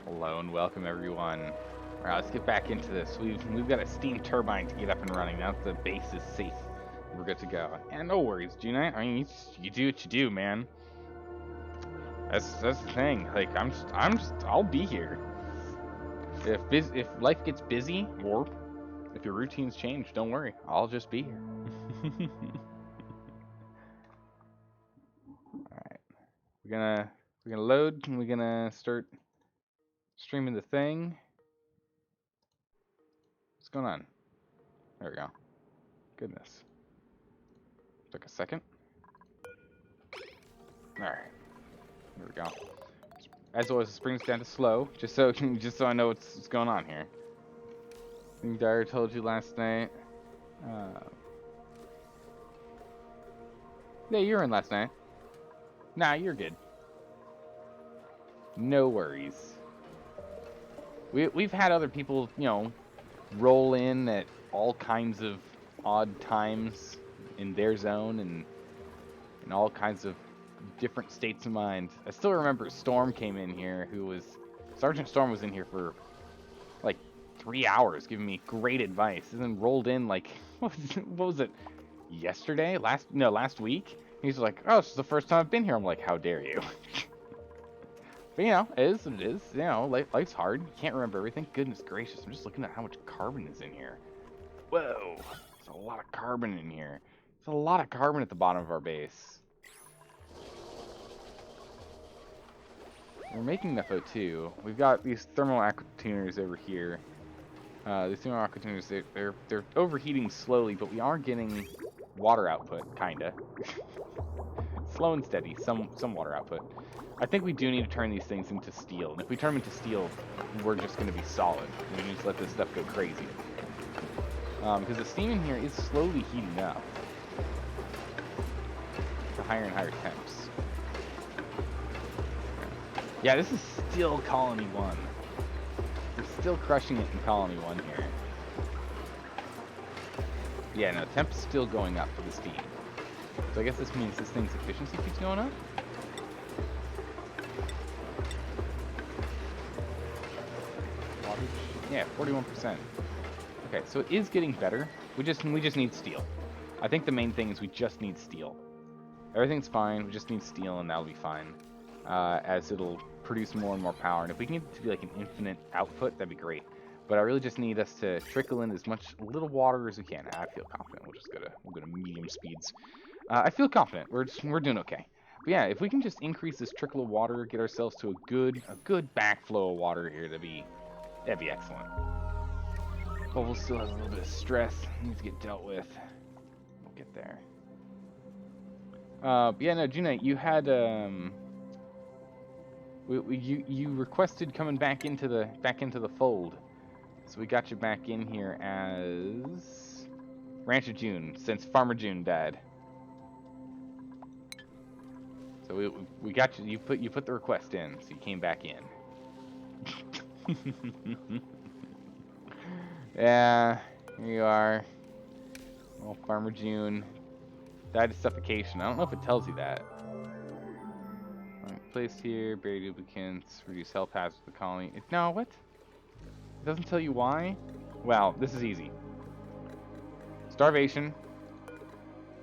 Hello and welcome everyone. Alright, let's get back into this. We've got a steam turbine to get up and running. Now that the base is safe, we're good to go. And no worries, Gina. I mean, you do what you do, man. That's the thing. Like I'll be here. If life gets busy or if your routines change, don't worry. I'll just be here. Alright. We're gonna load and we're gonna start streaming the thing. What's going on? There we go. Goodness. Took a second. Alright. There we go. As always, this brings down to slow, just so I know what's going on here. I think Dyer told you last night. Yeah, you were in last night. Nah, you're good. No worries. We've had other people, roll in at all kinds of odd times in their zone and in all kinds of different states of mind. I still remember Storm came in here, Sergeant Storm was in here for like 3 hours giving me great advice, and then rolled in like, what was it, yesterday? Last week? He's like, oh, this is the first time I've been here. I'm like, how dare you? But it is what it is. Life's hard. You can't remember everything. Goodness gracious, I'm just looking at how much carbon is in here. Whoa, there's a lot of carbon in here. There's a lot of carbon at the bottom of our base. We're making enough O2. We've got these thermal aquatuners over here. These thermal aquatuners, they're overheating slowly, but we are getting water output, kinda. Slow and steady, some water output. I think we do need to turn these things into steel, and if we turn them into steel, we're just going to be solid. We need to let this stuff go crazy. Because the steam in here is slowly heating up to higher and higher temps. Yeah, this is still Colony 1. We're still crushing it in Colony 1 here. Yeah, no, temp's still going up for the steam. So I guess this means this thing's efficiency keeps going up? Yeah, 41%. Okay, so it is getting better. We just need steel. I think the main thing is we just need steel. Everything's fine, we just need steel and that'll be fine. As it'll produce more and more power. And if we can get it to be like an infinite output, that'd be great. But I really just need us to trickle in as much little water as we can. I feel confident. We'll go to medium speeds. I feel confident. We're doing okay. But yeah, if we can just increase this trickle of water, get ourselves to a good backflow of water here, that'd be excellent. Bubble still has a little bit of stress. Needs to get dealt with. We'll get there. But yeah, no, Juna, you had you requested coming back into the fold, so we got you back in here as Rancher June since Farmer June died. So we got you. You put the request in, so you came back in. Yeah, here you are. Well, Farmer June died of suffocation. I don't know if it tells you that. Alright, placed here, bury duplicants, reduce health hazards to the colony. No, what? It doesn't tell you why? Well, this is easy. Starvation.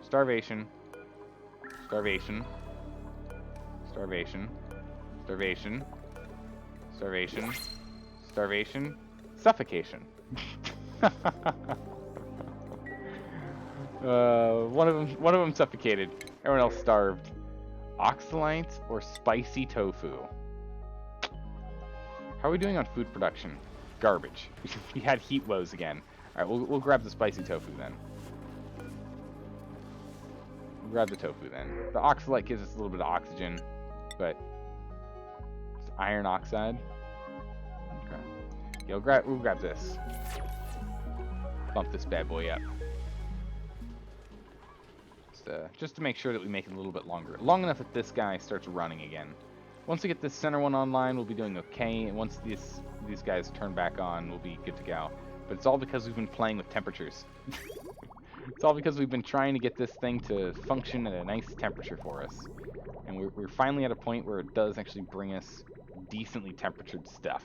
Starvation. Starvation. Starvation. Starvation. Starvation. Starvation. Suffocation. One of them suffocated. Everyone else starved. Oxalites or spicy tofu? How are we doing on food production? Garbage. We had heat woes again. All right, we'll grab the spicy tofu then. We'll grab the tofu then. The oxalite gives us a little bit of oxygen, but it's iron oxide. Okay. Yeah, we'll grab this. Bump this bad boy up. Just to make sure that we make it a little bit longer. Long enough that this guy starts running again. Once we get this center one online, we'll be doing okay. And once these guys turn back on, we'll be good to go. But it's all because we've been playing with temperatures. It's all because we've been trying to get this thing to function at a nice temperature for us. And we're finally at a point where it does actually bring us decently temperatured stuff.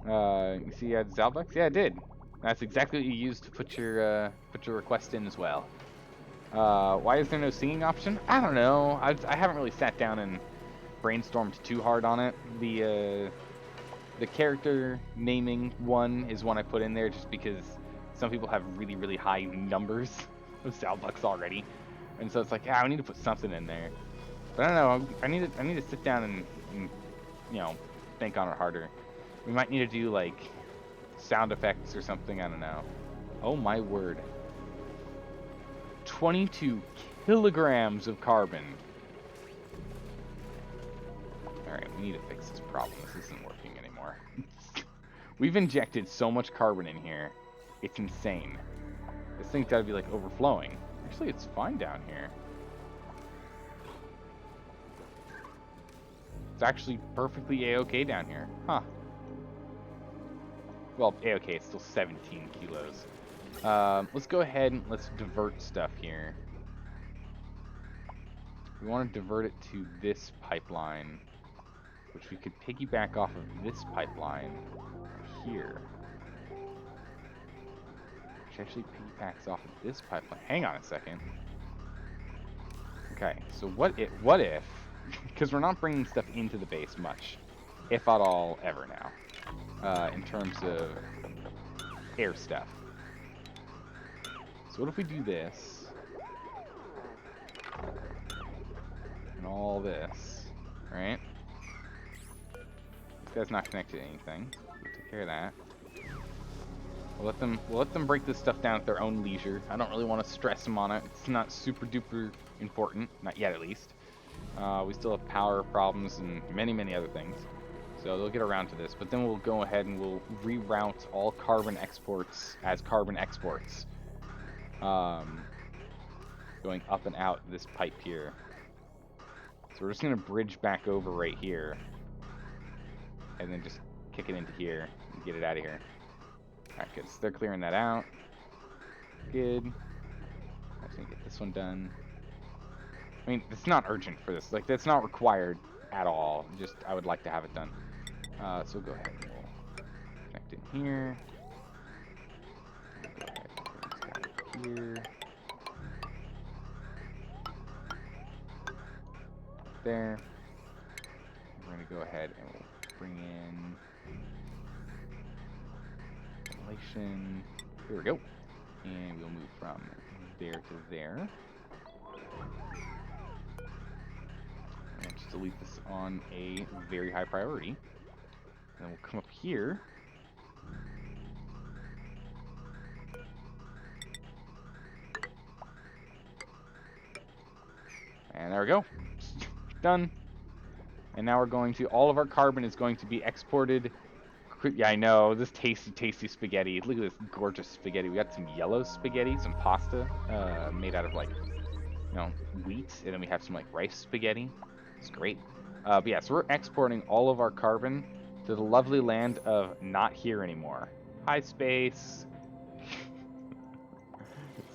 You see you had Zalbucks? Yeah, I did. That's exactly what you used to put your request in as well. Why is there no singing option? I don't know. I haven't really sat down and brainstormed too hard on it. The character naming one is one I put in there just because some people have really, really high numbers of Zalbucks already. And so it's like, I need to put something in there. But I don't know, I need to sit down and you know, think on it harder. We might need to do like sound effects or something, I don't know. Oh my word. 22 kilograms of carbon. Alright, we need to fix this problem. This isn't working anymore. We've injected so much carbon in here. It's insane. This thing's gotta be like overflowing. Actually, it's fine down here. It's actually perfectly A-okay down here. Huh. Well, A-okay, it's still 17 kilos. Let's go ahead and let's divert stuff here. We want to divert it to this pipeline, which we could piggyback off of this pipeline here. Which actually piggybacks off of this pipeline. Hang on a second. Okay, so what if, because we're not bringing stuff into the base much, if at all ever now, in terms of air stuff. So what if we do this, and all this, right? This guy's not connected to anything. We'll take care of that. We'll let them break this stuff down at their own leisure. I don't really want to stress them on it. It's not super duper important, not yet at least. We still have power problems and many, many other things. So they'll get around to this, but then we'll go ahead and we'll reroute all carbon exports as carbon exports. Going up and out this pipe here. So we're just going to bridge back over right here. And then just kick it into here and get it out of here. Alright, good. So they're clearing that out. Good. I'm just going to get this one done. I mean, it's not urgent for this. Like, that's not required at all. Just, I would like to have it done. So we'll go ahead and we'll connect in here. Go ahead and put this guy here. There. We're going to go ahead and we'll bring in ventilation. Here we go. And we'll move from there to there. And just delete this on a very high priority. And then we'll come up here. And there we go. Done. And now we're going to, all of our carbon is going to be exported. Yeah, I know, this tasty, tasty spaghetti. Look at this gorgeous spaghetti. We got some yellow spaghetti, some pasta, made out of like, you know, wheat. And then we have some like rice spaghetti. It's great. But yeah, so we're exporting all of our carbon to the lovely land of not here anymore. Hi, space.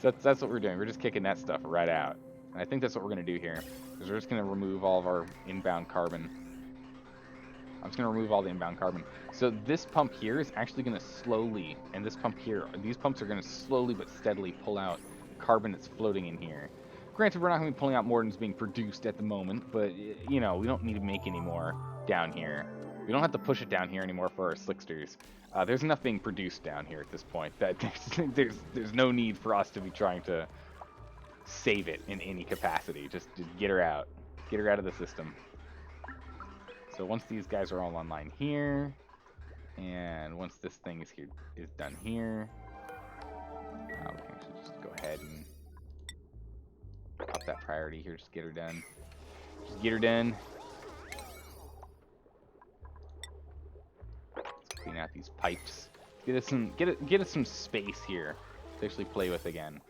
So that's what we're doing. We're just kicking that stuff right out. And I think that's what we're going to do here. Is we're just going to remove all of our inbound carbon. I'm just going to remove all the inbound carbon. So this pump here is actually going to slowly, and this pump here, these pumps are going to slowly but steadily pull out carbon that's floating in here. Granted, we're not going to be pulling out more than is being produced at the moment, but, you know, we don't need to make any more down here. We don't have to push it down here anymore for our slicksters. There's enough being produced down here at this point that there's no need for us to be trying to save it in any capacity. Just get her out. Get her out of the system. So once these guys are all online here, and once this thing is done here, we can actually just go ahead and up that priority here. Just get her done. Just get her done. Let's clean out these pipes. Get us some space here to actually play with again.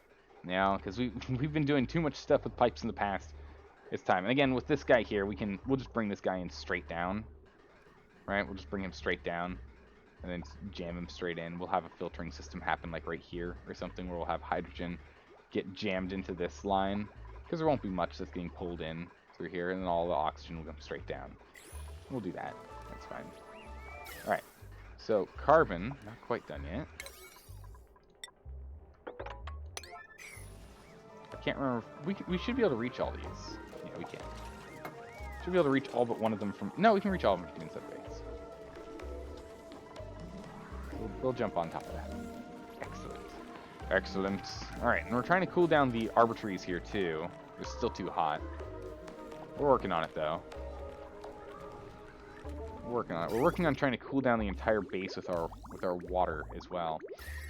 Now, because we've been doing too much stuff with pipes in the past. It's time. And again, with this guy here, we'll just bring this guy in straight down. Right? We'll just bring him straight down and then jam him straight in. We'll have a filtering system happen like right here or something where we'll have hydrogen get jammed into this line because there won't be much that's getting pulled in. So through here, and then all the oxygen will come straight down. We'll do that. That's fine. All right. So carbon, not quite done yet. I can't remember. We should be able to reach all these. Yeah, we can. Should be able to reach all but one of them from. No, we can reach all of them from inside the base. We'll jump on top of that. Excellent. Excellent. All right, and we're trying to cool down the arbitraries here too. It's still too hot. We're working on it though. We're working on it. We're working on trying to cool down the entire base with our water as well.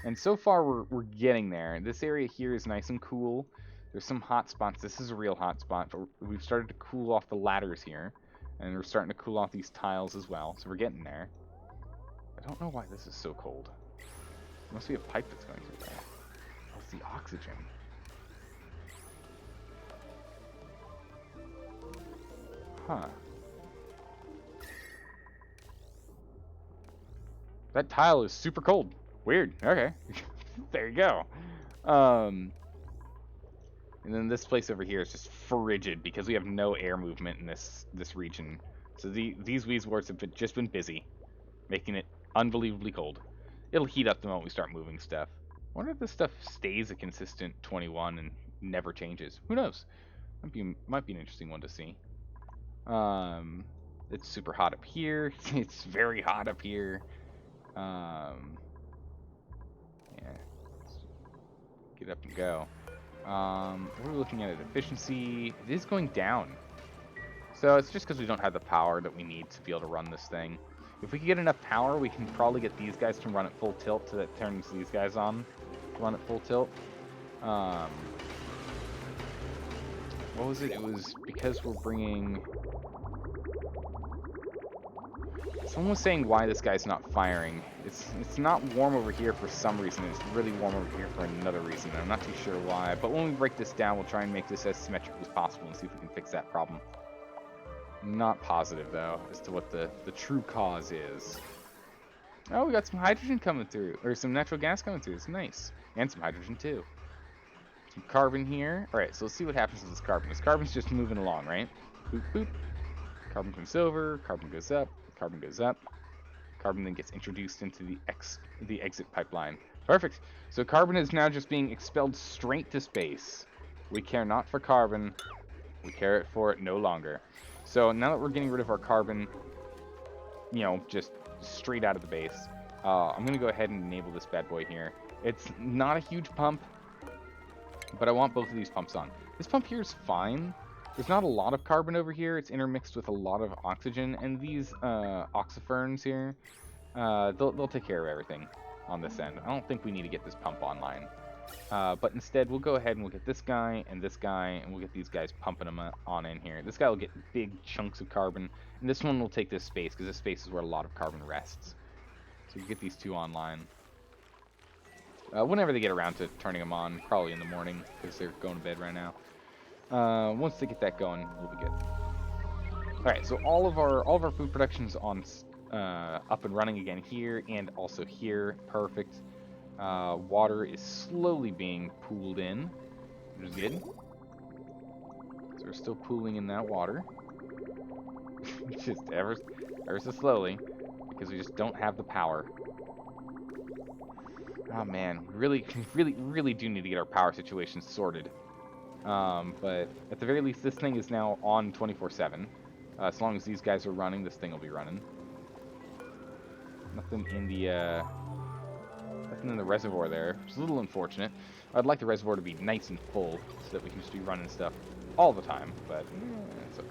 And so far we're getting there. This area here is nice and cool. There's some hot spots. This is a real hot spot, but we've started to cool off the ladders here, and we're starting to cool off these tiles as well. So we're getting there. I don't know why this is so cold. There must be a pipe that's going through there. Oh, it's the oxygen. Huh. That tile is super cold. Weird. Okay. There you go. And then this place over here is just frigid because we have no air movement in this region. So these Weezwarts have just been busy, making it unbelievably cold. It'll heat up the moment we start moving stuff. I wonder if this stuff stays a consistent 21 and never changes. Who knows? Might be an interesting one to see. It's super hot up here. It's very hot up here. Yeah. Let's get up and go. We're looking at it. Efficiency. It is going down. So it's just because we don't have the power that we need to be able to run this thing. If we can get enough power, we can probably get these guys to run at full tilt so that turns these guys on to run at full tilt. What was it? It was because we're bringing... Someone was saying why this guy's not firing. It's not warm over here for some reason. It's really warm over here for another reason. I'm not too sure why. But when we break this down, we'll try and make this as symmetrical as possible and see if we can fix that problem. Not positive, though, as to what the true cause is. Oh, we got some hydrogen coming through. Or some natural gas coming through. It's nice. And some hydrogen, too. Some carbon here. Alright, so let's see what happens with this carbon. This carbon's just moving along, right? Boop, boop. Carbon comes over. Carbon goes up. Carbon goes up. Carbon then gets introduced into the exit pipeline. Perfect. So carbon is now just being expelled straight to space. We care not for carbon. We care for it no longer. So now that we're getting rid of our carbon, you know, just straight out of the base, I'm going to go ahead and enable this bad boy here. It's not a huge pump, but I want both of these pumps on. This pump here is fine. There's not a lot of carbon over here. It's intermixed with a lot of oxygen, and these oxiferns here, they'll take care of everything on this end. I don't think we need to get this pump online. But instead, we'll go ahead and we'll get this guy, and we'll get these guys pumping them on in here. This guy will get big chunks of carbon, and this one will take this space, because this space is where a lot of carbon rests. So we get these two online. Whenever they get around to turning them on, probably in the morning, because they're going to bed right now. Once they get that going, we'll be good. Alright, so all of our food production's on up and running again here, and also here. Perfect. Water is slowly being pooled in, which is good. So we're still pooling in that water. Just ever so slowly, because we just don't have the power. Oh man, really do need to get our power situation sorted. But at the very least, this thing is now on 24/7. As long as these guys are running, this thing will be running. Nothing in the reservoir there, which is a little unfortunate. I'd like the reservoir to be nice and full so that we can just be running stuff all the time, but it's okay.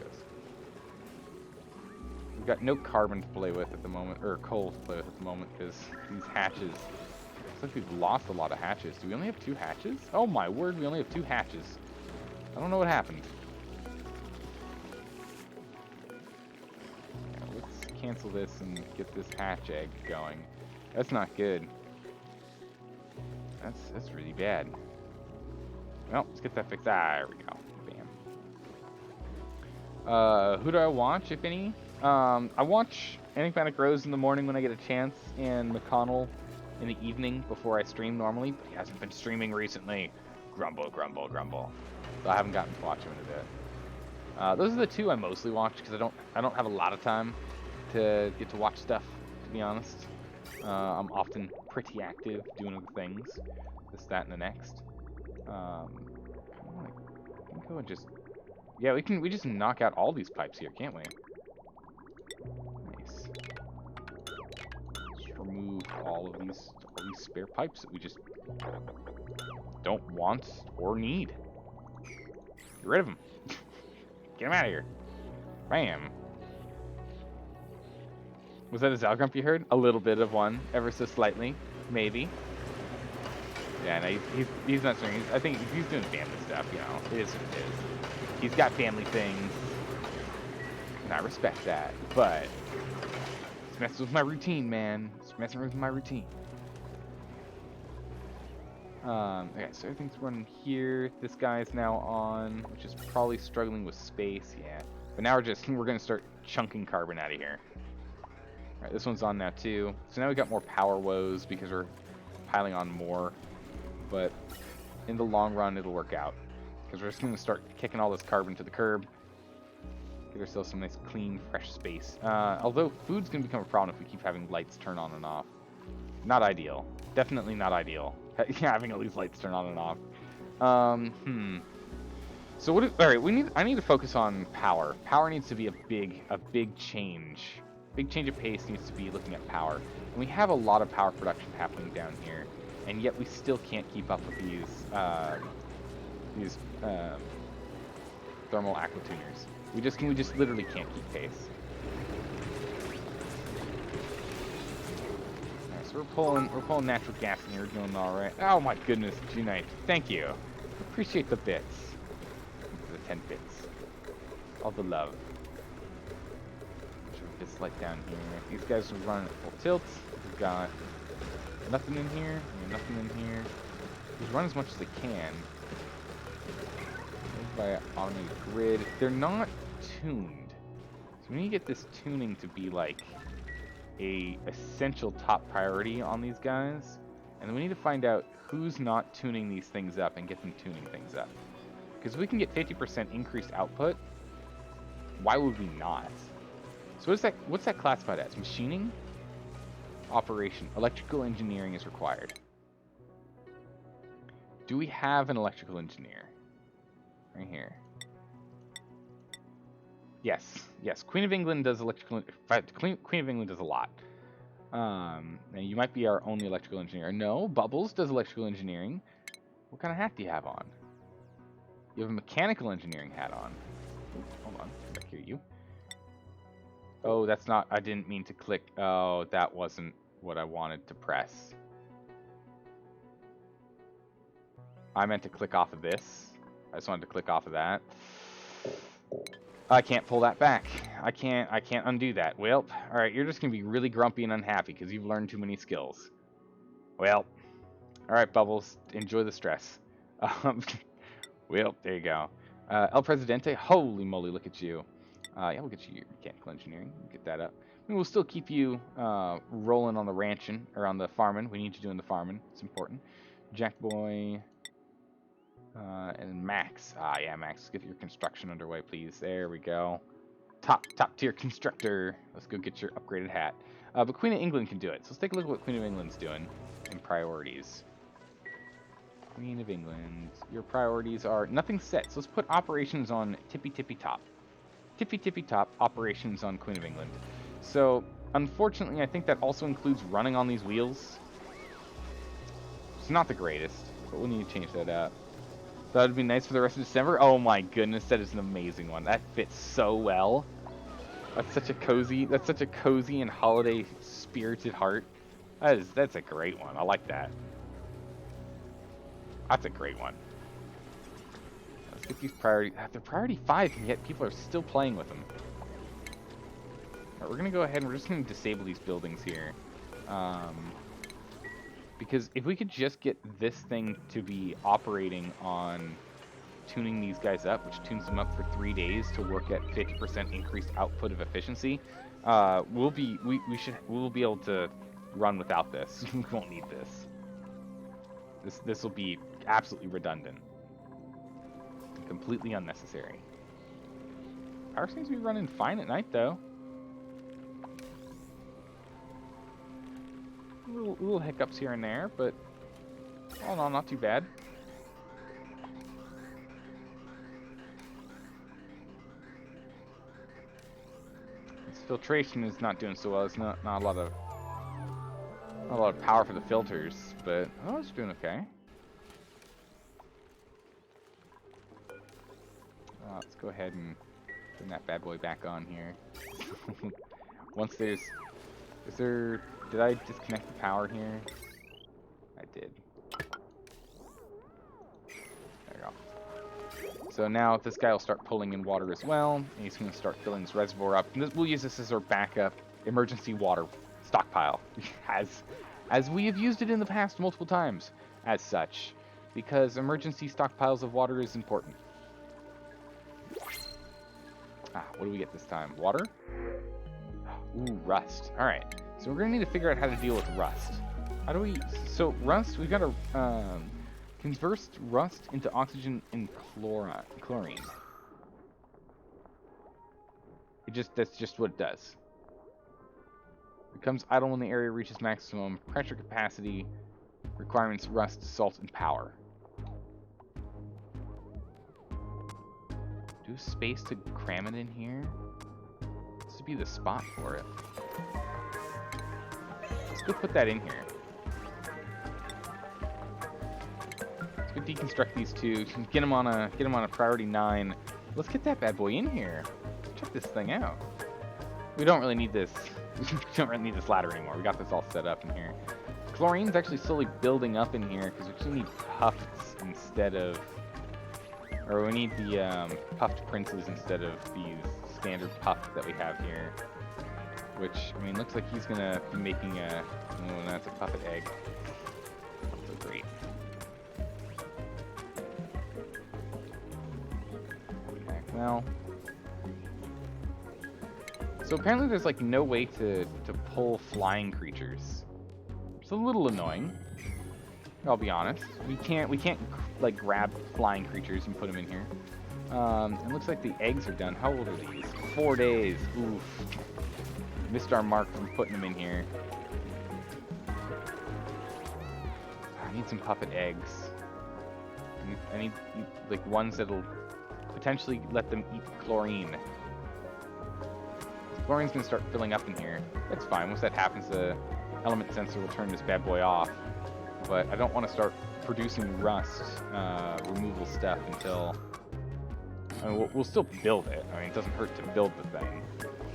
We've got no carbon to play with at the moment, or coal to play with at the moment, because these hatches, looks like we've lost a lot of hatches. Do we only have 2 hatches? Oh my word, we only have 2 hatches. I don't know what happened. Yeah, let's cancel this and get this hatch egg going. That's not good. That's really bad. Well, let's get that fixed. There we go. Bam. Who do I watch, if any? I watch anything that grows in the morning when I get a chance, and McConnell in the evening before I stream normally, but he hasn't been streaming recently. Grumble, grumble, grumble. So I haven't gotten to watch him in a bit. Those are the two I mostly watch because I don't have a lot of time to get to watch stuff, to be honest. I'm often pretty active doing other things, this, that, and the next. I can go and just, yeah, we just knock out all these pipes here, can't we? Nice. Just remove all these spare pipes that we just don't want or need. Get rid of them. Get them out of here. Bam. Was that a Zalgrump you heard? A little bit of one, ever so slightly, maybe. Yeah, no, he's not saying. I think he's doing family stuff. You know, it is what it is. He's got family things, and I respect that. But it's messing with my routine, man. It's messing with my routine. Okay, so everything's running here. This guy's now on, which is probably struggling with space. Yeah, but now we're gonna start chunking carbon out of here. All right, this one's on now too. So now we got more power woes because we're piling on more. But in the long run, it'll work out because we're just gonna start kicking all this carbon to the curb. Get ourselves some nice, clean, fresh space. Although food's gonna become a problem if we keep having lights turn on and off. Not ideal. Definitely not ideal. Having all these lights turn on and off. So all right, I need to focus on power. Power needs to be a big change. Big change of pace needs to be looking at power. And we have a lot of power production happening down here, and yet we still can't keep up with these thermal aquatuners. We just literally can't keep pace. So we're pulling natural gas in here, we're doing all right. Oh my goodness, G-Knight, thank you. Appreciate the bits. The 10 bits. All the love. Should we just light down here? These guys are running at full tilt. We've got nothing in here. Nothing in here. Just run as much as they can. By automated grid. They're not tuned. So we need to get this tuning to be like a essential top priority on these guys, and then we need to find out who's not tuning these things up and get them tuning things up. Because if we can get 50% increased output, why would we not? So what's that classified as? Machining? Operation. Electrical engineering is required. Do we have an electrical engineer? Right here. Yes. Queen of England does electrical. In fact, Queen of England does a lot. Now you might be our only electrical engineer. No, Bubbles does electrical engineering. What kind of hat do you have on? You have a mechanical engineering hat on. Ooh, hold on, I hear you. Oh, that's not. I didn't mean to click. Oh, that wasn't what I wanted to press. I meant to click off of this. I just wanted to click off of that. I can't pull that back. I can't undo that. Well, alright, you're just gonna be really grumpy and unhappy because you've learned too many skills. Well, alright, Bubbles, enjoy the stress. Well, there you go. El Presidente, holy moly, look at you. Yeah, we'll get you your mechanical engineering. We'll get that up. I mean, we'll still keep you rolling on the ranching, or on the farming. We need you doing the farming. It's important. Jack Boy. And Max. Yeah, Max, get your construction underway, please. There we go. Top tier constructor. Let's go get your upgraded hat. But Queen of England can do it. So let's take a look at what Queen of England's doing in priorities. Queen of England. Your priorities are nothing set. So let's put operations on tippy top. Tippy top, operations on Queen of England. So, unfortunately, I think that also includes running on these wheels. It's not the greatest, but we'll need to change that up. That would be nice for the rest of December. Oh my goodness, that is an amazing one. That fits so well. That's such a cozy and holiday spirited heart. That's a great one. I like that. That's a great one. Let's get these priority. They're priority 5, and yet people are still playing with them. All right, we're gonna go ahead and we're just gonna disable these buildings here. Because if we could just get this thing to be operating on tuning these guys up, which tunes them up for 3 days to work at 50% increased output of efficiency, we'll be able to run without this. We won't need this. This will be absolutely redundant, completely unnecessary. Power seems to be running fine at night, though. Little hiccups here and there, but all in all, not too bad. This filtration is not doing so well. It's not a lot of power for the filters, but oh, it's doing okay. Let's go ahead and bring that bad boy back on here. Once there's... Did I disconnect the power here? I did. There we go. So now this guy will start pulling in water as well, and he's going to start filling this reservoir up. And we'll use this as our backup emergency water stockpile, as we have used it in the past multiple times as such, because emergency stockpiles of water is important. What do we get this time? Water? Ooh, rust. Alright, so we're going to need to figure out how to deal with rust. How do we... So, rust, we've got to convert rust into oxygen and chlorine. That's just what it does. Becomes idle when the area reaches maximum pressure capacity, requirements, rust, salt, and power. Do space to cram it in here? This would be the spot for it. Let's go put that in here. Let's go deconstruct these two. Get them on a priority 9. Let's get that bad boy in here. Check this thing out. We don't really need this. We don't really need this ladder anymore. We got this all set up in here. Chlorine's actually slowly building up in here because we actually need puffs instead of... Or we need the puffed princes instead of these standard puffs that we have here. Which, I mean, looks like he's going to be making a... Oh, that's a puppet egg. So great. Okay, well... So apparently there's like no way to pull flying creatures. It's a little annoying. I'll be honest. We can't like grab flying creatures and put them in here. It looks like the eggs are done. How old are these? 4 days. Oof. Missed our mark from putting them in here. I need some puppet eggs. I need like ones that'll potentially let them eat chlorine. Chlorine's gonna start filling up in here. That's fine. Once that happens, the element sensor will turn this bad boy off. But I don't want to start producing rust removal stuff until... I mean, we'll still build it. I mean, it doesn't hurt to build the thing.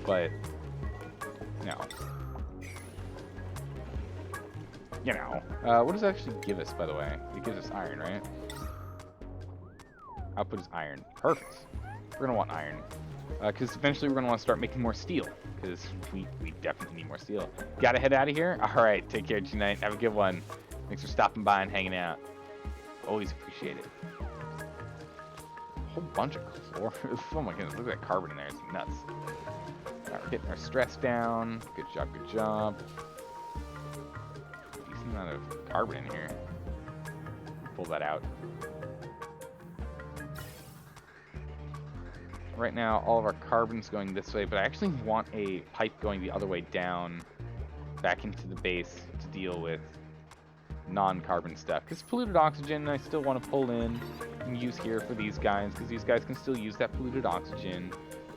But, no. You know. What does it actually give us, by the way? It gives us iron, right? Output is iron. Perfect. We're going to want iron. Because eventually we're going to want to start making more steel. Because we definitely need more steel. Gotta head out of here? Alright, take care tonight. Have a good one. Thanks for stopping by and hanging out. Always appreciate it. A whole bunch of chlor. Oh my goodness, look at that carbon in there. It's nuts. Alright, we're getting our stress down. Good job, good job. Decent amount of carbon in here. Pull that out. Right now, all of our carbon's going this way, but I actually want a pipe going the other way down, back into the base to deal with non-carbon stuff. Because polluted oxygen, I still want to pull in and use here for these guys, because these guys can still use that polluted oxygen.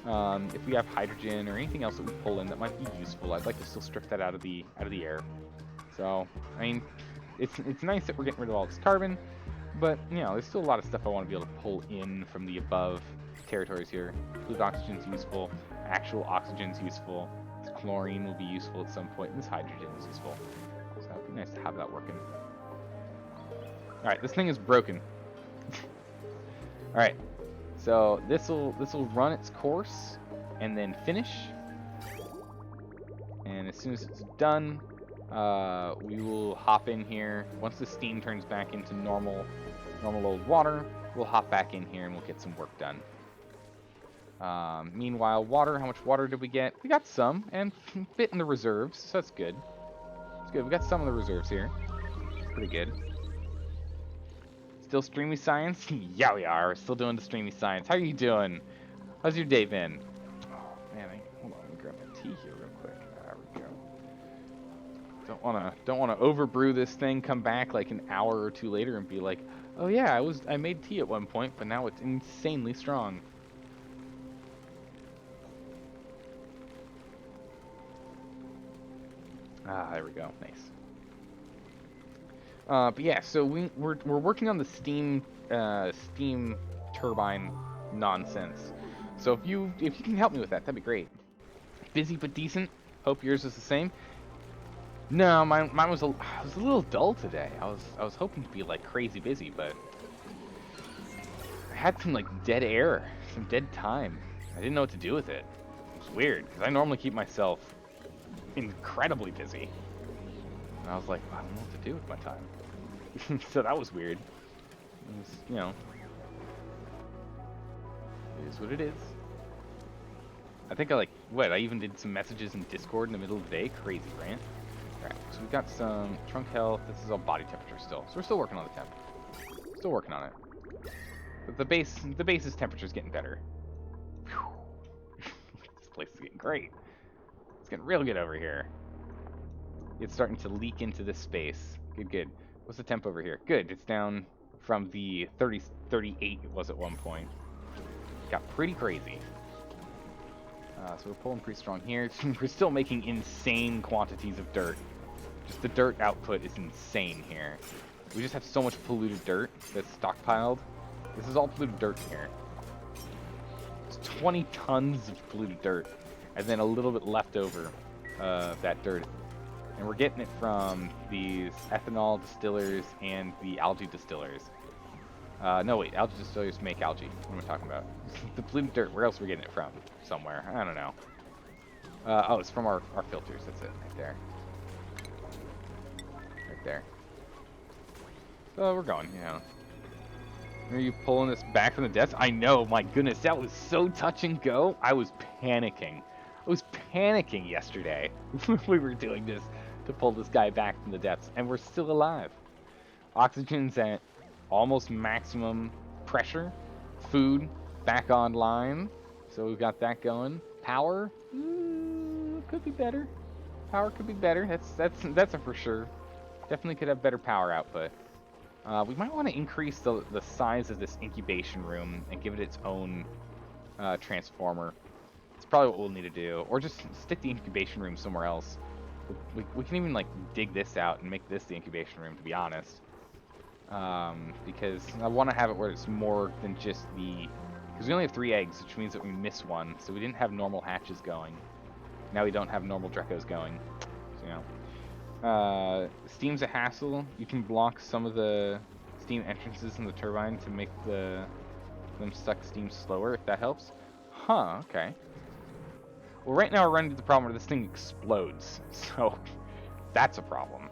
If we have hydrogen or anything else that we pull in that might be useful, I'd like to still strip that out of the air. So, I mean, it's nice that we're getting rid of all this carbon, but you know, there's still a lot of stuff I want to be able to pull in from the above territories here. Polluted oxygen's useful, actual oxygen's useful, this chlorine will be useful at some point, and this hydrogen is useful. So it'd be nice to have that working. Alright, this thing is broken. Alright, so this'll run its course and then finish. And as soon as it's done, we will hop in here. Once the steam turns back into normal old water, we'll hop back in here and we'll get some work done. Meanwhile, water, how much water did we get? We got some, and a bit in the reserves, so that's good. It's good, we got some of the reserves here. Pretty good. Still streamy science? Yeah, we are. We're still doing the streamy science. How are you doing? How's your day been? Man, hold on, let me grab the tea here real quick. There we go. Don't wanna overbrew this thing, come back like an hour or two later and be like, oh yeah, I made tea at one point, but now it's insanely strong. Ah, there we go. Nice. But yeah, so we're working on the steam turbine nonsense. So if you can help me with that, that'd be great. Busy but decent. Hope yours is the same. No, mine was a little dull today. I was hoping to be like crazy busy, but I had some like dead air, some dead time. I didn't know what to do with it. It was weird because I normally keep myself incredibly busy, and I was like, I don't know what to do with my time. So that was weird. It was, you know, it is what it is. I think I even did some messages in Discord in the middle of the day. Crazy, right? Alright, so we've got some trunk health. This is all body temperature still. So we're still working on the temp. Still working on it. But the base's temperature is getting better. This place is getting great. It's getting real good over here. It's starting to leak into this space. Good, good. What's the temp over here? Good, it's down from the 38 it was at one point. Got pretty crazy. So we're pulling pretty strong here. We're still making insane quantities of dirt. Just the dirt output is insane here. We just have so much polluted dirt that's stockpiled. This is all polluted dirt here. It's 20 tons of polluted dirt, and then a little bit left over that dirt. And we're getting it from these ethanol distillers and the algae distillers. No, wait, algae distillers make algae. What am I talking about? The polluted dirt, where else are we getting it from? Somewhere, I don't know. Oh, it's from our filters, that's it, right there. Right there. So we're going, you know. Are you pulling this back from the depths? I know, my goodness, that was so touch and go. I was panicking. I was panicking yesterday when we were doing this to pull this guy back from the depths, and we're still alive. Oxygen's at almost maximum pressure. Food back online, so we've got that going. Power could be better. Power could be better. That's a for sure. Definitely could have better power output. We might want to increase the size of this incubation room and give it its own transformer. It's probably what we'll need to do, or just stick the incubation room somewhere else. We can even like dig this out and make this the incubation room, to be honest. Because I want to have it where it's more than just because we only have 3 eggs, which means that we miss one. So we didn't have normal hatches going. Now we don't have normal Drecos going. So, you know. Steam's a hassle. You can block some of the steam entrances in the turbine to make them suck steam slower, if that helps. Huh, okay. Well, right now we're running into the problem where this thing explodes. So that's a problem.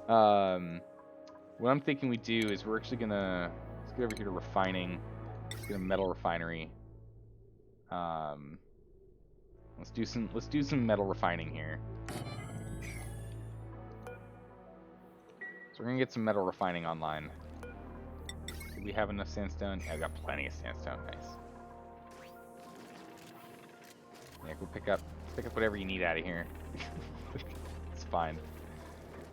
What I'm thinking we do is we're actually let's get over here to refining. Let's get a metal refinery. Let's do some metal refining here. So we're gonna get some metal refining online. Do we have enough sandstone? Yeah, we got plenty of sandstone. Nice. Yeah, go pick up whatever you need out of here. It's fine.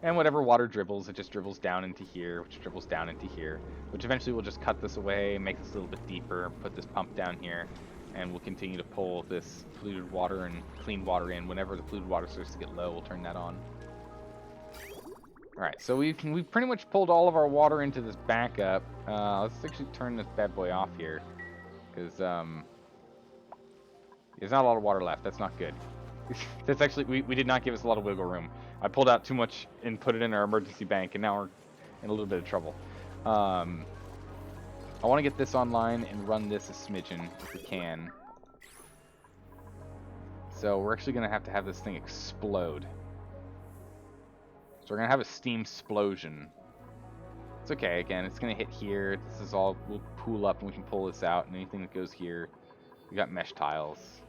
And whatever water dribbles, it just dribbles down into here, which dribbles down into here, which eventually we'll just cut this away, make this a little bit deeper, put this pump down here, and we'll continue to pull this polluted water and clean water in. Whenever the polluted water starts to get low, we'll turn that on. Alright, so we've pretty much pulled all of our water into this backup. Let's actually turn this bad boy off here, because there's not a lot of water left. That's not good. That's actually, we did not give us a lot of wiggle room. I pulled out too much and put it in our emergency bank, and now we're in a little bit of trouble. I want to get this online and run this a smidgen if we can. So we're actually going to have this thing explode. So we're going to have a steam explosion. It's okay, again, it's going to hit here. This is all, we'll pool up and we can pull this out, and anything that goes here, we got mesh tiles.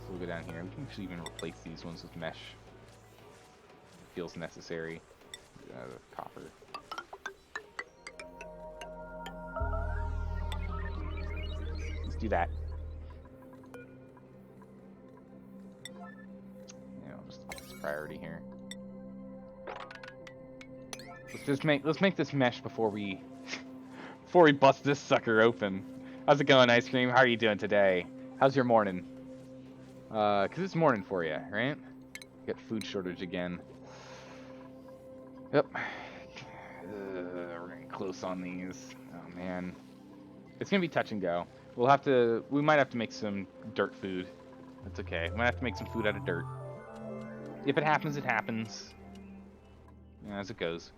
So we'll go down here. We can actually even replace these ones with mesh. Feels necessary. Copper. Let's do that. priority here. Let's make this mesh before we bust this sucker open. How's it going, Ice Cream? How are you doing today? How's your morning? 'Cause it's morning for you, right? Got food shortage again. Yep. We're getting close on these. Oh man, it's gonna be touch and go. We might have to make some dirt food. That's okay. We might have to make some food out of dirt. If it happens, it happens. Yeah, as it goes.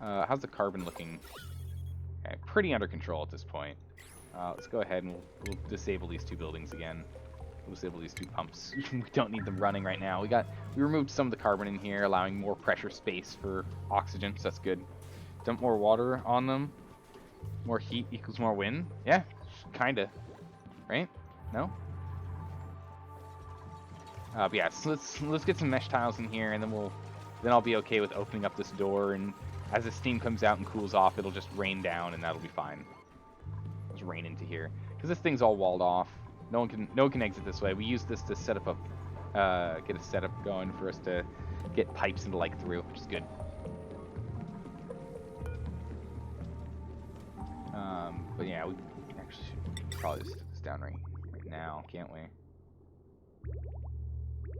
How's the carbon looking? Okay, pretty under control at this point. Let's go ahead and we'll disable these 2 buildings again. We'll disable these 2 pumps. We don't need them running right now. We removed some of the carbon in here, allowing more pressure space for oxygen, so that's good. Dump more water on them. More heat equals more wind. Yeah, kinda. Right? No? But yeah, so let's get some mesh tiles in here, and then I'll be okay with opening up this door, and as the steam comes out and cools off, it'll just rain down, and that'll be fine. Just rain into here, because this thing's all walled off. No one can exit this way. We use this to set up get a setup going for us to get pipes and the like through, which is good. But yeah, we actually should probably just put this down right now, can't we?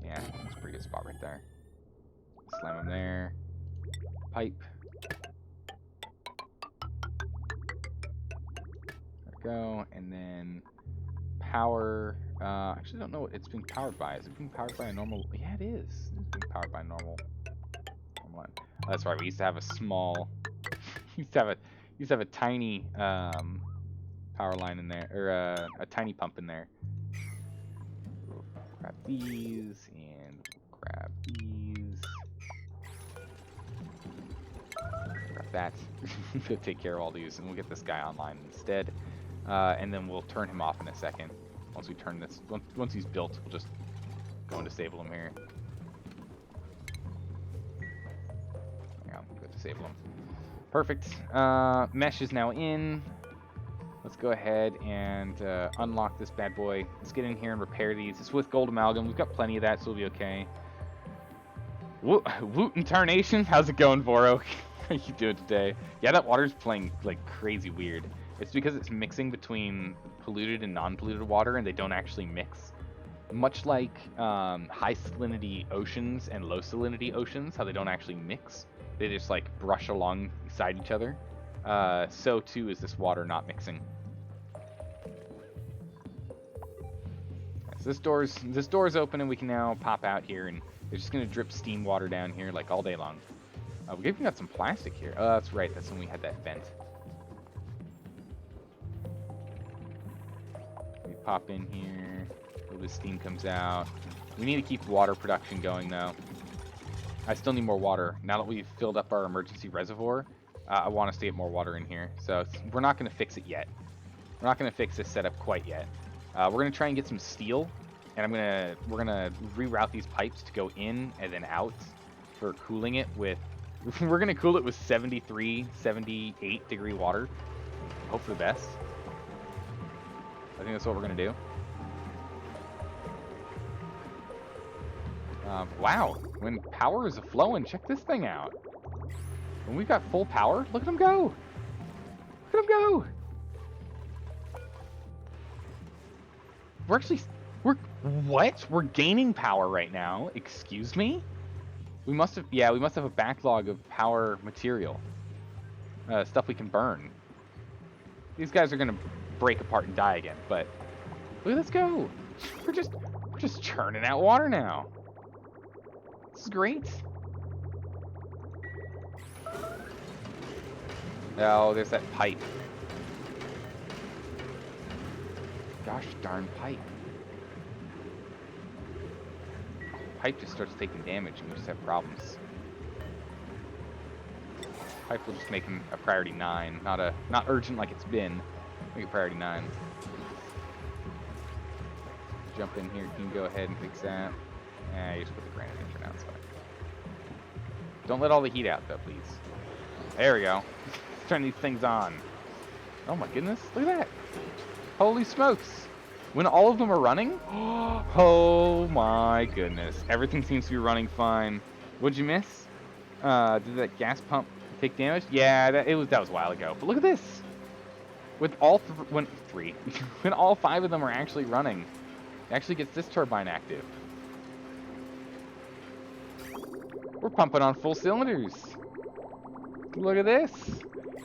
Yeah, that's a pretty good spot right there. Slam them there. Pipe. There we go. And then power. Actually, I don't know what it's being powered by. Is it being powered by a normal? Yeah, it is. It's being powered by a normal one. Oh, that's right. We used to have a small. used to have a tiny power line in there, or a tiny pump in there. We'll grab these and grab these. Grab that. Go take care of all these, and we'll get this guy online instead. And then we'll turn him off in a second. Once we turn this, once he's built, we'll just go and disable him here. Yeah, go disable him. Perfect. Mesh is now in. Let's go ahead and unlock this bad boy. Let's get in here and repair these. It's with gold amalgam. We've got plenty of that, so we'll be okay. Woot and Tarnation. How's it going, Voro? How you doing today? Yeah, that water's playing like crazy weird. It's because it's mixing between polluted and non-polluted water, and they don't actually mix. Much like high salinity oceans and low salinity oceans, how they don't actually mix. They just like brush alongside each other. So too is this water not mixing. So this door's open, and we can now pop out here, and it's just gonna drip steam water down here like all day long. We've even got some plastic here. Oh, that's right. That's when we had that vent. We pop in here. A little bit of steam comes out. We need to keep water production going, though. I still need more water. Now that we've filled up our emergency reservoir, I want us to get more water in here. So we're not going to fix it yet. We're not going to fix this setup quite yet. We're going to try and get some steel, and we're gonna reroute these pipes to go in and then out for cooling it with. We're going to cool it with 73, 78 degree water. Hope for the best. I think that's what we're going to do. Wow, when power is flowing, check this thing out. When we've got full power, look at them go. Look at them go. We're gaining power right now. Excuse me? We must have a backlog of power material. Stuff we can burn. These guys are gonna break apart and die again, but look at this go. We're just churning out water now. This is great. Oh, there's that pipe. Gosh darn pipe. Pipe just starts taking damage and we just have problems. Pipe will just make him a priority 9, not urgent like it's been. Make it priority 9. Jump in here, you can go ahead and fix that. You just put the granite in for now, it's fine. Don't let all the heat out though, please. There we go. Let's turn these things on. Oh my goodness, look at that. Holy smokes. When all of them are running, oh my goodness. Everything seems to be running fine. What'd you miss? Did that gas pump take damage? Yeah, that was a while ago. But look at this. With all three, when all 5 of them are actually running, it actually gets this turbine active. We're pumping on full cylinders. Look at this.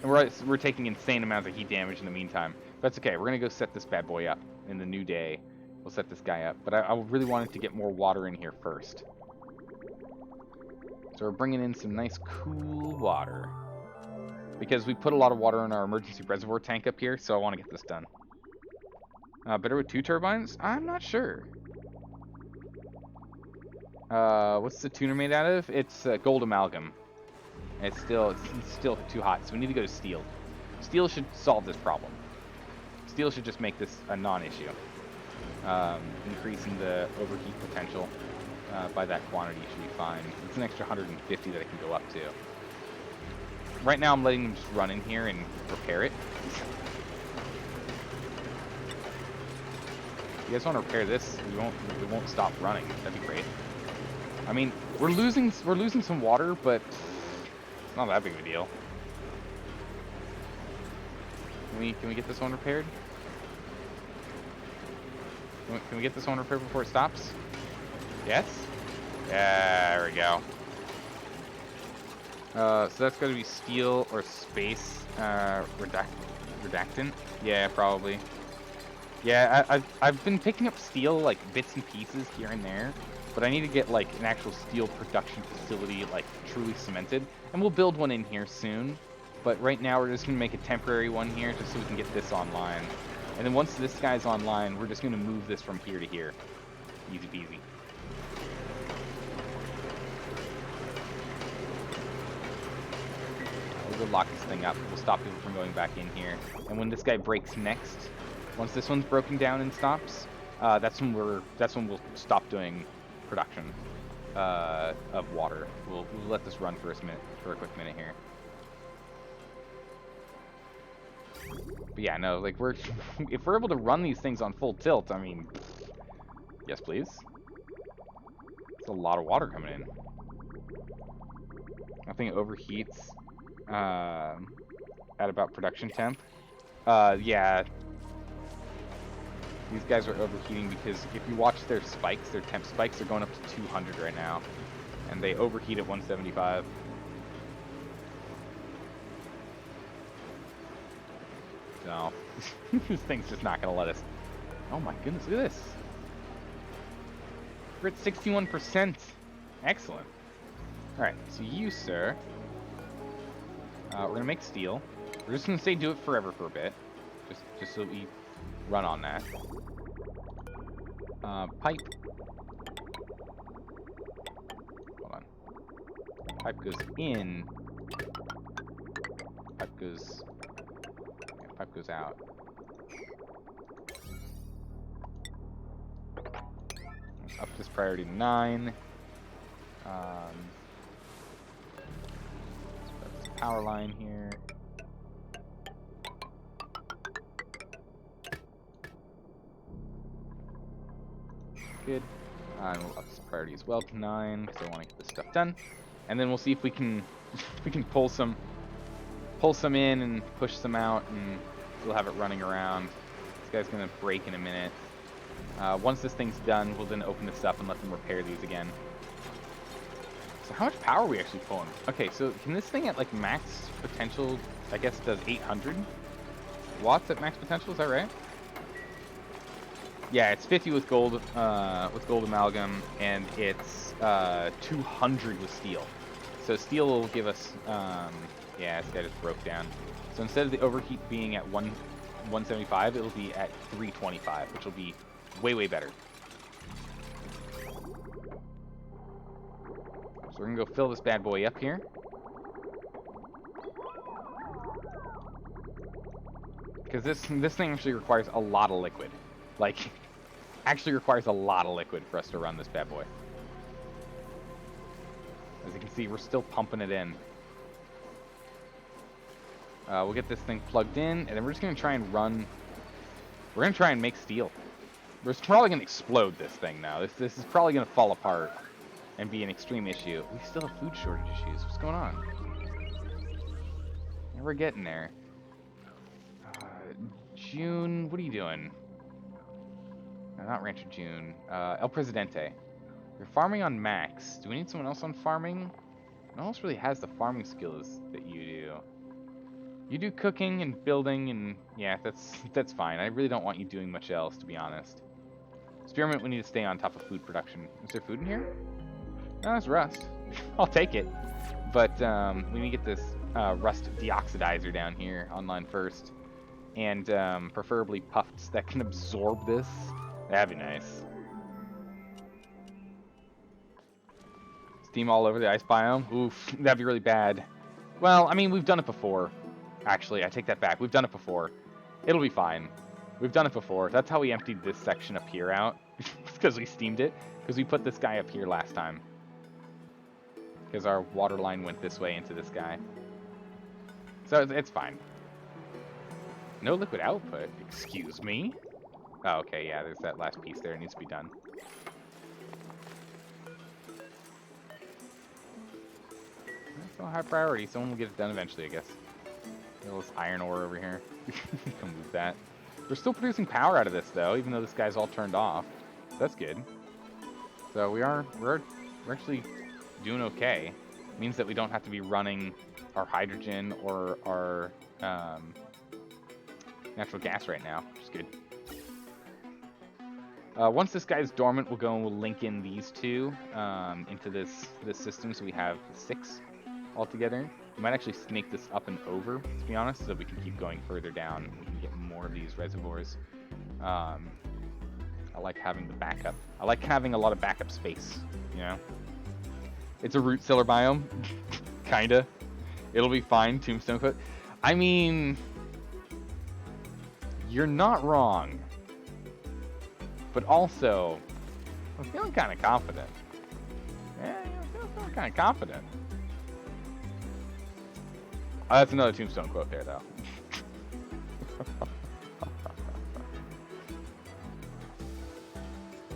And we're taking insane amounts of heat damage in the meantime. That's okay. We're gonna go set this bad boy up in the new day. We'll set this guy up. But I really wanted to get more water in here first. So we're bringing in some nice cool water. Because we put a lot of water in our emergency reservoir tank up here, so I want to get this done. Better with 2 turbines? I'm not sure. What's the tuner made out of? It's gold amalgam. It's still too hot, so we need to go to steel. Steel should solve this problem. Steel should just make this a non-issue. Increasing the overheat potential by that quantity should be fine. It's an extra 150 that it can go up to. Right now I'm letting them just run in here and repair it. If you guys want to repair this, we won't stop running. That'd be great. I mean, we're losing some water, but it's not that big of a deal. Can we get this one repaired? Can we get this one repaired before it stops? Yes? Yeah, there we go. So that's going to be steel or space redactant. Yeah, probably. Yeah, I've been picking up steel like bits and pieces here and there, but I need to get like an actual steel production facility like truly cemented, and we'll build one in here soon. But right now we're just going to make a temporary one here just so we can get this online. And then once this guy's online, we're just going to move this from here to here. Easy peasy. We'll lock this thing up. We'll stop people from going back in here. And when this guy breaks next, once this one's broken down and stops, that's when we'll stop doing production of water. We'll let this run for a quick minute here. But yeah, no, like if we're able to run these things on full tilt, I mean, yes, please. It's a lot of water coming in. Nothing overheats at about production temp. Yeah. These guys are overheating because if you watch their spikes, their temp spikes are going up to 200 right now. And they overheat at 175. No. This thing's just not going to let us. Oh my goodness, look at this. We're at 61%. Excellent. Alright, so you, sir. We're going to make steel. We're just going to say do it forever for a bit. Just so we run on that. Pipe. Hold on. Pipe goes in. Pipe goes... Yeah, pipe goes out. Up this priority to 9. This power line here. Good. And we'll up this priority as well to 9 because I want to get this stuff done. And then we'll see if we can pull some in and push some out, and we'll have it running around. This guy's gonna break in a minute. Once this thing's done, we'll then open this up and let them repair these again. So how much power are we actually pulling? Okay, so can this thing at like max potential, I guess it does 800 watts at max potential, is that right? Yeah, it's 50 with gold amalgam, and it's 200 with steel. So steel will give us, yeah, this guy just broke down. So instead of the overheat being at 175, it'll be at 325, which will be way, way better. So we're gonna go fill this bad boy up here. Because this thing actually requires a lot of liquid. Like, actually requires a lot of liquid for us to run this bad boy. As you can see, we're still pumping it in. We'll get this thing plugged in, and then we're just going to try and run... We're going to try and make steel. We're probably going to explode this thing now. This is probably going to fall apart and be an extreme issue. We still have food shortage issues. What's going on? Yeah, we're getting there. June, what are you doing? No, not Rancho June. El Presidente. You're farming on max. Do we need someone else on farming? No one else really has the farming skills that you do. You do cooking and building, and yeah, that's fine. I really don't want you doing much else, to be honest. Spearmint, we need to stay on top of food production. Is there food in here? No, it's rust. I'll take it. But we need to get this rust deoxidizer down here online first. And preferably puffs that can absorb this. That'd be nice. Steam all over the ice biome? Oof, that'd be really bad. Well, I mean, we've done it before. Actually, I take that back. We've done it before. It'll be fine. We've done it before. That's how we emptied this section up here out. Because we steamed it. Because we put this guy up here last time. Because our water line went this way into this guy. So it's fine. No liquid output? Excuse me? Oh, okay, yeah, there's that last piece there. It needs to be done. That's not high priority. Someone will get it done eventually, I guess. All this iron ore over here. Come move that. We're still producing power out of this, though, even though this guy's all turned off. That's good. So we're actually doing okay. It means that we don't have to be running our hydrogen or our natural gas right now, which is good. Once this guy's dormant, we'll go and we'll link in these two into this system, so we have 6 altogether. We might actually snake this up and over, to be honest, so we can keep going further down. We can get more of these reservoirs. I like having the backup. I like having a lot of backup space, you know? It's a root cellar biome, kinda. It'll be fine, tombstone foot. I mean, you're not wrong. But also, I'm feeling kind of confident. Yeah, I'm feeling kind of confident. Oh, that's another tombstone quote there, though.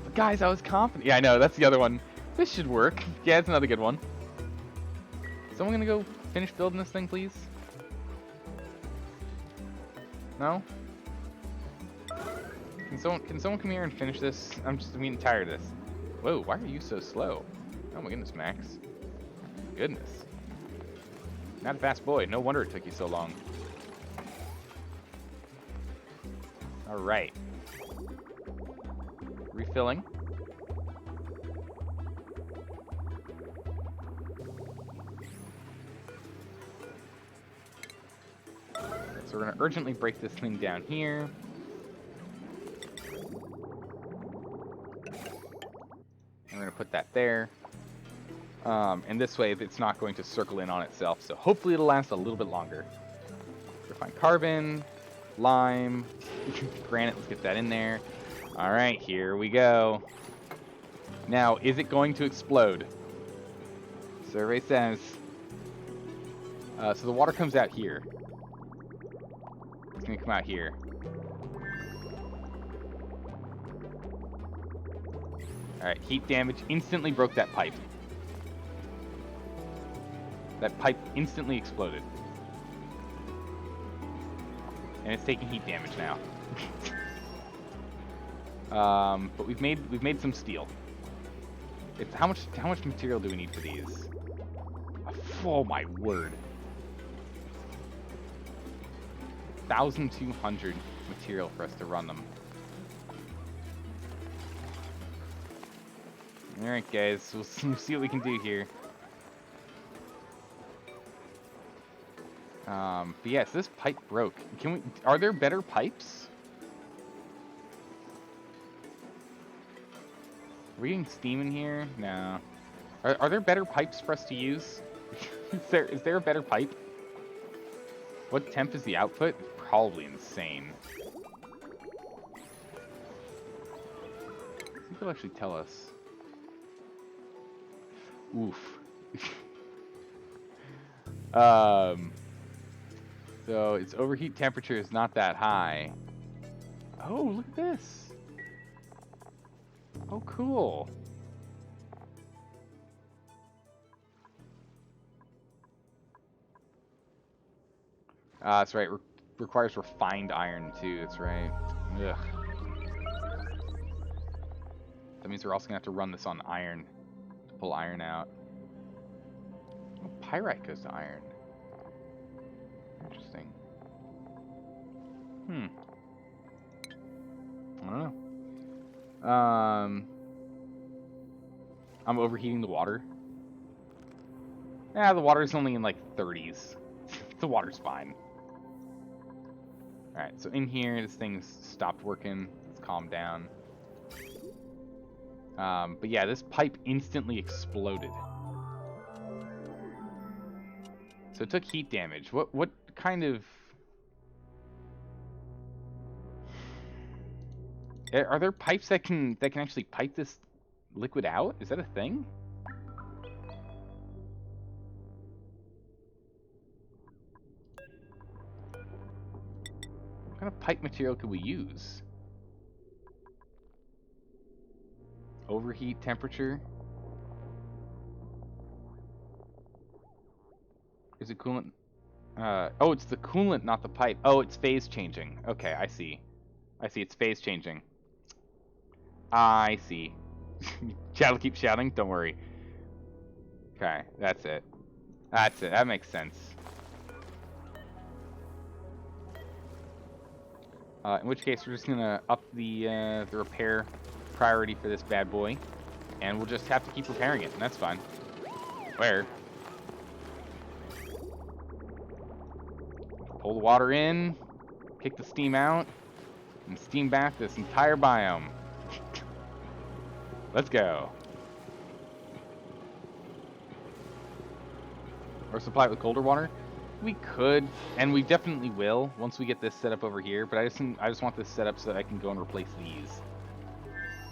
But guys, I was confident. Yeah, I know, that's the other one. This should work. Yeah, it's another good one. Someone gonna go finish building this thing, please? No? Can someone come here and finish this? I'm getting tired of this. Whoa, why are you so slow? Oh my goodness, Max. Goodness. Not a fast boy. No wonder it took you so long. Alright. Refilling. So we're going to urgently break this thing down here. I'm going to put that there. And this way it's not going to circle in on itself, so hopefully it'll last a little bit longer. Refined carbon, lime, granite, let's get that in there. Alright, here we go. Now, is it going to explode? Survey says. So the water comes out here. It's going to come out here. Alright, heat damage instantly broke that pipe. That pipe instantly exploded. And it's taking heat damage now. But we've made some steel. It's how much material do we need for these? Oh my word. 1,200 material for us to run them. Alright guys, we'll see what we can do here. But yes, this pipe broke. Are there better pipes? Are we getting steam in here? No. Are there better pipes for us to use? Is there a better pipe? What temp is the output? Probably insane. I think they'll actually tell us. Oof. So its overheat temperature is not that high. Oh, look at this. Oh, cool. That's right. Requires refined iron too. That's right. Ugh. That means we're also gonna have to run this on iron to pull iron out. Oh, pyrite goes to iron. Interesting. I don't know. I'm overheating the water. Yeah, the water's only in like 30s. The water's fine. Alright, so in here, this thing's stopped working. Let's calm down. But yeah, this pipe instantly exploded. So it took heat damage. What kind of... Are there pipes that can actually pipe this liquid out? Is that a thing? What kind of pipe material could we use? Overheat temperature? Is it coolant? Oh, it's the coolant, not the pipe. Oh, it's phase changing. Okay, I see. I see, it's phase changing. I see. Chat will keep shouting, don't worry. Okay, that's it. That's it, that makes sense. In which case, we're just gonna up the repair priority for this bad boy, and we'll just have to keep repairing it, and that's fine. Where? Pull the water in, kick the steam out, and steam bath this entire biome. Let's go. Or supply it with colder water? We could, and we definitely will once we get this set up over here. But I just want this set up so that I can go and replace these.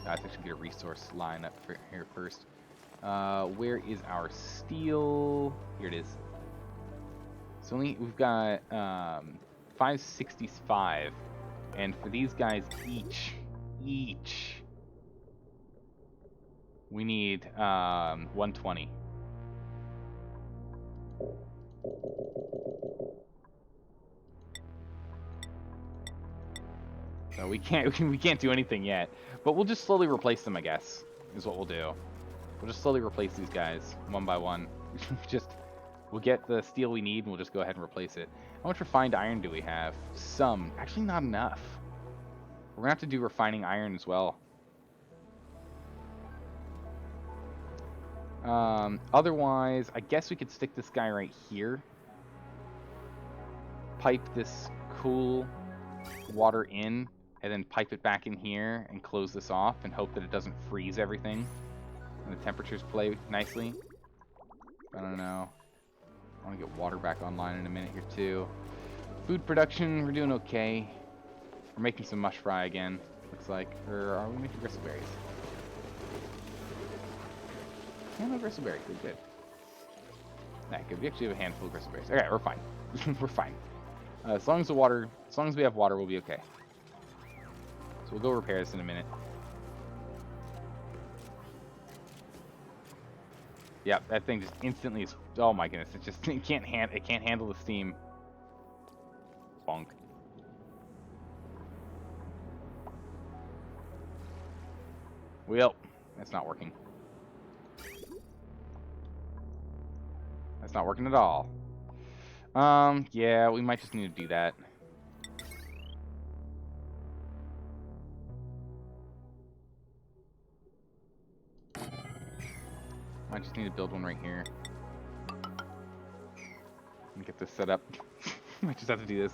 Let's actually get a resource line up for here first. Where is our steel? Here it is. So we've got 565, and for these guys each, we need 120. So we can't do anything yet, but we'll just slowly replace them, I guess, is what we'll do. We'll just slowly replace these guys one by one. We'll get the steel we need, and we'll just go ahead and replace it. How much refined iron do we have? Some. Actually, not enough. We're gonna have to do refining iron as well. Otherwise, I guess we could stick this guy right here. Pipe this cool water in, and then pipe it back in here, and close this off, and hope that it doesn't freeze everything. And the temperatures play nicely. I don't know. I want to get water back online in a minute here, too. Food production, we're doing okay. We're making some mush fry again, looks like. Or are we making bristleberries? Yeah, no bristleberry. Good, good. Nah, good. We actually have a handful of bristleberries. Okay, we're fine. We're fine. As long as we have water, we'll be okay. So we'll go repair this in a minute. Yep, that thing just instantly is. Oh my goodness! It can't handle the steam. Bonk. Well, that's not working. That's not working at all. Yeah, we might just need to do that. I just need to build one right here. And get this set up. I just have to do this.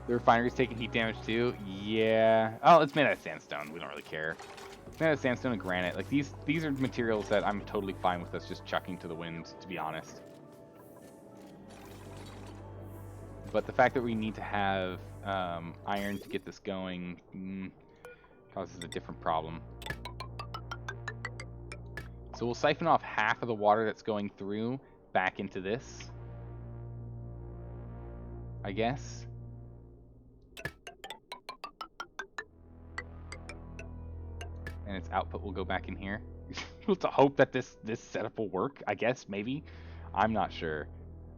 The refinery's taking heat damage too? Yeah. Oh, it's made out of sandstone. We don't really care. It's made out of sandstone and granite. Like, these are materials that I'm totally fine with us just chucking to the wind, to be honest. But the fact that we need to have iron to get this going causes a different problem. So we'll siphon off half of the water that's going through back into this, I guess. And its output will go back in here. We'll have to hope that this setup will work, I guess, maybe. I'm not sure.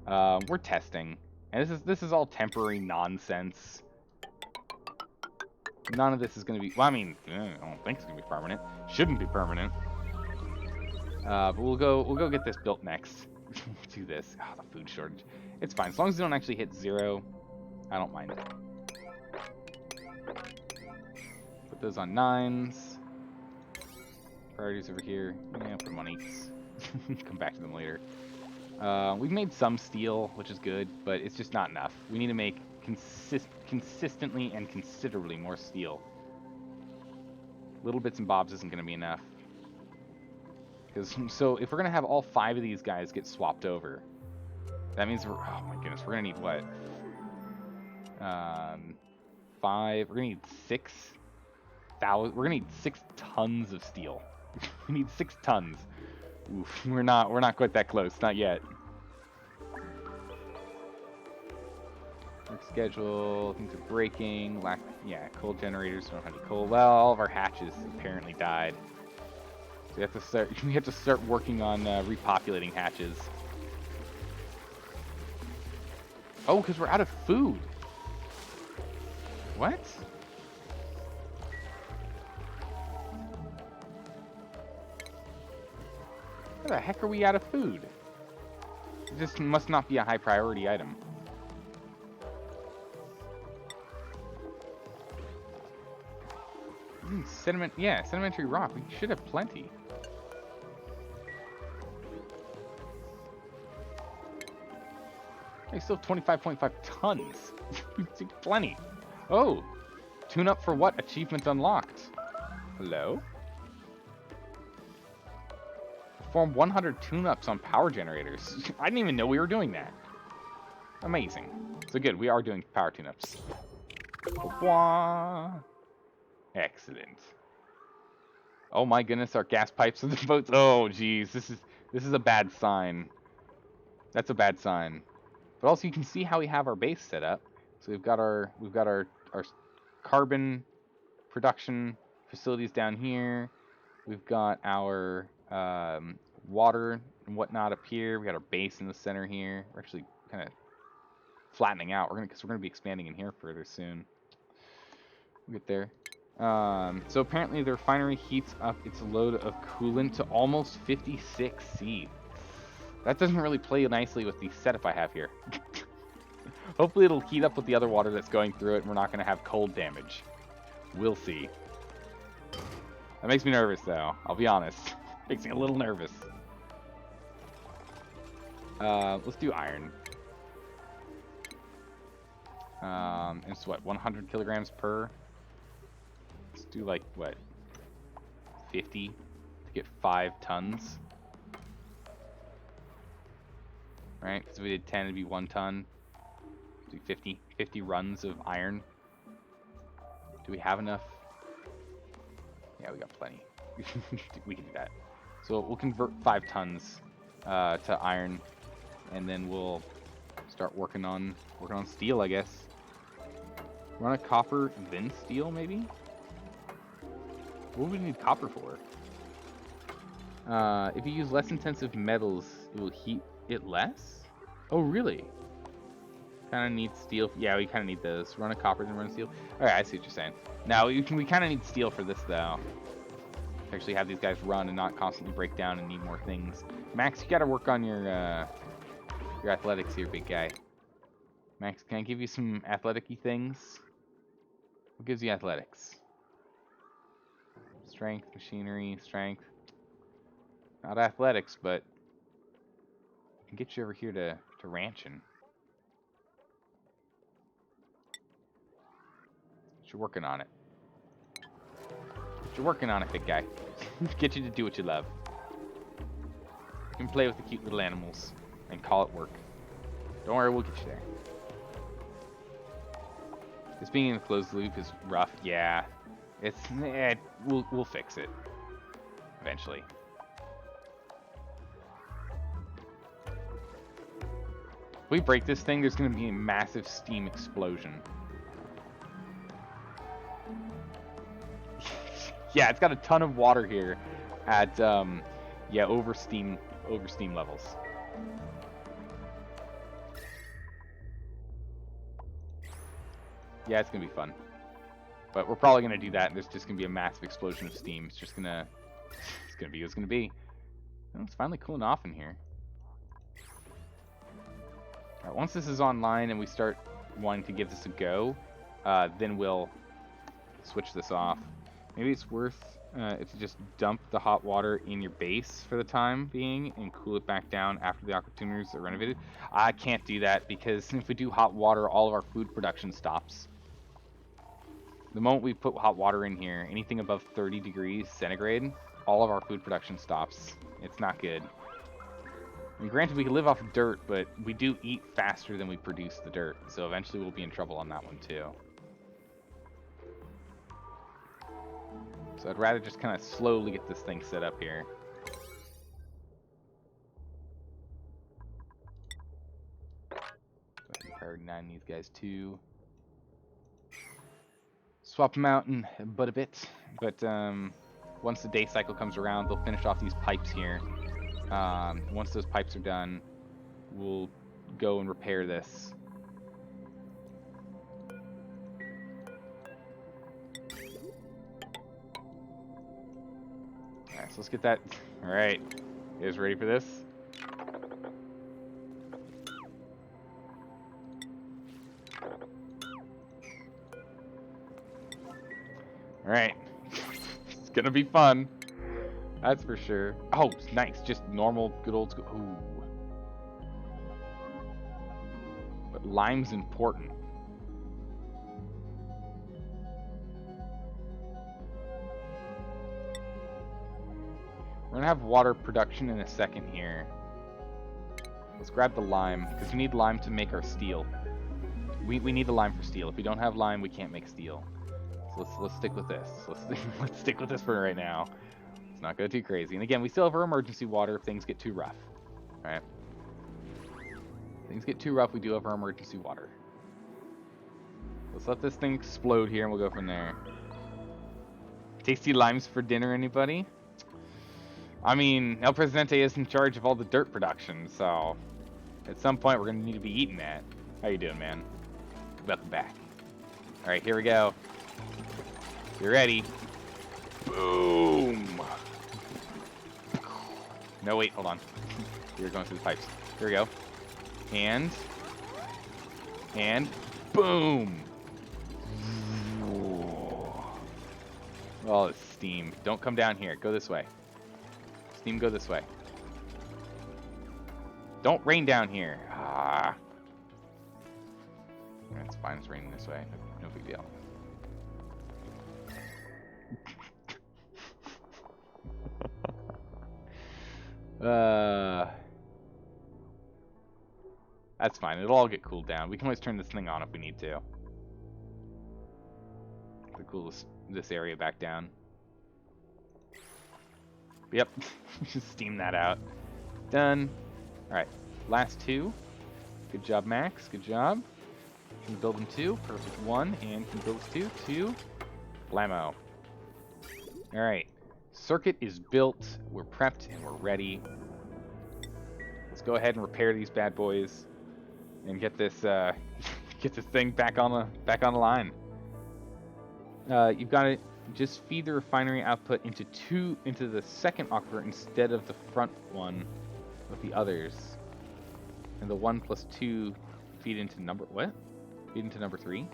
We're testing. And this is all temporary nonsense. None of this is going to be... Well, I mean, I don't think it's going to be permanent. Shouldn't be permanent. But we'll go get this built next. Do this. Oh, the food shortage. It's fine. As long as we don't actually hit 0, I don't mind it. Put those on 9s. Priorities over here. Yeah, put them on 8s. Come back to them later. We've made some steel, which is good, but it's just not enough. We need to make consistently and considerably more steel. Little bits and bobs isn't going to be enough. So if we're going to have all 5 of these guys get swapped over, that means we're... Oh my goodness, we're going to need what? 5... We're going to need 6,000... We're going to need 6 tons of steel. We need 6 tons. Oof, we're not quite that close, not yet. Work schedule, things are breaking, yeah, coal generators, don't have any coal. Well, all of our hatches apparently died. So we have to start working on repopulating hatches. Oh, because we're out of food. What? How the heck are we out of food? This must not be a high priority item. Sedimentary rock. We should have plenty. I still have 25.5 tons. Plenty. Oh, tune up for what? Achievement unlocked. Hello? Perform 100 tune-ups on power generators. I didn't even know we were doing that. Amazing. So good, we are doing power tune-ups. Excellent. Oh my goodness, our gas pipes in the boats. Oh geez, this is a bad sign. That's a bad sign. But also you can see how we have our base set up. So we've got our carbon production facilities down here. We've got our water and whatnot up here. We got our base in the center here. We're actually kind of flattening out. Because we're gonna be expanding in here further soon. We'll get there. So apparently the refinery heats up its load of coolant to almost 56 C. That doesn't really play nicely with the setup I have here. Hopefully it'll heat up with the other water that's going through it and we're not going to have cold damage. We'll see. That makes me nervous though, I'll be honest. Makes me a little nervous. Let's do iron. It's what, 100 kilograms per? Let's do like, what, 50 to get 5 tons? Right, because if we did 10, it'd be 1 ton. Do 50 runs of iron. Do we have enough? Yeah, we got plenty. We can do that. So we'll convert 5 tons to iron, and then we'll start working on steel, I guess. Run a copper, then steel, maybe? What would we need copper for? If you use less intensive metals, it will heat it less? Oh, really? Kind of need steel. Yeah, we kind of need those. Run a copper, then run steel. Alright, I see what you're saying. Now, we kind of need steel for this, though. To actually have these guys run and not constantly break down and need more things. Max, you gotta work on your athletics here, big guy. Max, can I give you some athletic-y things? What gives you athletics? Strength, machinery, strength. Not athletics, but I can get you over here to ranching. But you're working on it. But you're working on it, big guy. Get you to do what you love. You can play with the cute little animals and call it work. Don't worry, we'll get you there. This being in a closed loop is rough. Yeah, we'll fix it eventually. If we break this thing, there's going to be a massive steam explosion. Yeah, it's got a ton of water here at yeah, over steam levels. Yeah, it's gonna be fun. But we're probably gonna do that, and there's just gonna be a massive explosion of steam. It's just gonna, it's gonna be what it's gonna be. Oh, it's finally cooling off in here. All right, once this is online and we start wanting to give this a go, then we'll switch this off. Maybe it's worth if you just dump the hot water in your base for the time being and cool it back down after the aquatuners are renovated. I can't do that because if we do hot water, all of our food production stops. The moment we put hot water in here, anything above 30 degrees centigrade, all of our food production stops. It's not good. I mean, granted, we can live off of dirt, but we do eat faster than we produce the dirt, so eventually we'll be in trouble on that one too. So I'd rather just kind of slowly get this thing set up here. Go ahead and priority 9 these guys too. Swap them out in but a bit, but once the day cycle comes around, they'll finish off these pipes here. Once those pipes are done, we'll go and repair this. Alright, so let's get that. Alright, you guys ready for this? Alright. It's gonna be fun. That's for sure. Oh, nice. Just normal, good old school. Ooh. But lime's important. We're gonna have water production in a second here. Let's grab the lime, because we need lime to make our steel. We need the lime for steel. If we don't have lime, we can't make steel. So let's stick with this. Let's stick with this for right now. Let's not go too crazy. And again, we still have our emergency water if things get too rough. All right. If things get too rough, we do have our emergency water. Let's let this thing explode here, and we'll go from there. Tasty limes for dinner, anybody? I mean, El Presidente is in charge of all the dirt production, so at some point we're gonna need to be eating that. How you doing, man? Welcome back. All right, here we go. You ready? Boom! No, wait, hold on. You're going through the pipes. Here we go. And boom! Oh, it's steam. Don't come down here. Go this way. Steam, go this way. Don't rain down here. Ah. That's fine. It's raining this way. No big deal. That's fine. It'll all get cooled down. We can always turn this thing on if we need to. To cool this area back down. Yep. Just steam that out. Done. Alright. Last two. Good job, Max. Good job. Can build them 2. Perfect. 1. And can build 2. 2. Blammo. Alright. Circuit is built. We're prepped and we're ready. Let's go ahead and repair these bad boys and get this get this thing back on the line. You've got to just feed the refinery output into the second aquifer instead of the front one with the others. And the 1 + 2 feed into number what? Feed into number 3.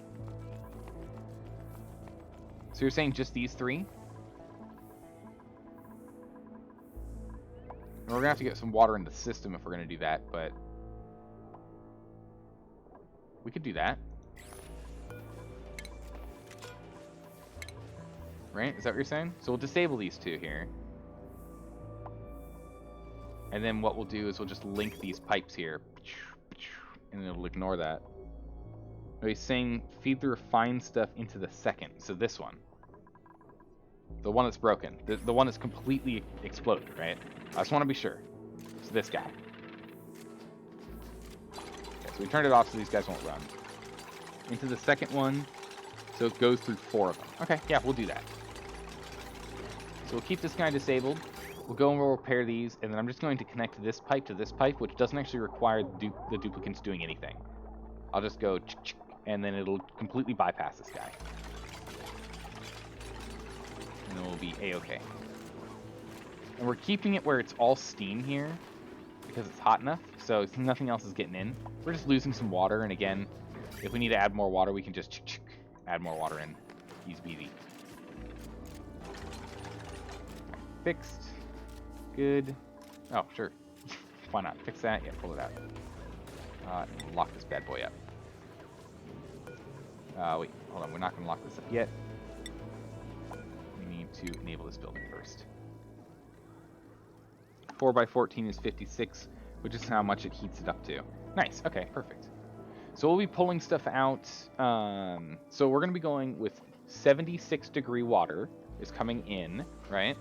So you're saying just these 3? And we're gonna have to get some water in the system if we're gonna do that, but we could do that. Right? Is that what you're saying? So we'll disable these 2 here. And then what we'll do is we'll just link these pipes here. And it'll ignore that. No, he's saying feed the refined stuff into the second. So this one. The one that's broken. The one that's completely exploded, right? I just want to be sure. It's this guy. Okay, so we turned it off so these guys won't run. Into the second one. So it goes through 4 of them. Okay, yeah, we'll do that. So we'll keep this guy disabled. We'll go and we'll repair these, and then I'm just going to connect this pipe to this pipe, which doesn't actually require the duplicants doing anything. I'll just go and then it'll completely bypass this guy. And then we'll be A-okay. And we're keeping it where it's all steam here, because it's hot enough, so nothing else is getting in. We're just losing some water, and again, if we need to add more water, we can just add more water in. Easy peasy. Fixed. Good. Oh, sure. Why not? Fix that. Yeah, pull it out. And lock this bad boy up. Wait, hold on. We're not going to lock this up yet. We need to enable this building first. 4x14 is 56, which is how much it heats it up to. Nice. Okay, perfect. So we'll be pulling stuff out. So we're going to be going with 76 degree water is coming in, right?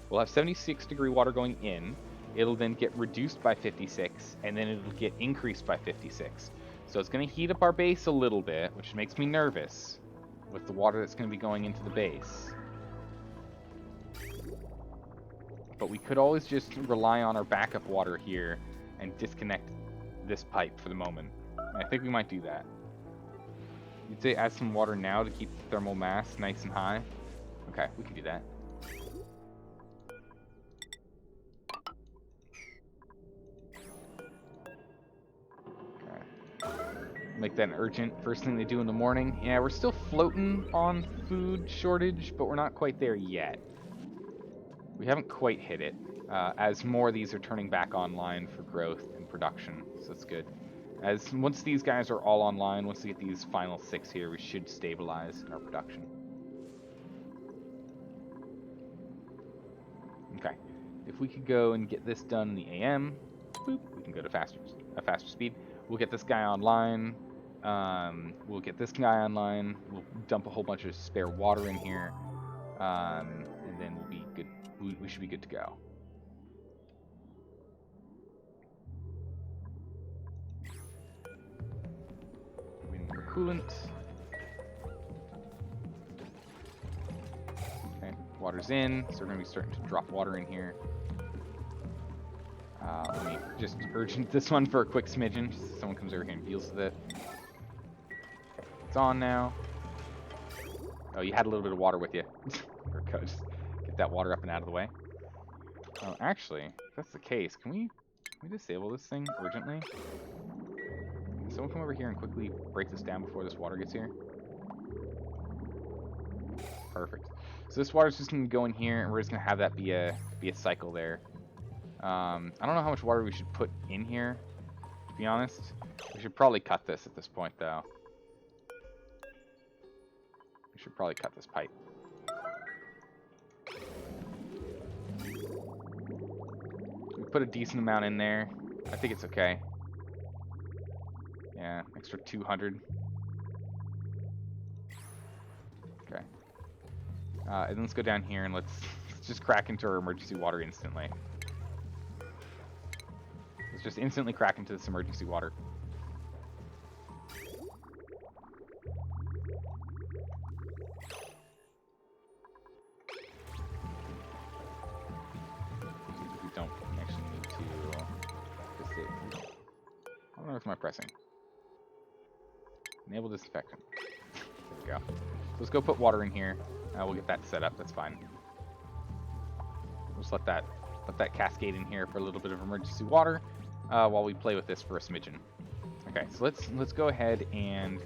We'll have 76 degree water going in. It'll then get reduced by 56, and then it'll get increased by 56. So it's going to heat up our base a little bit, which makes me nervous with the water that's going to be going into the base. But we could always just rely on our backup water here and disconnect this pipe for the moment. And I think we might do that. You'd say add some water now to keep the thermal mass nice and high? Okay, we can do that. Okay. Make that an urgent first thing they do in the morning. Yeah, we're still floating on food shortage, but we're not quite there yet. We haven't quite hit it, as more of these are turning back online for growth and production, so that's good. Once these guys are all online, once we get these final 6 here, we should stabilize our production. Okay, if we could go and get this done in the AM, boop, we can go to a faster speed. We'll get this guy online. We'll get this guy online. We'll dump a whole bunch of spare water in here, and then we'll be good. We should be good to go. We need more coolant. Okay, water's in, so we're going to be starting to drop water in here. Let me just urgent this one for a quick smidgen. Just so someone comes over here and deals with it. It's on now. Oh, you had a little bit of water with you. Or go, just get that water up and out of the way. Oh, actually, if that's the case, can we disable this thing urgently? Can someone come over here and quickly break this down before this water gets here? Perfect. So this water's just gonna go in here, and we're just gonna have that be a cycle there. I don't know how much water we should put in here, to be honest. We should probably cut this at this point, though. We should probably cut this pipe. We put a decent amount in there. I think it's okay. Yeah, extra 200. Okay. And then let's go down here and let's just crack into our emergency water instantly. Let's just instantly crack into this emergency water. We don't actually need to disable. I don't know if I'm pressing. Enable disinfection. There we go. So let's go put water in here. We'll get that set up. That's fine. We'll just let that cascade in here for a little bit of emergency water while we play with this for a smidgen. Okay, so let's go ahead and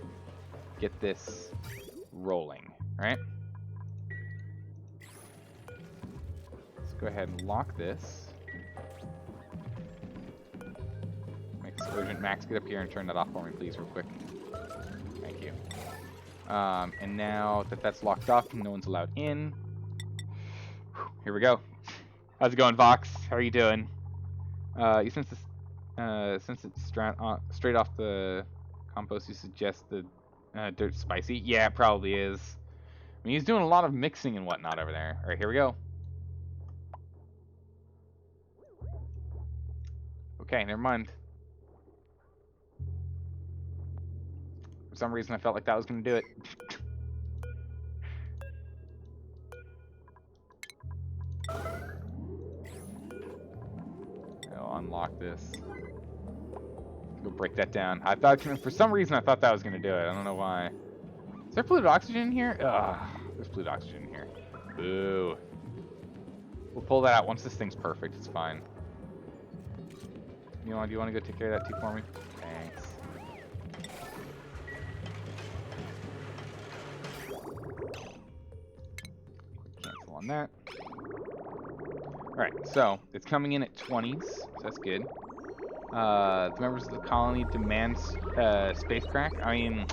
get this rolling. All right. Let's go ahead and lock this. Make this urgent. Max, get up here and turn that off for me, please, real quick. Thank you. And now that that's locked up, no one's allowed in. Here we go. How's it going, Vox? How are you doing? Since it's straight off the compost, you suggest the dirt's spicy? Yeah, it probably is. I mean, he's doing a lot of mixing and whatnot over there. All right, here we go. Okay, never mind. For some reason, I felt like that was going to do it. I'll unlock this. Go break that down. I thought, for some reason, I thought that was gonna do it. I don't know why. Is there polluted oxygen in here? Ugh, there's polluted oxygen in here. Boo. We'll pull that out once this thing's perfect. It's fine. Do you want to go take care of that too for me? Thanks. Cancel on that. Alright, so it's coming in at 20s, so that's good. The members of the colony demand space crack. I mean,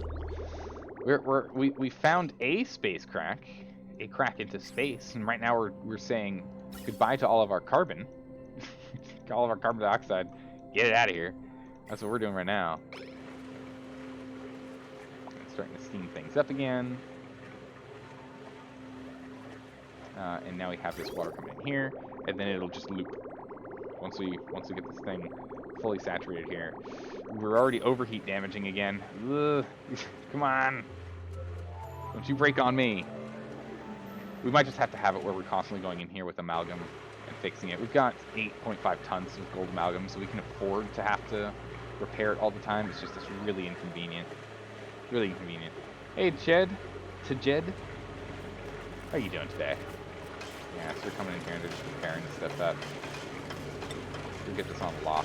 we found a space crack, a crack into space, and right now we're saying goodbye to all of our carbon, all of our carbon dioxide. Get it out of here. That's what we're doing right now. It's starting to steam things up again. And now we have this water coming in here, and then it'll just loop. Once we get this thing fully saturated here. We're already overheat damaging again. Ugh. Come on. Don't you break on me. We might just have to have it where we're constantly going in here with amalgam and fixing it. We've got 8.5 tons of gold amalgam, so we can afford to have to repair it all the time. It's just really inconvenient. Really inconvenient. Hey, Jed. How are you doing today? Yeah, so they're coming in here and they're just repairing this stuff up. We'll get this on lock.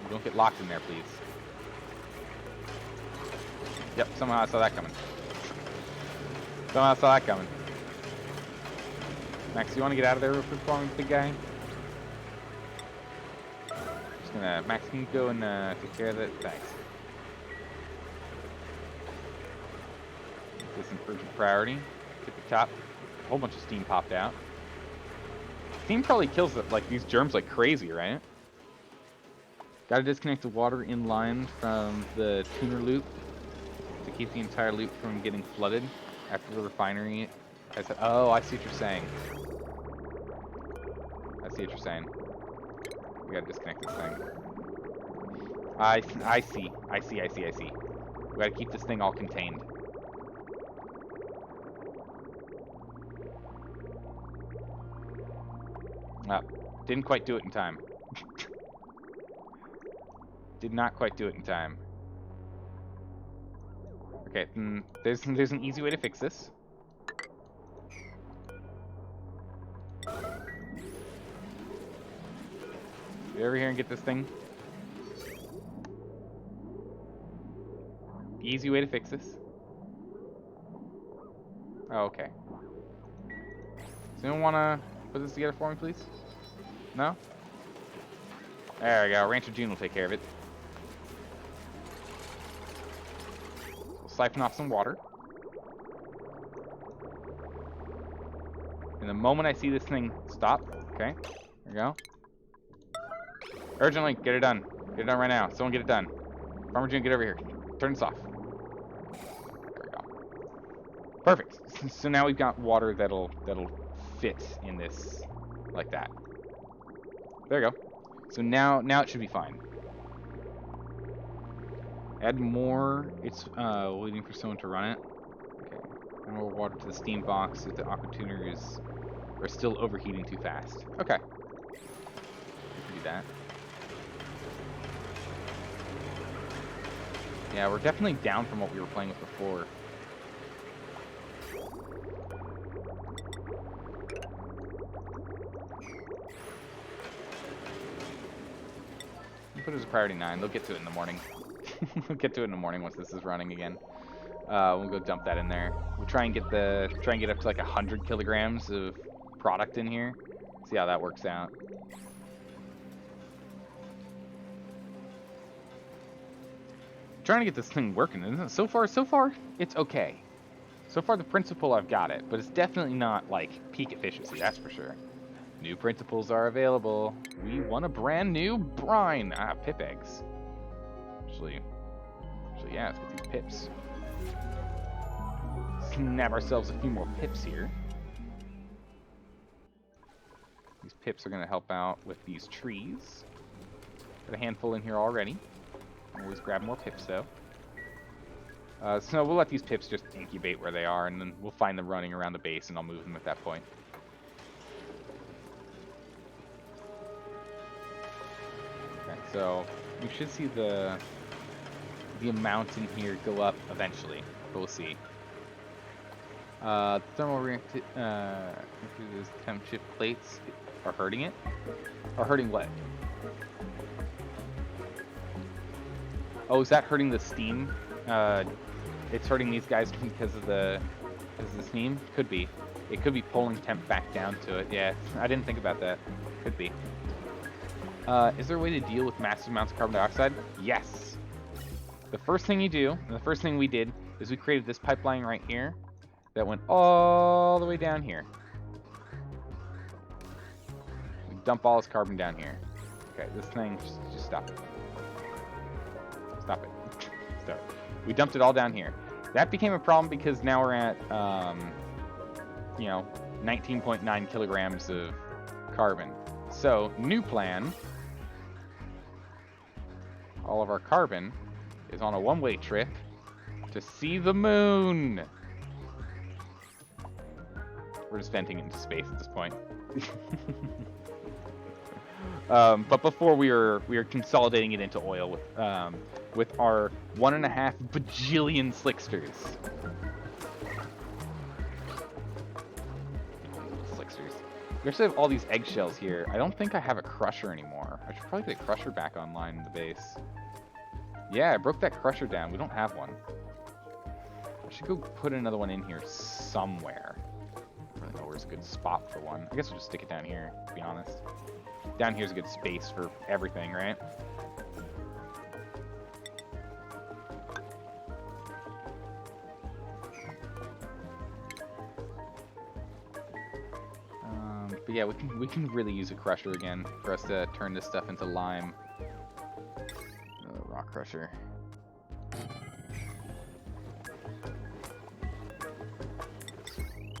Don't get locked in there, please. Yep, somehow I saw that coming. Max, you want to get out of there real quick for me, big guy? Just gonna... Max, can you go and take care of it? Thanks. This improvement priority. At the top. A whole bunch of steam popped out. Steam probably kills like these germs like crazy, right? Gotta disconnect the water in line from the tuner loop to keep the entire loop from getting flooded after the refinery. Oh, I see what you're saying. We gotta disconnect this thing. I see. We gotta keep this thing all contained. Didn't quite do it in time. Did not quite do it in time. Okay, there's an easy way to fix this. Get over here and get this thing. The easy way to fix this. Oh, okay. Does anyone want to put this together for me, please? No? There we go. Rancher June will take care of it. We'll siphon off some water. And the moment I see this thing stop, okay, there we go. Urgently, get it done. Get it done right now. Someone get it done. Farmer June, get over here. Turn this off. There we go. Perfect. So now we've got water that'll fit in this like that. There we go. So now it should be fine. Add more. It's waiting for someone to run it. Okay. Add more water to the steam box if the aqua tuners are still overheating too fast. Okay. We can do that. Yeah, we're definitely down from what we were playing with before. Put it as a priority 9. They'll get to it in the morning. We'll get to it in the morning once this is running again. We'll go dump that in there. We'll try and get up to like 100 kilograms of product in here. See how that works out. I'm trying to get this thing working, isn't it? So far, it's okay. So far, the principle, I've got it, but it's definitely not like peak efficiency. That's for sure. New principles are available. We want a brand new brine. Pip eggs. Actually, yeah, let's get these pips. Snap ourselves a few more pips here. These pips are going to help out with these trees. Got a handful in here already. Always grab more pips, though. So we'll let these pips just incubate where they are, and then we'll find them running around the base, and I'll move them at that point. So we should see the amount in here go up eventually, but we'll see. Thermal reactive temp shift plates are hurting it. Are hurting what? Oh, is that hurting the steam? It's hurting these guys because of the steam? Could be. It could be pulling temp back down to it. Yeah, I didn't think about that. Could be. Is there a way to deal with massive amounts of carbon dioxide? Yes. The first thing you do, and the first thing we did, is we created this pipeline right here that went all the way down here. We dump all this carbon down here. Okay, this thing, just stop it. Stop it. Stop it. We dumped it all down here. That became a problem because now we're at, 19.9 kilograms of carbon. So, new plan. All of our carbon is on a one-way trip to see the moon. We're just venting it into space at this point. But before we were consolidating it into oil with our 1.5 bajillion slicksters. Slicksters. We actually have all these eggshells here. I don't think I have a crusher anymore. I should probably get a crusher back online in the base. Yeah, I broke that crusher down. We don't have one. I should go put another one in here somewhere. I don't really know where's a good spot for one. I guess we'll just stick it down here, to be honest. Down here's a good space for everything, right? But yeah, we can really use a crusher again for us to turn this stuff into lime. Rock crusher.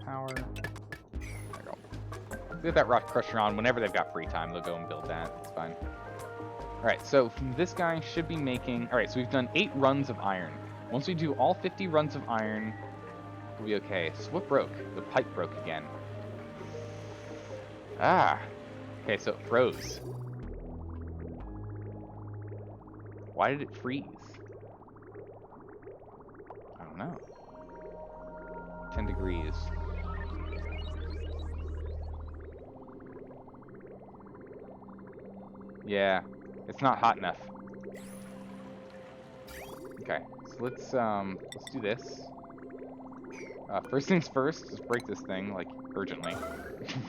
Power. There we go. Get that rock crusher on. Whenever they've got free time, they'll go and build that. It's fine. Alright, so this guy should be making... Alright, so we've done 8 runs of iron. Once we do all 50 runs of iron, we'll be okay. So what broke? The pipe broke again. Ah. Okay, so it froze. Why did it freeze? I don't know. 10 degrees. Yeah, it's not hot enough. Okay, so let's do this. First things first, just break this thing, like, urgently.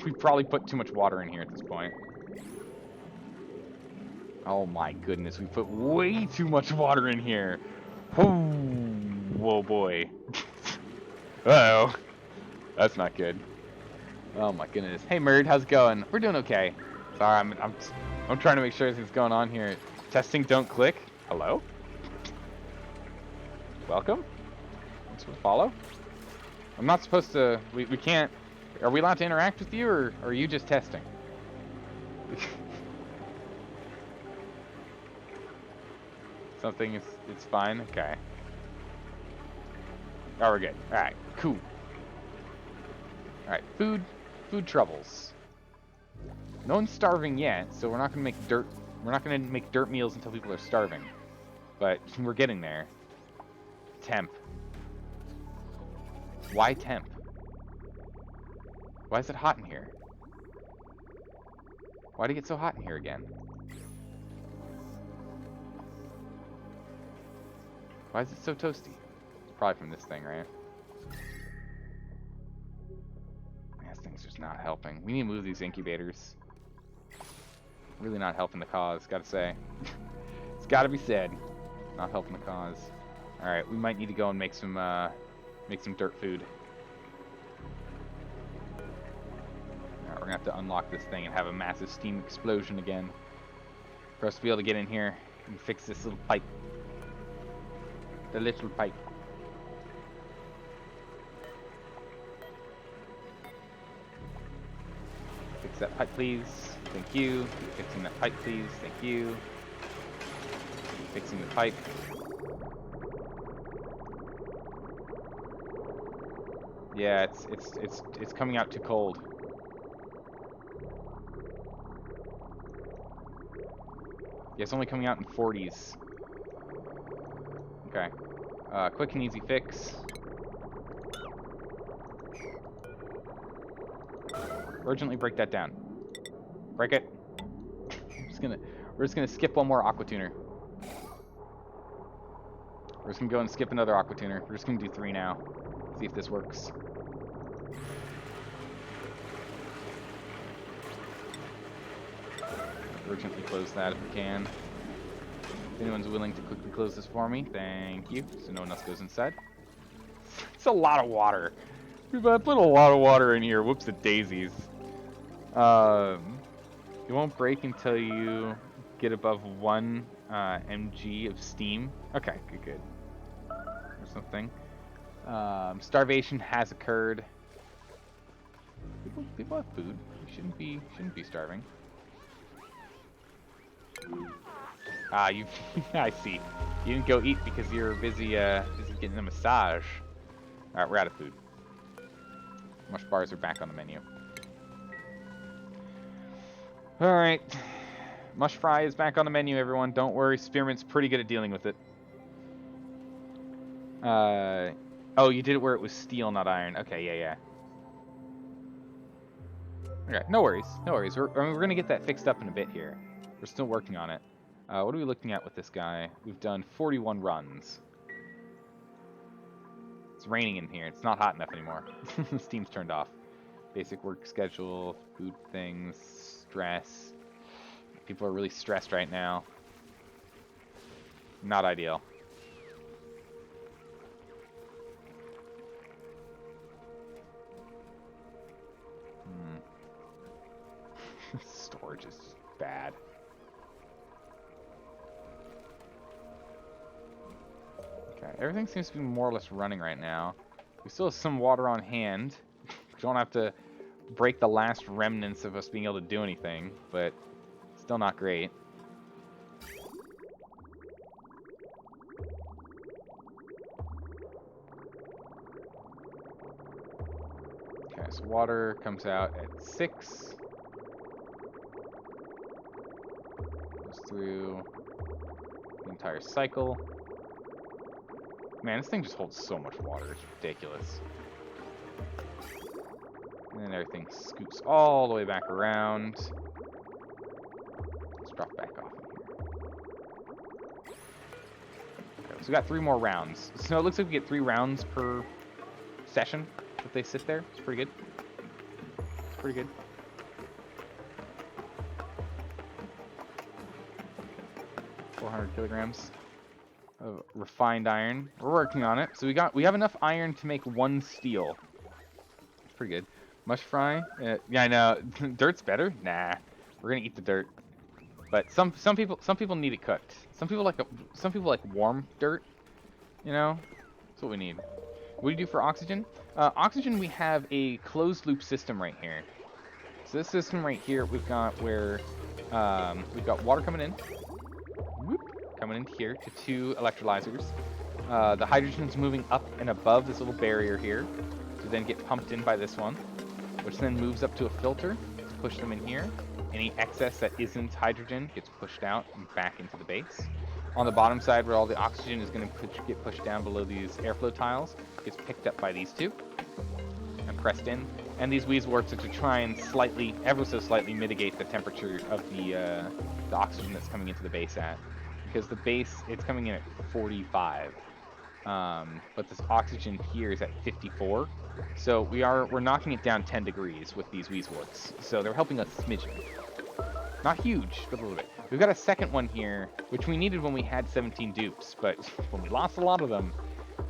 We probably put too much water in here at this point. Oh my goodness, we put way too much water in here. Whoa boy. Uh-oh. That's not good. Oh my goodness. Hey Murd, how's it going? We're doing okay. Sorry, I'm trying to make sure everything's going on here. Testing don't click. Hello? Welcome? Thanks for the follow. I'm not supposed to... We can't... Are we allowed to interact with you, or are you just testing? Something is... It's fine? Okay. Oh, we're good. Alright, cool. Alright, food troubles. No one's starving yet, so we're not gonna make dirt... We're not gonna make dirt meals until people are starving. But we're getting there. Temp. Why temp? Why is it hot in here? Why'd it get so hot in here again? Why is it so toasty? It's probably from this thing, right? This thing's just not helping. We need to move these incubators. Really not helping the cause, gotta say. It's gotta be said. Not helping the cause. Alright, we might need to go and make some dirt food. Alright, we're gonna have to unlock this thing and have a massive steam explosion again for us to be able to get in here and fix this little pipe. The little pipe. Fix that pipe, please. Thank you. Keep fixing that pipe, please. Thank you. Keep fixing the pipe. Yeah, it's coming out too cold. Yeah, it's only coming out in 40s. Okay. Quick and easy fix. Urgently break that down. Break it. We're just gonna skip one more aqua tuner. We're just gonna go and skip another aqua tuner. We're just gonna do 3 now. See if this works. Urgently close that if we can. If anyone's willing to quickly close this for me, thank you. So no one else goes inside. It's a lot of water. We've put a lot of water in here. Whoops, the daisies. It won't break until you get above 1 mg of steam. Okay, good. Or something. Starvation has occurred. People have food. You shouldn't be starving. You. I see. You didn't go eat because you're busy getting a massage. All right, we're out of food. Mush bars are back on the menu. All right, mush fry is back on the menu. Everyone, don't worry. Spearmint's pretty good at dealing with it. Oh, you did it where it was steel, not iron. Okay, yeah. Okay, no worries. We're gonna get that fixed up in a bit here. We're still working on it. What are we looking at with this guy? We've done 41 runs. It's raining in here. It's not hot enough anymore. Steam's turned off. Basic work schedule, food things, stress. People are really stressed right now. Not ideal. Storage is just bad. Okay, everything seems to be more or less running right now. We still have some water on hand. We don't have to break the last remnants of us being able to do anything, but still not great. Okay, so water comes out at 6. Goes through the entire cycle. Man, this thing just holds so much water. It's ridiculous. And then everything scoots all the way back around. Let's drop back off in here. Okay, so we got 3 more rounds. So it looks like we get 3 rounds per session if they sit there. It's pretty good. It's pretty good. kilograms of refined iron. We're working on it. So we have enough iron to make 1 steel. It's pretty good. Mush fry. Yeah, I know. Dirt's better. Nah, we're gonna eat the dirt. But some people need it cooked. Some people like warm dirt. You know, that's what we need. What do you do for oxygen? Oxygen, we have a closed loop system right here. So this system right here, we've got where we've got water coming in. Whoop, coming into here to 2 electrolyzers. The hydrogen's moving up and above this little barrier here to then get pumped in by this one, which then moves up to a filter to push them in here. Any excess that isn't hydrogen gets pushed out and back into the base. On the bottom side, where all the oxygen is going to get pushed down below these airflow tiles, gets picked up by these 2 and pressed in. And these weasworks are to try and ever so slightly mitigate the temperature of the oxygen that's coming into the base at. Because the base, it's coming in at 45. But this oxygen here is at 54. So we're knocking it down 10 degrees with these weasworks. So they're helping us smidgen. Not huge, but a little bit. We've got a second one here, which we needed when we had 17 dupes, but when we lost a lot of them,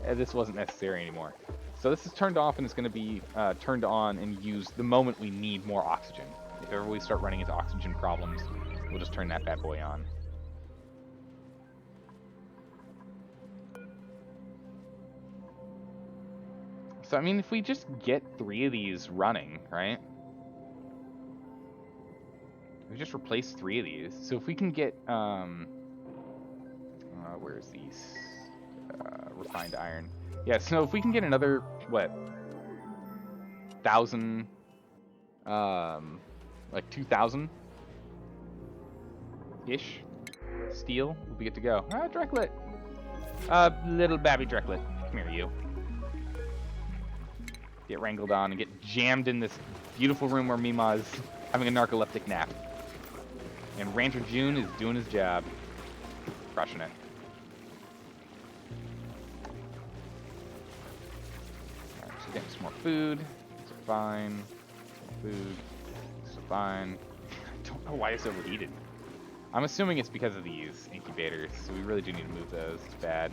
this wasn't necessary anymore. So this is turned off and it's going to be turned on and used the moment we need more oxygen. If ever we start running into oxygen problems, we'll just turn that bad boy on. So, I mean, if we just get 3 of these running, right? We just replace 3 of these. So if we can get, where's these? Refined iron. Yeah, so if we can get another, what? 1,000, like 2,000-ish steel, we'll be good to go. Ah, Drecklet! Little babby Drecklet. Come here, you. Get wrangled on and get jammed in this beautiful room where Mima is having a narcoleptic nap. And Rancher June is doing his job. Crushing it. Alright, so getting some more food. So fine. Food. So fine. I don't know why it's overheated. I'm assuming it's because of these incubators, so we really do need to move those. It's bad.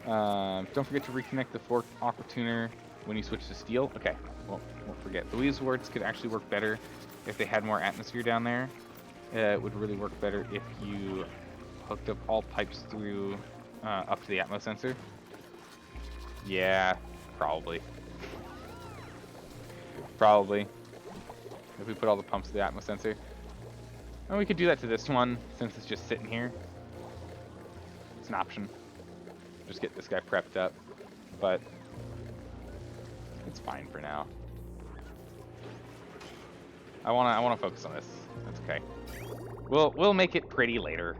Don't forget to reconnect the fork aqua tuner when you switch to steel. Okay, won't forget. Louise wards could actually work better if they had more atmosphere down there. It would really work better if you hooked up all pipes through up to the atmo sensor. Yeah, probably. Probably. If we put all the pumps to the atmo sensor. And we could do that to this one, since it's just sitting here. It's an option. Just get this guy prepped up. But it's fine for now. I wanna focus on this. That's okay. We'll make it pretty later.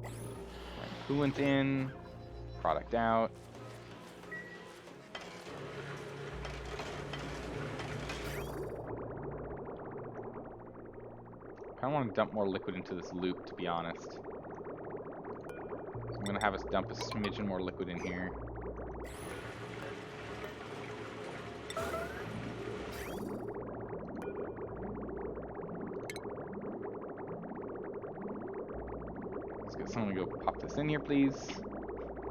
Right, coolant in, product out. I want to dump more liquid into this loop, to be honest. So I'm going to have us dump a smidgen more liquid in here. Let's get someone to go pop this in here, please.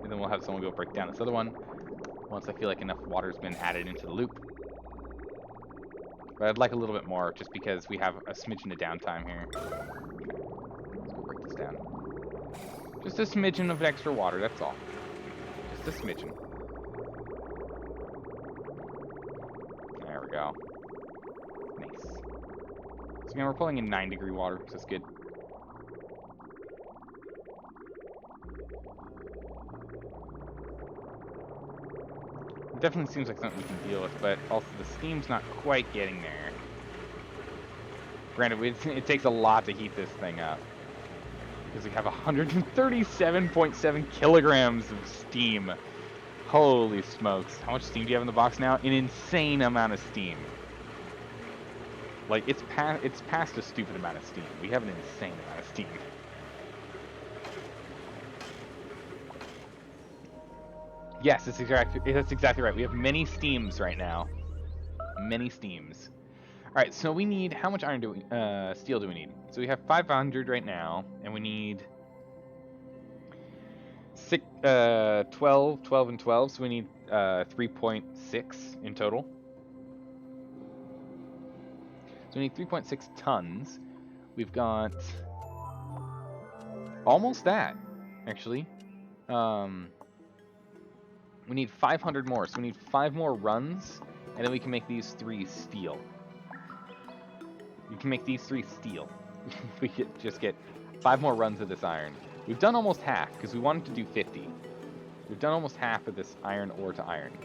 And then we'll have someone go break down this other one once I feel like enough water's been added into the loop. But I'd like a little bit more, just because we have a smidgen of downtime here. Okay. Let's go break this down. Just a smidgen of extra water, that's all. Just a smidgen. There we go. Nice. So again, we're pulling in 9-degree water, so that's good. It definitely seems like something we can deal with, but also the steam's not quite getting there. Granted, it takes a lot to heat this thing up. Because we have 137.7 kilograms of steam. Holy smokes. How much steam do you have in the box now? An insane amount of steam. Like, it's past a stupid amount of steam. We have an insane amount of steam. Yes, that's exactly right. We have many steams right now. Many steams. Alright, so we need, how much iron steel do we need? So we have 500 right now, and we need 12, and 12, so we need 3.6 in total. So we need 3.6 tons. We've got almost that, actually. We need 500 more, so we need 5 more runs, and then we can make these 3 steel. We can make these 3 steel. We could just get 5 more runs of this iron. We've done almost half, because we wanted to do 50. We've done almost half of this iron ore to iron.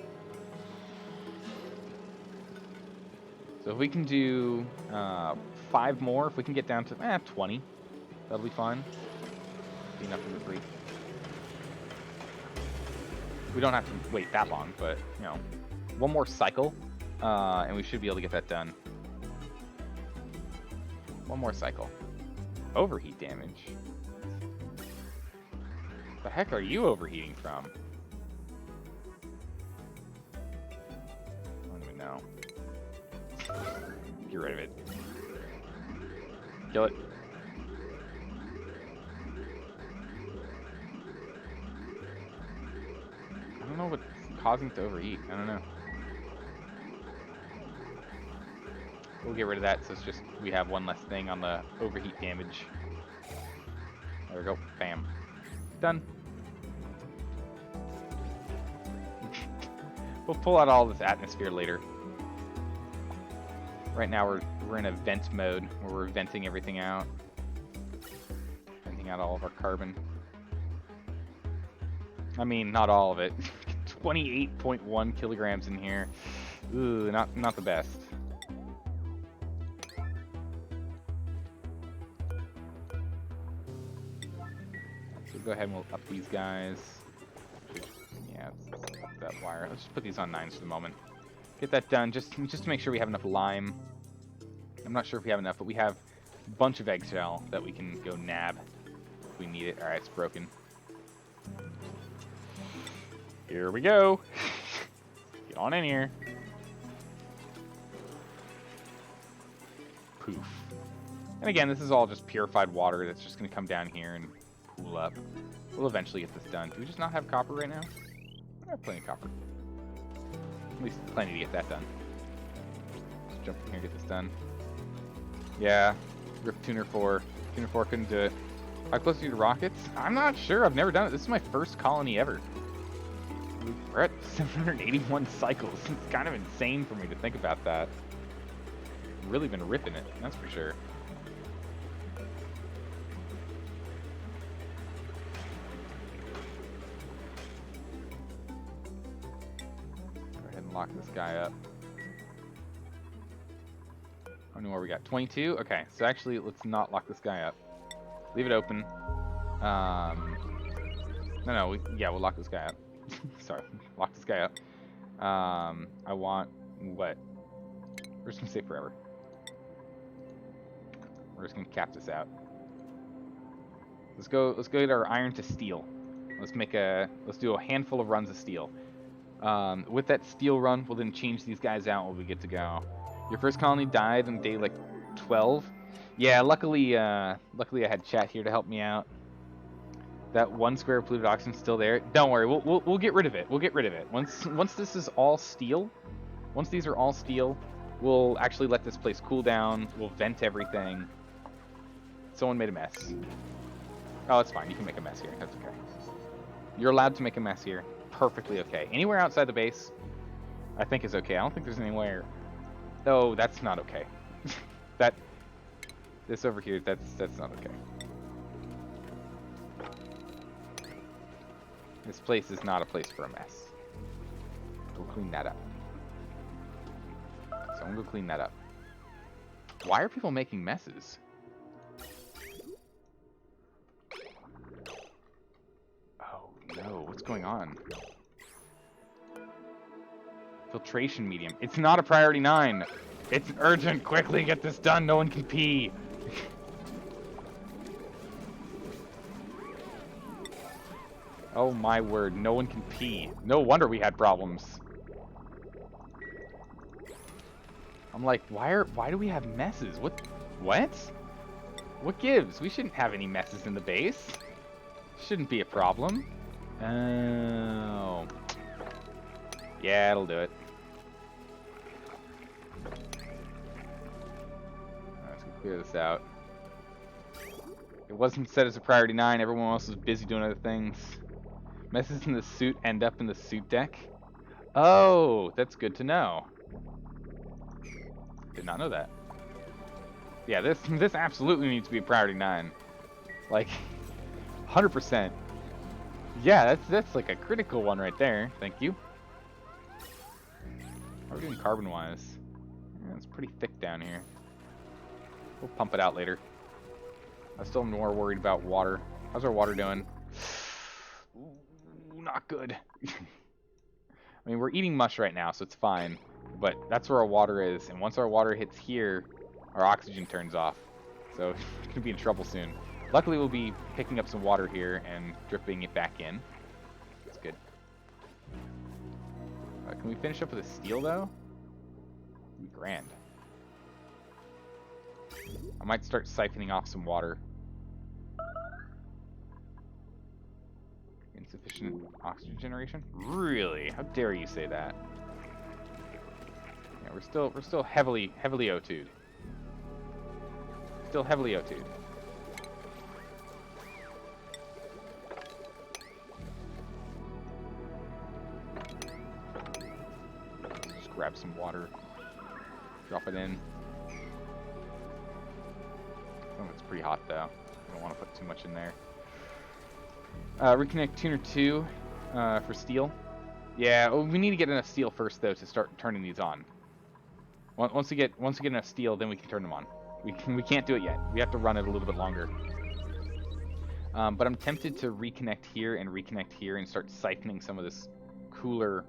So if we can do 5 more, if we can get down to 20, that'll be fine. Be enough for the 3. We don't have to wait that long, but, you know, one more cycle, and we should be able to get that done. One more cycle. Overheat damage. The heck are you overheating from? I don't even know. Get rid of it. Kill it. I don't know what's causing it to overheat. I don't know. We'll get rid of that, so it's just we have one less thing on the overheat damage. There we go. Bam. Done. We'll pull out all this atmosphere later. Right now we're in a vent mode where we're venting everything out. Venting out all of our carbon. I mean, not all of it. 28.1 kilograms in here. Ooh, not the best. We'll go ahead and we'll up these guys. Yeah, let's up that wire. Let's just put these on 9s for the moment. Get that done, just to make sure we have enough lime. I'm not sure if we have enough, but we have a bunch of eggshell that we can go nab if we need it. Alright, it's broken. Here we go. Get on in here. Poof. And again, this is all just purified water that's just going to come down here and pool up. We'll eventually get this done. Do we just not have copper right now? I have plenty of copper. At least plenty to get that done. Just jump in here and get this done. Yeah, rip Tuner 4. Tuner 4 couldn't do it. How close are you to rockets? I'm not sure. I've never done it. This is my first colony ever. We're at 781 cycles. It's kind of insane for me to think about that. I've really been ripping it, that's for sure. Go ahead and lock this guy up. How many more we got? 22? Okay, so actually, let's not lock this guy up. Leave it open. No, we'll lock this guy up. Sorry, lock this guy up. I want what? We're just gonna stay forever. We're just gonna cap this out. Let's go get our iron to steel. Let's do a handful of runs of steel. With that steel run, we'll then change these guys out when we get to go. Your first colony died on day like 12. Yeah, luckily I had chat here to help me out. That one square of polluted oxygen still there. Don't worry, we'll get rid of it. We'll get rid of it. Once this is all steel, once these are all steel, we'll actually let this place cool down. We'll vent everything. Someone made a mess. Oh, it's fine. You can make a mess here. That's okay. You're allowed to make a mess here. Perfectly okay. Anywhere outside the base, I think is okay. I don't think there's anywhere. Oh, that's not okay. This over here, that's not okay. This place is not a place for a mess. Go clean that up. So I'm gonna go clean that up. Why are people making messes? Oh no, what's going on? Filtration medium. It's not a priority 9. It's urgent. Quickly get this done. No one can pee. Oh my word, no one can pee. No wonder we had problems. I'm like, why do we have messes? What? What gives? We shouldn't have any messes in the base. Shouldn't be a problem. Oh. Yeah, it'll do it. Let's clear this out. It wasn't set as a priority 9. Everyone else was busy doing other things. Messes in the suit end up in the suit deck. Oh, that's good to know. Did not know that. Yeah, this absolutely needs to be a priority 9. Like, 100%. Yeah, that's like a critical one right there. Thank you. How are we doing carbon-wise? Yeah, it's pretty thick down here. We'll pump it out later. I'm still more worried about water. How's our water doing? Ooh, not good. I mean, we're eating mush right now, so it's fine. But that's where our water is, and once our water hits here, our oxygen turns off. So we're going to be in trouble soon. Luckily, we'll be picking up some water here and dripping it back in. That's good. Can we finish up with a steel, though? That'd be grand. I might start siphoning off some water. Insufficient oxygen generation? Really? How dare you say that? Yeah, we're still heavily O2'd. Still heavily O2'd. Just grab some water. Drop it in. Oh, it's pretty hot though. I don't want to put too much in there. Reconnect tuner 2 for steel. Yeah, well, we need to get enough steel first though to start turning these on. Once we get enough steel, then we can turn them on. We can't do it yet. We have to run it a little bit longer. But I'm tempted to reconnect here and start siphoning some of this cooler,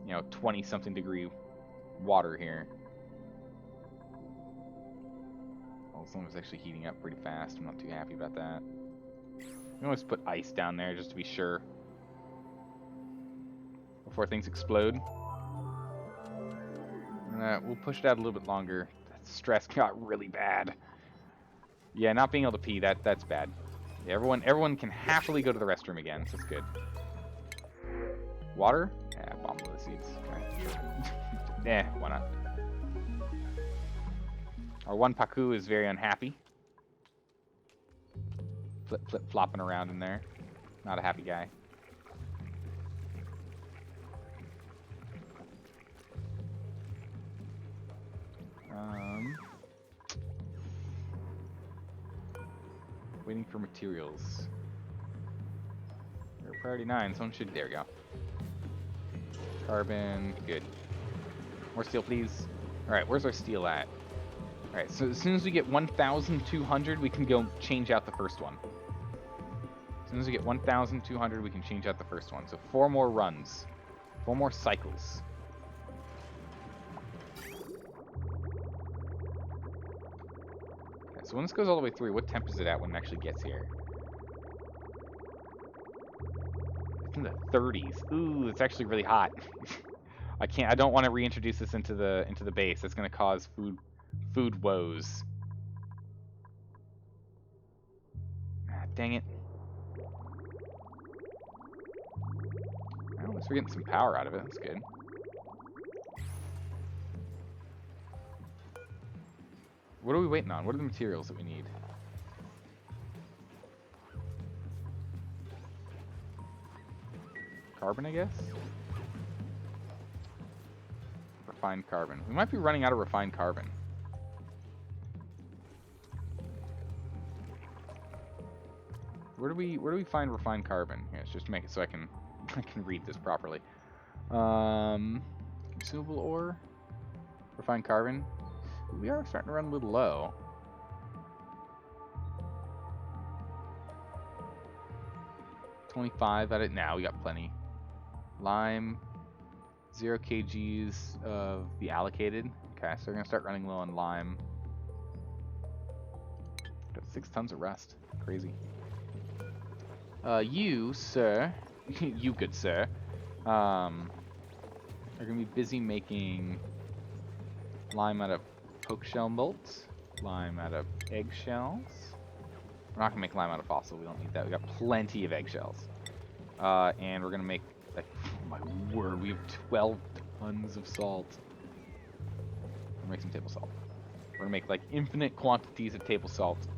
20-something degree water here. Oh, this one was actually heating up pretty fast. I'm not too happy about that. We always put ice down there just to be sure before things explode. We'll push it out a little bit longer. That stress got really bad. Yeah, not being able to pee, that's bad. Yeah, everyone can happily go to the restroom again, so that's good. Water? Yeah, bomb the seeds. Okay. Why not? Our one Paku is very unhappy. Flopping around in there. Not a happy guy. Waiting for materials. We're priority 9, someone should, there we go. Carbon, good. More steel, please. Alright, where's our steel at? Alright, so as soon as we get 1,200, we can go change out the first one. As soon as we get 1,200, we can change out the first one. So 4 more runs. 4 more cycles. So when this goes all the way through, what temp is it at when it actually gets here? It's in the 30s. Ooh, it's actually really hot. I don't want to reintroduce this into the base. That's going to cause food woes. Ah, dang it. Well, at least we're getting some power out of it. That's good. What are we waiting on? What are the materials that we need? Carbon, I guess? Refined carbon. We might be running out of refined carbon. Where do we find refined carbon? Here, let's just make it so I can read this properly. Consumable ore, refined carbon. We are starting to run a little low. $25 at it now. We got plenty. Lime, 0 kgs of the allocated. Okay, so we're gonna start running low on lime. Got 6 tons of rust. Crazy. You, sir, you good sir, are gonna be busy making lime out of poke shell bolts, lime out of eggshells. We're not gonna make lime out of fossil. We don't need that. We got plenty of eggshells. And we're gonna make, like, oh my word, we have 12 tons of salt. We're gonna make some table salt. We're gonna make like infinite quantities of table salt.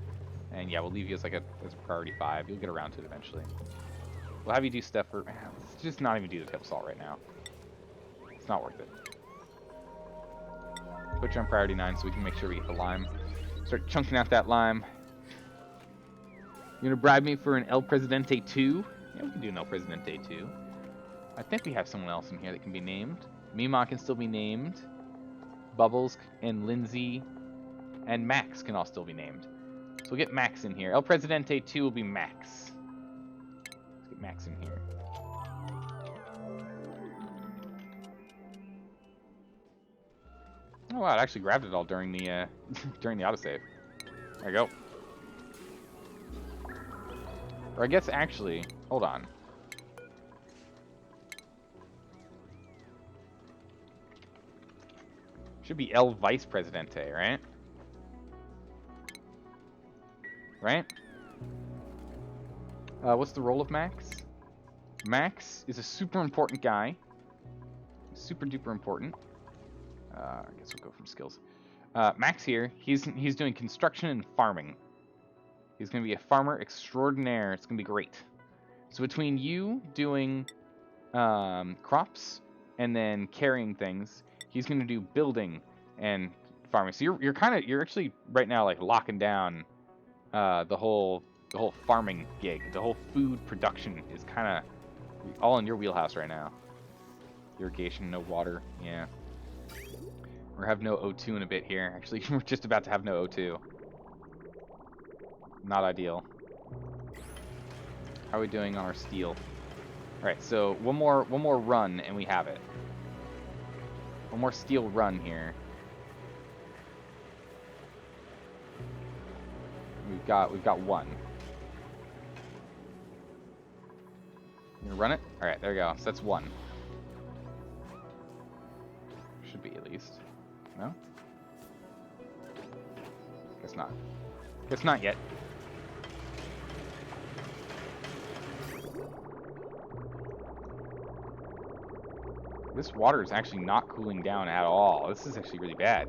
And yeah, we'll leave you as like as a priority 5. You'll get around to it eventually. We'll have you do stuff for. Let's just not even do the table salt right now. It's not worth it. Put you on priority 9 so we can make sure we get the lime. Start chunking out that lime. You gonna bribe me for an El Presidente 2? Yeah, we can do an El Presidente 2. I think we have someone else in here that can be named. Mima can still be named. Bubbles and Lindsay and Max can all still be named. So we'll get Max in here. El Presidente 2 will be Max. Let's get Max in here. Oh wow, it actually grabbed it all during the during the autosave. There you go. Or I guess actually, hold on. Should be El Vice Presidente, right? Right? What's the role of Max? Max is a super important guy. Super duper important. I guess we'll go from skills. Max here, he's doing construction and farming. He's going to be a farmer extraordinaire. It's going to be great. So between you doing crops and then carrying things, he's going to do building and farming. So you're actually right now like locking down the whole farming gig. The whole food production is kind of all in your wheelhouse right now. Irrigation, no water, yeah. We're have no O2 in a bit here. Actually, we're just about to have no O2. Not ideal. How are we doing on our steel? Alright, so one more run and we have it. One more steel run here. We've got one. You gonna run it? Alright, there we go. So that's one. Should be at least. No? Guess not. Guess not yet. This water is actually not cooling down at all. This is actually really bad.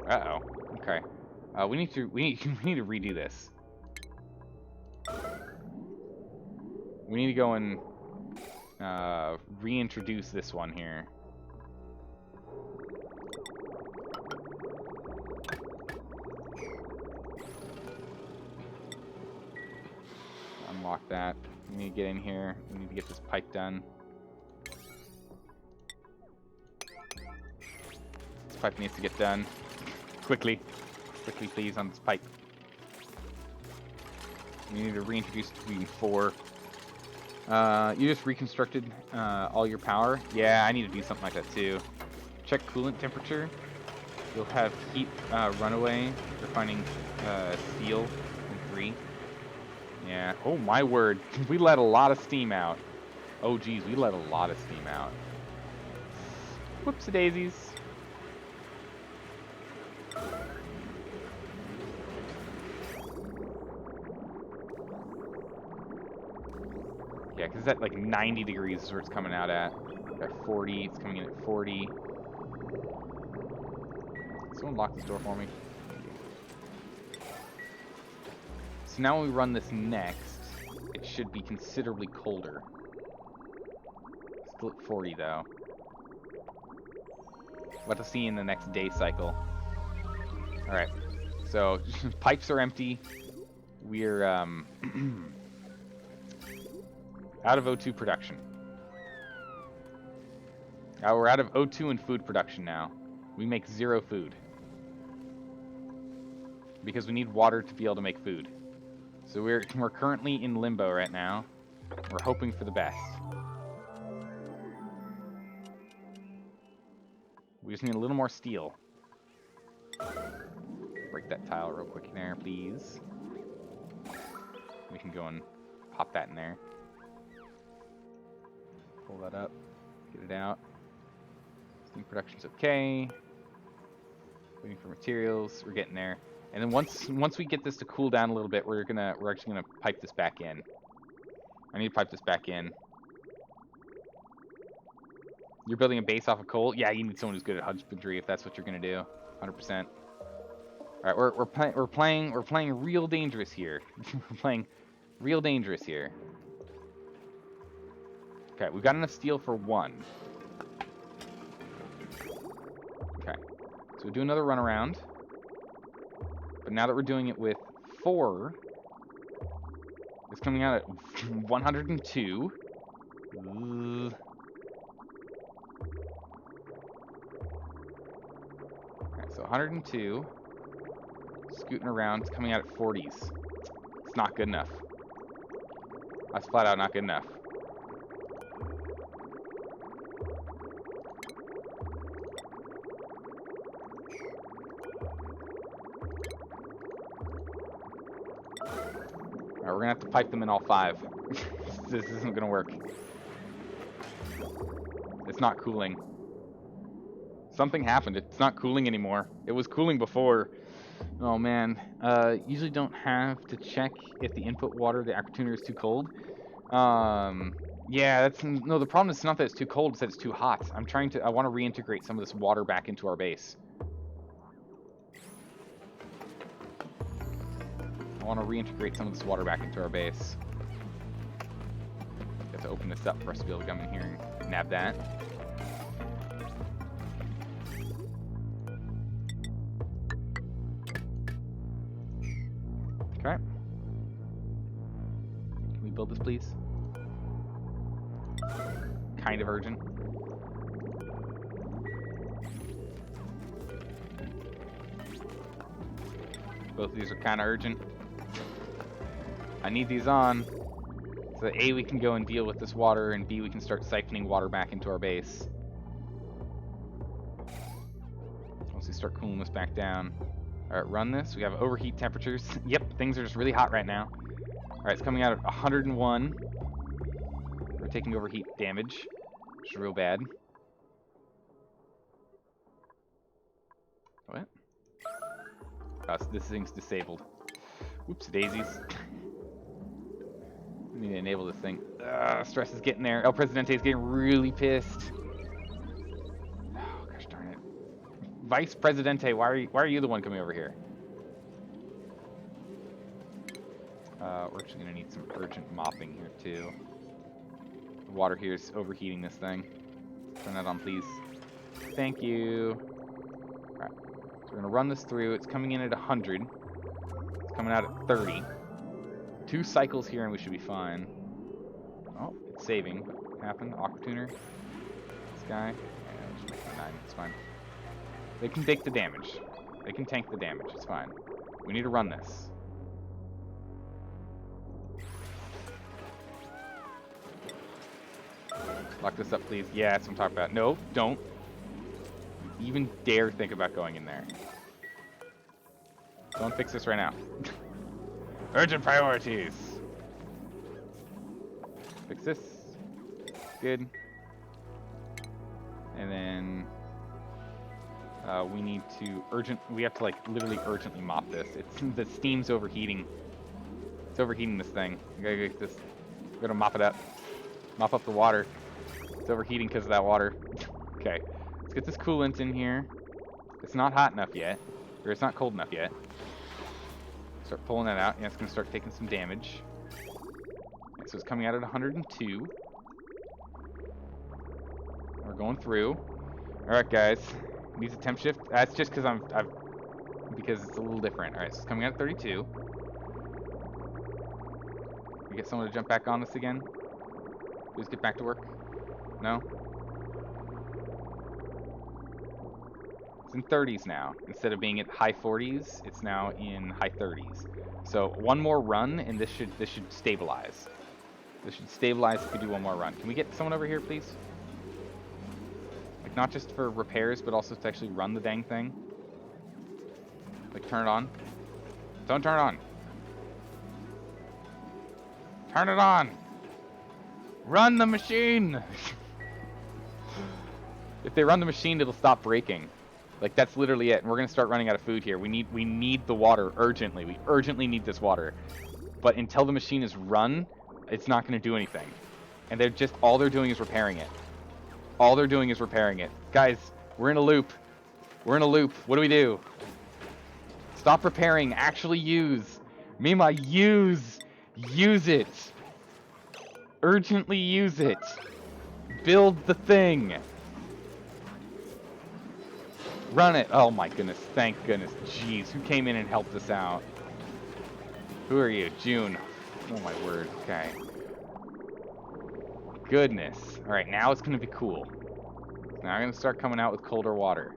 Uh-oh. Okay. We need to redo this. We need to go and reintroduce this one here. Unlock that. We need to get in here. We need to get this pipe done. This pipe needs to get done. Quickly. Quickly, please, on this pipe. We need to reintroduce Green 4. You just reconstructed all your power? Yeah, I need to do something like that too. Check coolant temperature. You'll have heat runaway. You're finding steel in 3. Yeah. Oh my word. We let a lot of steam out. Oh geez, we let a lot of steam out. Whoopsie daisies. Yeah, because at like 90 degrees is where it's coming out at. At 40, it's coming in at 40. Someone lock this door for me. So now when we run this next, it should be considerably colder. Still at 40 though. What to see in the next day cycle. Alright, so pipes are empty. We're out of O2 production. We're out of O2 and food production now. We make 0 food. Because we need water to be able to make food. So we're currently in limbo right now. We're hoping for the best. We just need a little more steel. Break that tile real quick in there, please. We can go and pop that in there. Pull that up. Get it out. Steam production's okay. Waiting for materials. We're getting there. And then once we get this to cool down a little bit, we're actually gonna pipe this back in. I need to pipe this back in. You're building a base off of coal? Yeah, you need someone who's good at husbandry if that's what you're gonna do. 100%. All right, we're playing real dangerous here. We're playing real dangerous here. Okay, we've got enough steel for 1. Okay, so we'll do another run around. But now that we're doing it with 4, it's coming out at 102. Alright, so 102. Scooting around, it's coming out at 40s. It's not good enough. That's flat out not good enough. Alright, we're gonna have to pipe them in all 5. This isn't gonna work. It's not cooling. Something happened. It's not cooling anymore. It was cooling before. Oh man. Usually don't have to check if the input water, the aquatuner, is too cold. Yeah, no, the problem is not that it's too cold, it's that it's too hot. I want to reintegrate some of this water back into our base. I want to reintegrate some of this water back into our base. Have to open this up for us to be able to come in here and nab that. Okay. Can we build this, please? Kind of urgent. Both of these are kind of urgent. I need these on. So that A, we can go and deal with this water, and B, we can start siphoning water back into our base. Once we start cooling this back down. Alright, run this. We have overheat temperatures. Yep, things are just really hot right now. Alright, it's coming out at 101. We're taking overheat damage, which is real bad. What? Oh, so this thing's disabled. Whoops, daisies. I need to enable this thing. Stress is getting there. El Presidente is getting really pissed. Oh, gosh darn it. Vice Presidente, why are you the one coming over here? We're actually going to need some urgent mopping here, too. The water here is overheating this thing. Turn that on, please. Thank you. Alright. So we're going to run this through. It's coming in at 100. It's coming out at 30. 2 cycles here and we should be fine. Oh, it's saving. What happened? Aqua tuner. This guy. Yeah, just make it 9. It's fine. They can take the damage. They can tank the damage. It's fine. We need to run this. Lock this up, please. Yeah, that's what I'm talking about. No, don't even dare think about going in there. Don't fix this right now. Urgent priorities. Fix this. Good. And then we need to we have to like literally urgently mop this. The steam's overheating. It's overheating this thing. We gotta get this. We're gonna mop it up. Mop up the water. It's overheating because of that water. Okay. Let's get this coolant in here. It's not hot enough yet. Or it's not cold enough yet. Start pulling that out. Yeah, it's going to start taking some damage. Okay, so it's coming out at 102. We're going through. Alright, guys. Needs a temp shift. That's just because because it's a little different. Alright, so it's coming out at 32. We get someone to jump back on this again? Please get back to work. No? It's in 30s now. Instead of being at high 40s, it's now in high 30s. So one more run, and this should stabilize. This should stabilize if we do one more run. Can we get someone over here, please? Like, not just for repairs, but also to actually run the dang thing. Like, turn it on. Don't turn it on. Turn it on! Run the machine! If they run the machine, it'll stop breaking. Like, that's literally it. And we're going to start running out of food here. We need the water urgently. We urgently need this water. But until the machine is run, it's not going to do anything. And all they're doing is repairing it. All they're doing is repairing it. Guys, we're in a loop. We're in a loop. What do we do? Stop repairing. Actually use. Mima, use. Use it. Urgently use it. Build the thing. Run it. Oh my goodness. Thank goodness. Jeez. Who came in and helped us out? Who are you? June. Oh my word. Okay. Goodness. Alright, now it's going to be cool. Now I'm going to start coming out with colder water.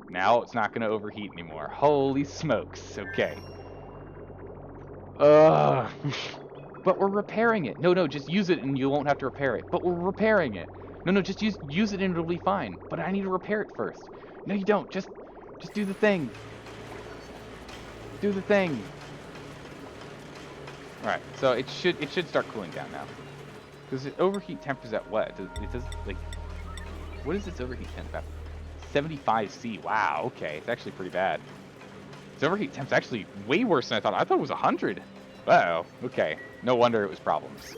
Now it's not going to overheat anymore. Holy smokes. Okay. But we're repairing it. No, just use it and you won't have to repair it. But we're repairing it. No, just use it and it'll be fine. But I need to repair it first. No, you don't. Just do the thing. Do the thing. Alright, so it should start cooling down now. Because it overheat temp is at what? It does like, what is its overheat temp at? 75°C. Wow, okay. It's actually pretty bad. Its overheat temp's actually way worse than I thought. I thought it was 100. Wow, okay. No wonder it was problems.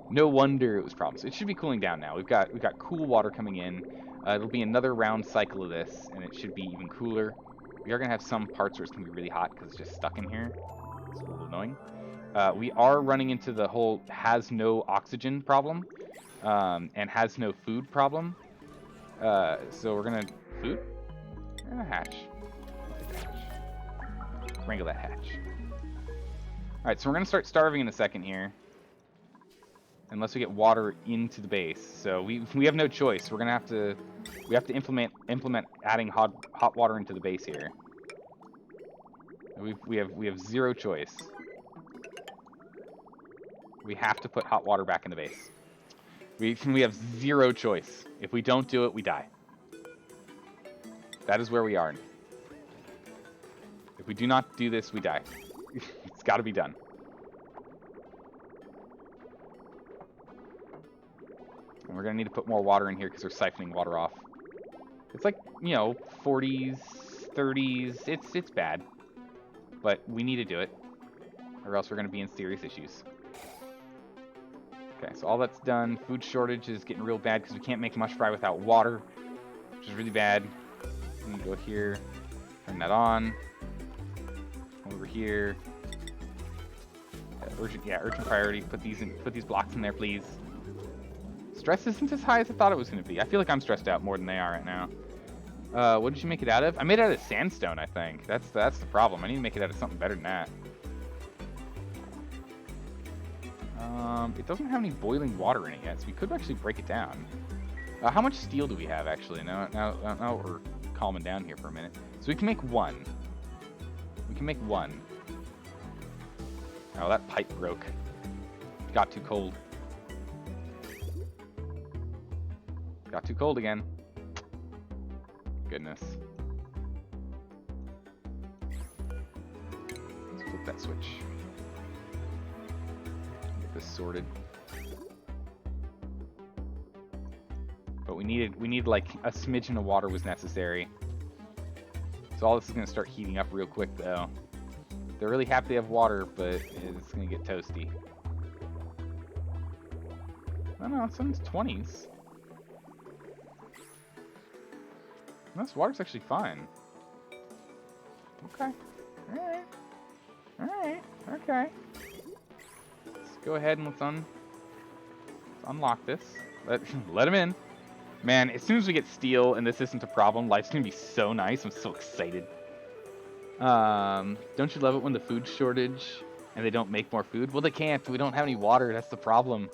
No wonder it was problems. It should be cooling down now. We've got cool water coming in. It'll be another round cycle of this, and it should be even cooler. We are going to have some parts where it's going to be really hot because it's just stuck in here. It's a little annoying. We are running into the whole has no oxygen problem and has no food problem. So we're going to... Food? Hatch. Wrangle that hatch. Alright, so we're going to start starving in a second here. Unless we get water into the base. So we have no choice. We're going to have to... We have to implement adding hot water into the base here. We have zero choice. We have to put hot water back in the base. We have zero choice. If we don't do it, we die. That is where we are. If we do not do this, we die. It's got to be done. And we're going to need to put more water in here because we're siphoning water off. It's like, you know, 40s, 30s. It's bad. But we need to do it. Or else we're going to be in serious issues. Okay, so all that's done. Food shortage is getting real bad because we can't make mush fry without water, which is really bad. I'm going to go here, turn that on. Over here. Urgent priority. Put these blocks in there, please. Stress isn't as high as I thought it was going to be. I feel like I'm stressed out more than they are right now. What did you make it out of? I made it out of sandstone, I think. That's the problem. I need to make it out of something better than that. It doesn't have any boiling water in it yet, so we could actually break it down. How much steel do we have, actually? Now we're calming down here for a minute. So we can make one. We can make one. Oh, that pipe broke. It got too cold. Got too cold again. Goodness. Let's flip that switch. Get this sorted. But we need like a smidgen of water was necessary. So all this is gonna start heating up real quick though. They're really happy they have water, but it's gonna get toasty. No, it's in its 20s. This water's actually fine. Okay. Alright. Alright. Okay. Let's go ahead and let's unlock this. Let him in. Man, as soon as we get steel and this isn't a problem, life's gonna be so nice. I'm so excited. Don't you love it when the food shortage and they don't make more food? Well, they can't. We don't have any water. That's the problem.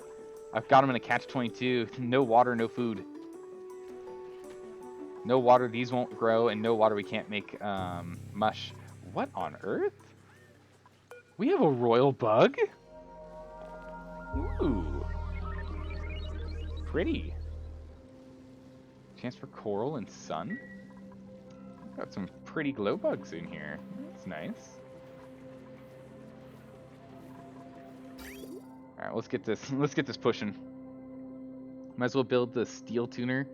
I've got them in a catch-22. No water, no food. No water, these won't grow, and no water, we can't make mush. What on earth? We have a royal bug? Ooh. Pretty. Chance for coral and sun? Got some pretty glow bugs in here. That's nice. Alright, let's get this pushing. Might as well build the steel tuner.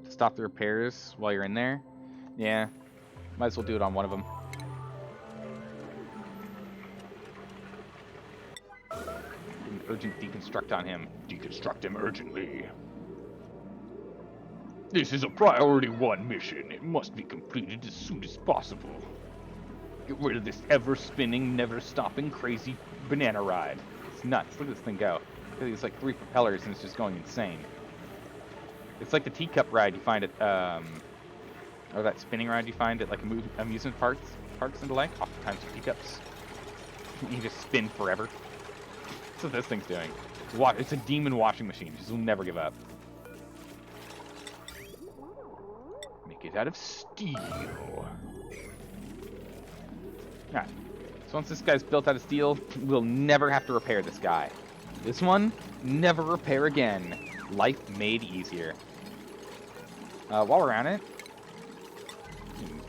Stop the repairs while you're in there. Yeah, might as well do it on one of them. An urgent deconstruct on him. Deconstruct him urgently. This is a priority 1 mission. It must be completed as soon as possible. Get rid of this ever-spinning, never-stopping, crazy banana ride. It's nuts. Look at this thing go. It's like 3 propellers and it's just going insane. It's like the teacup ride you find at, or that spinning ride you find at like amusement parks and the like. Oftentimes teacups. You just spin forever. That's what this thing's doing. It's a demon washing machine. It just will never give up. Make it out of steel. Alright. So once this guy's built out of steel, we'll never have to repair this guy. This one, never repair again. Life made easier. While we're on it,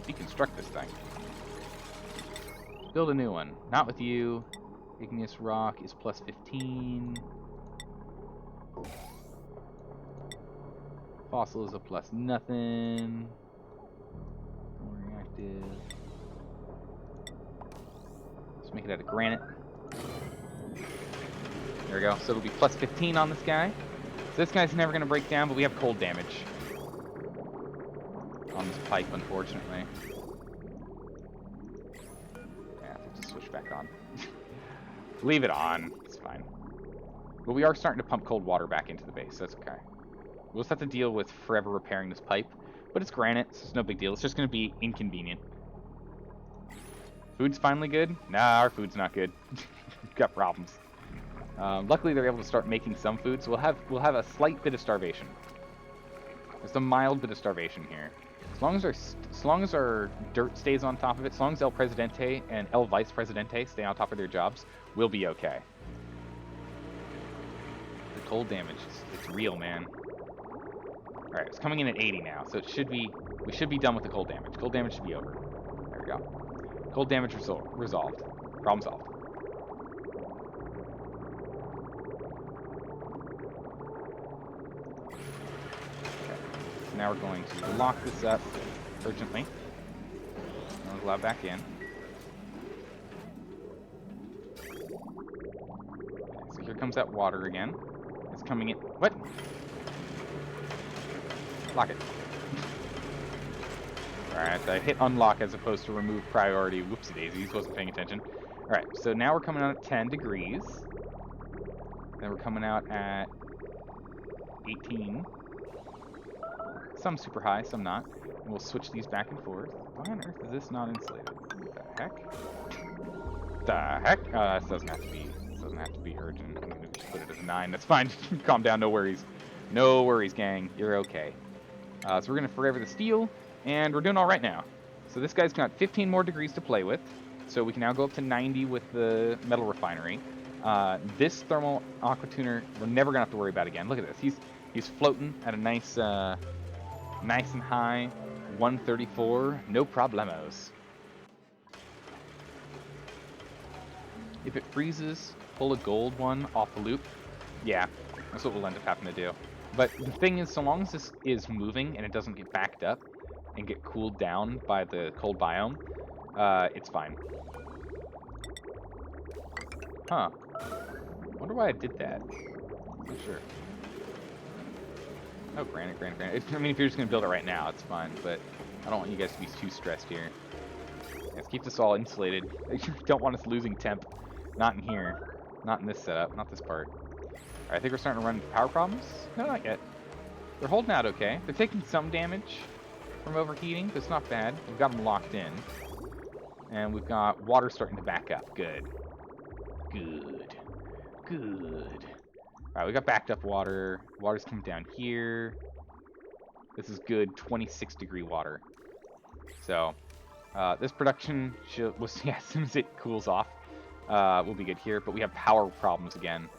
deconstruct this thing. Build a new one. Not with you. Igneous rock is plus 15. Fossil is a plus nothing. Reactive. Let's make it out of granite. There we go. So it'll be plus 15 on this guy. So this guy's never going to break down, but we have cold damage on this pipe, unfortunately. Yeah, I have to switch back on. Leave it on. It's fine. But we are starting to pump cold water back into the base. That's okay. We'll just have to deal with forever repairing this pipe. But it's granite, so it's no big deal. It's just going to be inconvenient. Food's finally good? Nah, our food's not good. We've got problems. Luckily, they're able to start making some food, so we'll have a slight bit of starvation. There's a mild bit of starvation here. As long as our dirt stays on top of it, as long as El Presidente and El Vice Presidente stay on top of their jobs, we'll be okay. cold damage. It's real, man. Alright, it's coming in at 80 now, so we should be done with the cold damage. Cold damage should be over. There we go. Cold damage resolved. Problem solved. Okay, so now we're going to lock this up urgently. And allow back in. Okay, so here comes that water again. It's coming in. What? Lock it. Alright, I hit unlock as opposed to remove priority. Whoopsie daisies, wasn't paying attention. Alright, so now we're coming out at 10 degrees. Then we're coming out at 18. Some super high, some not. And we'll switch these back and forth. Why on earth is this not insulated? What the heck? The heck? This doesn't have to be urgent. I'm gonna just put it as a 9. That's fine. Calm down, no worries. No worries, gang. You're okay. So we're going to forever the steel, and we're doing all right now. So this guy's got 15 more degrees to play with, so we can now go up to 90 with the metal refinery. This thermal aqua tuner, we're never going to have to worry about again. Look at this. He's floating at a nice and high 134. No problemos. If it freezes, pull a gold one off the loop. Yeah, that's what we'll end up having to do. But the thing is, so long as this is moving and it doesn't get backed up and get cooled down by the cold biome, it's fine. Huh. Wonder why I did that. Not sure. Oh, granted. I mean, if you're just going to build it right now, it's fine, but I don't want you guys to be too stressed here. Let's keep this all insulated. I don't want us losing temp. Not in here. Not in this setup. Not this part. I think we're starting to run into power problems. No, not yet. They're holding out okay. They're taking some damage from overheating, but it's not bad. We've got them locked in. And we've got water starting to back up. Good. Alright, we got backed up water. Water's coming down here. This is good 26 degree water. So, this production should, as soon as it cools off, we'll be good here. But we have power problems again.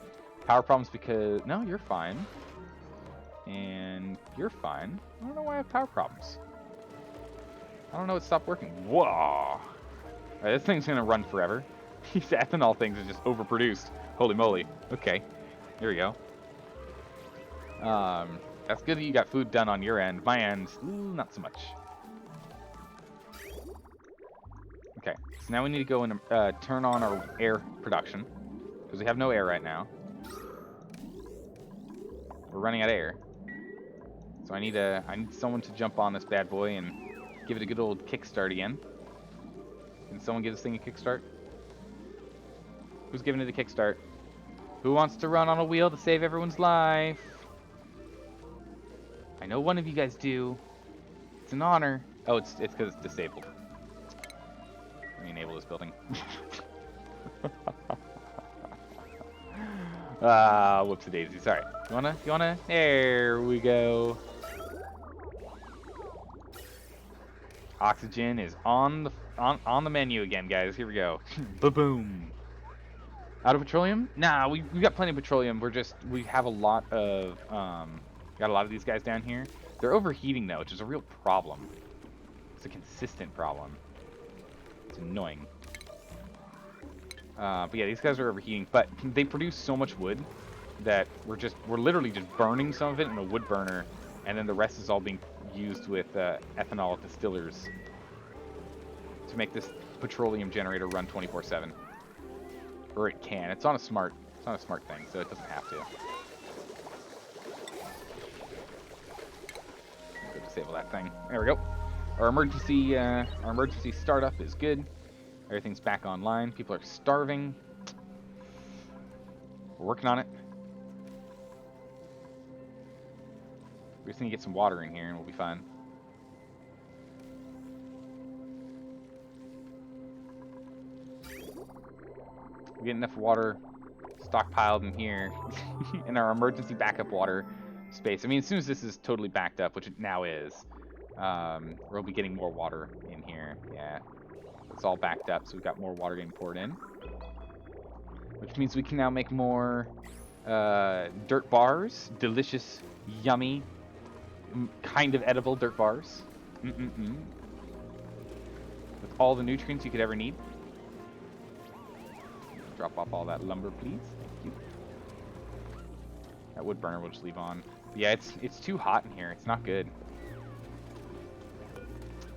Power problems because... No, you're fine. And you're fine. I don't know why I have power problems. I don't know it stopped working. Whoa! Alright, this thing's gonna run forever. These ethanol things are just overproduced. Holy moly. Okay. Here we go. That's good that you got food done on your end. My end, not so much. Okay, so now we need to go and turn on our air production. Because we have no air right now. We're running out of air. So I need someone to jump on this bad boy and give it a good old kickstart again. Can someone give this thing a kickstart? Who's giving it a kickstart? Who wants to run on a wheel to save everyone's life? I know one of you guys do. It's an honor. Oh, it's because it's disabled. Let me enable this building. Whoopsie daisies. Alright. You wanna? There we go. Oxygen is on the menu again, guys. Here we go. Ba-boom. Out of petroleum? Nah, we got plenty of petroleum. We have a lot of got a lot of these guys down here. They're overheating though, which is a real problem. It's a consistent problem. It's annoying. But yeah, these guys are overheating, but they produce so much wood that we're literally just burning some of it in a wood burner, and then the rest is all being used with ethanol distillers to make this petroleum generator run 24/7. Or it can. It's not a smart thing, so it doesn't have to. Go disable that thing. There we go. Our emergency startup is good. Everything's back online. People are starving. We're working on it. We just need to get some water in here and we'll be fine. We get enough water stockpiled in here in our emergency backup water space. I mean, as soon as this is totally backed up, which it now is, we'll be getting more water in here. Yeah, it's all backed up, so we've got more water getting poured in, which means we can now make more Dirt bars, delicious, yummy, kind of edible dirt bars. Mm-mm-mm. With all the nutrients you could ever need. Drop off all that lumber, please. Thank you. That wood burner we'll just leave on. But yeah, it's too hot in here. It's not good.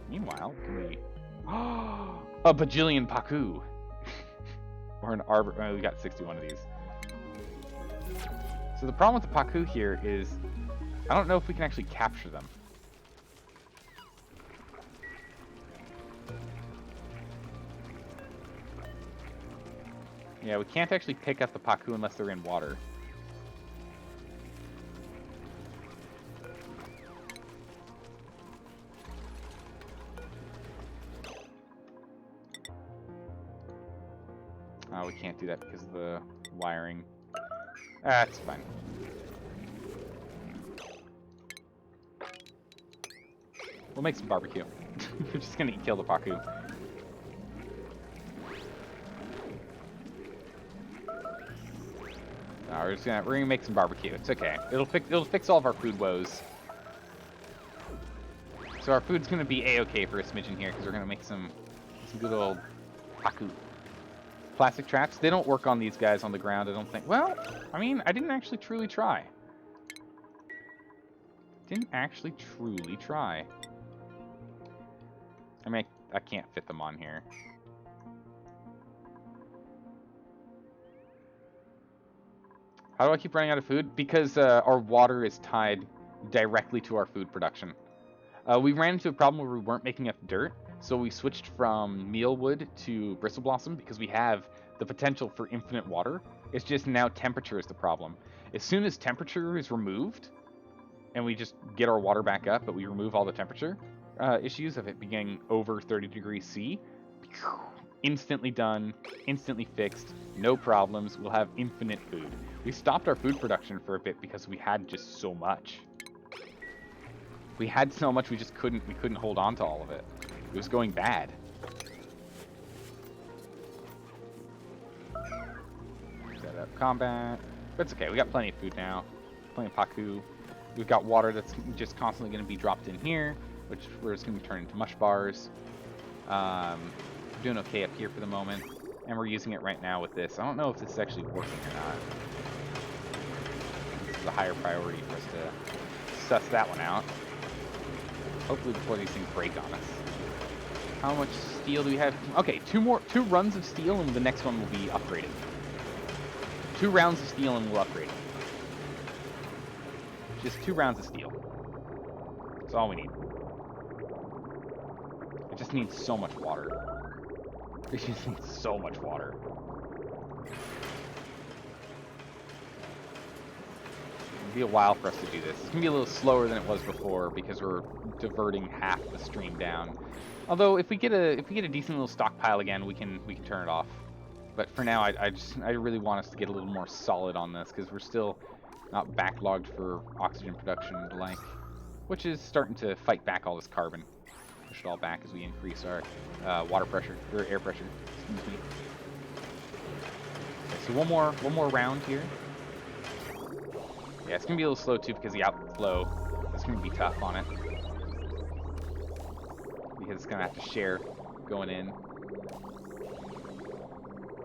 Meanwhile, can we... a bajillion paku. Or an arbor... Oh, we got 61 of these. So the problem with the paku here is I don't know if we can actually capture them. Yeah, we can't actually pick up the paku unless they're in water. Oh, we can't do that because of the wiring. That's fine. We'll make some barbecue. We're just gonna kill the paku. No, we're gonna make some barbecue. It's okay. It'll fix all of our food woes. So our food's gonna be a-okay for a smidgen here because we're gonna make some good old paku. Plastic traps, they don't work on these guys on the ground, I don't think. Well, I mean, I didn't actually truly try. I mean, I can't fit them on here. How do I keep running out of food? Because our water is tied directly to our food production. We ran into a problem where we weren't making enough dirt, so we switched from mealwood to bristle blossom because we have the potential for infinite water. It's just now temperature is the problem. As soon as temperature is removed, and we just get our water back up, but we remove all the temperature issues of it being over 30 degrees C, instantly done, instantly fixed, no problems. We'll have infinite food. We stopped our food production for a bit because we had just so much. We had so much we couldn't hold on to all of it. It was going bad. Set up combat. But it's okay, we got plenty of food now. Plenty of paku. We've got water that's just constantly going to be dropped in here, which we're just going to turn into mush bars. We're doing okay up here for the moment. And we're using it right now with this. I don't know if this is actually working or not. This is a higher priority for us to suss that one out. Hopefully before these things break on us. How much steel do we have? Okay, two runs of steel and the next one will be upgraded. 2 rounds of steel and we'll upgrade it. Just 2 rounds of steel. That's all we need. It just needs so much water. It just needs so much water. It'll be a while for us to do this. It's gonna be a little slower than it was before because we're diverting half the stream down. Although if we get a decent little stockpile again, we can turn it off. But for now, I really want us to get a little more solid on this because we're still not backlogged for oxygen production and the like, which is starting to fight back all this carbon. Push it all back as we increase our water pressure or air pressure. Excuse me. Okay, so one more round here. Yeah, it's gonna be a little slow too because the outflow is gonna be tough on it. Because it's gonna have to share going in.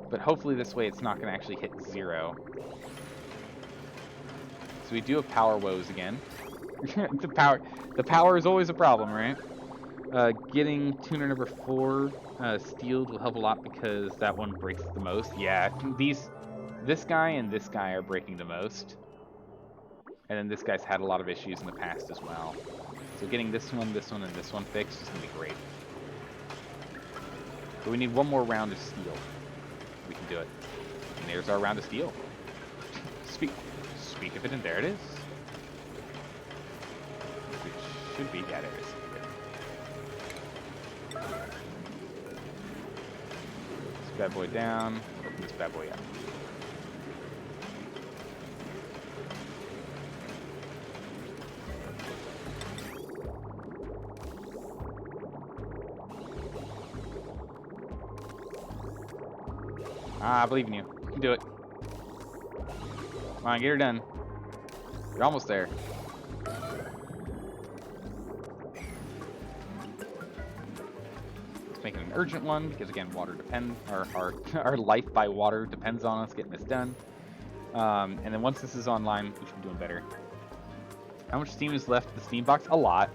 But hopefully this way it's not gonna actually hit 0. So we do have power woes again. the power is always a problem, right? Getting tuner number 4 steeled will help a lot because that one breaks the most. Yeah, this guy and this guy are breaking the most. And then this guy's had a lot of issues in the past as well. So getting this one, and this one fixed is going to be great. But we need one more round of steel. We can do it. And there's our round of steel. Speak of it, and there it is. Which should be, yeah, there it is. This bad boy down. Open this bad boy up. I believe in you. You can do it. Come on, get her done. You're almost there. Let's make it an urgent one, because again, water depends, our life by water depends on us getting this done. And then once this is online, we should be doing better. How much steam is left in the steam box? A lot.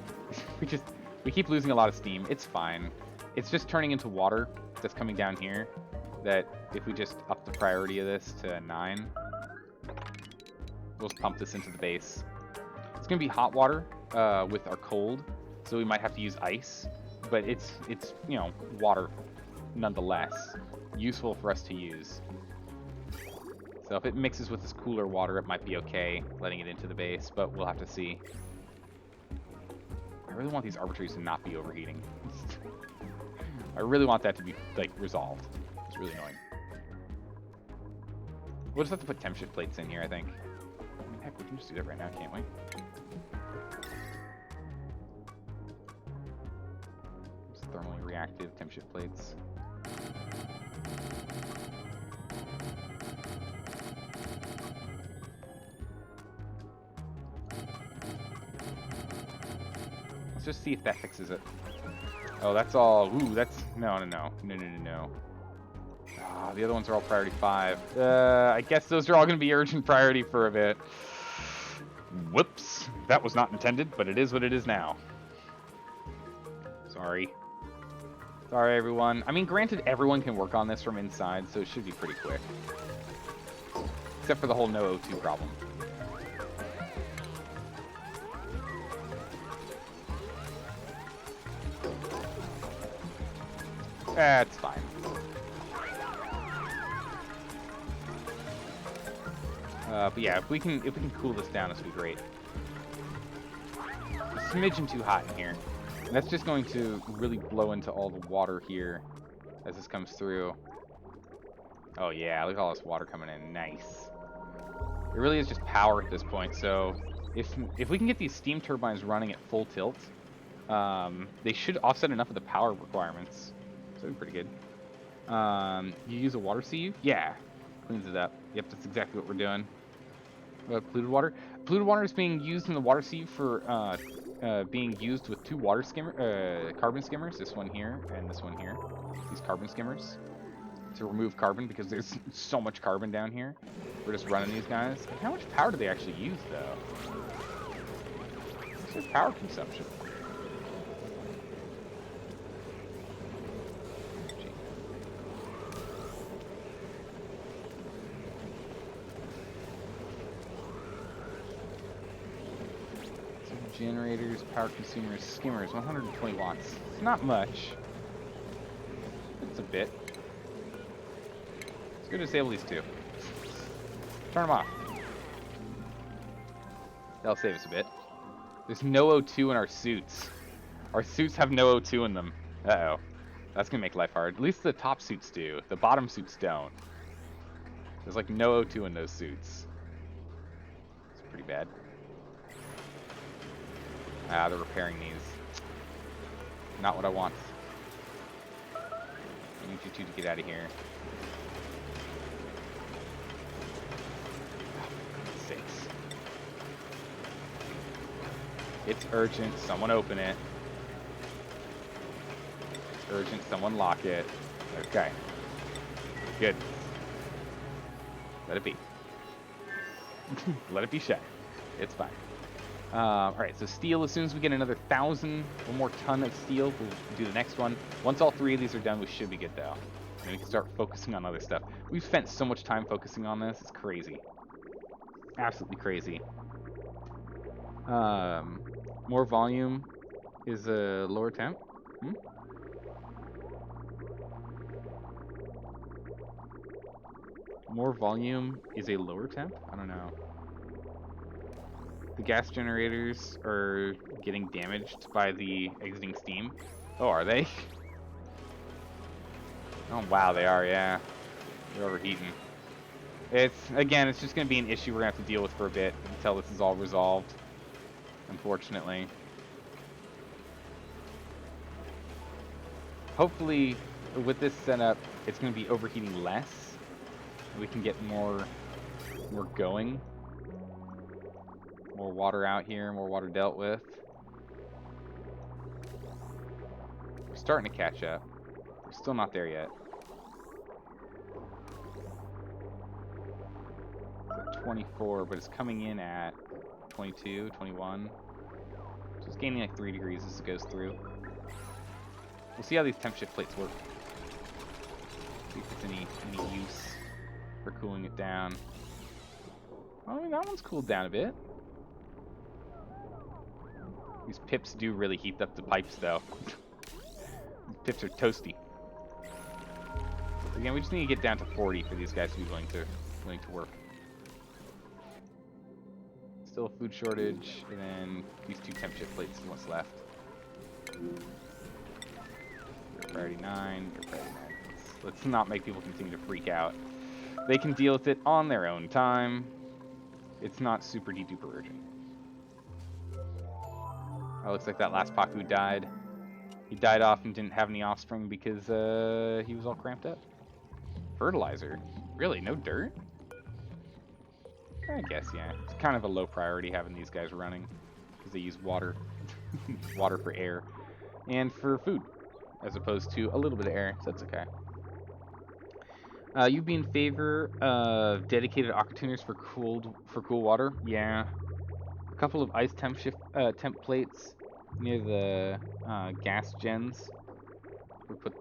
we keep losing a lot of steam. It's fine. It's just turning into water that's coming down here. That if we just up the priority of this to 9, we'll just pump this into the base. It's gonna be hot water with our cold, so we might have to use ice. But it's you know, water nonetheless, useful for us to use. So if it mixes with this cooler water, it might be okay letting it into the base, but we'll have to see. I really want these arbitraries to not be overheating. I really want that to be, like, resolved. It's really annoying. We'll just have to put temp shift plates in here, I think. I mean, heck, we can just do that right now, can't we? Just thermally reactive temp shift plates. Just see if that fixes it. Oh, that's all. Ooh, that's no. Ah, the other ones are all priority 5. I guess those are all going to be urgent priority for a bit. Whoops, that was not intended, but it is what it is now. Sorry, everyone. I mean, granted, everyone can work on this from inside, so it should be pretty quick. Except for the whole no O2 problem. That's fine. But yeah, if we can cool this down, this would be great. It's a smidgen too hot in here. And that's just going to really blow into all the water here as this comes through. Oh yeah, look at all this water coming in. Nice. It really is just power at this point. So if we can get these steam turbines running at full tilt, they should offset enough of the power requirements. So that'd be pretty good. You use a water sieve? Yeah. Cleans it up. Yep, that's exactly what we're doing. Polluted water? Polluted water is being used in the water sieve for being used with 2 carbon skimmers. This one here and this one here. These carbon skimmers. To remove carbon because there's so much carbon down here. We're just running these guys. And how much power do they actually use, though? What's their power consumption? Generators, power consumers, skimmers, 120 watts. It's not much. It's a bit. Let's go disable these 2. Turn them off. That'll save us a bit. There's no O2 in our suits. Our suits have no O2 in them. Uh-oh. That's gonna make life hard. At least the top suits do. The bottom suits don't. There's like no O2 in those suits. It's pretty bad. Ah, they're repairing these. Not what I want. I need you 2 to get out of here. Oh, for God's sakes. It's urgent. Someone open it. It's urgent. Someone lock it. Okay. Good. Let it be. Let it be shut. It's fine. Alright, so steel, as soon as we get another 1,000 or more ton of steel, we'll do the next one. Once all 3 of these are done, we should be good, though. And we can start focusing on other stuff. We've spent so much time focusing on this, it's crazy. Absolutely crazy. More volume is a lower temp? Hmm? More volume is a lower temp? I don't know. The gas generators are getting damaged by the exiting steam. Oh, are they? Oh, wow, they are, yeah. They're overheating. Again, it's just going to be an issue we're going to have to deal with for a bit until this is all resolved, unfortunately. Hopefully, with this setup, it's going to be overheating less. And we can get more going. More water out here, more water dealt with. We're starting to catch up. We're still not there yet. It's at 24, but it's coming in at 22, 21. So it's gaining like 3 degrees as it goes through. We'll see how these temp shift plates work. See if it's any use for cooling it down. Oh, that one's cooled down a bit. These pips do really heat up the pipes, though. These pips are toasty. Again, we just need to get down to 40 for these guys to be willing to work. Still a food shortage, and then these 2 temp shift plates is what's left. You're priority 9, you're priority 9. Let's not make people continue to freak out. They can deal with it on their own time. It's not super duper urgent. Oh, looks like that last Paku died. He died off and didn't have any offspring because he was all cramped up. Fertilizer? Really? No dirt? I guess, yeah. It's kind of a low priority having these guys running because they use water. Water for air. And for food, as opposed to a little bit of air, so that's okay. You'd be in favor of dedicated opportunities for cool water? Yeah. A couple of ice temp plates near the gas gens. We put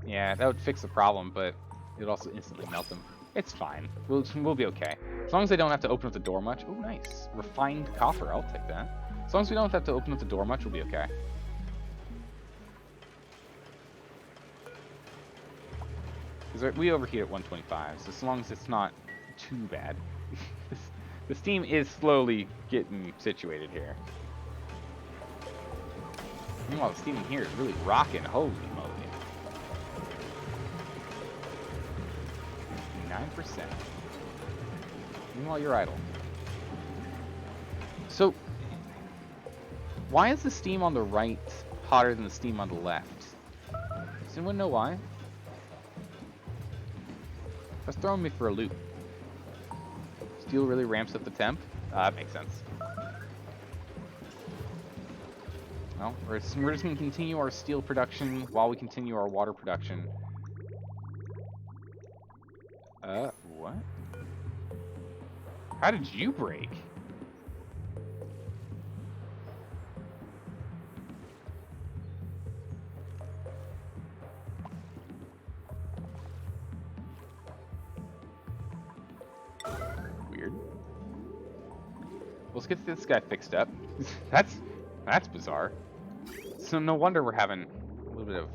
yeah, that would fix the problem, but it would also instantly melt them. It's fine. We'll be okay. As long as they don't have to open up the door much. Oh, nice. Refined copper. I'll take that. As long as we don't have to open up the door much, we'll be okay. Because we overheat at 125, so as long as it's not too bad. The steam is slowly getting situated here. Meanwhile, the steam in here is really rocking. Holy moly. 9%. Meanwhile, you're idle. So, why is the steam on the right hotter than the steam on the left? Does anyone know why? That's throwing me for a loop. Steel really ramps up the temp? That makes sense. Well, we're just going to continue our steel production while we continue our water production. What? How did you break? Weird. Let's get this guy fixed up. That's bizarre. So no wonder we're having a little bit of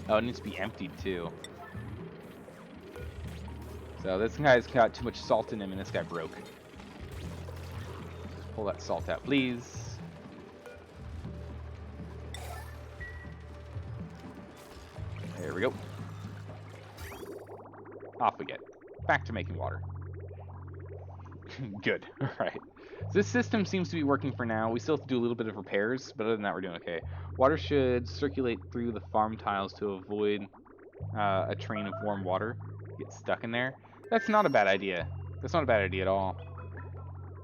oh, it needs to be emptied too. So this guy's got too much salt in him and this guy broke. Just pull that salt out, please. There we go. Off we get. Back to making water. Good. Alright. So this system seems to be working for now. We still have to do a little bit of repairs, but other than that, we're doing okay. Water should circulate through the farm tiles to avoid a train of warm water get stuck in there. That's not a bad idea. That's not a bad idea at all.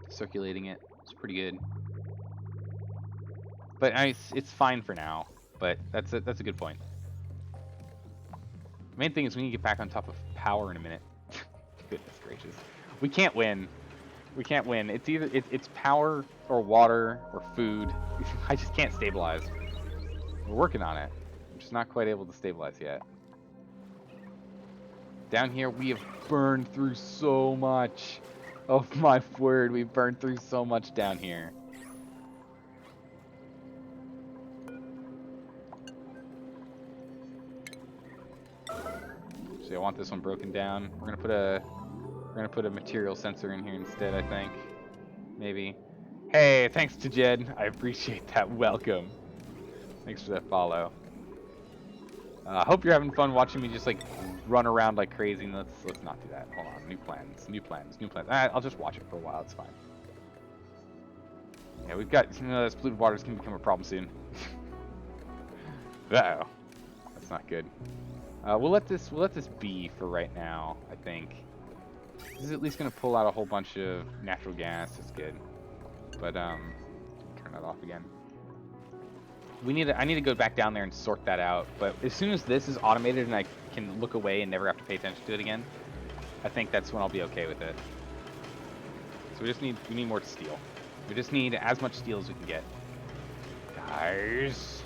Circulating it. It's pretty good. But it's fine for now. But that's a good point. The main thing is we need to get back on top of power in a minute. Goodness gracious. We can't win. We can't win. It's either it's power or water or food. I just can't stabilize. We're working on it. I'm just not quite able to stabilize yet. Down here we have burned through so much. Oh my word, we've burned through so much down here. So I want this one broken down. We're gonna put a material sensor in here instead, I think. Maybe. Hey, thanks to Jed. I appreciate that. Welcome. Thanks for that follow. I hope you're having fun watching me just like run around like crazy. Let's not do that. Hold on. New plans. New plans. New plans. I'll just watch it for a while. It's fine. Yeah, we've got this polluted water is gonna become a problem soon. Uh-oh. That's not good. We'll let this be for right now, I think. This is at least gonna pull out a whole bunch of natural gas. That's good. But turn that off again. I need to go back down there and sort that out. But as soon as this is automated and I can look away and never have to pay attention to it again, I think that's when I'll be okay with it. So we need more steel. We just need as much steel as we can get. Guys,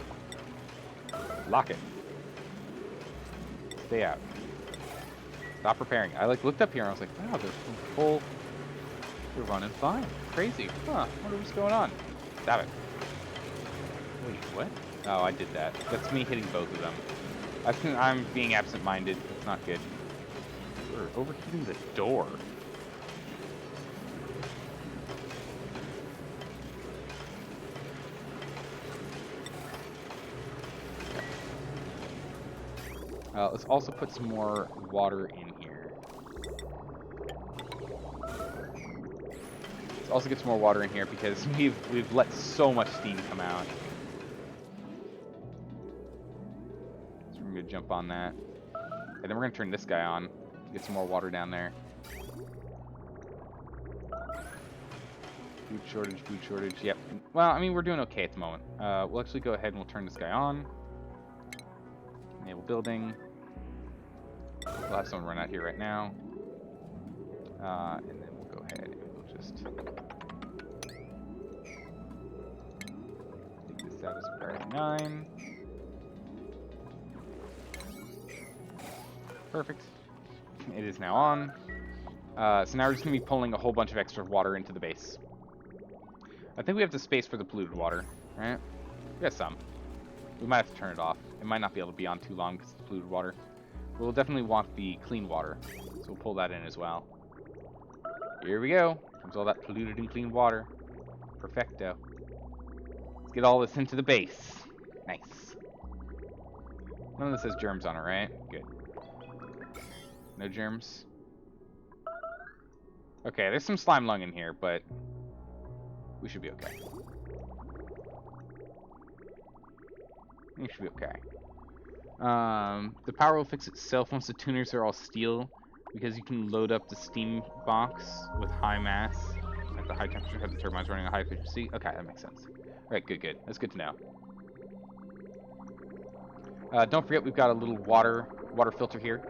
lock it. Stay out. Stop repairing. I looked up here and I was like, wow, there's full. We're running fine. Crazy. Huh? Wonder what's going on. Stop it. Wait, what? Oh, I did that. That's me hitting both of them. I'm being absent-minded. That's not good. We're overheating the door. Let's also put some more water in here. Let's also get some more water in here because we've let so much steam come out. So we're gonna jump on that. And then we're gonna turn this guy on to get some more water down there. Food shortage, yep. Well, I mean, we're doing okay at the moment. We'll actually go ahead and we'll turn this guy on. Enable building. We'll have someone run out here right now. And then we'll go ahead and we'll just take this out as a priority 9. Perfect. It is now on. So now we're just going to be pulling a whole bunch of extra water into the base. I think we have the space for the polluted water, right? We got some. We might have to turn it off. It might not be able to be on too long because it's polluted water. We'll definitely want the clean water, so we'll pull that in as well. Here we go. Comes all that polluted and clean water. Perfecto. Let's get all this into the base. Nice. None of this has germs on it, right? Good. No germs. Okay, there's some slime lung in here, but we should be okay. We should be okay. The power will fix itself once the tuners are all steel, because you can load up the steam box with high mass at the high temperature, have the turbines running at high efficiency. Okay, that makes sense. Alright, good. That's good to know. Don't forget we've got a little water filter here.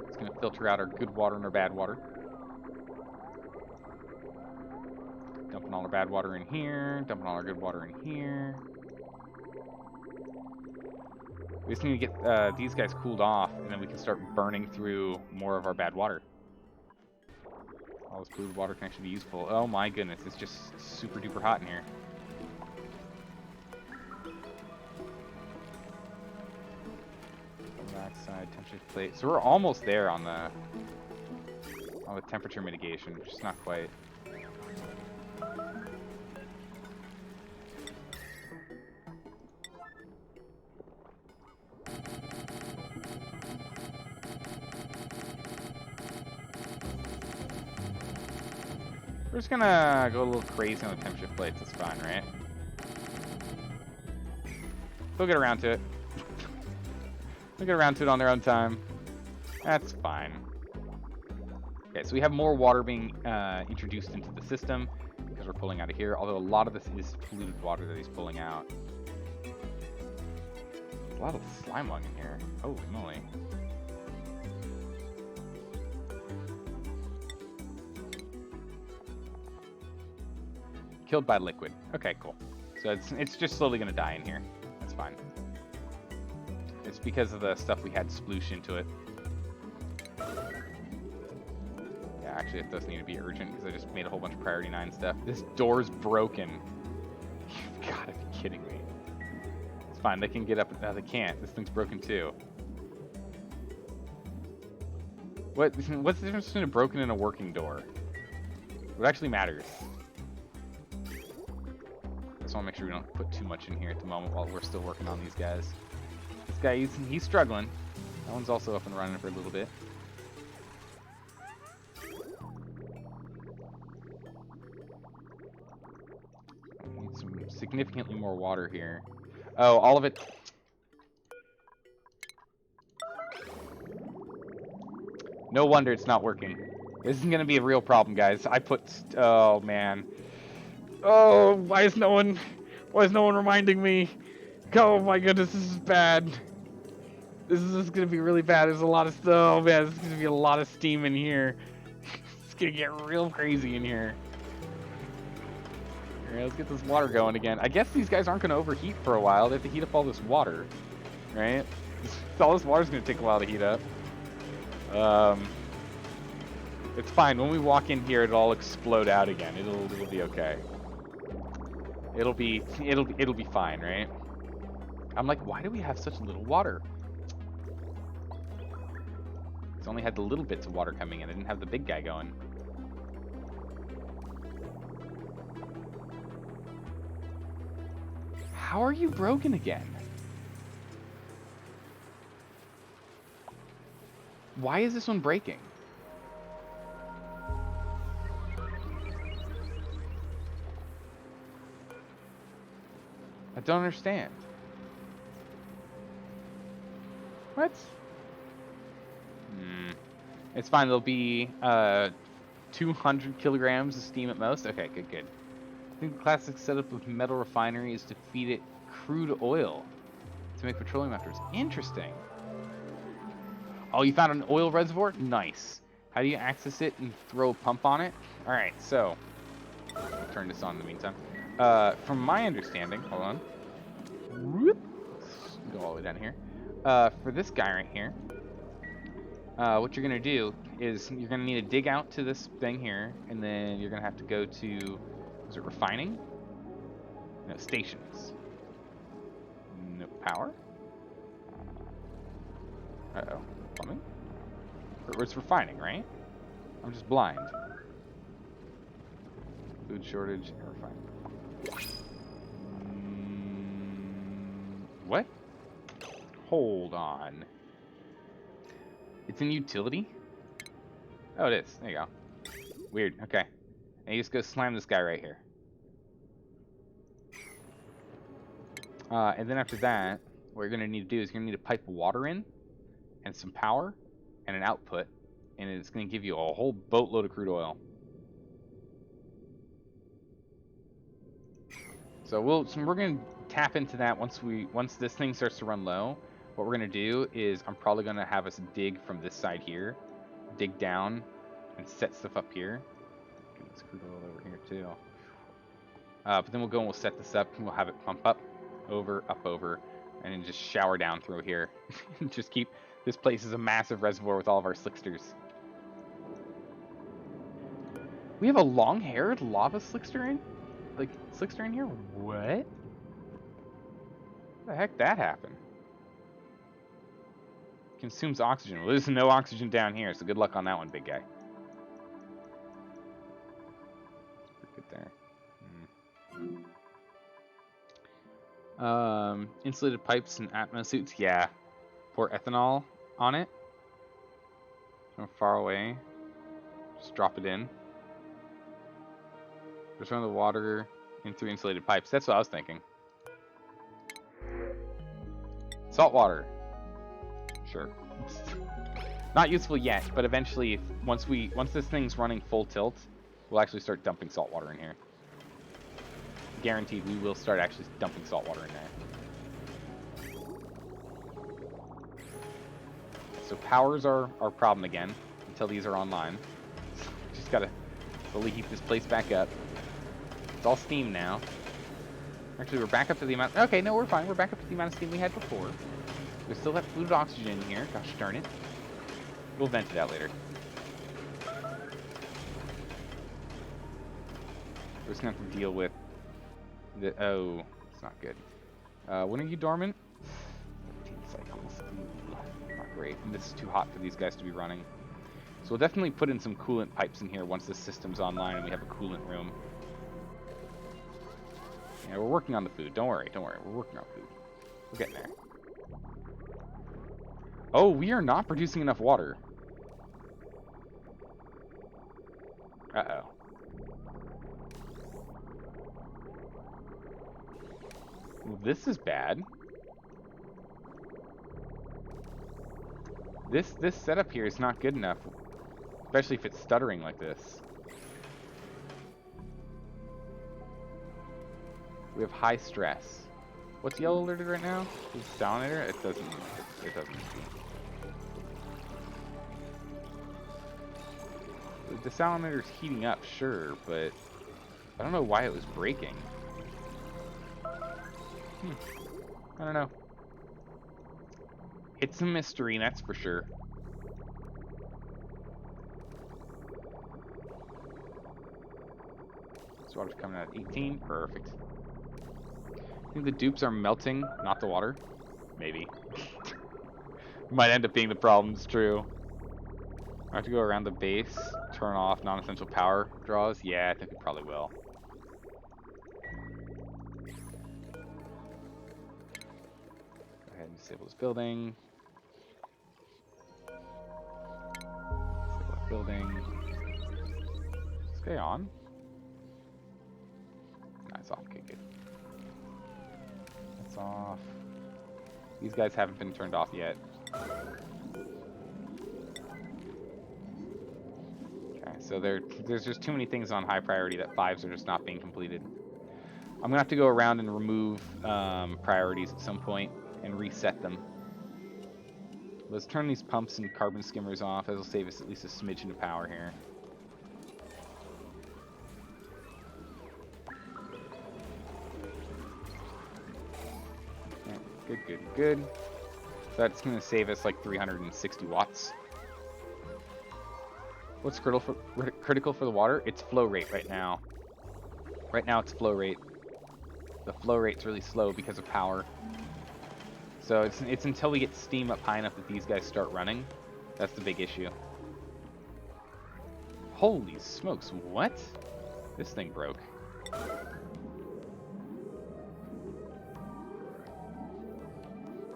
It's going to filter out our good water and our bad water. Dumping all our bad water in here, dumping all our good water in here. We just need to get these guys cooled off, and then we can start burning through more of our bad water. All this polluted water can actually be useful. Oh my goodness, it's just super duper hot in here. Backside temperature plate. So we're almost there on the temperature mitigation, just not quite. We're just gonna go a little crazy on the temperature plates, that's fine, right? We'll get around to it. We'll get around to it on their own time. That's fine. Okay, so we have more water being introduced into the system because we're pulling out of here, although a lot of this is polluted water that he's pulling out. A lot of slime lung in here. Holy moly. Killed by liquid. Okay, cool. So it's just slowly going to die in here. That's fine. It's because of the stuff we had sploosh into it. Yeah, actually it does need to be urgent because I just made a whole bunch of priority 9 stuff. This door's broken. You've got to be kidding me. It's fine. They can get up. No, they can't. This thing's broken too. What's the difference between a broken and a working door? What actually matters? Just want to make sure we don't put too much in here at the moment while we're still working on these guys. This guy, he's struggling. That one's also up and running for a little bit. I need some significantly more water here. Oh, all of it. No wonder it's not working. This is gonna be a real problem, guys. Oh man. Oh, why is no one reminding me? Oh my goodness, this is bad. This is gonna be really bad. There's a lot of stuff. Oh man, there's gonna be a lot of steam in here. It's gonna get real crazy in here. Alright, let's get this water going again. I guess these guys aren't gonna overheat for a while. They have to heat up all this water, right? All this water's gonna take a while to heat up. It's fine. When we walk in here, it'll all explode out again. It'll be okay. It'll be fine, right? I'm like, why do we have such little water? It's only had the little bits of water coming in. I didn't have the big guy going. How are you broken again? Why is this one breaking? I don't understand. What? It's fine. There'll be 200 kilograms of steam at most. Okay, good. I think the classic setup of metal refinery is to feed it crude oil to make petroleum afterwards. Interesting. Oh, you found an oil reservoir? Nice. How do you access it and throw a pump on it? All right, so I'll turn this on in the meantime. From my understanding, hold on. Whoop. Go all the way down here. For this guy right here, what you're gonna do is you're gonna need to dig out to this thing here, and then you're gonna have to go to, is it refining? No, stations. No power. Uh-oh, plumbing. Or it's refining, right? I'm just blind. Food shortage and refining. What? Hold on. It's in utility? Oh, it is. There you go. Weird. Okay. And you just go slam this guy right here. And then after that, what you're going to need to do is you're going to need to pipe water in and some power and an output. And it's going to give you a whole boatload of crude oil. So we're going to tap into that once this thing starts to run low. What we're going to do is I'm probably going to have us dig from this side here, dig down, and set stuff up here. Get this crude oil over here too. But then we'll go and we'll set this up and we'll have it pump up, over, and then just shower down through here. Just keep, this place is a massive reservoir with all of our slicksters. We have a long-haired lava slickster in? Like, slickster in here? What? How the heck that happened? Consumes oxygen. Well, there's no oxygen down here, so good luck on that one, big guy. Pretty good there. Insulated pipes and atmo suits. Yeah. Pour ethanol on it. From far away. Just drop it in. Just run the water in through insulated pipes. That's what I was thinking. Salt water. Sure. Not useful yet, but eventually, once this thing's running full tilt, we'll actually start dumping salt water in here. Guaranteed, we will start actually dumping salt water in there. So powers are our problem again until these are online. Just gotta slowly heat this place back up. It's all steam now. Actually, we're back up to the amount. Okay, no, we're fine. We're back up to the amount of steam we had before. We still have fluid oxygen in here. Gosh darn it. We'll vent it out later. We're just gonna have to deal with the. Oh, it's not good. When are you dormant? 15 cycles. Ooh, not great. And this is too hot for these guys to be running. So we'll definitely put in some coolant pipes in here once this system's online and we have a coolant room. Yeah, we're working on the food. Don't worry. We're working on food. We're getting there. Oh, we are not producing enough water. Uh-oh. Well, this is bad. This setup here is not good enough. Especially if it's stuttering like this. We have high stress. What's yellow alerted right now? Is it salinator? It doesn't. It doesn't need to be. The salinator's heating up, sure, but I don't know why it was breaking. I don't know. It's a mystery, that's for sure. This water's coming out at 18. Perfect. I think the dupes are melting, not the water. Maybe. Might end up being the problem, it's true. I have to go around the base, turn off non-essential power draws. Yeah, I think we probably will. Go ahead and disable this building. Disable that building. Stay on. It's off. Okay, good. That's off. These guys haven't been turned off yet. Okay, so there's just too many things on high priority that 5s are just not being completed. I'm gonna have to go around and remove priorities at some point and reset them. Let's turn these pumps and carbon skimmers off. That'll save us at least a smidgen of power here. Good. So that's going to save us like 360 watts. What's critical for the water? It's flow rate right now. Right now it's flow rate. The flow rate's really slow because of power. So it's until we get steam up high enough that these guys start running. That's the big issue. Holy smokes, what? This thing broke.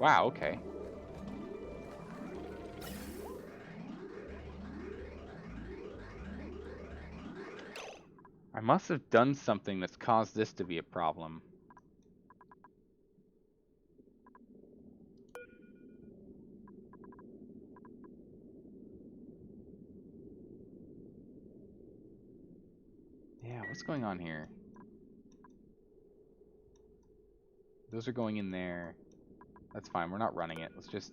Wow, okay. I must have done something that's caused this to be a problem. Yeah, what's going on here? Those are going in there. That's fine, we're not running it. Let's just...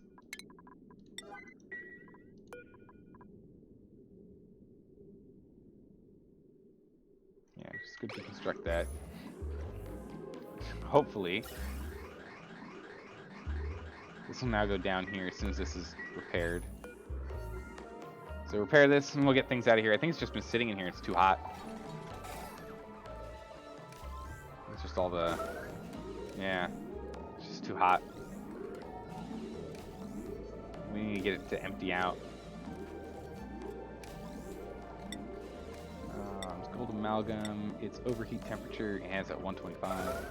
Yeah, just good to construct that. Hopefully. This will now go down here as soon as this is repaired. So repair this and we'll get things out of here. I think it's just been sitting in here. It's too hot. It's just all the... Yeah. It's just too hot. We need to get it to empty out. It's gold amalgam. Its overheat temperature has at 125.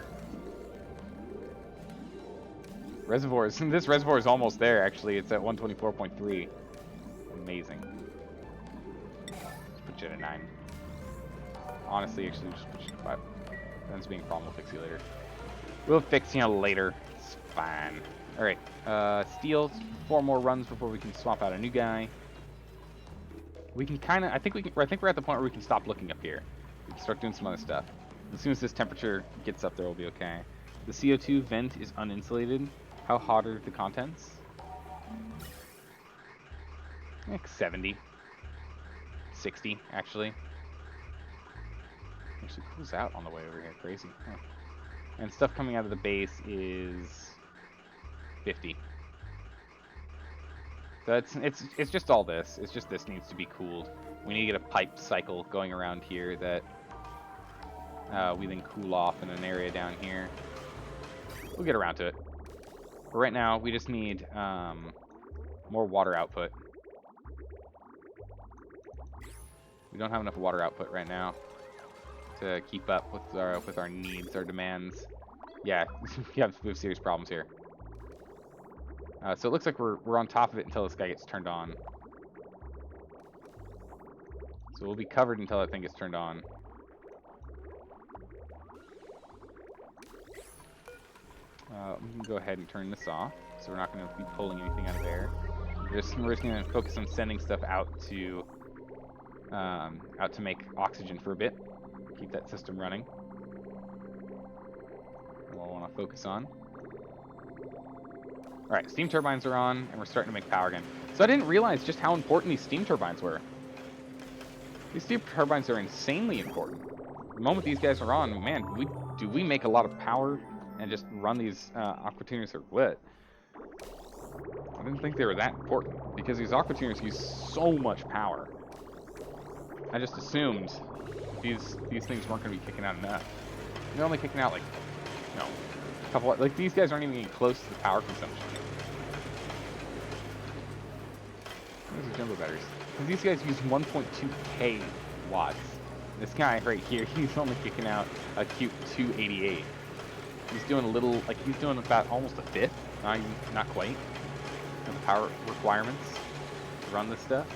Reservoirs. This reservoir is almost there, actually. It's at 124.3. Amazing. Let's put you at a 9. Honestly, actually, just put you at 5. That's being a problem. We'll fix you later. We'll fix you later. It's fine. Alright. Steel. 4 more runs before we can swap out a new guy. We can kind of... I think we're at the point where we can stop looking up here. We can start doing some other stuff. As soon as this temperature gets up there, we'll be okay. The CO2 vent is uninsulated. How hot are the contents? Like 70. 60, actually. Actually cools out on the way over here. Crazy. Huh. And stuff coming out of the base is 50. So it's just all this. It's just this needs to be cooled. We need to get a pipe cycle going around here that we then cool off in an area down here. We'll get around to it. But right now, we just need more water output. We don't have enough water output right now to keep up with our needs, our demands. Yeah, we have serious problems here. So it looks like we're on top of it until this guy gets turned on. So we'll be covered until that thing gets turned on. We can go ahead and turn this off, so we're not going to be pulling anything out of there. We're just going to focus on sending stuff out to out to make oxygen for a bit. Keep that system running. What I want to focus on. Alright, steam turbines are on, and we're starting to make power again. So I didn't realize just how important these steam turbines were. These steam turbines are insanely important. The moment these guys are on, man, do we make a lot of power and just run these aqua tuners or what? I didn't think they were that important, because these aqua tuners use so much power. I just assumed these things weren't going to be kicking out enough. They're only kicking out, like, you know, a couple, like, these guys aren't even getting close to the power consumption. Those are jumbo batteries. Because these guys use 1.2k watts. This guy right here, he's only kicking out a cute 288. He's doing a little, like, he's doing about almost a fifth, not quite, of the power requirements to run this stuff.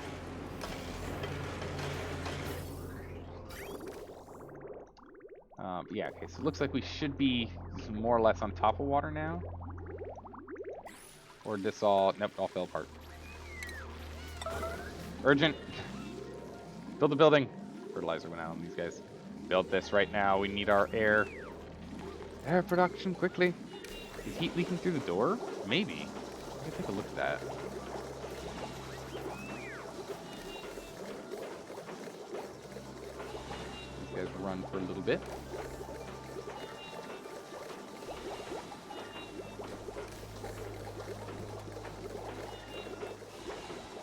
Yeah, okay, so it looks like we should be more or less on top of water now. Or this all, nope, all fell apart. Urgent! Build the building! Fertilizer went out on these guys. Build this right now, we need our air. Air production, quickly! Is heat leaking through the door? Maybe. Let me take a look at that. These guys run for a little bit.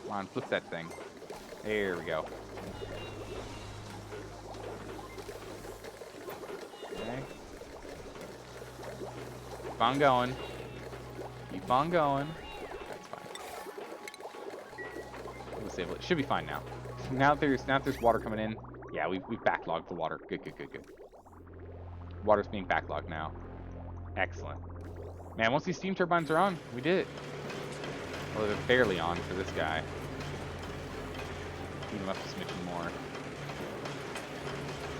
Come on, flip that thing. There we go. Okay. Keep on going. Keep on going. That's fine. We'll disable it. It should be fine now. Now that there's water coming in. Yeah, we've backlogged the water. Good. Water's being backlogged now. Excellent. Man, once these steam turbines are on, we did it. Well, they're barely on for this guy. Heat him up a smidgen more.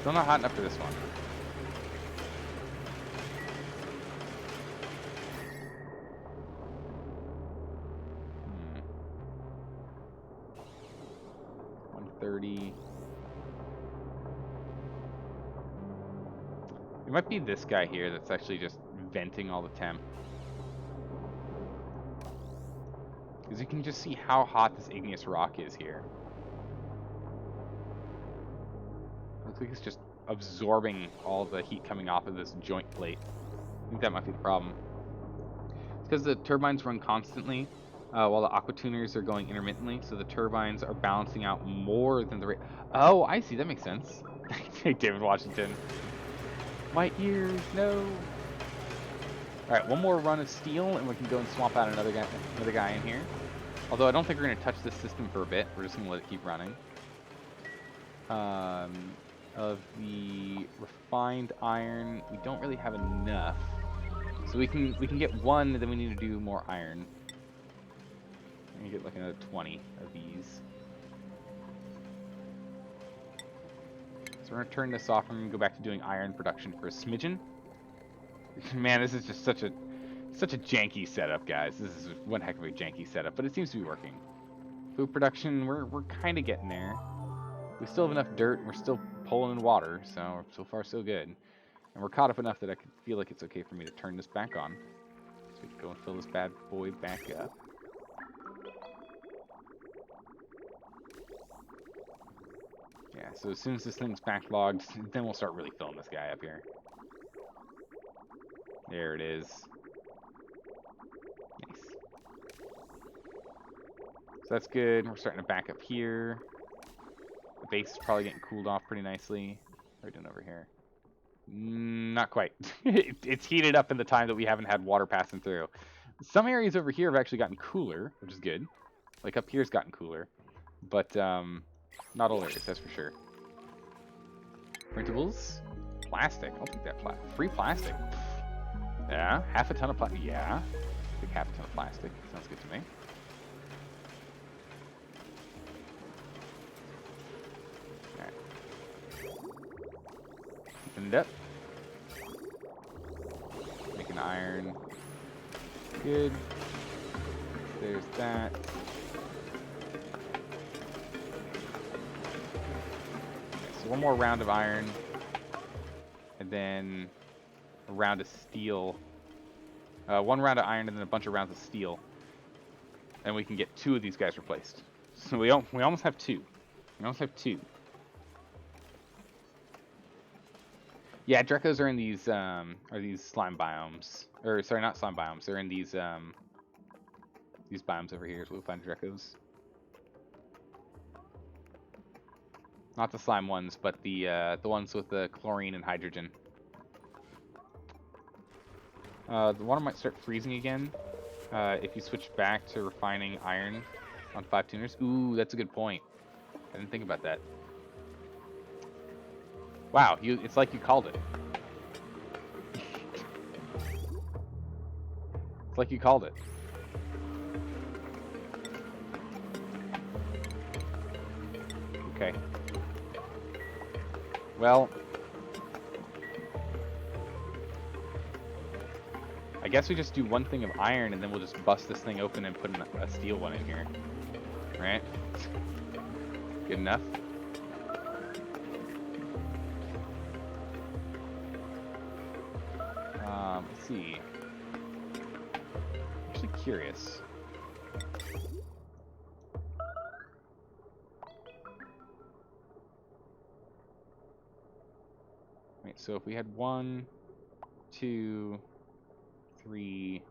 Still not hot enough for this one. Hmm. 130. It might be this guy here that's actually just venting all the temp. Because you can just see how hot this igneous rock is here. Looks like it's just absorbing all the heat coming off of this joint plate. I think that might be the problem. It's because the turbines run constantly while the aqua tuners are going intermittently, so the turbines are balancing out more than the rate. Oh, I see. That makes sense. David Washington. My ears, no. Alright, one more run of steel, and we can go and swap out another guy in here. Although I don't think we're going to touch this system for a bit. We're just going to let it keep running. Of the refined iron, we don't really have enough. So we can get one, then we need to do more iron. We're going to get like another 20 of these. So we're going to turn this off, and we're going to go back to doing iron production for a smidgen. Man, this is just such a janky setup, guys. This is one heck of a janky setup, but it seems to be working. Food production, we're kind of getting there. We still have enough dirt, and we're still pulling in water, so far so good. And we're caught up enough that I feel like it's okay for me to turn this back on. So we can go and fill this bad boy back up. Yeah, so as soon as this thing's backlogged, then we'll start really filling this guy up here. There it is. Nice. So that's good. We're starting to back up here. The base is probably getting cooled off pretty nicely. What are we doing over here? Not quite. It's heated up in the time that we haven't had water passing through. Some areas over here have actually gotten cooler, which is good. Like up here's gotten cooler. But not all areas, that's for sure. Printables. Plastic. I'll take that free plastic. Yeah, half a ton of plastic. Yeah, take half a ton of plastic. Sounds good to me. Alright. Open it up. Making iron. Good. There's that. So one more round of iron, and then a round of steel. One round of iron and then a bunch of rounds of steel, and we can get 2 of these guys replaced. So we almost have 2. We almost have 2. Yeah, Drekos are in these slime biomes, or sorry, not slime biomes. They're in these biomes over here. So we'll find Drekos. Not the slime ones, but the ones with the chlorine and hydrogen. The water might start freezing again if you switch back to refining iron on 5 tuners. Ooh, that's a good point. I didn't think about that. Wow, it's like you called it. It's like you called it. Okay. Well, I guess we just do one thing of iron and then we'll just bust this thing open and put a steel one in here. Right? Good enough? Let's see. I'm actually curious. Wait, so if we had 1, 2, 3,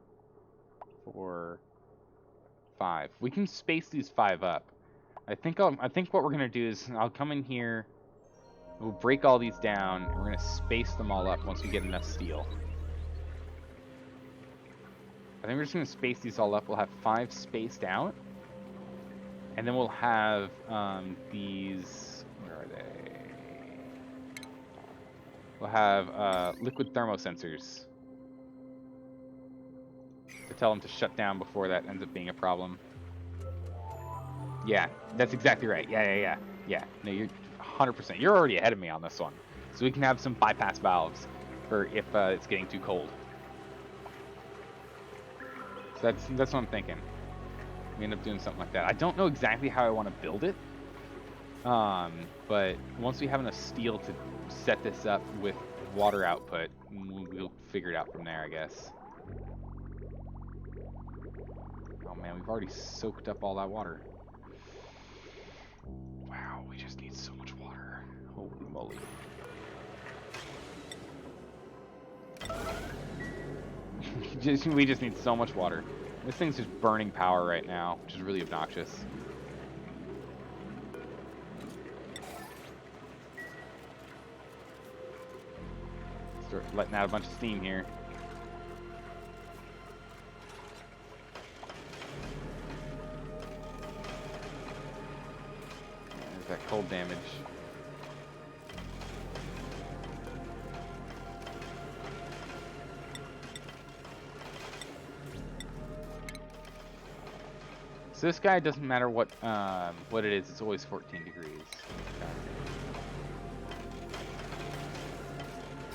4, 5. We can space these 5 up. I think what we're gonna do is I'll come in here, we'll break all these down, and we're gonna space them all up once we get enough steel. I think we're just gonna space these all up. We'll have 5 spaced out, and then we'll have these. Where are they? We'll have liquid thermosensors to tell them to shut down before that ends up being a problem. Yeah, that's exactly right. Yeah. No, you're 100%. You're already ahead of me on this one. So we can have some bypass valves for if it's getting too cold. So that's what I'm thinking. We end up doing something like that. I don't know exactly how I want to build it. But once we have enough steel to set this up with water output, we'll figure it out from there, I guess. Oh man, we've already soaked up all that water. Wow, we just need so much water. Holy moly. We just need so much water. This thing's just burning power right now, which is really obnoxious. Start letting out a bunch of steam here. There's that cold damage. So this guy doesn't matter what it is, it's always 14 degrees.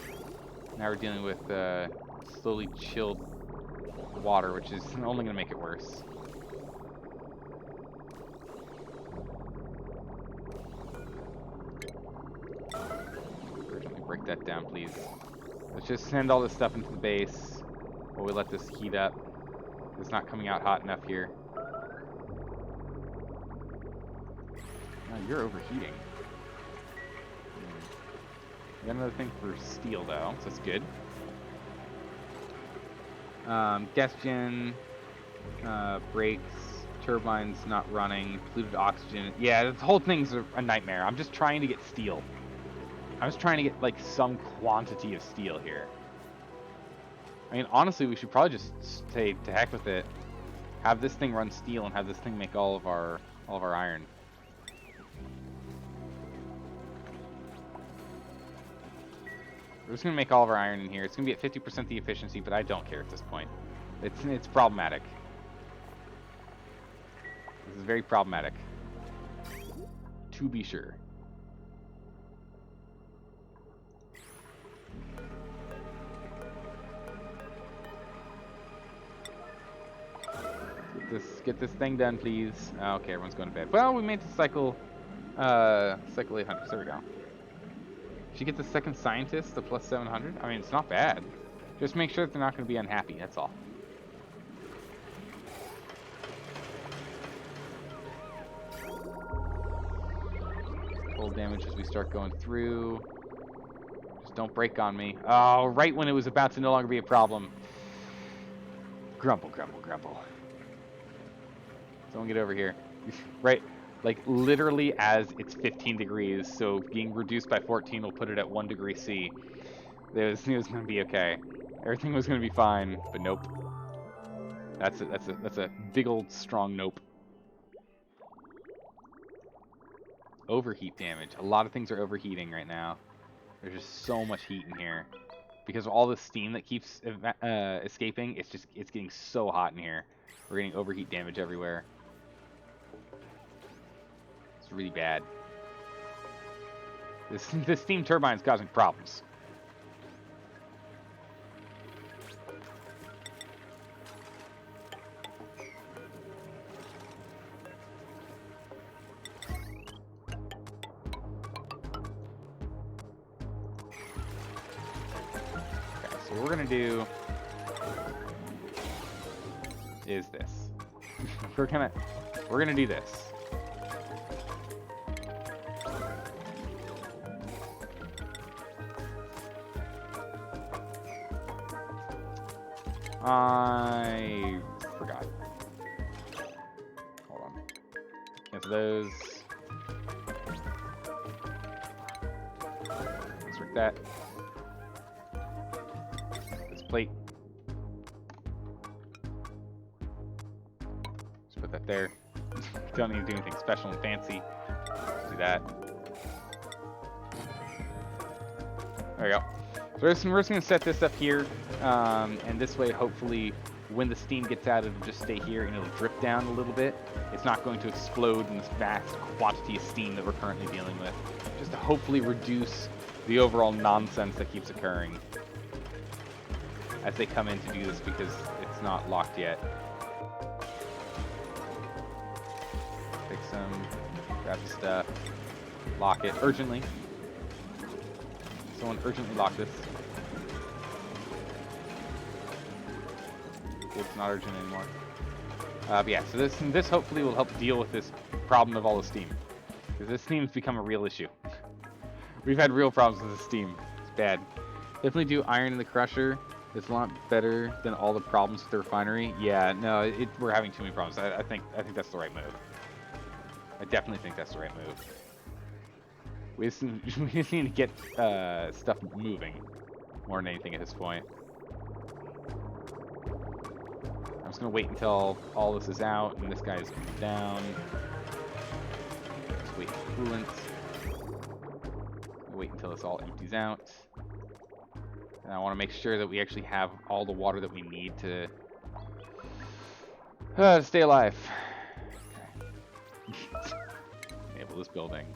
Okay. Now we're dealing with slowly chilled water, which is only going to make it worse. Urgently break that down, please. Let's just send all this stuff into the base while we let this heat up. It's not coming out hot enough here. You're overheating. We got another thing for steel, though, so that's good. Gas gen, brakes, turbines not running, polluted oxygen. Yeah, the whole thing's a nightmare. I'm just trying to get steel. I'm just trying to get, like, some quantity of steel here. I mean, honestly, we should probably just say to heck with it. Have this thing run steel and have this thing make all of our iron. We're just gonna make all of our iron in here. It's gonna be at 50% the efficiency, but I don't care at this point. It's problematic. This is very problematic. To be sure. Get this thing done, please. Okay, everyone's going to bed. Well, we made the cycle 800. There we go. She gets a second scientist, the plus 700. I mean, it's not bad. Just make sure that they're not going to be unhappy, that's all. Full damage as we start going through. Just don't break on me. Oh, right when it was about to no longer be a problem. Grumble, grumble, grumble. Someone get over here. Right, like literally as it's 15 degrees, so being reduced by 14 will put it at 1 degree C. It was going to be okay. Everything was going to be fine, but nope. That's a big old strong nope. Overheat damage. A lot of things are overheating right now. There's just so much heat in here. Because of all the steam that keeps escaping, it's getting so hot in here. We're getting overheat damage everywhere. It's really bad. This steam turbine's causing problems. What we're gonna do is this. we're gonna do this. I forgot. Hold on. Cancel those. Insert that. Plate. Just put that there. Don't need to do anything special and fancy. Just do that. There we go. So we're just going to set this up here, and this way, hopefully, when the steam gets out, it'll just stay here and it'll drip down a little bit. It's not going to explode in this vast quantity of steam that we're currently dealing with. Just to hopefully reduce the overall nonsense that keeps occurring as they come in to do this, because it's not locked yet. Pick some, grab the stuff, lock it urgently. Someone urgently lock this. It's not urgent anymore. But yeah, so this hopefully will help deal with this problem of all the steam, because this steam's become a real issue. We've had real problems with the steam. It's bad. Definitely do iron in the crusher. It's a lot better than all the problems with the refinery. Yeah, no, we're having too many problems. I think that's the right move. I definitely think that's the right move. We just need to get stuff moving more than anything at this point. I'm just gonna wait until all this is out and this guy's down. Just wait for coolant. Wait until this all empties out. And I want to make sure that we actually have all the water that we need to stay alive. Okay. Enable this building.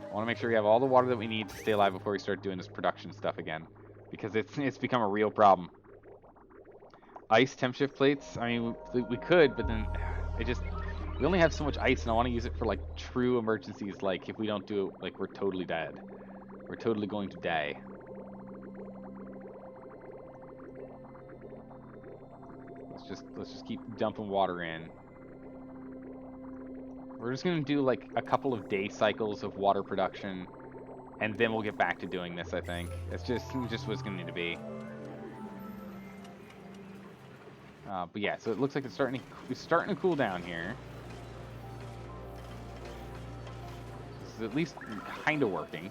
I want to make sure we have all the water that we need to stay alive before we start doing this production stuff again, because it's become a real problem. Ice temp shift plates. I mean, we could, but then we only have so much ice, and I want to use it for like true emergencies. Like if we don't do it, like we're totally dead. We're totally going to die. Let's just keep dumping water in. We're just gonna do like a couple of day cycles of water production, and then we'll get back to doing this. I think it's just what it's gonna need to be. But yeah, so it looks like it's starting to cool down here. This is at least kind of working.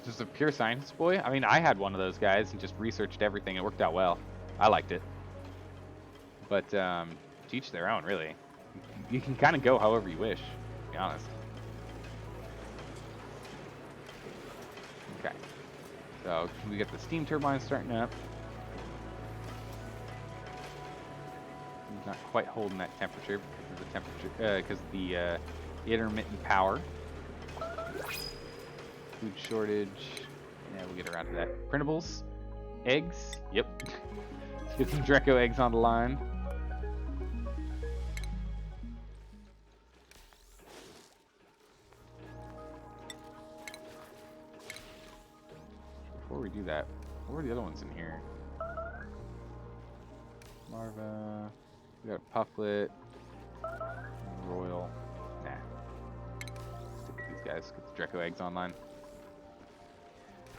Just a pure scientist boy? I mean, I had one of those guys and just researched everything. It worked out well. I liked it. But, to each their own, really. You can kind of go however you wish, to be honest. Okay. So, we get the steam turbine starting up. It's not quite holding that temperature because of the intermittent power. Food shortage. Yeah, we'll get around to that. Printables. Eggs. Yep. Let's get some Dreco eggs on the line. before we do that, what were the other ones in here? Marva. We got a Pufflet. Royal. Nah. Stick with these guys. Get the Draco eggs online.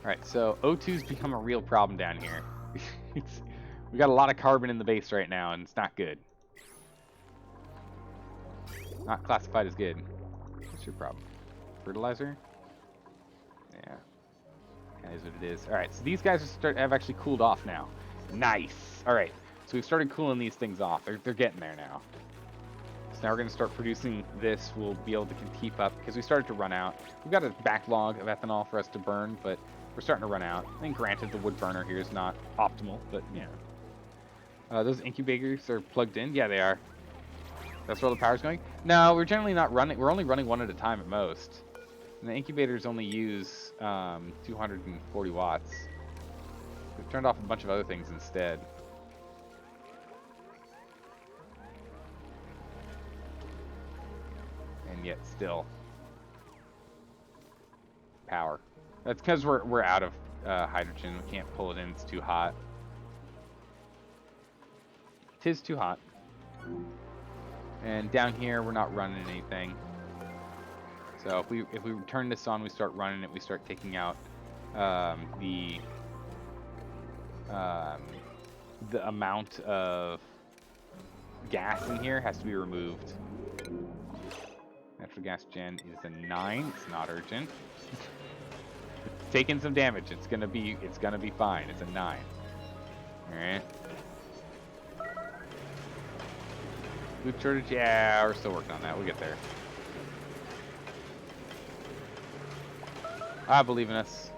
Alright, so O2's become a real problem down here. We got a lot of carbon in the base right now, and it's not good. Not classified as good. What's your problem? Fertilizer? Yeah. That is what it is. Alright, so these guys have actually cooled off now. Nice! Alright, so we've started cooling these things off. They're getting there now. So now we're going to start producing this. We'll be able to keep up, because we started to run out. We've got a backlog of ethanol for us to burn, but we're starting to run out. I think, granted, the wood burner here is not optimal, but, yeah. Those incubators are plugged in? Yeah, they are. That's where all the power's going? No, we're generally not running. We're only running one at a time at most. And the incubators only use 240 watts. We've turned off a bunch of other things instead. And yet still. Power. That's because we're out of hydrogen. We can't pull it in. It's too hot. It is too hot. And down here, we're not running anything. So if we turn this on, we start running it. We start taking out the amount of gas in here has to be removed. Natural gas gen is a 9. It's not urgent. It's taking some damage. It's gonna be fine. It's a 9. All right. Food shortage? Yeah, we're still working on that. We'll get there. I believe in us.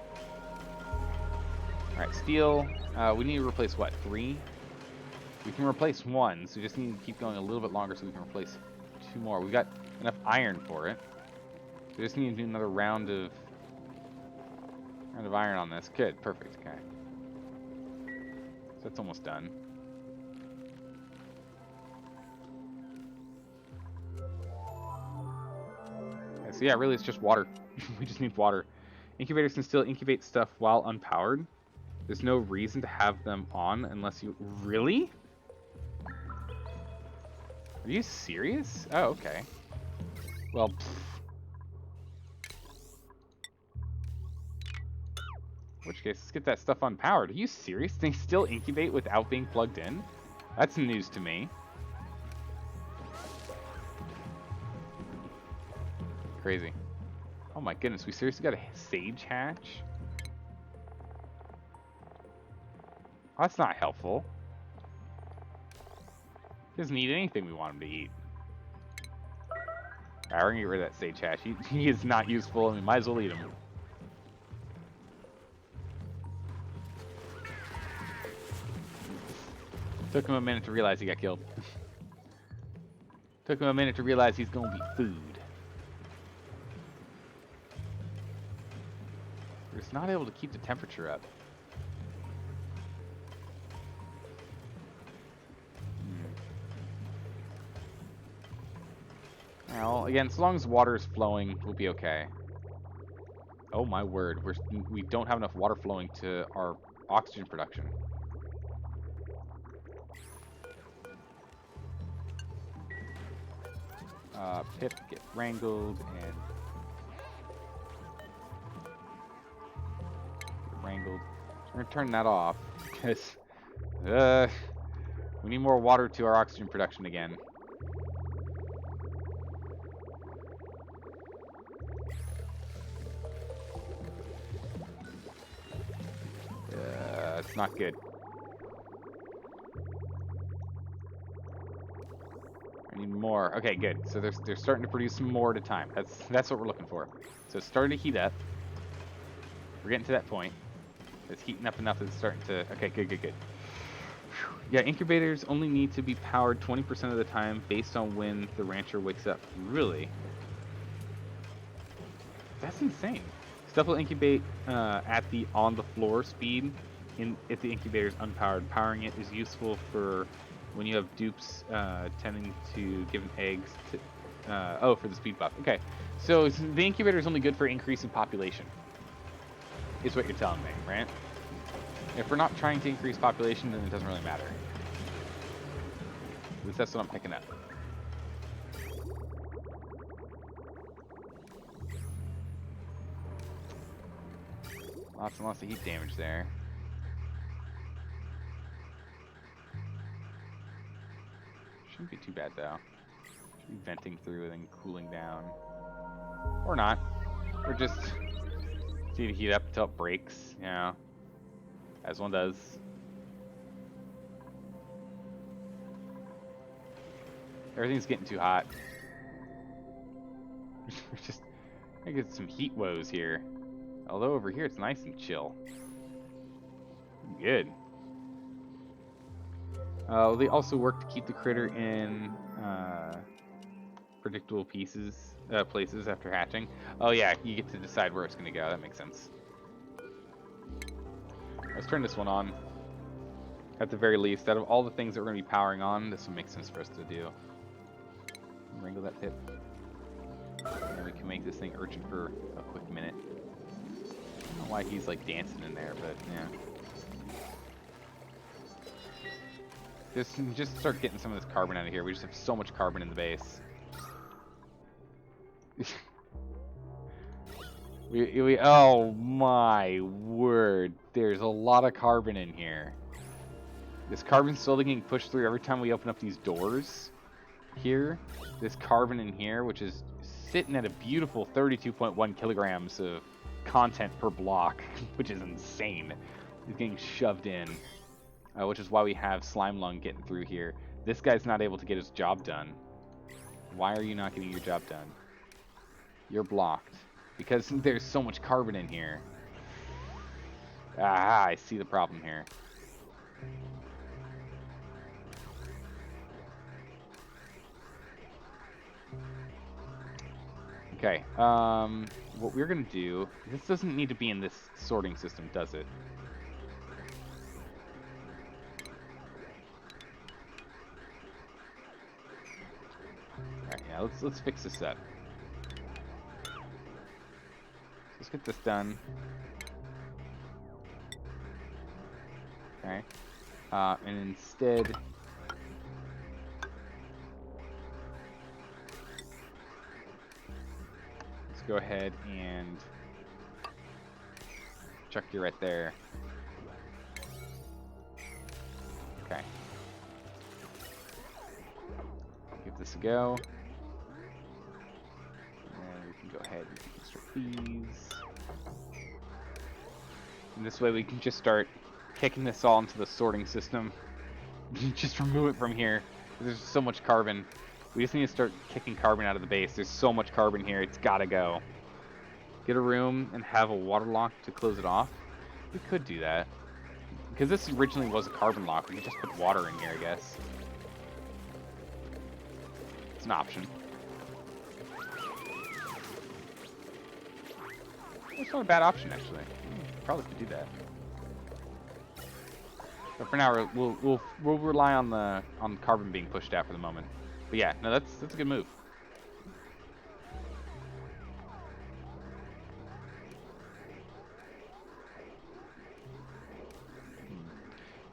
Alright, steel. We need to replace what? 3? We can replace 1, so we just need to keep going a little bit longer so we can replace 2 more. We got enough iron for it. We just need to do another round of iron on this. Good, perfect, okay. So that's almost done. So yeah, really it's just water. We just need water. Incubators can still incubate stuff while unpowered. There's no reason to have them on unless you... Really? Are you serious? Oh, okay. Well, in which case, let's get that stuff unpowered. Are you serious? They still incubate without being plugged in? That's news to me. Crazy. Oh my goodness, we seriously got a sage hatch? Oh, that's not helpful. He doesn't eat anything we want him to eat. Alright, we're gonna get rid of that sage hatch. He is not useful, and we might as well eat him. Took him a minute to realize he got killed. Took him a minute to realize he's gonna be food. We're just not able to keep the temperature up. Now, again, as long as water is flowing, we'll be okay. Oh my word, we don't have enough water flowing to our oxygen production. Pip, get wrangled, and... wrangled. So we're gonna turn that off, because... we need more water to our oxygen production again. It's not good. I need more. Okay, good. So they're starting to produce some more at a time. That's what we're looking for. So it's starting to heat up. We're getting to that point. It's heating up enough that it's starting to... Okay, good. Whew. Yeah, incubators only need to be powered 20% of the time based on when the rancher wakes up. Really? That's insane. Stuff will incubate at the on-the-floor speed if the incubator is unpowered. Powering it is useful for when you have dupes tending to give eggs to... for the speed buff. Okay, so the incubator is only good for increasing population. Is what you're telling me, right? If we're not trying to increase population, then it doesn't really matter. At least that's what I'm picking up. Lots and lots of heat damage there. Shouldn't be too bad though. Should be venting through and then cooling down. Or not. Or just need to heat up until it breaks, you know. As one does. Everything's getting too hot. We're just I get some heat woes here. Although over here it's nice and chill. Good. They also work to keep the critter in predictable places after hatching. Oh yeah, you get to decide where it's going to go. That makes sense. Let's turn this one on. At the very least, out of all the things that we're going to be powering on, this would make sense for us to do. Wrangle that tip. And we can make this thing urchin for a quick minute. I don't know why he's like dancing in there, but yeah. Just start getting some of this carbon out of here. We just have so much carbon in the base. Oh my word. There's a lot of carbon in here. This carbon's slowly getting pushed through every time we open up these doors. Here, this carbon in here, which is sitting at a beautiful 32.1 kilograms of content per block, which is insane, is getting shoved in. Which is why we have Slime Lung getting through here. This guy's not able to get his job done. Why are you not getting your job done? You're blocked. Because there's so much carbon in here. Ah, I see the problem here. Okay, what we're gonna do, this doesn't need to be in this sorting system, does it? Alright, yeah, let's fix this up. Let's get this done. Okay. And instead, let's go ahead and chuck you right there. Okay. Give this a go. And we can go ahead and construct these. And this way we can just start kicking this all into the sorting system. Just remove it from here. There's so much carbon. We just need to start kicking carbon out of the base. There's so much carbon here, it's gotta go. Get a room and have a water lock to close it off. We could do that. Because this originally was a carbon lock, we could just put water in here, I guess. It's an option. It's not a bad option, actually. Probably could do that. But for now, we'll rely on the carbon being pushed out for the moment. But yeah, no, that's a good move.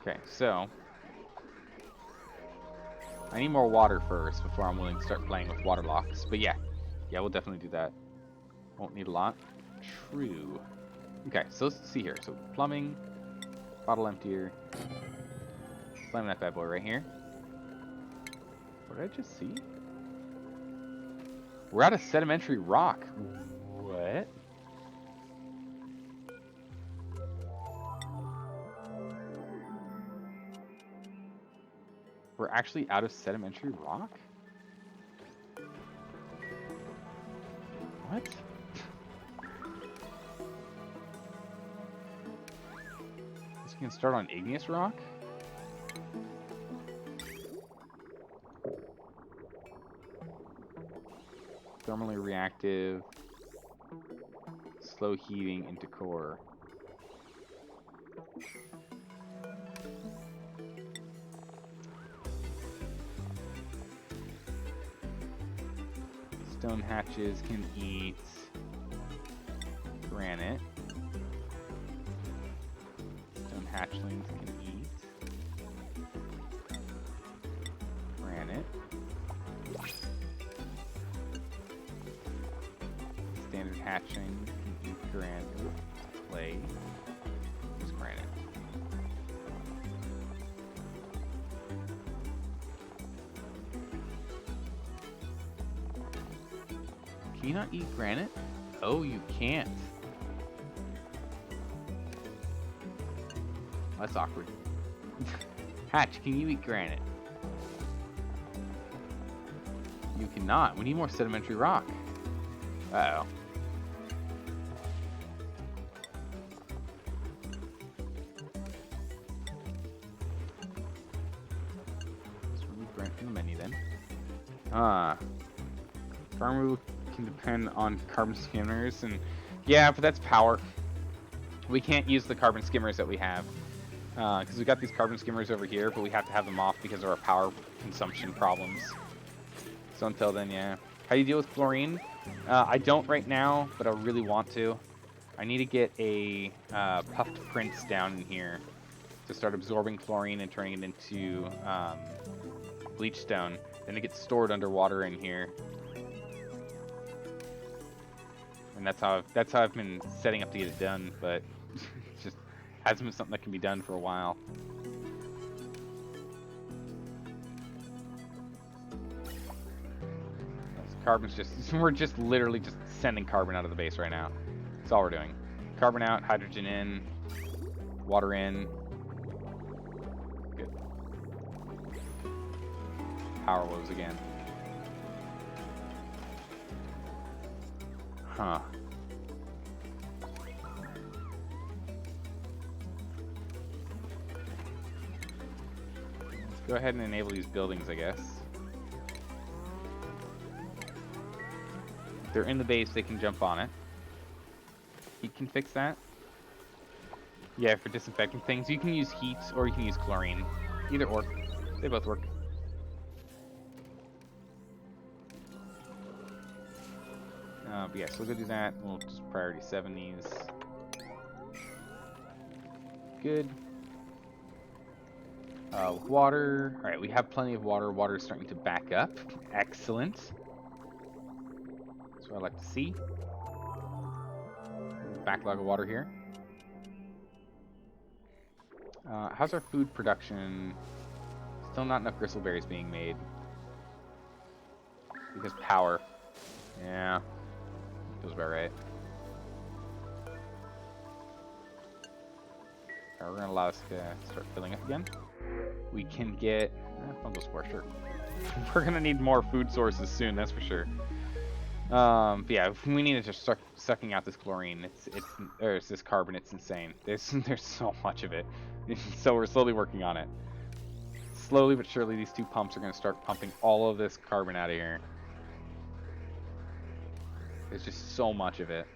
Okay, so I need more water first before I'm willing to start playing with water locks. But yeah, we'll definitely do that. Won't need a lot. True. Okay, so let's see here. So plumbing, bottle emptier, slam that bad boy right here. What did I just see? We're out of sedimentary rock. What? We're actually out of sedimentary rock? What? This can start on igneous rock? Thermally reactive, slow heating into core. Stone hatches can eat granite. Stone hatchlings can eat. Granite. Standard hatchling can eat granite. Clay. Just granite. Can you not eat granite? Oh, you can't. That's awkward. Hatch, can you eat granite? You cannot. We need more sedimentary rock. Uh-oh. Let's remove granite from the menu then. Farm removal can depend on carbon skimmers, and yeah, but that's power. We can't use the carbon skimmers that we have. Because we got these carbon skimmers over here, but we have to have them off because of our power consumption problems. So until then, yeah. How do you deal with chlorine? I don't right now, but I really want to. I need to get a puffed prince down in here to start absorbing chlorine and turning it into bleach stone. Then it gets stored underwater in here. And that's how I've been setting up to get it done, but it's just hasn't been something that can be done for a while. Carbon's we're just literally just sending carbon out of the base right now. That's all we're doing. Carbon out, hydrogen in, water in. Good. Power woes again. Huh. Let's go ahead and enable these buildings, I guess. If they're in the base, they can jump on it. Heat can fix that. Yeah, for disinfecting things. You can use heat or you can use chlorine. Either or. They both work. But yeah, so we'll go do that. We'll just priority 7 these. Good. Water. Alright, we have plenty of water. Water is starting to back up. Excellent. That's what I like to see. Backlog of water here. How's our food production? Still not enough gristleberries being made. Because power. Yeah. Feels about right. Alright, we're gonna allow us to start filling up again. We can get bundle spore, sure. We're gonna need more food sources soon, that's for sure. But yeah, we need to just start sucking out this chlorine. It's this carbon. It's insane. There's so much of it. So we're slowly working on it. Slowly but surely, these two pumps are gonna start pumping all of this carbon out of here. There's just so much of it.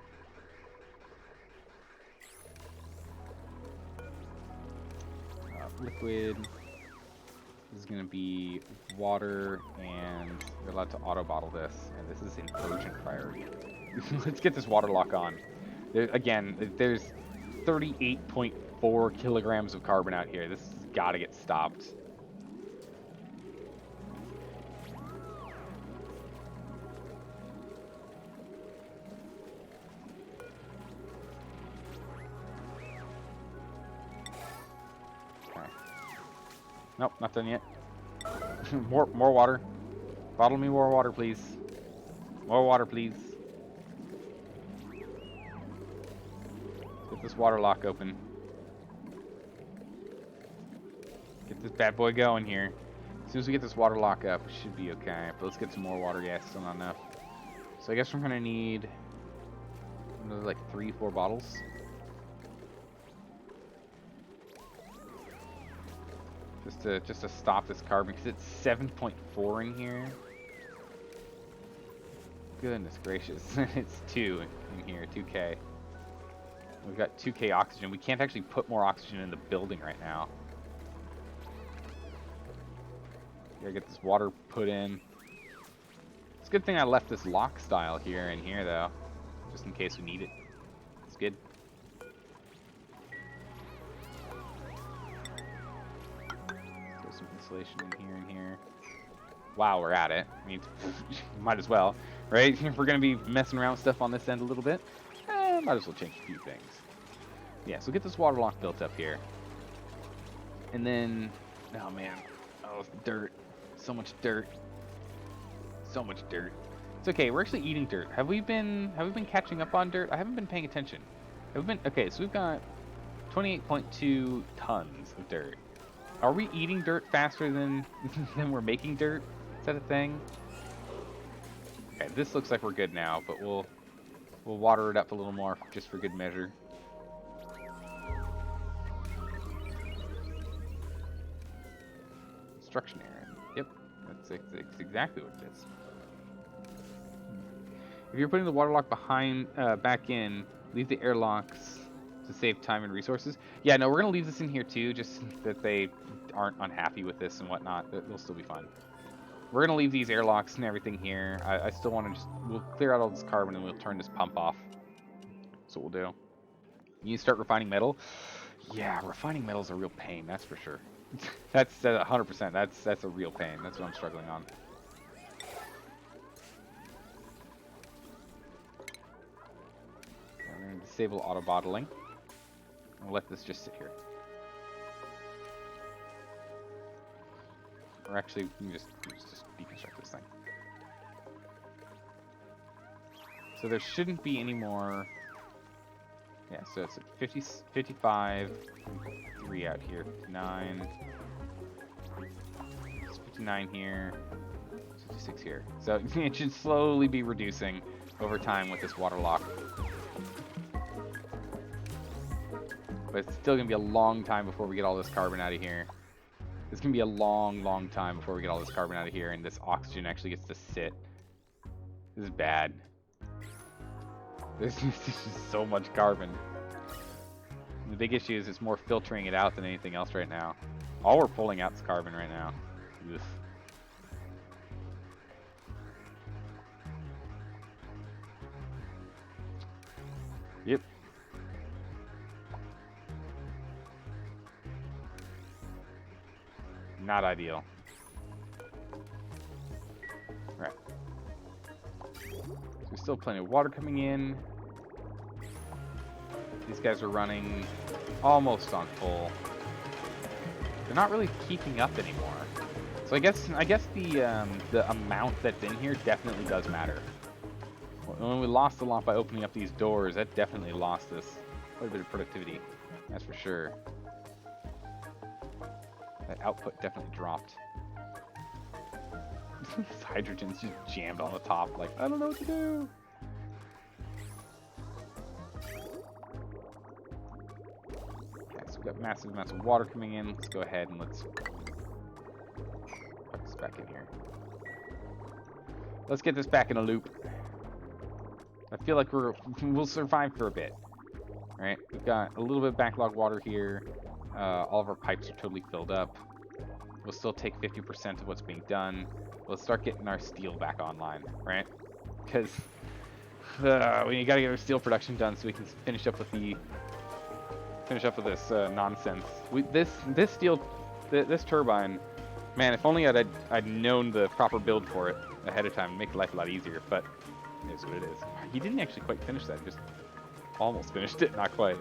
Liquid. This is going to be water, and we're allowed to auto-bottle this. And this is an urgent priority. Let's get this water lock on. Again, there's 38.4 kilograms of carbon out here. This has got to get stopped. Nope, not done yet. more water. Bottle me more water, please. More water, please. Get this water lock open. Get this bad boy going here. As soon as we get this water lock up, we should be okay. But let's get some more water. Yeah, still not enough. So I guess we're gonna need another like 3-4 bottles. Just to stop this carbon, because it's 7.4 in here. Goodness gracious. It's 2 in here, 2K. We've got 2K oxygen. We can't actually put more oxygen in the building right now. Gotta get this water put in. It's a good thing I left this lock style here and here, though, just in case we need it. It's good. insulation in here and here. Wow, we're at it. I mean, might as well, right? If we're going to be messing around with stuff on this end a little bit, might as well change a few things. Yeah, so get this water lock built up here. And then, oh man, oh, dirt. So much dirt. So much dirt. It's okay, we're actually eating dirt. Have we been catching up on dirt? I haven't been paying attention. Have we been, okay, so we've got 28.2 tons of dirt. Are we eating dirt faster than we're making dirt? Is that a thing? Okay, this looks like we're good now, but we'll water it up a little more just for good measure. Construction area. Yep, that's exactly what it is. If you're putting the water lock behind, back in, leave the airlocks to save time and resources. Yeah, no, we're gonna leave this in here too, just that they aren't unhappy with this and whatnot. They'll still be fine. We're gonna leave these airlocks and everything here. I still want to we'll clear out all this carbon and we'll turn this pump off. That's what we'll do. You start refining metal. Yeah, refining metal's a real pain, that's for sure. That's 100%. That's a real pain. That's what I'm struggling on. I'm going to disable auto bottling. I'll let this just sit here. Or actually, we can just deconstruct this thing. So there shouldn't be any more. Yeah, so it's at 50, 55, 3 out here, 59, it's 59 here, 56 here. So it should slowly be reducing over time with this water lock. But it's still going to be a long time before we get all this carbon out of here. It's going to be a long, long time before we get all this carbon out of here and this oxygen actually gets to sit. This is bad. This is so much carbon. The big issue is it's more filtering it out than anything else right now. All we're pulling out is carbon right now. Ugh. Yep. Not ideal. Right. So there's still plenty of water coming in. These guys are running almost on full. They're not really keeping up anymore. So I guess the amount that's in here definitely does matter. When we lost a lot by opening up these doors, that definitely lost us quite a bit of productivity. That's for sure. That output definitely dropped. This hydrogen's just jammed on the top, like, I don't know what to do. Okay, so we've got massive amounts of water coming in. Let's go ahead and let's put this back in here. Let's get this back in a loop. I feel like we'll survive for a bit. Right? We've got a little bit of backlog water here. All of our pipes are totally filled up. We'll still take 50% of what's being done. Let's start getting our steel back online, right? Because we gotta get our steel production done so we can finish up with this nonsense. This turbine, man. If only I'd known the proper build for it ahead of time, it'd make life a lot easier. But it is what it is. He didn't actually quite finish that. Just almost finished it, not quite.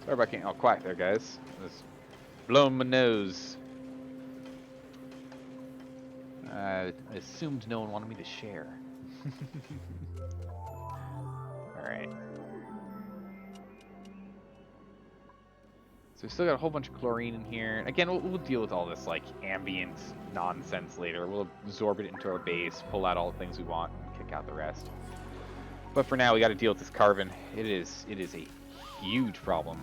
Sorry about getting all quiet there, guys. I was blowing my nose. I assumed no one wanted me to share. Alright. So we still got a whole bunch of chlorine in here. Again, we'll deal with all this like ambient nonsense later. We'll absorb it into our base, pull out all the things we want, and kick out the rest. But for now, we got to deal with this carbon. It is a huge problem.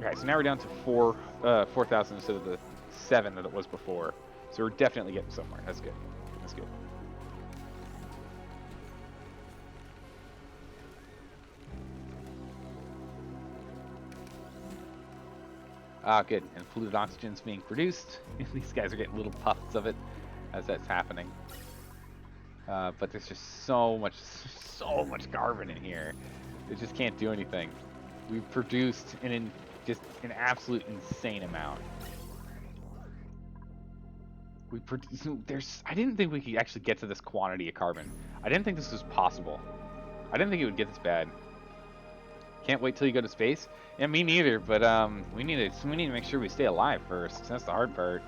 Okay, so now we're down to 4,000 instead of the 7 that it was before. So we're definitely getting somewhere. That's good. That's good. Ah, good. And polluted oxygen's being produced. These guys are getting little puffs of it as that's happening. But there's just so much carbon in here. It just can't do anything. We've produced just an absolute insane amount. I didn't think we could actually get to this quantity of carbon. I didn't think this was possible. I didn't think it would get this bad. Can't wait till you go to space. Yeah, me neither. But we need to make sure we stay alive first. That's the hard part.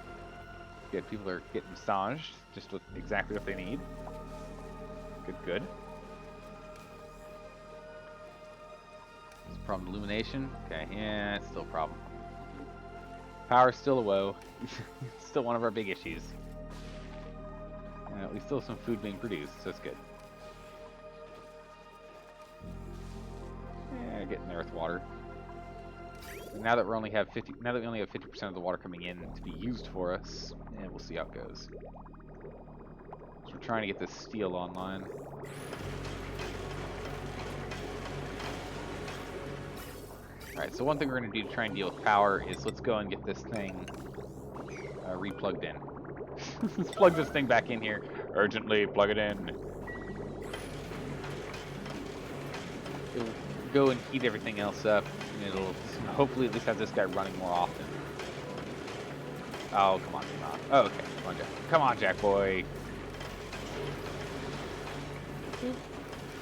Good, people are getting massaged, just with exactly what they need. Good. It's a problem. Illumination. Okay, yeah, it's still a problem. Power's still a woe. It's still one of our big issues. We still have some food being produced, so it's good. Yeah, getting there with water. And now that we only have 50% of the water coming in to be used for us, and we'll see how it goes. So we're trying to get this steel online. Alright, so one thing we're going to do to try and deal with power is let's go and get this thing re-plugged in. Let's plug this thing back in here. Urgently, plug it in. It'll go and heat everything else up, and it'll hopefully at least have this guy running more often. Oh, come on. Oh, okay. Come on, Jack. Come on, Jack boy.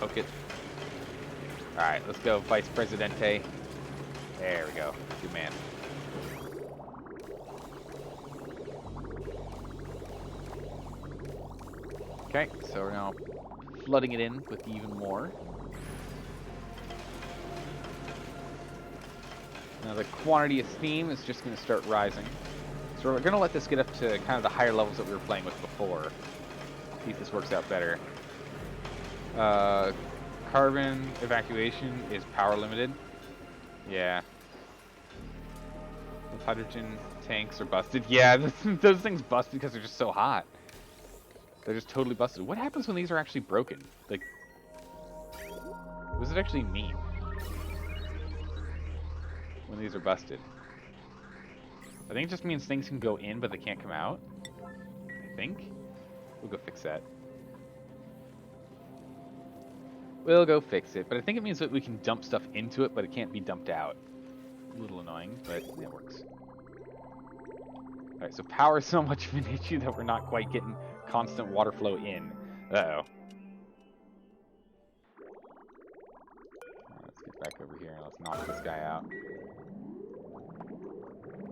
Poke it. Alright, let's go, Vice Presidente. There we go. Good man. Okay, so we're now flooding it in with even more. Now the quantity of steam is just going to start rising. So we're going to let this get up to kind of the higher levels that we were playing with before. See if this works out better. Carbon evacuation is power limited. Yeah. Those hydrogen tanks are busted. Yeah, those things busted because they're just so hot. They're just totally busted. What happens when these are actually broken? Like, what does it actually mean when these are busted? I think it just means things can go in, but they can't come out. I think. We'll go fix that. We'll go fix it, but I think it means that we can dump stuff into it, but it can't be dumped out. A little annoying, but it works. Alright, so power is so much of an issue that we're not quite getting constant water flow in. Uh-oh. Let's get back over here and let's knock this guy out.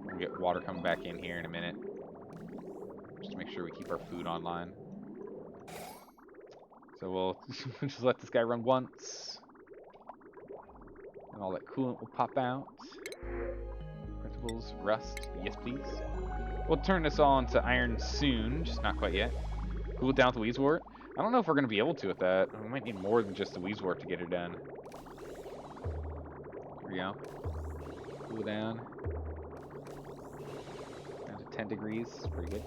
We'll get water coming back in here in a minute. Just to make sure we keep our food online. So we'll just let this guy run once. And all that coolant will pop out. Principles, rust, yes please. We'll turn this all into iron soon, just not quite yet. Cool down with the Weezwort. I don't know if we're going to be able to with that. We might need more than just the Weezwort to get it done. Here we go. Cool down. Down to 10 degrees. Pretty good.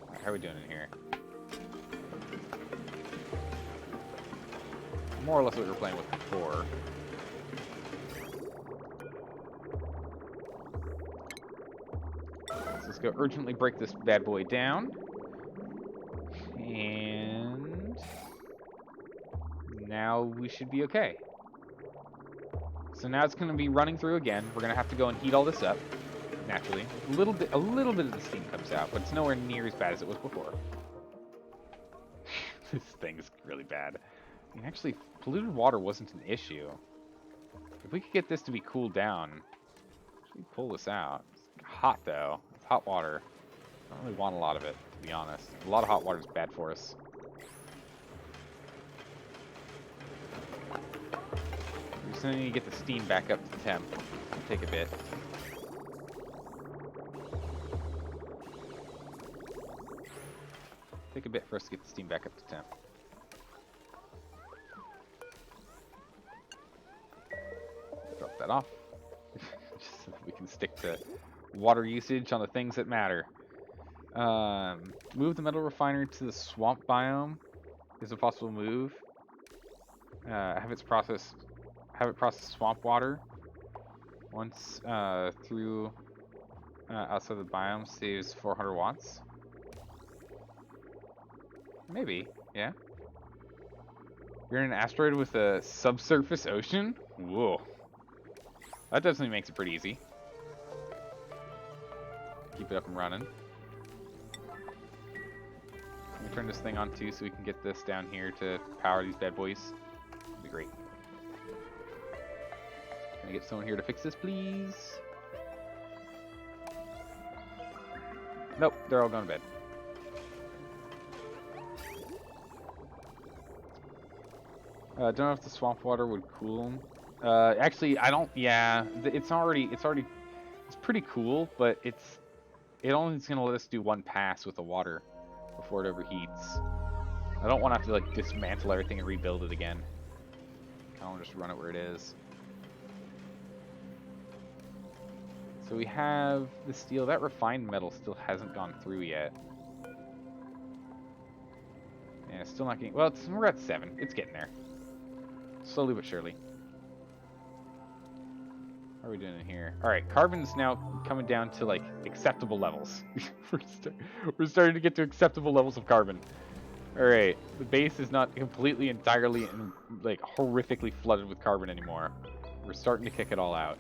Right, how are we doing in here? More or less what we were playing with before. So let's go urgently break this bad boy down. And now we should be okay. So now it's going to be running through again. We're going to have to go and heat all this up, naturally. A little bit of the steam comes out, but it's nowhere near as bad as it was before. This thing's really bad. I mean, actually, polluted water wasn't an issue. If we could get this to be cooled down, we pull this out. It's hot though. It's hot water. I don't really want a lot of it, to be honest. A lot of hot water is bad for us. We just need to get the steam back up to temp. It'll take a bit. Take a bit for us to get the steam back up to temp. Drop that off. Just so that we can stick to water usage on the things that matter. Move the metal refiner to the swamp biome is a possible move. Have it process swamp water. Once through outside the biome saves 400 watts. Maybe, yeah. You're in an asteroid with a subsurface ocean? Whoa. That definitely makes it pretty easy. Keep it up and running. Let me turn this thing on too so we can get this down here to power these bad boys. That'd be great. Can I get someone here to fix this, please? Nope, they're all going to bed. Don't know if the swamp water would cool them. Actually, I don't. Yeah, it's pretty cool, but it only is gonna let us do one pass with the water before it overheats. I don't want to have to like dismantle everything and rebuild it again. I want to just run it where it is. So we have the steel. That refined metal still hasn't gone through yet. Yeah, still not getting. Well, we're at 7. It's getting there. Slowly but surely. How are we doing in here? Alright, carbon's now coming down to, like, acceptable levels. We're starting to get to acceptable levels of carbon. Alright, the base is not completely, entirely, and, like, horrifically flooded with carbon anymore. We're starting to kick it all out.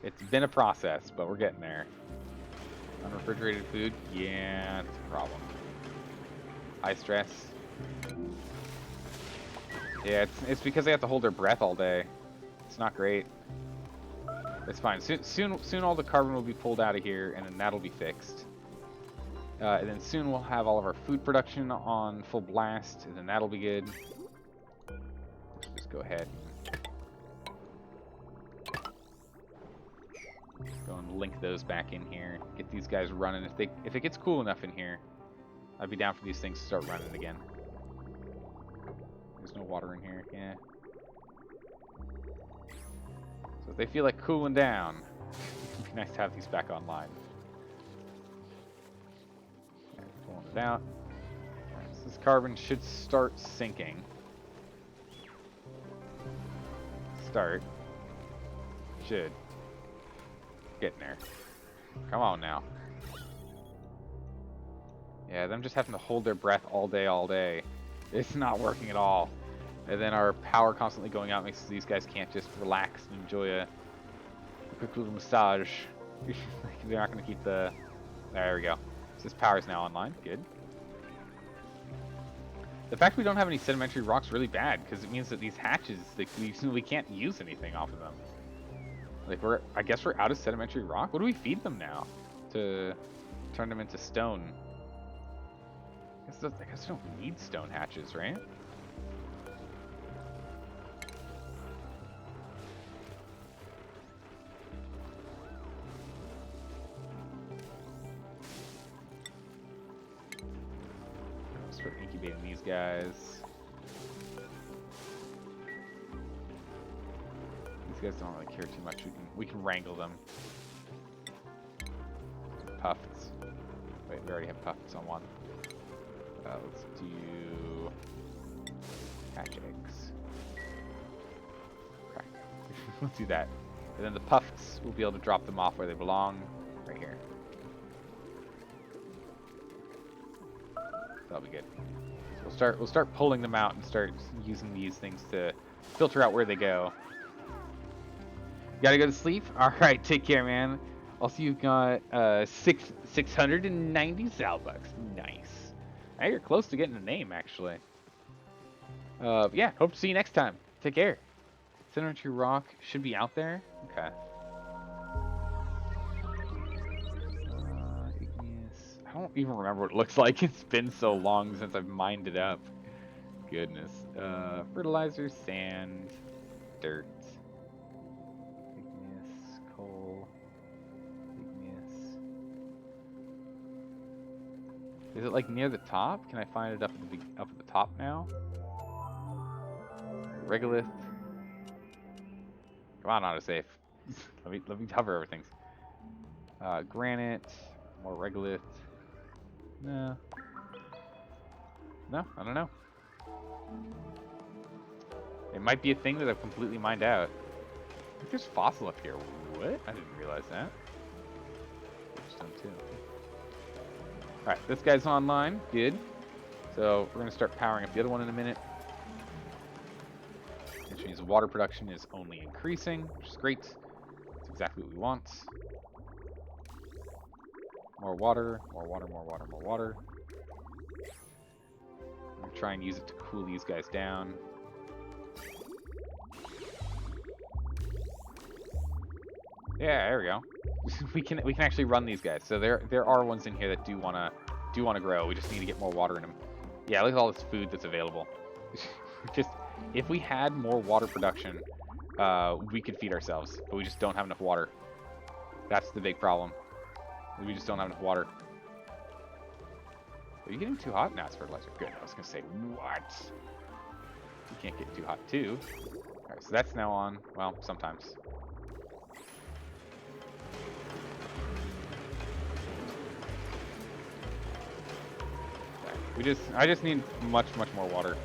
It's been a process, but we're getting there. Unrefrigerated food? Yeah, it's a problem. High stress. Yeah, it's because they have to hold their breath all day. It's not great. It's fine. Soon all the carbon will be pulled out of here, and then that'll be fixed. And then soon we'll have all of our food production on full blast, and then that'll be good. Let's just go ahead. Go and link those back in here. Get these guys running. If it gets cool enough in here, I'd be down for these things to start running again. There's no water in here, yeah. So if they feel like cooling down, it'd be nice to have these back online. Okay, pulling it out. Right, so this carbon should start sinking. Start. Should. Getting there. Come on now. Yeah, them just having to hold their breath all day. It's not working at all. And then our power constantly going out makes these guys can't just relax and enjoy a quick little massage. They're not going to keep the... There we go. So this power's now online. Good. The fact we don't have any sedimentary rock's really bad, because it means that these hatches, we can't use anything off of them. Like, I guess we're out of sedimentary rock? What do we feed them now to turn them into stone? I guess we don't need stone hatches, right? Let's start incubating these guys. These guys don't really care too much. We can wrangle them. Puffs. Wait, we already have puffs on one. Let's do hatch eggs. Crack. Let's do that. And then the puffs, we'll be able to drop them off where they belong, right here. That'll be good. So we'll start pulling them out and start using these things to filter out where they go. Gotta go to sleep? Alright, take care, man. Also, you've got 690 Salbucks. Nice. Now you're close to getting a name, actually. Yeah, hope to see you next time. Take care. Sedimentary rock should be out there. Okay. Igneous. I don't even remember what it looks like. It's been so long since I've mined it up. Goodness. Fertilizer, sand, dirt. Igneous, coal. Igneous. Is it like near the top? Can I find it up at the top now? Regolith. Come on, autosave. let me cover everything. Granite, more regolith. No. No, I don't know. It might be a thing that I've completely mined out. I think there's fossil up here. What? I didn't realize that. Stone too. Alright, this guy's online. Good. So we're going to start powering up the other one in a minute. Which means water production is only increasing, which is great. That's exactly what we want. More water, more water, more water, more water. I'm going to try and use it to cool these guys down. Yeah, there we go. we can actually run these guys. So there are ones in here that do wanna grow. We just need to get more water in them. Yeah, look at all this food that's available. Just if we had more water production, we could feed ourselves, but we just don't have enough water. That's the big problem. We just don't have enough water. Are you getting too hot? No, it's fertilizer. Good. I was gonna say what? You can't get too hot too. All right, so that's now on. Well, sometimes. I just need much more water.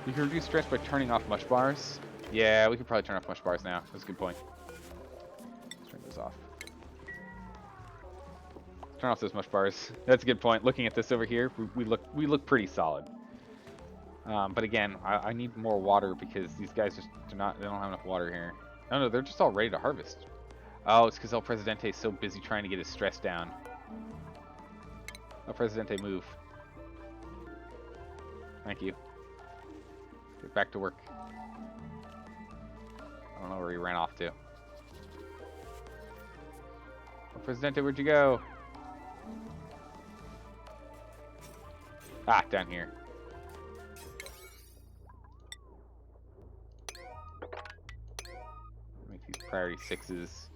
You can reduce stress by turning off mush bars. Yeah, we could probably turn off mush bars now. That's a good point. Let's turn those off. Turn off those mush bars. That's a good point. Looking at this over here, we look pretty solid. But again, I need more water because these guys just they don't have enough water here. No, they're just all ready to harvest. Oh, it's because El Presidente is so busy trying to get his stress down. El Presidente, move. Thank you. Get back to work. I don't know where he ran off to. El Presidente, where'd you go? Ah, down here. Make these priority 6s.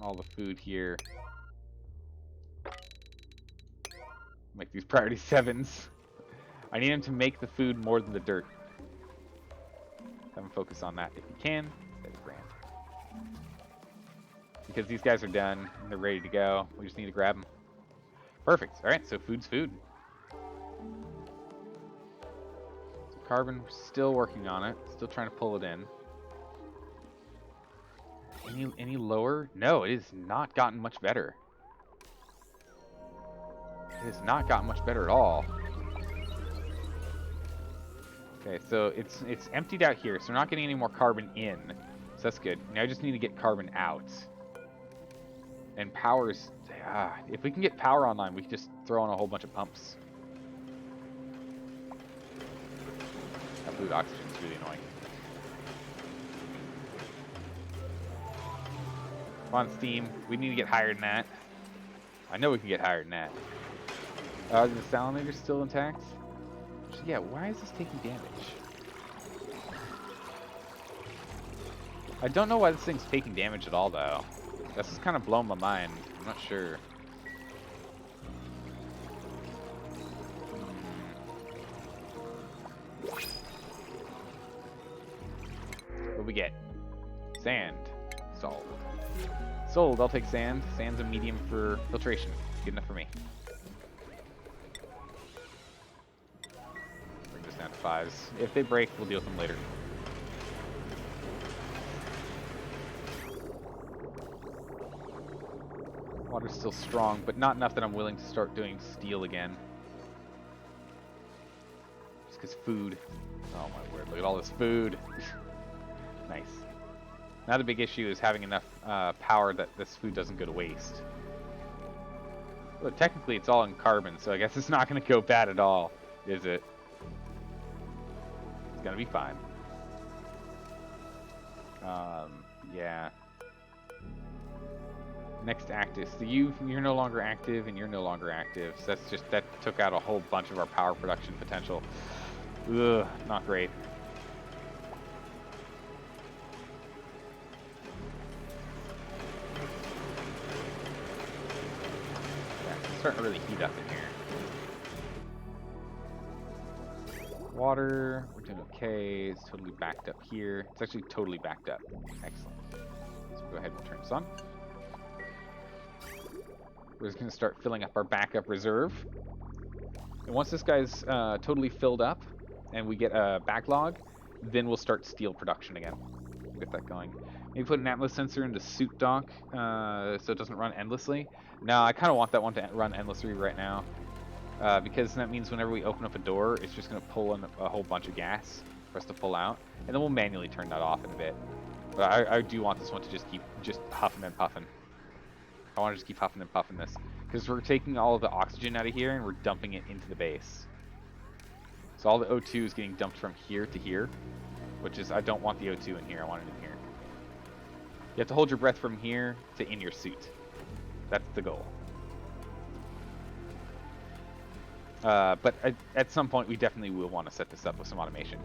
All the food here. Make these priority 7s. I need him to make the food more than the dirt. Have him focus on that if you can. That'd be grand. Because these guys are done and they're ready to go. We just need to grab them. Perfect. Alright, so food's food. So carbon, we're still working on it. Still trying to pull it in. Any lower? No, it has not gotten much better. It has not gotten much better at all. Okay, so it's emptied out here, so we're not getting any more carbon in. So that's good. Now I just need to get carbon out. And power's... if we can get power online, we can just throw on a whole bunch of pumps. That blue oxygen is really annoying. Come on, Steam. We need to get higher than that. I know we can get higher than that. Is the salinator still intact? Yeah, why is this taking damage? I don't know why this thing's taking damage at all, though. That's just kind of blowing my mind. I'm not sure. What we get? Sand. Sold. Sold. I'll take sand. Sand's a medium for filtration. Good enough for me. Bring this down to 5s. If they break, we'll deal with them later. Water's still strong, but not enough that I'm willing to start doing steel again. Just because food. Oh my word, look at all this food. Nice. Now the big issue is having enough power that this food doesn't go to waste. Well, technically it's all in carbon, so I guess it's not going to go bad at all, is it? It's going to be fine. Yeah. Next active. So you're no longer active, and you're no longer active. So that took out a whole bunch of our power production potential. Ugh, not great. Yeah, it's starting to really heat up in here. Water, we're doing okay. It's totally backed up here. It's actually totally backed up. Excellent. So go ahead and turn this on. We're just going to start filling up our backup reserve. And once this guy's totally filled up and we get a backlog, then we'll start steel production again. We'll get that going. Maybe put an Atlas sensor into suit dock so it doesn't run endlessly. No, I kind of want that one to run endlessly right now. Because that means whenever we open up a door, it's just going to pull in a whole bunch of gas for us to pull out. And then we'll manually turn that off in a bit. But I do want this one to just keep huffing and puffing. I want to just keep huffing and puffing this. Because we're taking all of the oxygen out of here and we're dumping it into the base. So all the O2 is getting dumped from here to here. Which is, I don't want the O2 in here, I want it in here. You have to hold your breath from here to in your suit. That's the goal. But at some point, we definitely will want to set this up with some automation.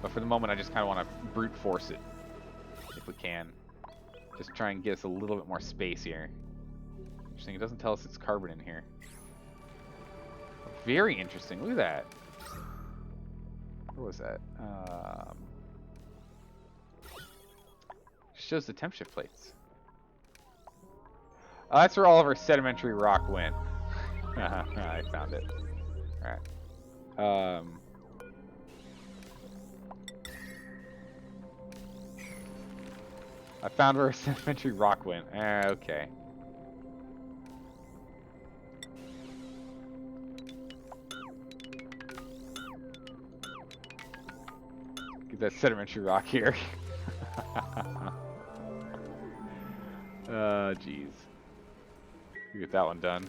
But for the moment, I just kind of want to brute force it, if we can. Just try and get us a little bit more space here. Interesting, it doesn't tell us it's carbon in here. Very interesting, look at that. What was that? Shows the temp shift plates. Oh, that's where all of our sedimentary rock went. I found it. Alright. I found where sedimentary rock went. Okay. Get that sedimentary rock here. Jeez. Get that one done.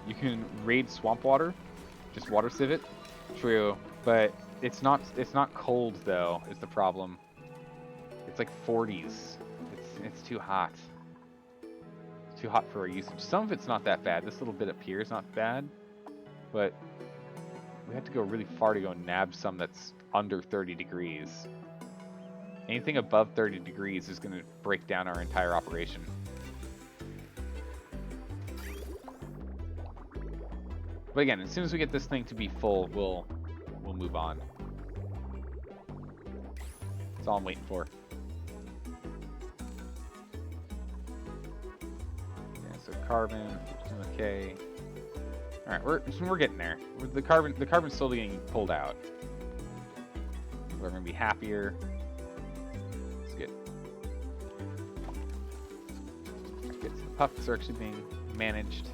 You can raid swamp water, just water sieve it. True, but it's not cold though. Is the problem? It's like 40s. It's too hot. It's too hot for our usage. Some of it's not that bad. This little bit up here is not bad, but we have to go really far to go nab some that's under 30 degrees. Anything above 30 degrees is going to break down our entire operation. But again, as soon as we get this thing to be full, we'll move on. That's all I'm waiting for. Yeah, so carbon, okay. All right, we're getting there. The carbon's slowly getting pulled out. We're gonna be happier. It's good. Get some puffs are actually being managed.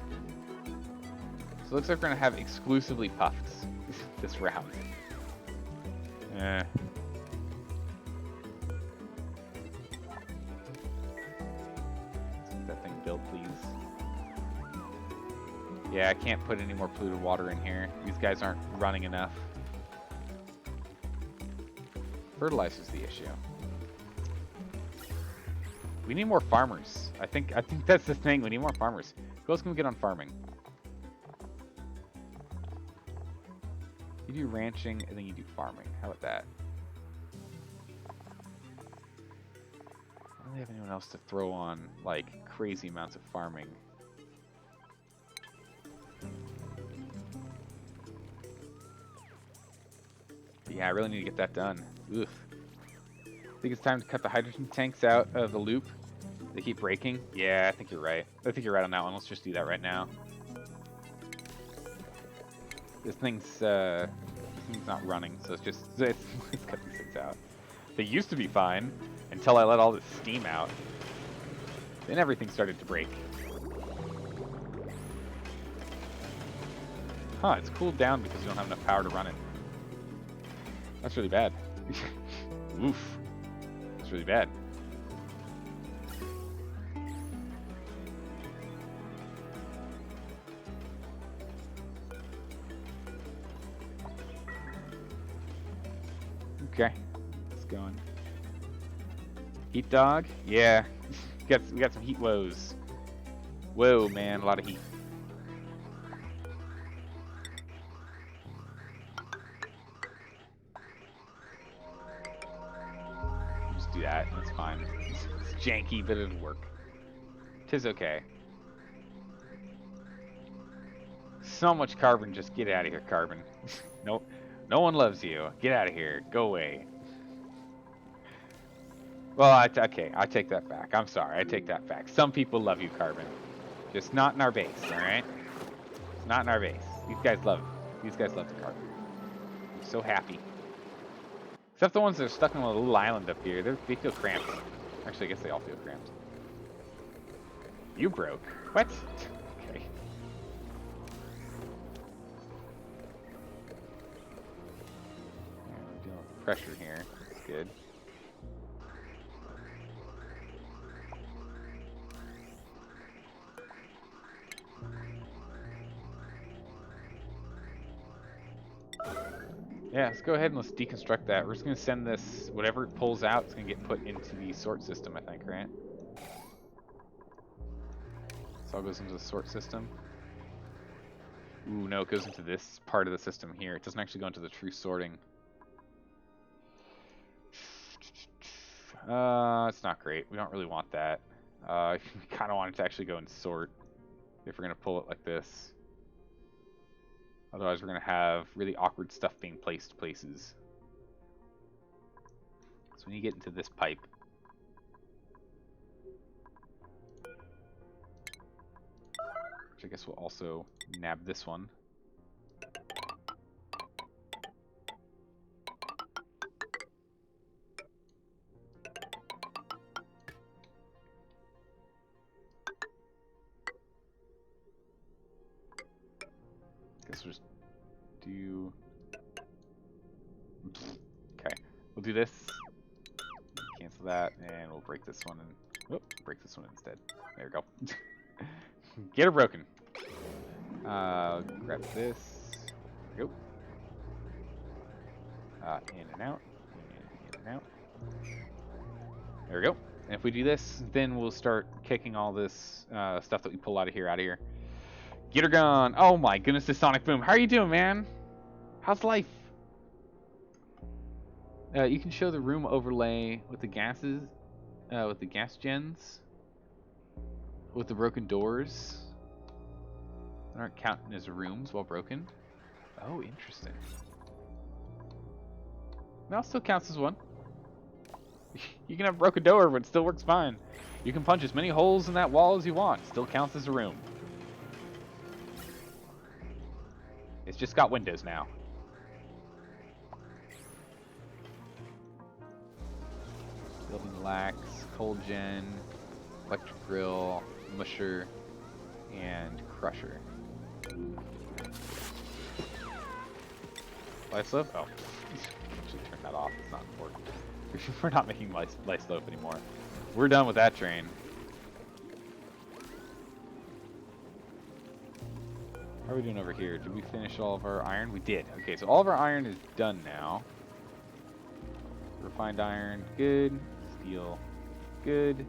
So it looks like we're gonna have exclusively puffs this round. Get that thing built, please. Yeah, I can't put any more polluted water in here. These guys aren't running enough. Fertilizer's the issue. We need more farmers. I think that's the thing. We need more farmers. Who else can we get on farming? You do ranching and then you do farming. How about that? I don't really have anyone else to throw on like crazy amounts of farming. Yeah, I really need to get that done. Oof. I think it's time to cut the hydrogen tanks out of the loop. They keep breaking. Yeah, I think you're right. I think you're right on that one. Let's just do that right now. This thing's not running, so let's cut these things out. They used to be fine until I let all this steam out. Then everything started to break. Huh, it's cooled down because you don't have enough power to run it. That's really bad. Oof. That's really bad. Okay. It's going. Heat dog? Yeah. we got some heat woes. Whoa, man, a lot of heat. Do that, that's fine. It's janky, but it'll work. 'Tis okay. So much carbon, just get out of here, carbon. No one loves you. Get out of here. Go away. Well, okay, I take that back. I'm sorry, I take that back. Some people love you, Carbon. Just not in our base, all right? Not in our base. These guys love it. These guys love the Carbon. I'm so happy. Except the ones that are stuck on a little island up here. They feel cramped. Actually, I guess they all feel cramped. You broke. What? Okay. Yeah, we're dealing with pressure here. That's good. Yeah, let's go ahead and let's deconstruct that. We're just going to send this, whatever it pulls out, it's going to get put into the sort system, I think, right? This all goes into the sort system. Ooh, no, it goes into this part of the system here. It doesn't actually go into the true sorting. It's not great. We don't really want that. We kind of want it to actually go and sort if we're going to pull it like this. Otherwise, we're going to have really awkward stuff being placed places. So when you get into this pipe, which I guess we'll also nab this one. Guess we'll just do... Okay, we'll do this. Cancel that, and we'll break this one, and break this one instead. There we go. Get her broken. Grab this. There we go. In and out. In and out. There we go. And if we do this, then we'll start kicking all this stuff that we pull out of here. Get her gone. Oh my goodness, this Sonic Boom. How are you doing, man? How's life? You can show the room overlay with the gases, with the gas gens, with the broken doors. They aren't counting as rooms while broken. Oh, interesting. No, it still counts as one. You can have a broken door, but it still works fine. You can punch as many holes in that wall as you want. It still counts as a room. It's just got windows now. Building lax, cold gen, electric grill, musher, and crusher. Lice loaf? Oh, actually turn that off. It's not important. We're not making lice loaf anymore. We're done with that train. How are we doing over here? Did we finish all of our iron? We did. Okay, so all of our iron is done now. Refined iron, good. Steel, good.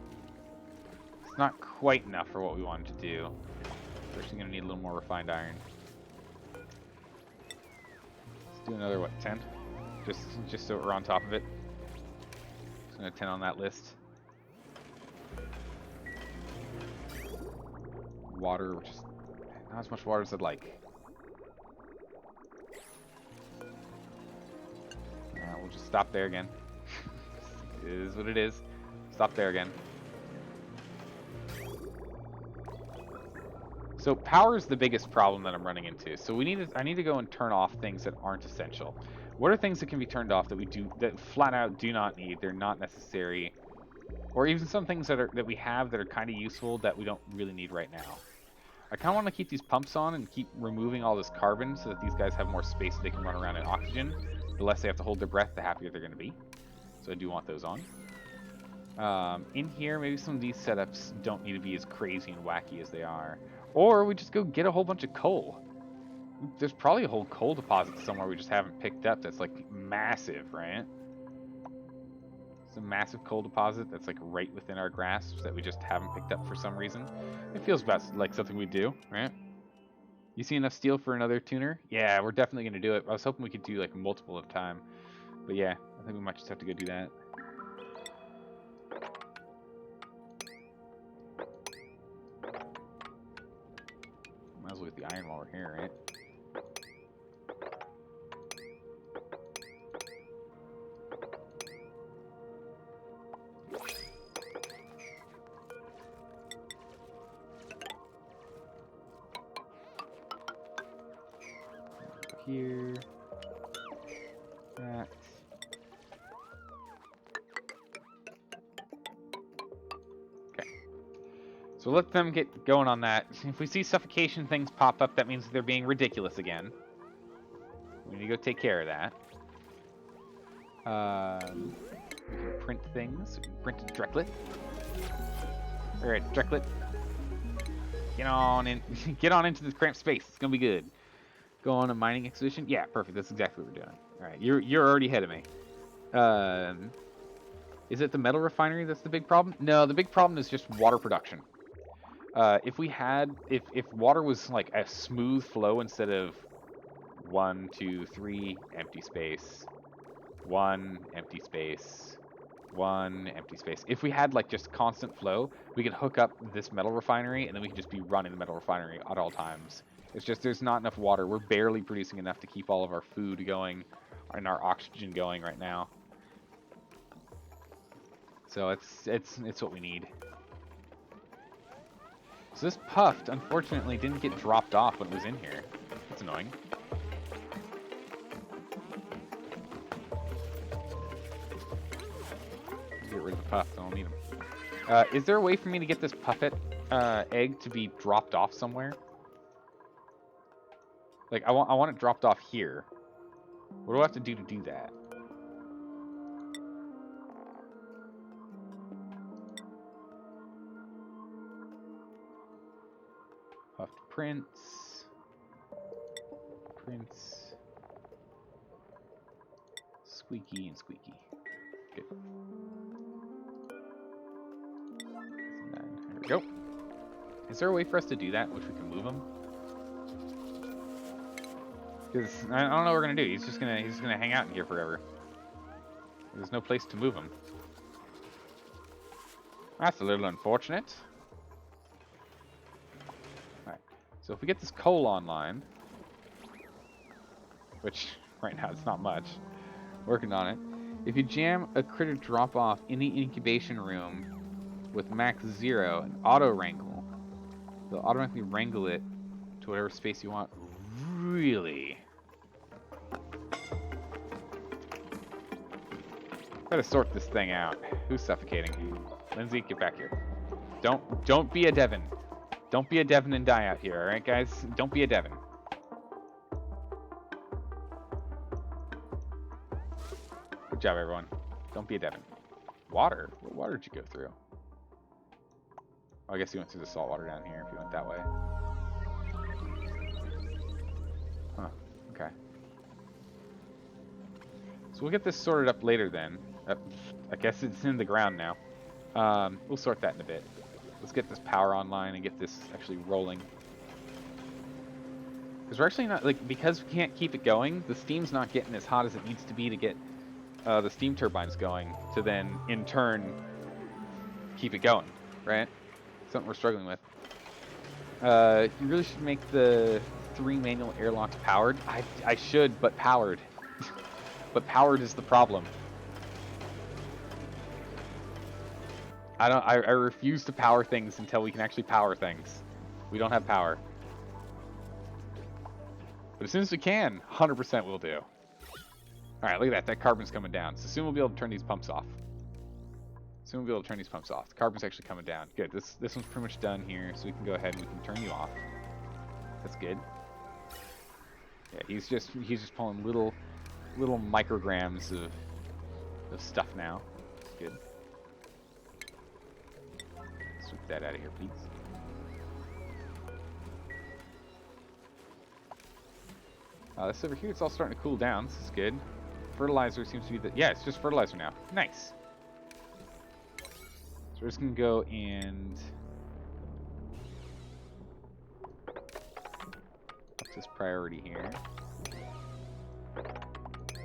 It's not quite enough for what we wanted to do. We're actually going to need a little more refined iron. Let's do another, what, 10? Just so we're on top of it. Just going to 10 on that list. Water, which is not as much water as I'd like. We'll just stop there again. It is what it is. Stop there again. So power is the biggest problem that I'm running into. So I need to go and turn off things that aren't essential. What are things that can be turned off that flat out do not need? They're not necessary, or even some things that we have that are kind of useful that we don't really need right now. I kind of want to keep these pumps on and keep removing all this carbon so that these guys have more space so they can run around in oxygen. The less they have to hold their breath, the happier they're going to be. So I do want those on. In here, maybe some of these setups don't need to be as crazy and wacky as they are. Or we just go get a whole bunch of coal. There's probably a whole coal deposit somewhere we just haven't picked up that's like massive, right? It's a massive coal deposit that's like right within our grasp that we just haven't picked up for some reason. It feels about like something we do, right? You see enough steel for another tuner? Yeah, we're definitely going to do it. I was hoping we could do like multiple of time. But yeah, I think we might just have to go do that. Might as well get the iron while we're here, right? here. That. Okay. So let them get going on that. If we see suffocation things pop up, that means they're being ridiculous again. We need to go take care of that. We can print things. We can print a Drecklet. Alright, Drecklet. Get on in. Get on into this cramped space. It's gonna be good. Go on a mining expedition. Yeah, perfect. That's exactly what we're doing. All right, you're already ahead of me. Is it the metal refinery that's the big problem? No, the big problem is just water production. If water was like a smooth flow instead of 1, 2, 3 empty space, 1 empty space, 1 empty space. If we had like just constant flow, we could hook up this metal refinery and then we could just be running the metal refinery at all times. It's just there's not enough water. We're barely producing enough to keep all of our food going and our oxygen going right now. So it's what we need. So this Puffed, unfortunately, didn't get dropped off when it was in here. That's annoying. Get rid of the Puffed. I don't need them. Is there a way for me to get this Puffet egg to be dropped off somewhere? Like, I want it dropped off here. What do I have to do that? Puffed prints. Prints. Squeaky and squeaky. Good. And then, there we go. Is there a way for us to do that, in which we can move them? Because I don't know what we're gonna do. He's just gonna hang out in here forever. There's no place to move him. That's a little unfortunate. Alright. So if we get this coal online, which right now it's not much, working on it. If you jam a critter drop off in the incubation room with max 0 and auto wrangle, they'll automatically wrangle it to whatever space you want. Really? Gotta sort this thing out. Who's suffocating? Lindsay, get back here. Don't be a Devon. Don't be a Devon and die out here, alright guys? Don't be a Devon. Good job, everyone. Don't be a Devon. Water? What water did you go through? Oh, I guess you went through the salt water down here if you went that way. Huh, okay. So we'll get this sorted up later then. I guess it's in the ground now. We'll sort that in a bit. Let's get this power online and get this actually rolling. Because we're actually not, like, because we can't keep it going, the steam's not getting as hot as it needs to be to get the steam turbines going to then, in turn, keep it going, right? Something we're struggling with. You really should make the 3 manual airlocks powered. I should, but powered. But powered is the problem. I refuse to power things until we can actually power things. We don't have power. But as soon as we can, 100% we'll do. Alright, look at that. That carbon's coming down. So soon we'll be able to turn these pumps off. Soon we'll be able to turn these pumps off. The carbon's actually coming down. Good. This one's pretty much done here, so we can go ahead and we can turn you off. That's good. Yeah, he's just pulling little micrograms of stuff now. That's good. Sweep that out of here, please. This over here, it's all starting to cool down. This is good. Fertilizer seems to be the... Yeah, it's just fertilizer now. Nice. So we're just going to go and... up this priority here.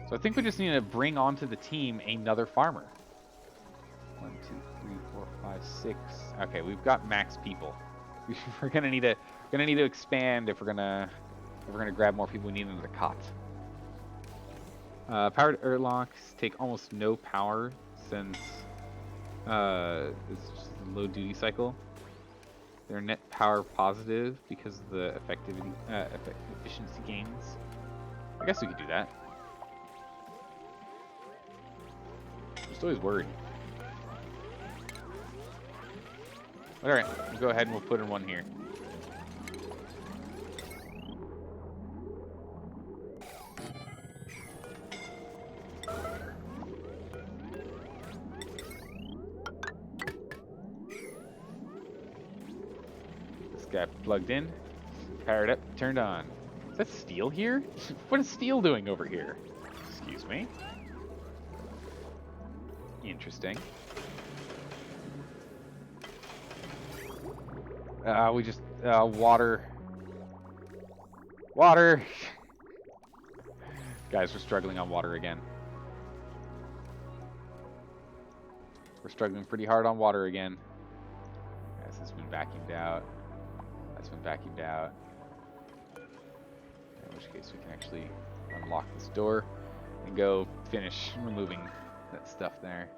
So I think we just need to bring onto the team another farmer. 1, 2, 3, 4, 5, 6. Okay, we've got max people. We're gonna need to expand if we're gonna grab more people. We need another cot. Powered airlocks take almost no power since it's just a low duty cycle. They're net power positive because of the efficiency gains. I guess we could do that. Just always worried. Alright, we'll go ahead and we'll put in one here. This guy plugged in, powered up, turned on. Is that steel here? What is steel doing over here? Excuse me. Interesting. We just, water. Water! Guys, we're struggling on water again. We're struggling pretty hard on water again. Guys, this has been vacuumed out. That's been vacuumed out. In which case we can actually unlock this door and go finish removing that stuff there.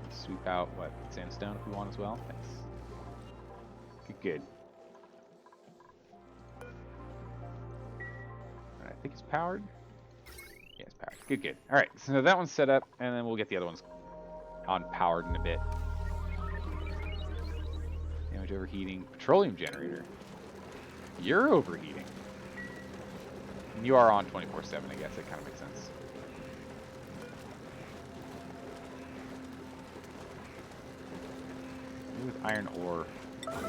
Sweep out, what, sandstone if we want as well? Thanks. Good. Alright, I think it's powered. Yeah, it's powered. Good. Alright, so that one's set up, and then we'll get the other ones on powered in a bit. Damage overheating. Petroleum generator. You're overheating. And you are on 24/7, I guess. That kind of makes sense. Maybe with iron ore.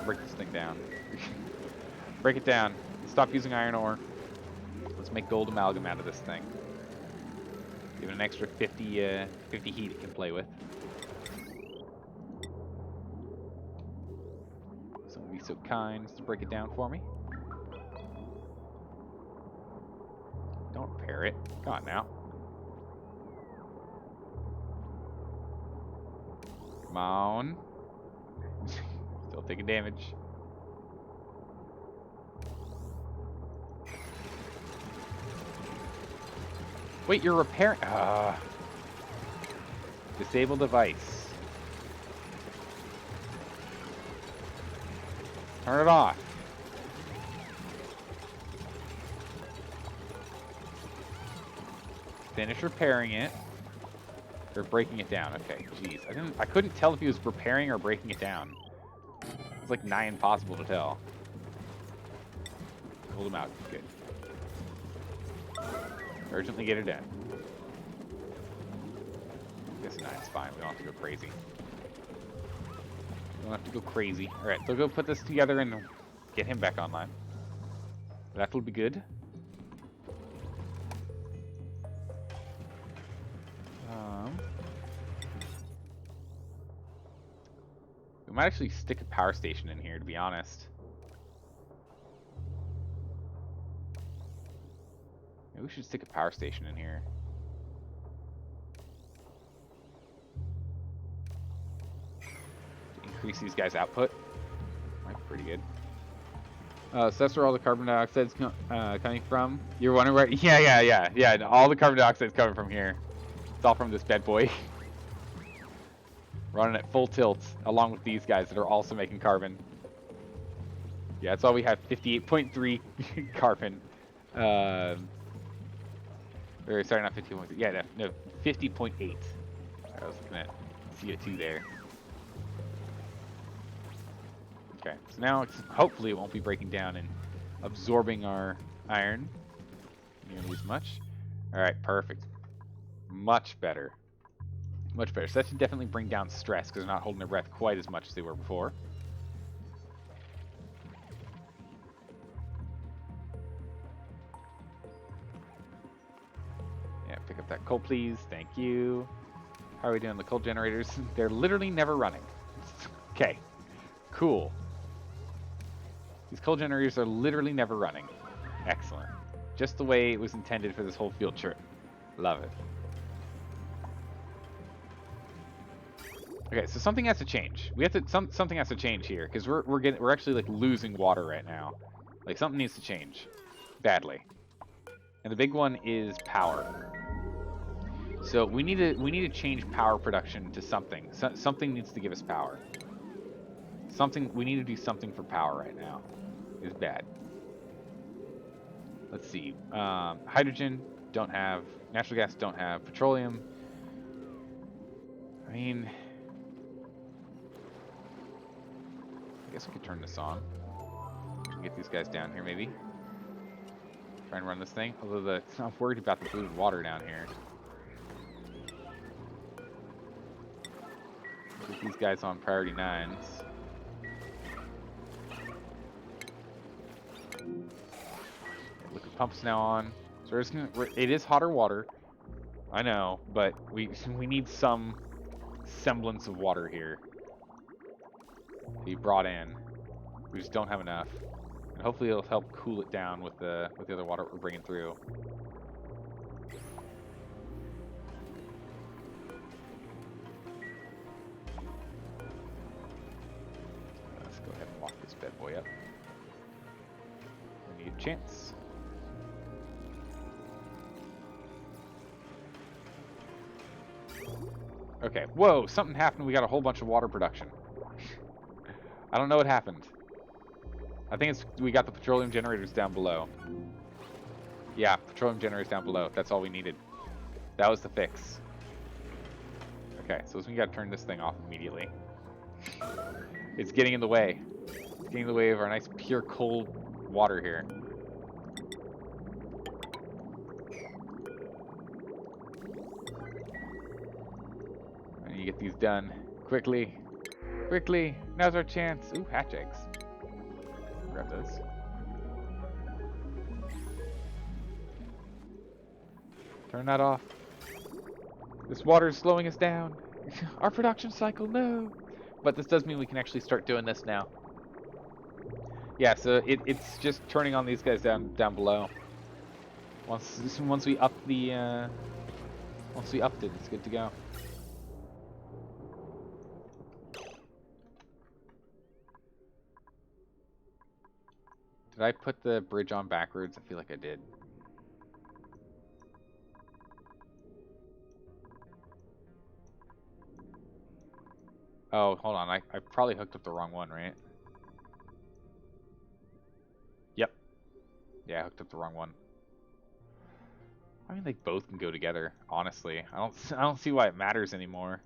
Break this thing down. Break it down. Stop using iron ore. Let's make gold amalgam out of this thing. Give it an extra 50 heat it can play with. Someone be so kind as to break it down for me. Don't repair it. Come on now. Come on. Still taking damage. Wait, you're repairing. Disable device. Turn it off. Finish repairing it. Or breaking it down. Okay, jeez. I couldn't tell if he was repairing or breaking it down. It's like nigh impossible to tell. Hold him out. Good. Urgently get it done. I guess 9's fine. We don't have to go crazy. We don't have to go crazy. Alright, so go put this together and get him back online. That will be good. We might actually stick a power station in here, to be honest. Maybe we should stick a power station in here. To increase these guys' output. Might be pretty good. So that's where all the carbon dioxide's coming from. You're wondering where? Yeah. All the carbon dioxide's coming from here. It's all from this bad boy. Running at full tilt, along with these guys that are also making carbon. Yeah, that's all we have. 58.3 carbon. Or sorry, not 50.3. Yeah, no, 50.8. I was looking at CO2 there. Okay, so now hopefully it won't be breaking down and absorbing our iron nearly as much. All right, perfect. Much better. Much better. So that should definitely bring down stress because they're not holding their breath quite as much as they were before. Yeah, pick up that coal, please. Thank you. How are we doing? The coal generators? They're literally never running. Okay. Cool. These coal generators are literally never running. Excellent. Just the way it was intended for this whole field trip. Love it. Okay, so something has to change. We have to something has to change here because we're actually like losing water right now. Like something needs to change badly. And the big one is power. So we need to change power production to something. Something needs to give us power. We need to do something for power right now. It's bad. Let's see. Hydrogen, don't have. Natural gas, don't have. Petroleum. I mean, I guess we could turn this on. Get these guys down here, maybe. Try and run this thing. Although I'm worried about the polluted water down here. Get these guys on priority 9s. Liquid pumps now on. So we're just gonna, it is hotter water. I know, but we need some semblance of water here to be brought in. We just don't have enough. And hopefully it'll help cool it down with the other water we're bringing through. Let's go ahead and lock this bad boy up. We need a chance. Okay, whoa, something happened. We got a whole bunch of water production. I don't know what happened. I think it's we got the petroleum generators down below. Yeah, petroleum generators down below. That's all we needed. That was the fix. Okay, so we gotta turn this thing off immediately. It's getting in the way. It's getting in the way of our nice pure cold water here. I need to get these done quickly. Quickly! Now's our chance. Ooh, hatch eggs. Grab those. Turn that off. This water is slowing us down. Our production cycle, no! But this does mean we can actually start doing this now. Yeah, so it's just turning on these guys down below. Once we up the once we upped it, it's good to go. Did I put the bridge on backwards? I feel like I did. Oh, hold on. I probably hooked up the wrong one, right? Yep. Yeah, I hooked up the wrong one. I mean, they both can go together, honestly. I don't see why it matters anymore.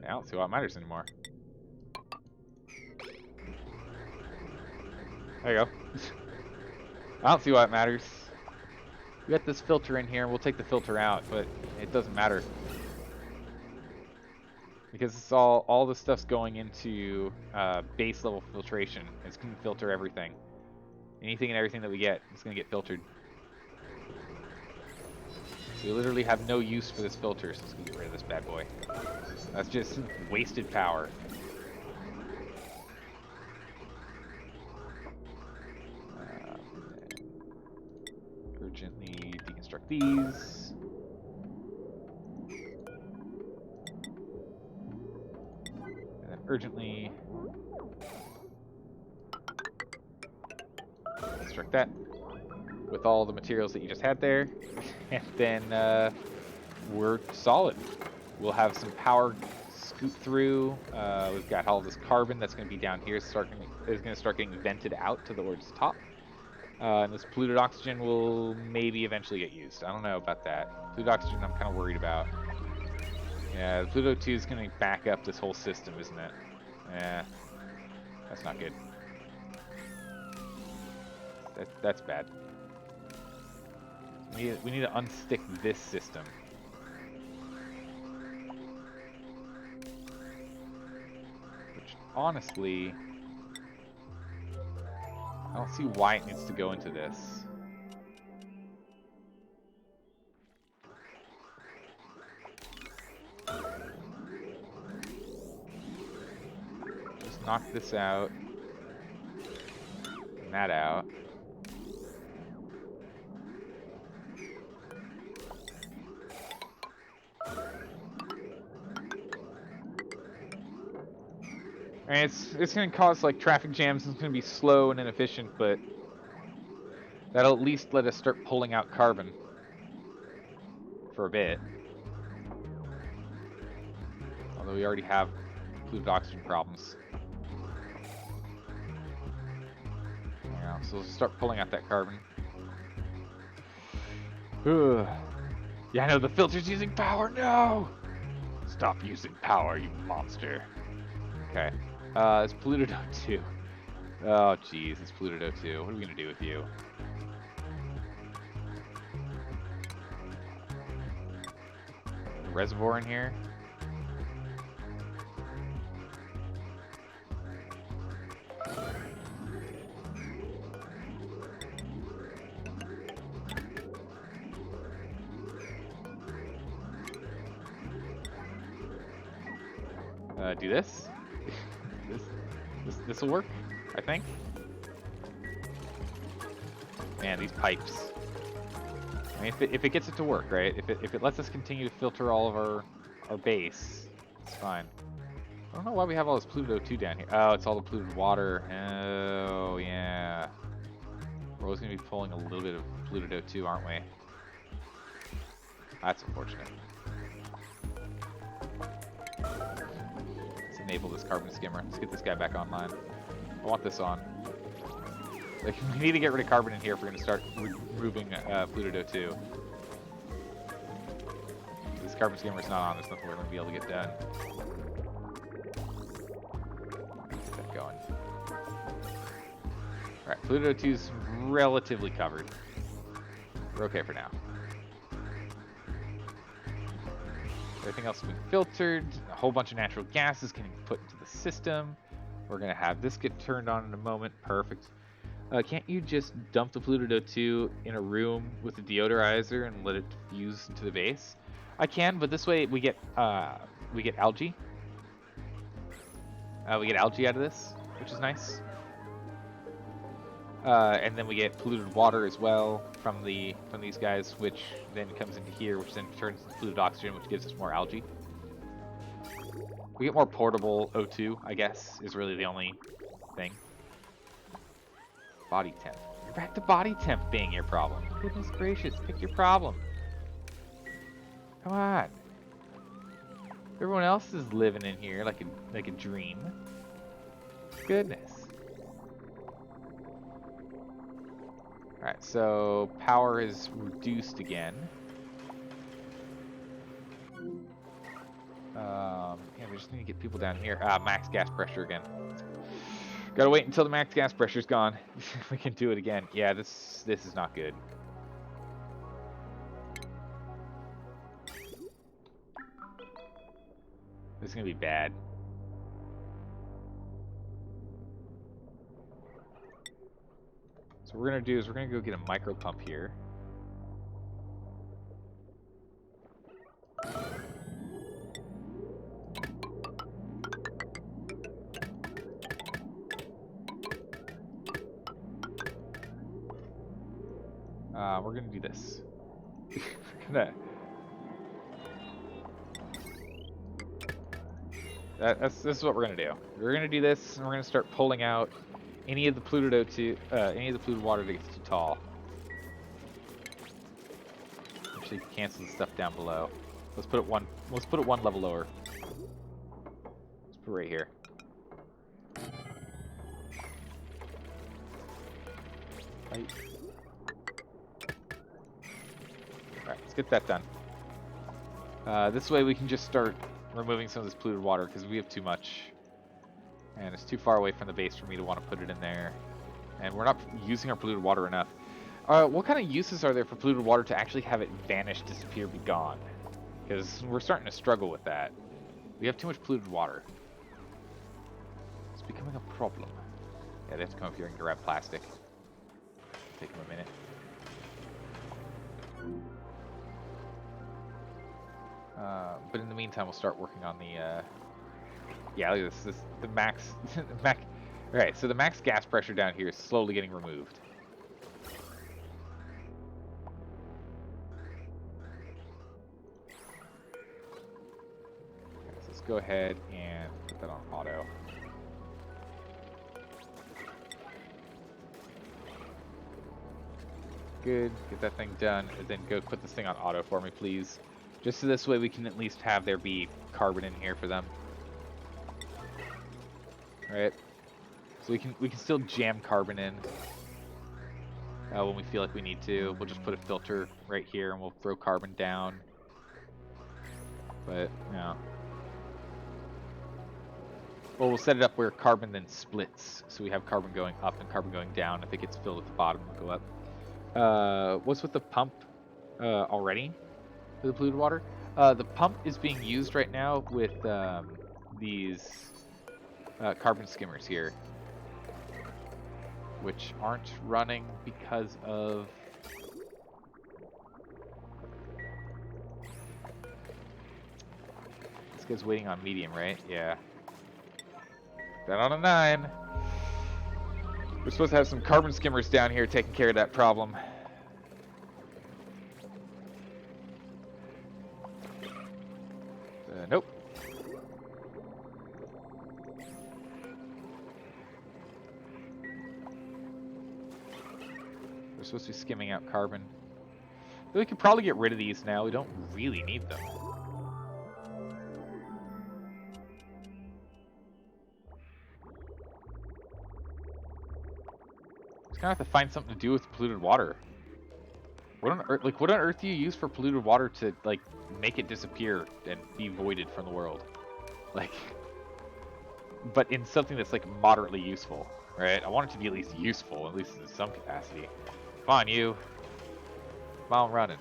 I don't see why it matters anymore. There you go. I don't see why it matters. We got this filter in here, we'll take the filter out, but it doesn't matter. Because it's all the stuff's going into base level filtration. It's going to filter everything. Anything and everything that we get is going to get filtered. So we literally have no use for this filter, so let's go get rid of this bad boy. That's just wasted power. Urgently deconstruct these. And then urgently deconstruct that with all the materials that you just had there. And then we're solid. We'll have some power scoop through. We've got all this carbon that's going to be down here. Is going to start getting vented out towards the top. And this polluted oxygen will maybe eventually get used. I don't know about that. Polluted oxygen I'm kind of worried about. Yeah, the Pluto 2 is going to back up this whole system, isn't it? Yeah, that's not good. That's bad. We need to unstick this system. Which, honestly, I don't see why it needs to go into this. Just knock this out. And that out. I mean, it's going to cause like traffic jams. It's going to be slow and inefficient, but that'll at least let us start pulling out carbon for a bit. Although we already have polluted oxygen problems. Yeah, so we'll start pulling out that carbon. Yeah, I know, the filter's using power, no! Stop using power, you monster. Okay, it's polluted O2. Oh, jeez, it's polluted O2. What are we gonna do with you? A reservoir in here? Do this. This will work, I think. Man, these pipes. I mean, if it gets it to work, right? If it lets us continue to filter all of our base, it's fine. I don't know why we have all this polluted O2 down here. Oh, it's all the polluted water. Oh, yeah. We're always going to be pulling a little bit of polluted O2, aren't we? That's unfortunate. Let's enable this carbon skimmer. Let's get this guy back online. I want this on. Like, we need to get rid of carbon in here if we're going to start removing polluted O2. If this carbon skimmer is not on, there's nothing we're going to be able to get done. Get that going. Alright, polluted O2 is relatively covered. We're okay for now. Everything else has been filtered. A whole bunch of natural gas is getting put into the system. We're going to have this get turned on in a moment. Perfect. Can't you just dump the polluted O2 in a room with a deodorizer and let it diffuse into the base? I can, but this way we get algae. We get algae out of this, which is nice. And then we get polluted water as well from these guys, which then comes into here, which then turns into polluted oxygen, which gives us more algae. We get more portable O2, I guess, is really the only thing. Body temp. You're back to body temp being your problem. Goodness gracious, pick your problem. Come on. Everyone else is living in here like a dream. Goodness. Alright, so power is reduced again. Yeah, we just need to get people down here. Max gas pressure again. Gotta wait until the max gas pressure's gone. We can do it again. Yeah, this is not good. This is gonna be bad. So what we're gonna do is we're gonna go get a micro pump here. We're gonna do this. This is what we're gonna do. We're gonna do this, and we're gonna start pulling out any of the polluted O2, any of the polluted water that gets too tall. Actually, cancel the stuff down below. Let's put it one level lower. Let's put it right here. Right. Alright, let's get that done. This way we can just start removing some of this polluted water because we have too much. And it's too far away from the base for me to want to put it in there. And we're not using our polluted water enough. What kind of uses are there for polluted water to actually have it vanish, disappear, be gone? Because we're starting to struggle with that. We have too much polluted water. It's becoming a problem. Yeah, they have to come up here and grab plastic. Take them a minute. But in the meantime, we'll start working on the, yeah, look at this, the max, alright, so the max gas pressure down here is slowly getting removed. Okay, so let's go ahead and put that on auto. Good, get that thing done, and then go put this thing on auto for me, please. Just so this way we can at least have there be carbon in here for them. right? So we can still jam carbon in when we feel like we need to. We'll just put a filter right here and we'll throw carbon down. But, yeah. Well, we'll set it up where carbon then splits. So we have carbon going up and carbon going down. If it gets filled at the bottom, it'll go up. What's with the pump already for the polluted water? The pump is being used right now with these carbon skimmers here, which aren't running because of... This guy's waiting on medium, right? Yeah. That on a 9. We're supposed to have some carbon skimmers down here taking care of that problem. Nope. We're supposed to be skimming out carbon. We could probably get rid of these now. We don't really need them. Just gonna have to find something to do with polluted water. What on earth, what on earth do you use for polluted water to like make it disappear and be voided from the world? Like, but in something that's like moderately useful, right? I want it to be at least useful, at least in some capacity. Come on, you. Come on, running.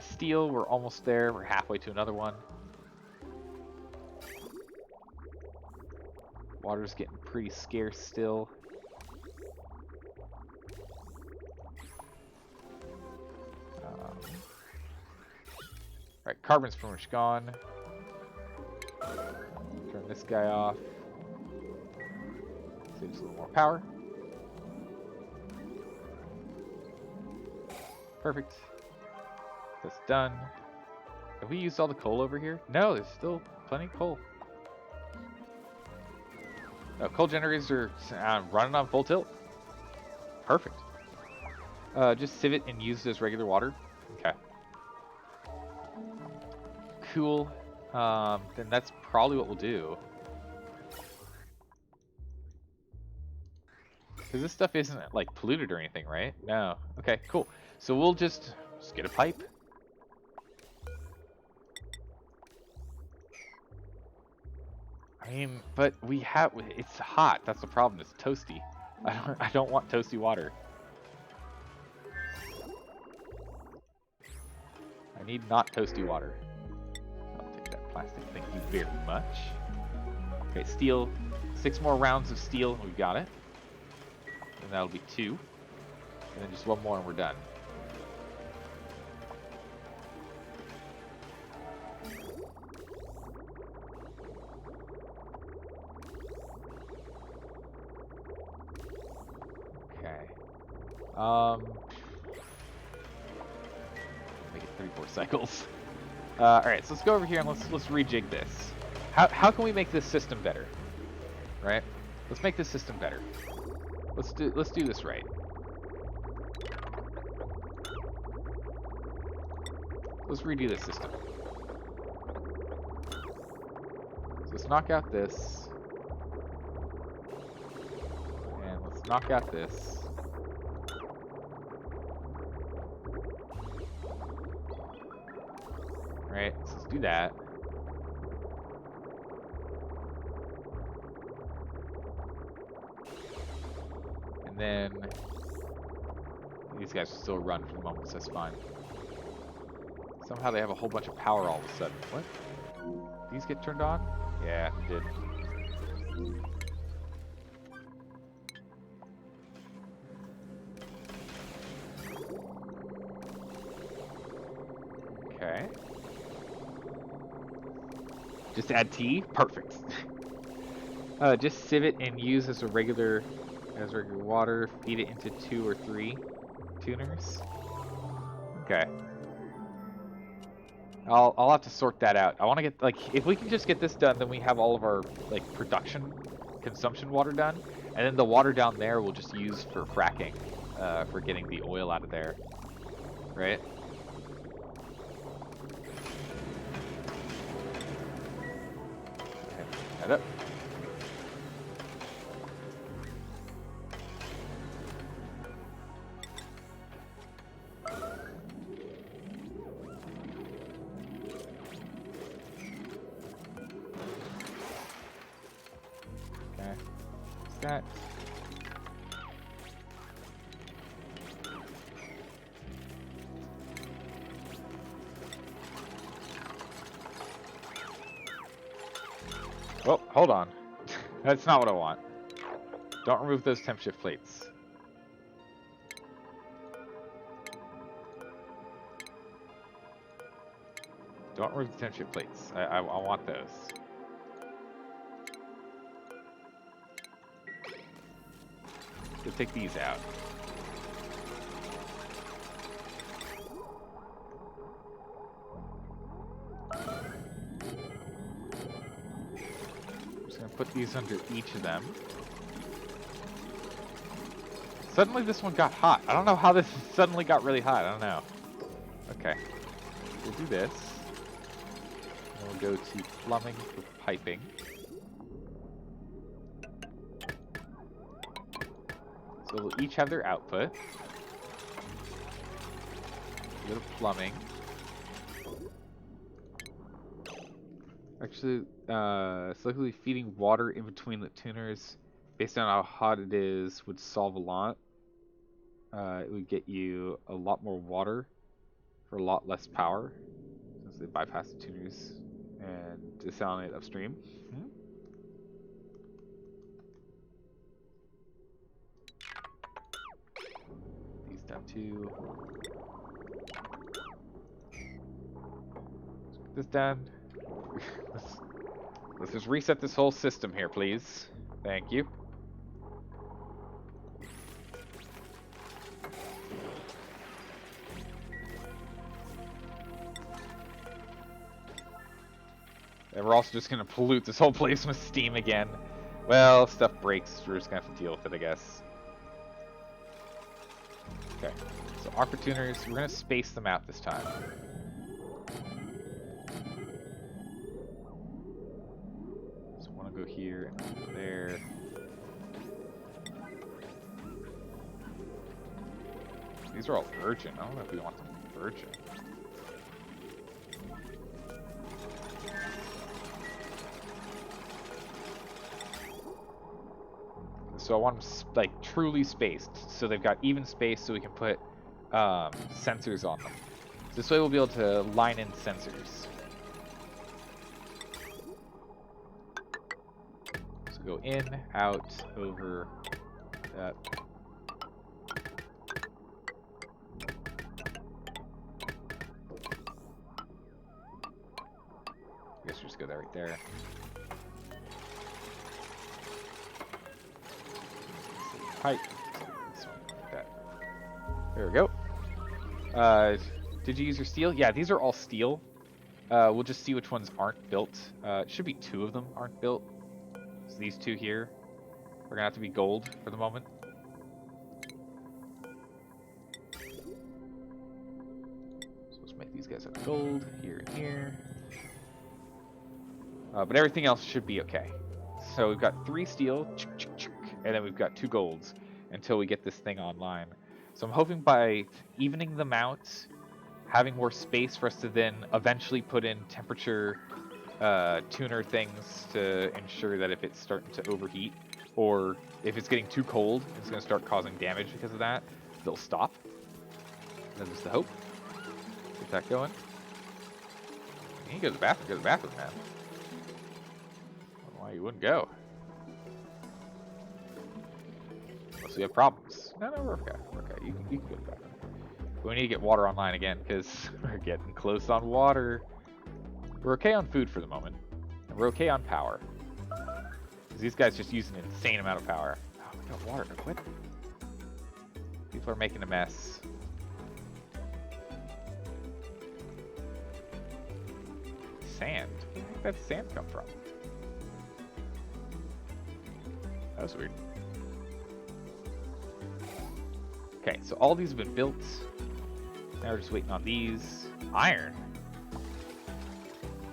Steel, we're almost there. We're halfway to another one. Water's getting pretty scarce still. Alright, carbon's pretty much gone. Turn this guy off. Saves a little more power. Perfect. That's done. Have we used all the coal over here? No, there's still plenty of coal. Coal generators are running on full tilt. Perfect. Just sieve it and use it as regular water. Okay. Cool. Then that's probably what we'll do. Because this stuff isn't like polluted or anything, right? No. Okay, cool. So we'll just get a pipe. I mean, but we have, it's hot. That's the problem. It's toasty. I don't want toasty water. I need not toasty water. I'll take that plastic. Thank you very much. Okay, steel. 6 more rounds of steel and we've got it. And that'll be 2. And then just 1 more and we're done. Make it 34 cycles. Alright, so let's go over here and let's rejig this. How can we make this system better? Right? Let's make this system better. Let's do this right. Let's redo this system. So let's knock out this. And let's knock out this. Right, so let's do that. And then these guys will still run for the moment, so that's fine. Somehow they have a whole bunch of power all of a sudden. What? These get turned on? Yeah, it did. Okay. Just add tea? Perfect. Just sieve it and use as regular water. Feed it into 2 or 3 tuners. Okay. I'll have to sort that out. I want to get, like, if we can just get this done, then we have all of our, like, consumption water done. And then the water down there we'll just use for fracking, for getting the oil out of there. Right? Head up. Okay. What's that? Oh, hold on. That's not what I want. Don't remove those temp shift plates. Don't remove the temp shift plates. I want those. Let's take these out. Put these under each of them. Suddenly this one got hot. I don't know how this suddenly got really hot. I don't know. Okay. We'll do this. And we'll go to plumbing for piping. So they'll each have their output. Go to plumbing. Actually, selectively feeding water in between the tuners based on how hot it is would solve a lot. It would get you a lot more water for a lot less power since they bypass the tuners and desalinate upstream. These down too. Let's put this down. Let's just reset this whole system here, please. Thank you. And we're also just going to pollute this whole place with steam again. Well, stuff breaks. We're just going to have to deal with it, I guess. Okay. So aqua tuners, we're going to space them out this time. Go here and go there. These are all virgin. I don't know if we want them virgin. So I want them like truly spaced, so they've got even space, so we can put sensors on them. This way we'll be able to line in sensors. Go in, out, over, that. I guess we just go there right there. Pipe. This one, like that. There we go. Did you use your steel? Yeah, these are all steel. We'll just see which ones aren't built. It should be 2 of them aren't built. So these 2 here are gonna have to be gold for the moment. So let's make these guys out of gold here and here. But everything else should be okay. So we've got 3 steel, and then we've got 2 golds until we get this thing online. So I'm hoping by evening them out, having more space for us to then eventually put in temperature tuner things to ensure that if it's starting to overheat or if it's getting too cold, it's going to start causing damage because of that, they'll stop. That is the hope. Get that going. You can go to the bathroom. Go to the bathroom, man. I don't know why you wouldn't go. Unless we have problems. No, we're okay. We're okay. You can go to the bathroom. But we need to get water online again because we're getting close on water. We're okay on food for the moment, and we're okay on power. Because these guys just use an insane amount of power. Oh, we got water. What? People are making a mess. Sand? Where the heck did that sand come from? That was weird. Okay, so all these have been built. Now we're just waiting on these. Iron.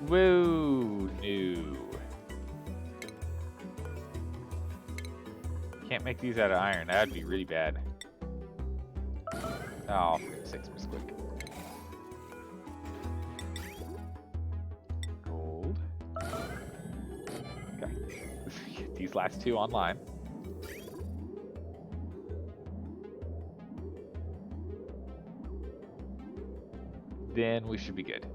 Whoa, no. Can't make these out of iron. That'd be really bad. Oh, for goodness sakes, Miss Quick. Gold. Okay. Get these last two online. Then we should be good.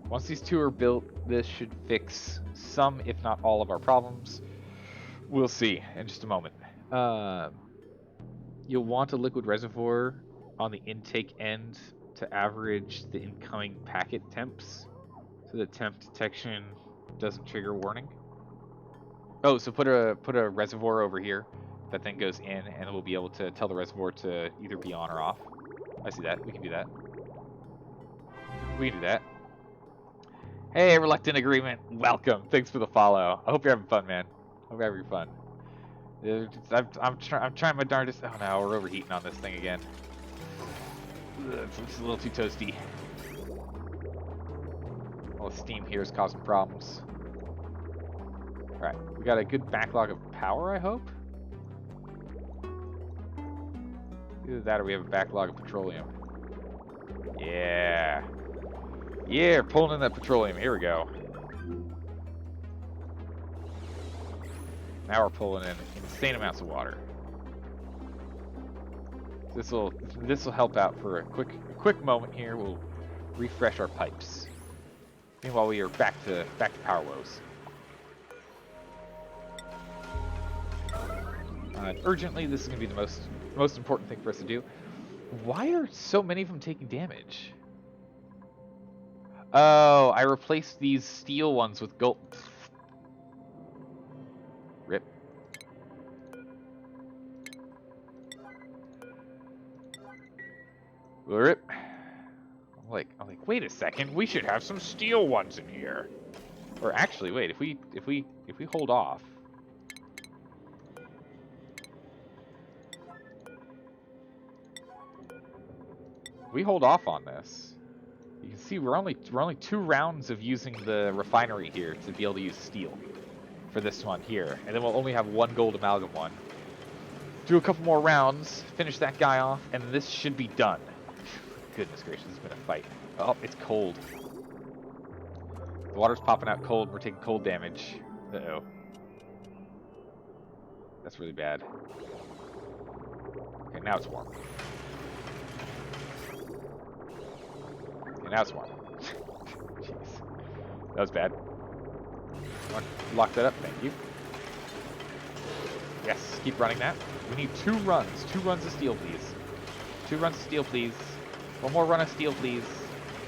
Once these two are built, this should fix some, if not all, of our problems. We'll see in just a moment. You'll want a liquid reservoir on the intake end to average the incoming packet temps, so that temp detection doesn't trigger warning. Oh, so put a reservoir over here that then goes in, and we'll be able to tell the reservoir to either be on or off. I see that. We can do that. We can do that. Hey, Reluctant Agreement. Welcome. Thanks for the follow. I hope you're having fun, man. Hope you're having fun. I'm trying my darndest. Oh no, we're overheating on this thing again. It's a little too toasty. All the steam here is causing problems. Alright, we got a good backlog of power, I hope? Either that or we have a backlog of petroleum. Yeah. Yeah, we're pulling in that petroleum. Here we go. Now we're pulling in insane amounts of water. This will help out for a quick moment here. We'll refresh our pipes. Meanwhile, we are back to power woes. Urgently, this is going to be the most important thing for us to do. Why are so many of them taking damage? Oh, I replaced these steel ones with gold. Rip. Rip. I'm like, wait a second. We should have some steel ones in here. Or actually, wait. If we hold off. We hold off on this. You can see we're only 2 rounds of using the refinery here to be able to use steel for this one here, and then we'll only have 1 gold amalgam one. Do a couple more rounds, finish that guy off, and this should be done. Goodness gracious, it's been a fight. Oh, it's cold. The water's popping out cold. We're taking cold damage. Uh-oh. That's really bad. Okay, now it's warm. Now it's warm. Jeez. That was bad. Lock that up, thank you. Yes, keep running that. We need 2 runs. 2 runs of steel, please. 2 runs of steel, please. 1 more run of steel, please.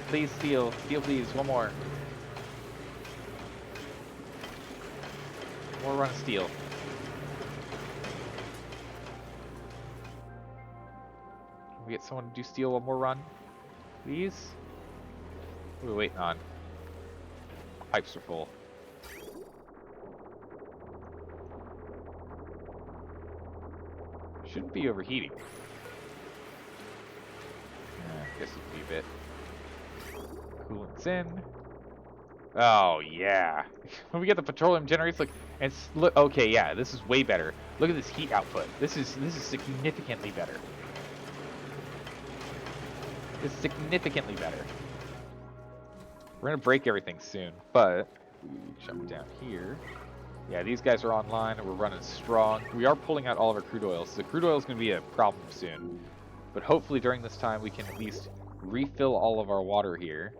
Please, steel. Steel, please. 1 more. 1 more run of steel. Can we get someone to do steel 1 more run? Please? What are we waiting on? Pipes are full. Shouldn't be overheating. I guess it could be a bit. Coolant's in. Oh yeah. When we get the petroleum generators, look. Okay, yeah, this is way better. Look at this heat output. This is significantly better. This is significantly better. We're gonna break everything soon, but jump down here. Yeah, these guys are online and we're running strong. We are pulling out all of our crude oil, so the crude oil is gonna be a problem soon. But hopefully during this time we can at least refill all of our water here,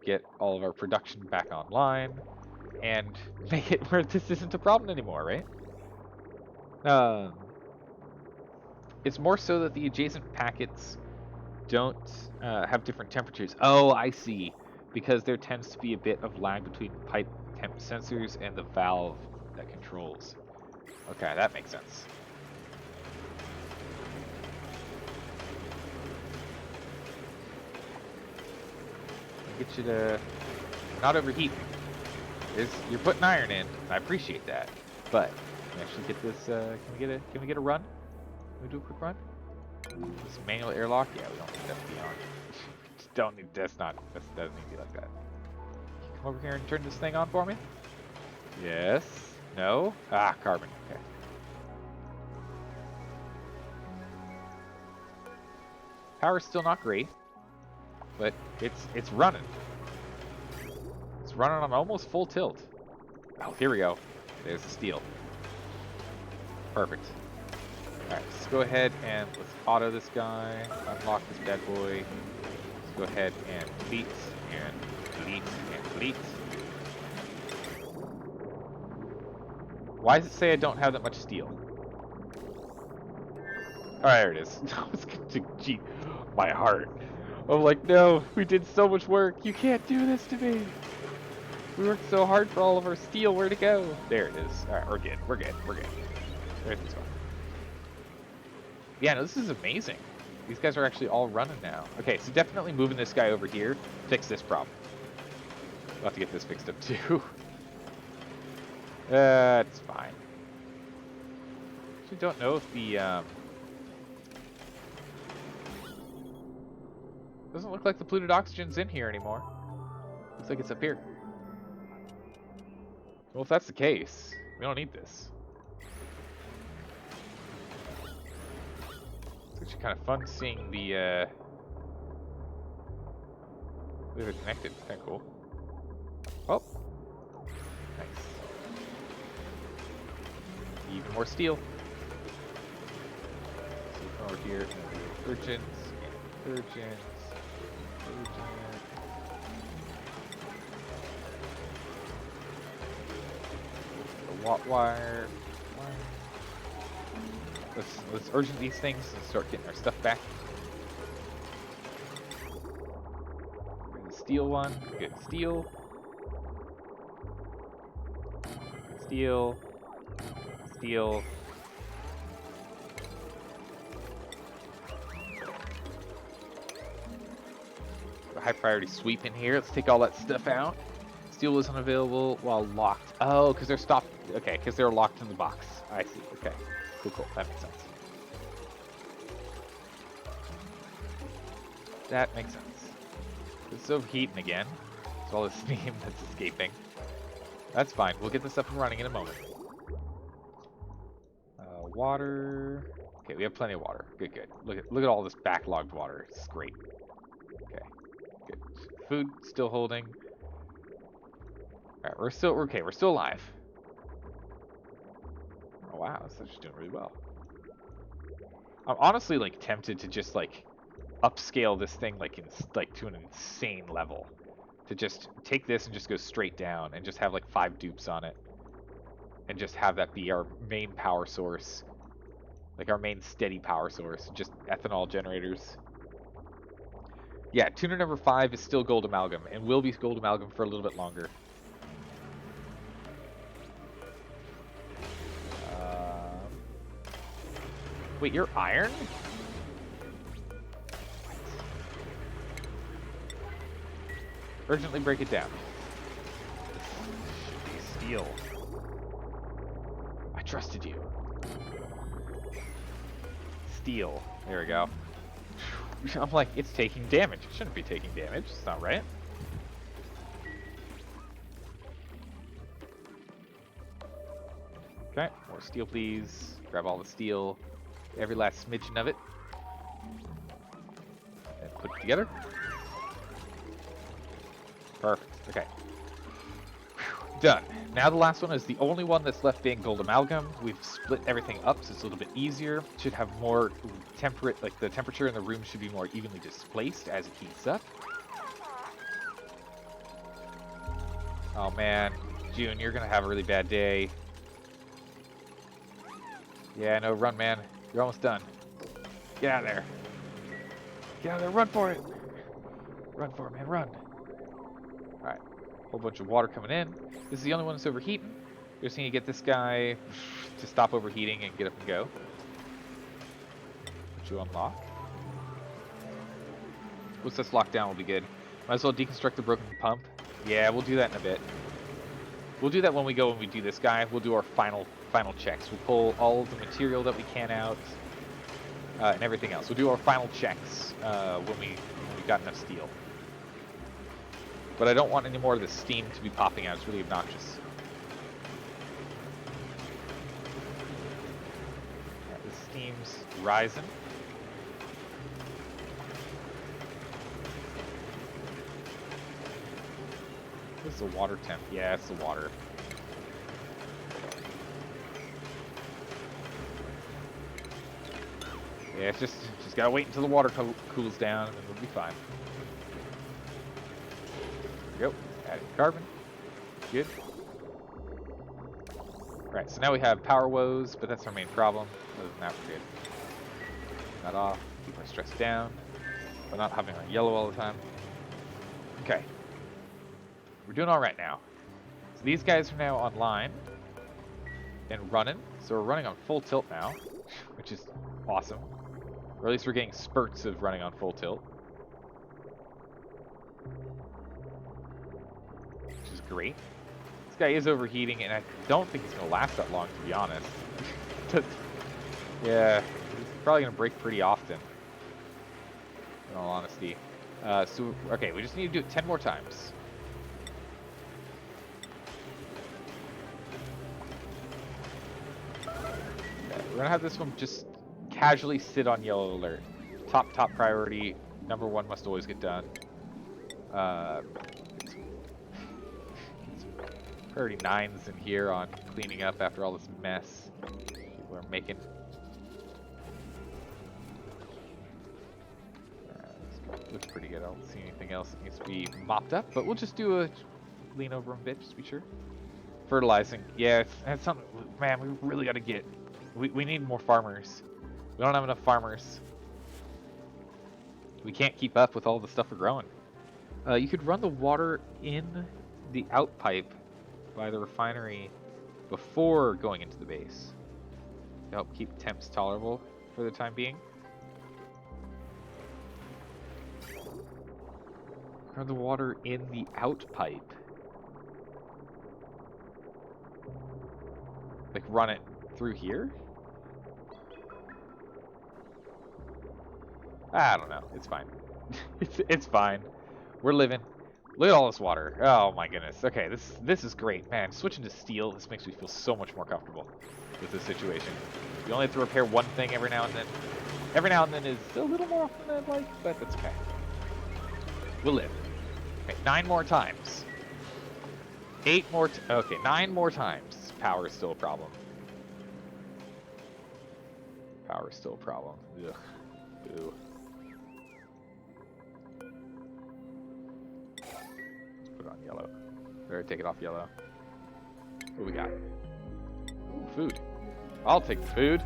get all of our production back online, and make it where this isn't a problem anymore, right? It's more so that the adjacent packets don't have different temperatures. Oh, I see. Because there tends to be a bit of lag between pipe temp sensors and the valve that controls. Okay, that makes sense. I'll get you to not overheat. You're putting iron in. I appreciate that, but can we actually get this? Can we get a run? Can we do a quick run? This manual airlock? Yeah, we don't need that to be on. Don't need that doesn't need to be like that. Can you come over here and turn this thing on for me? Yes. No? Ah, carbon. Okay. Power's still not great, but it's running. It's running on almost full tilt. Oh, here we go. There's the steel. Perfect. Alright, let's go ahead and let's auto this guy. Unlock this bad boy. Let's go ahead and delete and delete and delete. Why does it say I don't have that much steel? Alright, there it is. Gee, my heart. I'm like, no, we did so much work. You can't do this to me. We worked so hard for all of our steel. Where'd it go? There it is. Alright, we're good. We're good. We're good. Everything's fine. Yeah, no, this is amazing. These guys are actually all running now. Okay, so definitely moving this guy over here. Fix this problem. We'll have to get this fixed up too. It's fine. Actually don't know if the, doesn't look like the polluted oxygen's in here anymore. Looks like it's up here. Well, if that's the case, we don't need this. It's actually kind of fun seeing the, they're connected. Kind of cool. Oh. Nice. Even more steel. So we come over here and do urgents, urgent. The watt wire. Let's urgent these things and start getting our stuff back. The steel one. Good. Steel. Steel. Steel. A high priority sweep in here. Let's take all that stuff out. Steel was unavailable while locked. Oh, because they're stopped. Okay, because they're locked in the box. I see. Okay. Cool, cool. That makes sense. That makes sense. It's overheating again. It's all the steam that's escaping. That's fine. We'll get this up and running in a moment. Water. Okay, we have plenty of water. Good, good. Look at all this backlogged water. It's great. Okay, good. Food still holding. All right, we're still alive. Oh wow, this is doing really well. I'm honestly like tempted to just like upscale this thing like to an insane level. To just take this and just go straight down and just have like 5 dupes on it. And just have that be our main power source. Like our main steady power source. Just ethanol generators. Yeah, tuner number 5 is still gold amalgam and will be gold amalgam for a little bit longer. Wait, you're iron? Urgently break it down. Should be steel. I trusted you. Steel. There we go. I'm like, it's taking damage. It shouldn't be taking damage. It's not right. Okay, more steel, please. Grab all the steel. Every last smidgen of it. And put it together. Perfect. Okay. Whew. Done. Now the last one is the only one that's left being gold amalgam. We've split everything up so it's a little bit easier. Should have more temperate, like the temperature in the room should be more evenly displaced as it heats up. Oh man, June, you're gonna have a really bad day. Yeah, I know, run man. You're almost done. Get out of there. Get out of there, run for it. Run for it, man, run. Alright, whole bunch of water coming in. This is the only one that's overheating. Just need to get this guy to stop overheating and get up and go. Which you unlock. Once that's locked down, will be good. Might as well deconstruct the broken pump. Yeah, we'll do that in a bit. We'll do that when we do this guy. We'll do our final checks. We'll pull all of the material that we can out and everything else. We'll do our final checks when we got enough steel. But I don't want any more of the steam to be popping out. It's really obnoxious. Yeah, the steam's rising. This is the water temp. Yeah, it's the water. Yeah, it's just gotta wait until the water cools down, and then we'll be fine. There we go. Adding carbon. Good. Right, so now we have power woes, but that's our main problem. Other than that, we're good. That off. Keep our stress down. We're not having our yellow all the time. Okay. We're doing all right now. So these guys are now online and running. So we're running on full tilt now, which is awesome. Or at least we're getting spurts of running on full tilt, which is great. This guy is overheating, and I don't think he's going to last that long, to be honest. Yeah, he's probably going to break pretty often, in all honesty. So, okay, we just need to do it 10 more times. Okay, we're going to have this one just casually sit on yellow alert. Top priority. Number 1 must always get done. Get some priority 9s in here on cleaning up after all this mess people are making. Looks pretty good. I don't see anything else that needs to be mopped up, but we'll just do a lean over a bit just to be sure. Fertilizing. Yeah, that's something, man, we really got to get. We need more farmers. We don't have enough farmers. We can't keep up with all the stuff we're growing. You could run the water in the out pipe by the refinery before going into the base to help keep temps tolerable for the time being. Run the water in the out pipe. Like run it through here? I don't know. It's fine. it's fine. We're living. Look at all this water. Oh my goodness. Okay, this is great, man. Switching to steel, this makes me feel so much more comfortable with this situation. You only have to repair one thing every now and then. Every now and then is a little more often than I'd like, but that's okay. We'll live. Okay, 9 more times. 8 more. Okay, 9 more times. Power is still a problem. Power is still a problem. Ugh. Boo. Put it on yellow. Or take it off yellow. What we got? Ooh, food. I'll take the food.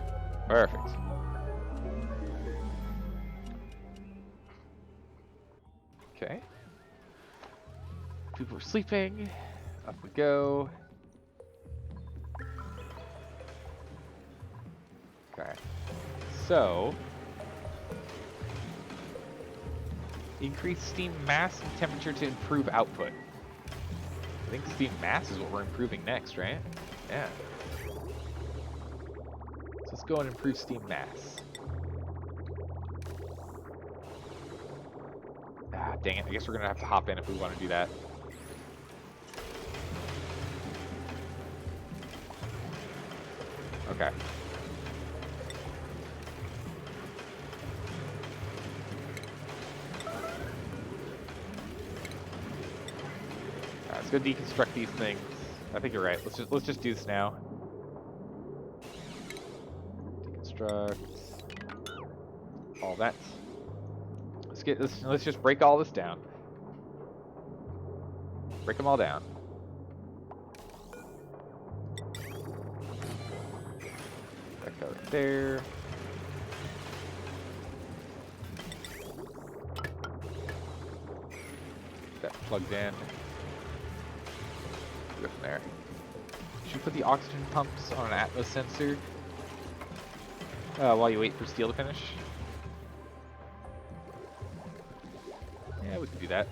Perfect. Okay. People are sleeping. Up we go. Okay. So, increase steam mass and temperature to improve output. I think steam mass is what we're improving next, right? Yeah. So let's go and improve steam mass. Ah, dang it. I guess we're going to have to hop in if we want to do that. Okay. Let's go deconstruct these things. I think you're right. Let's just do this now. Deconstruct all that. Let's just break all this down. Break them all down. That goes there. That plugged in. Go from there. Should we put the oxygen pumps on an Atlas sensor while you wait for steel to finish? Yeah, we can do that.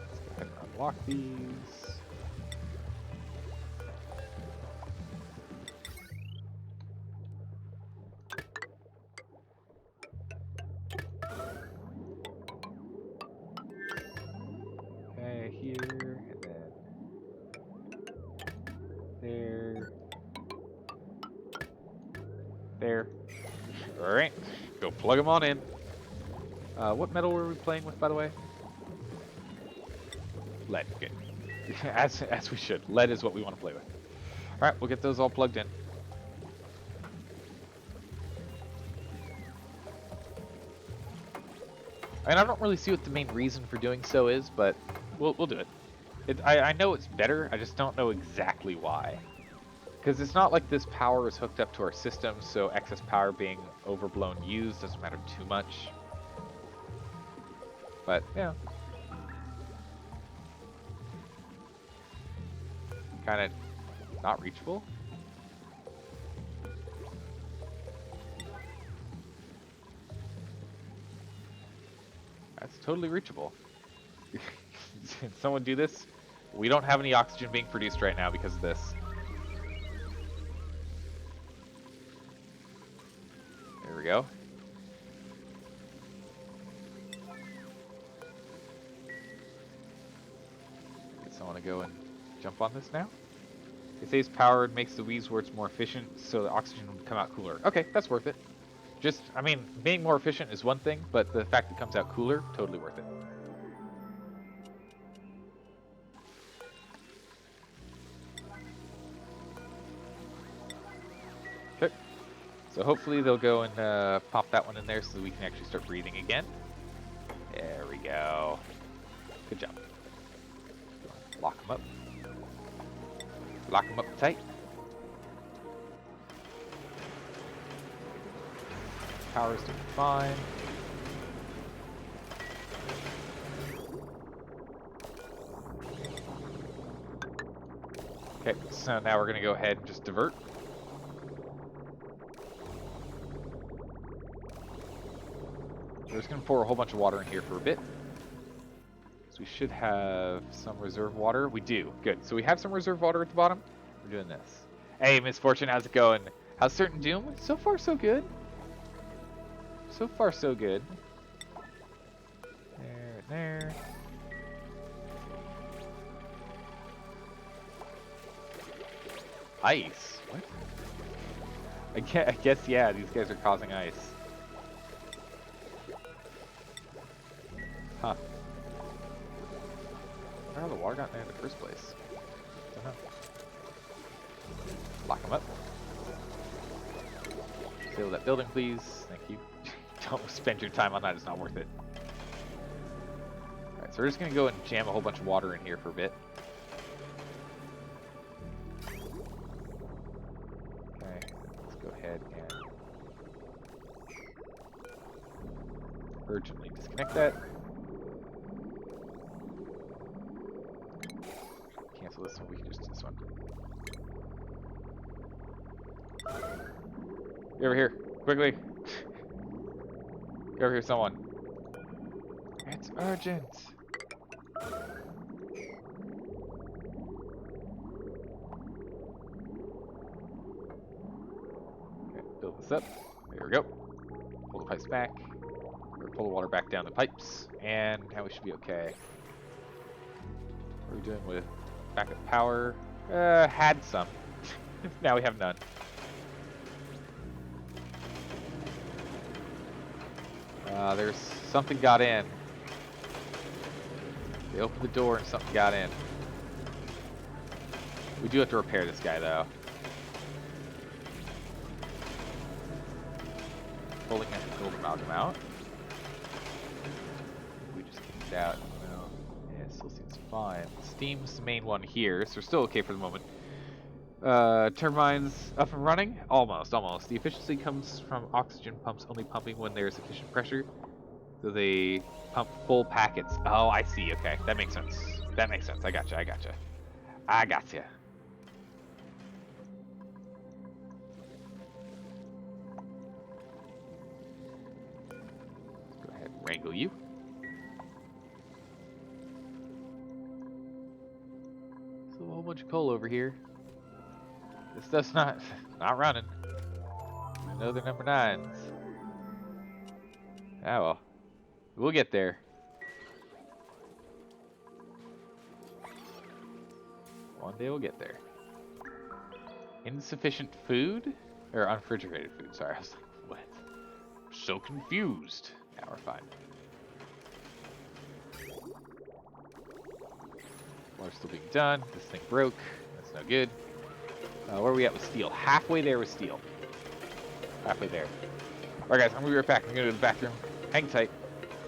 Let's go ahead and unlock these. Okay, here, and then there. There. Plug them on in. What metal were we playing with, by the way? Lead. Good. As we should. Lead is what we want to play with. All right, we'll get those all plugged in. And I don't really see what the main reason for doing so is, but we'll do it. I know it's better. I just don't know exactly why. Because it's not like this power is hooked up to our system, so excess power being overblown used doesn't matter too much. But, yeah. Kind of not reachable. That's totally reachable. Can someone do this? We don't have any oxygen being produced right now because of this. There we go. Get someone to go and jump on this now. It saves power and makes the Weezeworts more efficient, so the oxygen would come out cooler. Okay, that's worth it. Just, I mean, being more efficient is one thing, but the fact it comes out cooler, totally worth it. Okay. So hopefully they'll go and pop that one in there so that we can actually start breathing again. There we go. Good job. Lock them up. Lock them up tight. Power's doing fine. Okay, so now we're gonna go ahead and just divert. We're just gonna pour a whole bunch of water in here for a bit. So we should have some reserve water. We do, good. So we have some reserve water at the bottom. We're doing this. Hey, Miss Fortune, how's it going? How's Certain Doom? So far, so good. So far, so good. There, there. Ice? What? I guess, yeah, these guys are causing ice. Huh. I wonder how the water got in there in the first place. Don't know. Lock them up. Seal that building, please. Thank you. Don't spend your time on that, it's not worth it. Alright, so we're just gonna go and jam a whole bunch of water in here for a bit. Okay, let's go ahead and urgently disconnect that. Cancel this one, we can just do this one. Get over here, quickly. Get over here, someone. It's urgent. Okay, build this up. There we go. Pull the pipes back. Or pull the water back down the pipes. And now we should be okay. What are we doing with backup power? Had some. Now we have none. There's something got in. They opened the door and something got in. We do have to repair this guy though. Pulling in the gold amalgam out. We just kicked it out. No. Yeah, it still seems fine. Steam's the main one here, so we're still okay for the moment. Turbines up and running? Almost, almost. The efficiency comes from oxygen pumps only pumping when there is sufficient pressure. So they pump full packets. Oh, I see. Okay, that makes sense. That makes sense. I gotcha. I gotcha. I gotcha. Let's go ahead and wrangle you. There's a whole bunch of coal over here. This stuff's not running. I know they're number 9s. Ah well. We'll get there. One day we'll get there. Insufficient food? Or unrefrigerated food, sorry. I was like, what? so confused. Now we're fine. Water's still being done. This thing broke. That's no good. Where are we at with steel? Halfway there with steel. Halfway there. Alright guys, I'm gonna be right back. I'm gonna go to the bathroom. Hang tight.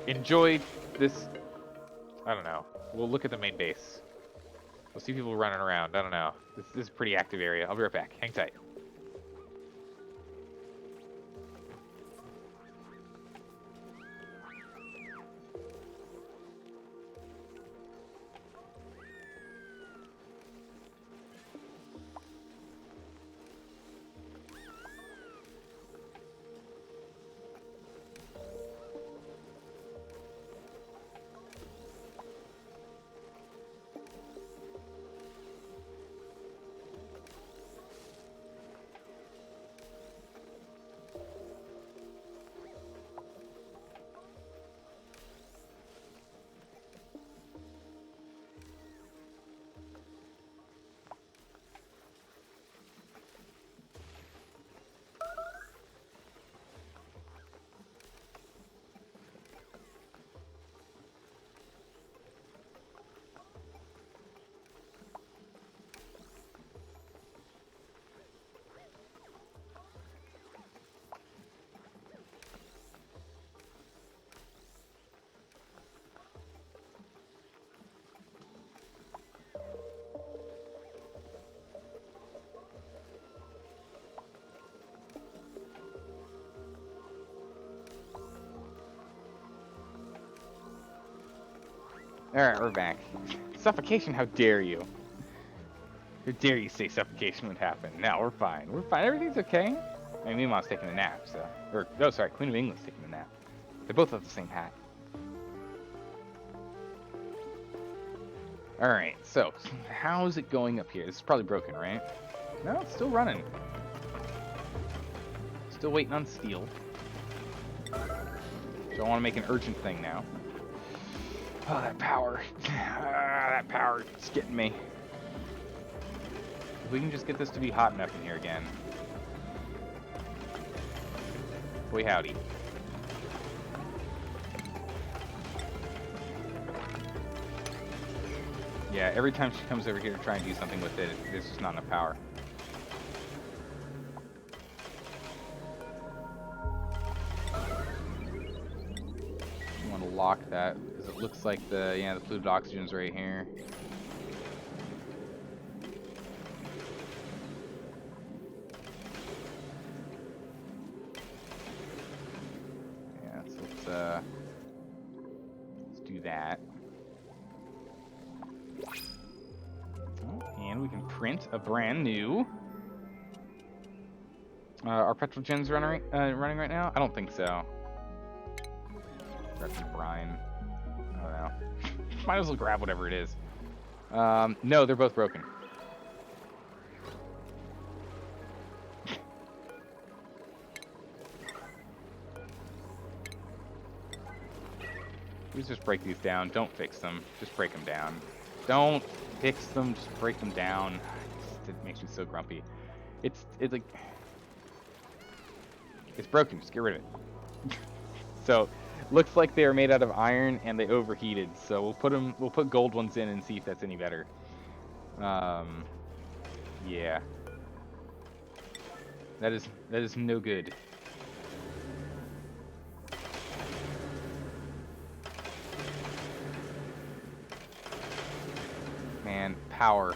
Enjoy this. I don't know. We'll look at the main base. We'll see people running around. I don't know. This is a pretty active area. I'll be right back. Hang tight. Alright, we're back. Suffocation, how dare you? How dare you say suffocation would happen? No, we're fine. We're fine. Everything's okay. I mean, Meemaw's taking a nap, so... Or, no, sorry, Queen of England's taking a nap. They both have the same hat. Alright, so, how's it going up here? This is probably broken, right? No, it's still running. Still waiting on steel. So I want to make an urgent thing now. Oh, that power. That power is getting me. If we can just get this to be hot enough in here again. Boy, howdy. Yeah, every time she comes over here to try and do something with it, there's just not enough power. You want to lock that. It looks like the fluid oxygen's right here. Yeah, so let's do that. And we can print a brand new. Are petrol gens running right now? I don't think so. Grab some brine. I don't know. Might as well grab whatever it is. No, they're both broken. Please just break these down. Don't fix them. Just break them down. Don't fix them. Just break them down. It makes me so grumpy. It's like it's broken. Just get rid of it. So. Looks like they are made out of iron and they overheated, so we'll put gold ones in and see if that's any better. Yeah. That is no good. Man, power.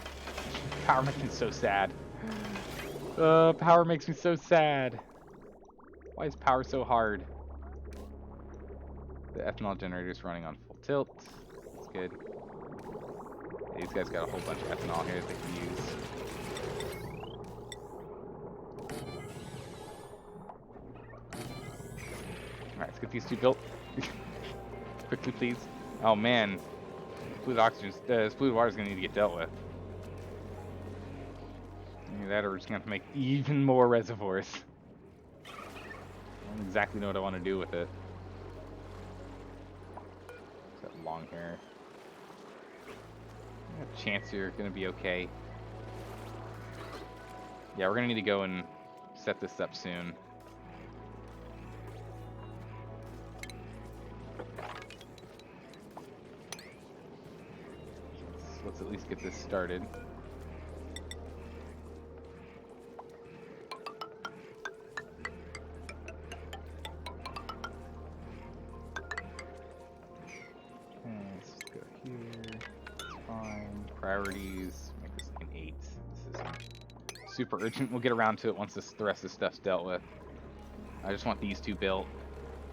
Power makes me so sad. Power makes me so sad. Why is power so hard? The ethanol generator's running on full tilt. That's good. Yeah, these guys got a whole bunch of ethanol here that they can use. Alright, let's get these two built. Quickly, please. Oh man. Fluid oxygen, fluid water's gonna need to get dealt with. Either that or we're just gonna have to make even more reservoirs. I don't exactly know what I want to do with it. Long hair. I have a chance you're gonna be okay. Yeah, we're gonna need to go and set this up soon. let's at least get this started. Let's just go here. It's fine. Priorities. Make this like an 8. This is super urgent. We'll get around to it once the rest of the stuff's dealt with. I just want these two built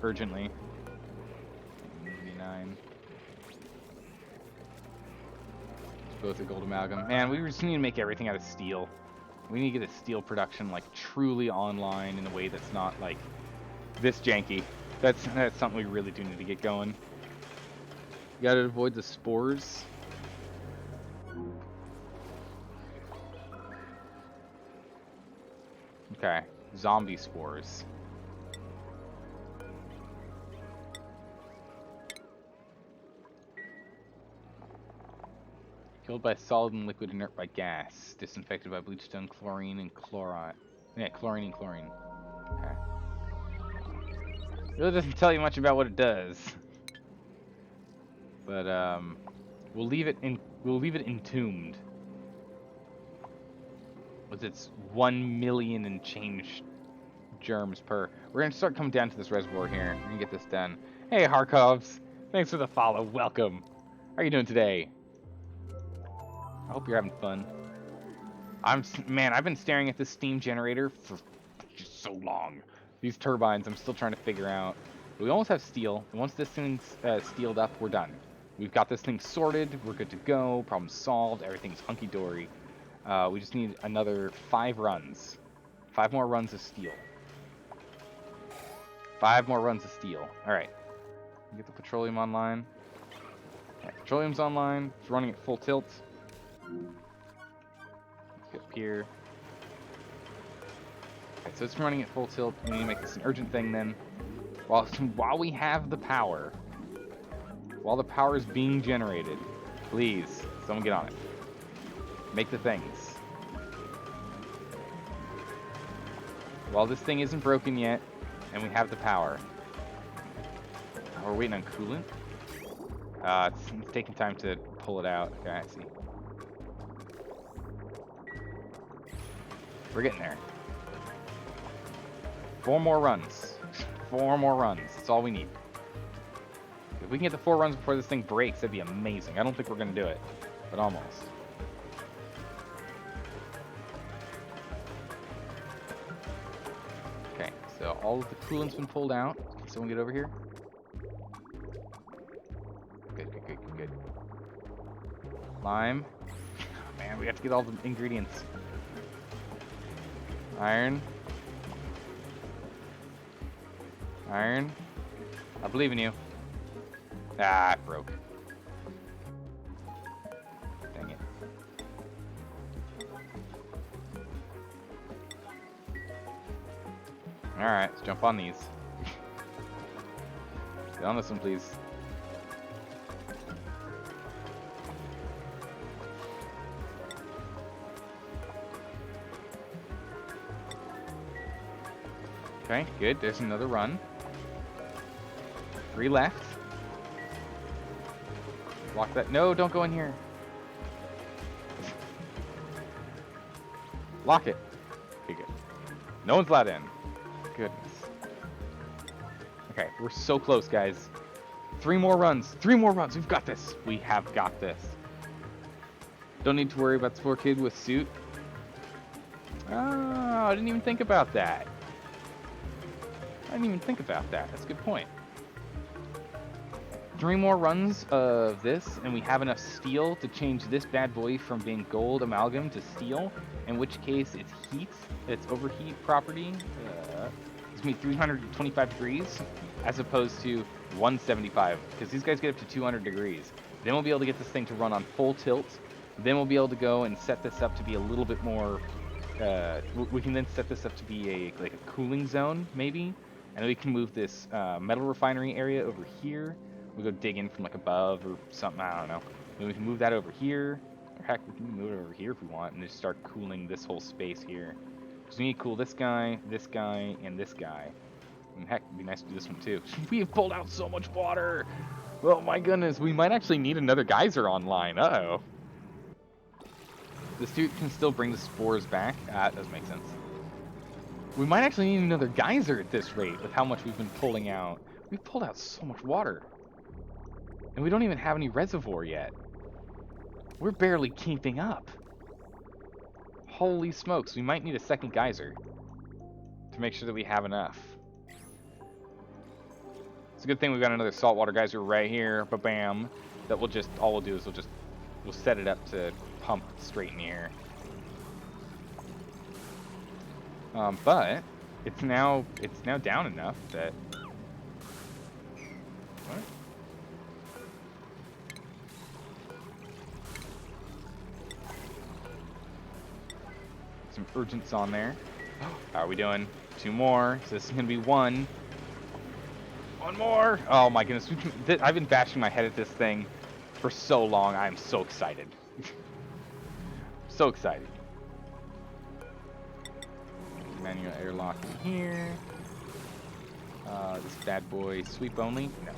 urgently. Maybe 9. Both a gold amalgam. Man, we just need to make everything out of steel. We need to get a steel production like truly online in a way that's not like this janky. That's something we really do need to get going. You gotta avoid the spores. Okay, zombie spores. Killed by solid and liquid, inert by gas. Disinfected by bleachstone, chlorine, and chloride. Yeah, chlorine and chlorine. Okay. Really doesn't tell you much about what it does. But we'll leave it entombed. With its 1 million and change germs per. We're gonna start coming down to this reservoir here. We're gonna get this done. Hey Harkovs, thanks for the follow. Welcome. How are you doing today? I hope you're having fun. Man, I've been staring at this steam generator for just so long. These turbines, I'm still trying to figure out. We almost have steel. And once this thing's steeled up, we're done. We've got this thing sorted. We're good to go. Problem solved. Everything's hunky-dory. We just need another 5 runs. 5 more runs of steel. 5 more runs of steel. All right. Get the petroleum online. Yeah, petroleum's online. It's running at full tilt. Let's get up here. Okay, so it's running at full tilt. We need to make this an urgent thing then. While we have the power, while the power is being generated, please, someone get on it. Make the things. While this thing isn't broken yet, and we have the power. Oh, we're waiting on coolant? It's taking time to pull it out. Okay, I see. We're getting there. 4 more runs. 4 more runs. That's all we need. If we can get the 4 runs before this thing breaks, that'd be amazing. I don't think we're going to do it, but almost. Okay, so all of the coolant's been pulled out. Can someone get over here? Good, good, good, good, good. Lime. Oh, man, we have to get all the ingredients. Iron. Iron. I believe in you. Ah, it broke. Dang it. Alright, let's jump on these. Get on this one, please. Okay, good. There's another run. 3 left. Lock that. No, don't go in here. Lock it. Okay, good. No one's allowed in. Goodness. Okay, we're so close, guys. 3 more runs. 3 more runs. We've got this. We have got this. Don't need to worry about the poor kid with suit. Oh, I didn't even think about that. I didn't even think about that. That's a good point. 3 more runs of this, and we have enough steel to change this bad boy from being gold amalgam to steel, in which case its heat, its overheat property, is going to be 325 degrees, as opposed to 175, because these guys get up to 200 degrees. Then we'll be able to get this thing to run on full tilt. Then we'll be able to go and set this up to be a little bit more, we can then set this up to be like a cooling zone, maybe. And then we can move this metal refinery area over here. We go dig in from like above or something, I don't know. Then we can move that over here. Or heck, we can move it over here if we want and just start cooling this whole space here. So we need to cool this guy, and this guy. And heck, it'd be nice to do this one too. We have pulled out so much water! Oh my goodness, we might actually need another geyser online. Uh-oh. The suit can still bring the spores back. That doesn't make sense. We might actually need another geyser at this rate with how much we've been pulling out. We've pulled out so much water. And we don't even have any reservoir yet. We're barely keeping up. Holy smokes, we might need a second geyser to make sure that we have enough. It's a good thing we've got another saltwater geyser right here, ba-bam, that we'll just, all we'll do is we'll set it up to pump straight in the air. But it's now down enough that. What? Some urgents on there. How are we doing? 2 more. So this is gonna be 1. 1 more. Oh my goodness! I've been bashing my head at this thing for so long. I am so excited. So excited. Manual airlock in here. This bad boy sweep only? No.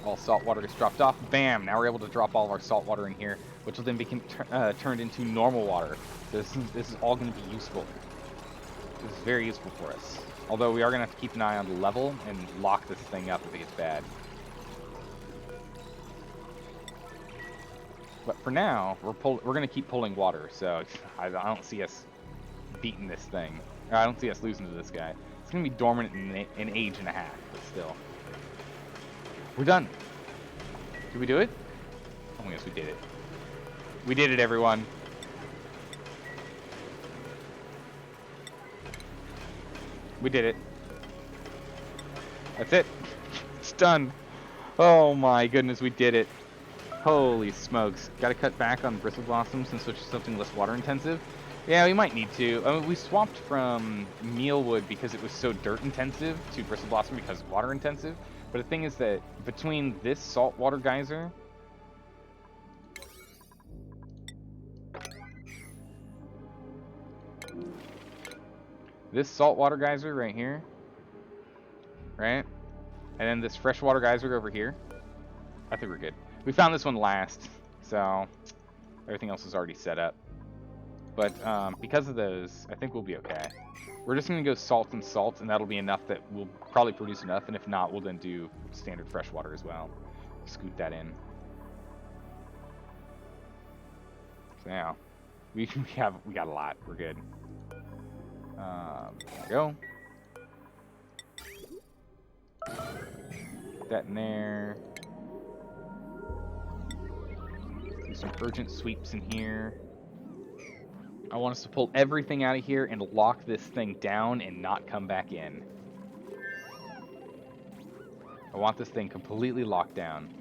All salt water gets dropped off. Bam! Now we're able to drop all of our salt water in here, which will then be turned into normal water. So this is all going to be useful. This is very useful for us. Although we are going to have to keep an eye on the level and lock this thing up if it gets bad. But for now, we're going to keep pulling water. So I don't see us beating this thing. I don't see us losing to this guy. It's going to be dormant in an age and a half, but still. We're done. Did we do it? Oh, yes, we did it. We did it, everyone. We did it. That's it. It's done. Oh my goodness, we did it. Holy smokes. Gotta cut back on bristle blossoms and switch to something less water intensive. Yeah, we might need to. I mean, we swapped from mealwood because it was so dirt intensive to bristle blossom because water intensive. But the thing is that between this saltwater geyser right here, right? And then this freshwater geyser over here, I think we're good. We found this one last, so everything else is already set up. But because of those, I think we'll be okay. We're just going to go salt and salt, and that'll be enough that we'll probably produce enough. And if not, we'll then do standard freshwater as well. Scoot that in. So now, we got a lot. We're good. There we go. Put that in there. Do some urgent sweeps in here. I want us to pull everything out of here and lock this thing down and not come back in. I want this thing completely locked down.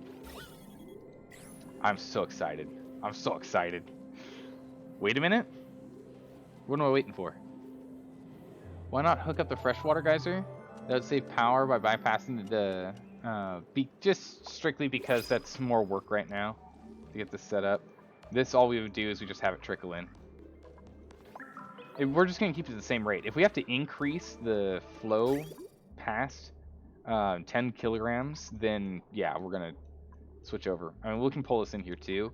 I'm so excited. I'm so excited. Wait a minute. What am I waiting for? Why not hook up the freshwater geyser? That would save power by bypassing the... just strictly because that's more work right now to get this set up. This, all we would do is we just have it trickle in. We're just going to keep it at the same rate. If we have to increase the flow past 10 kilograms, then yeah, we're going to switch over. I mean, we can pull this in here too,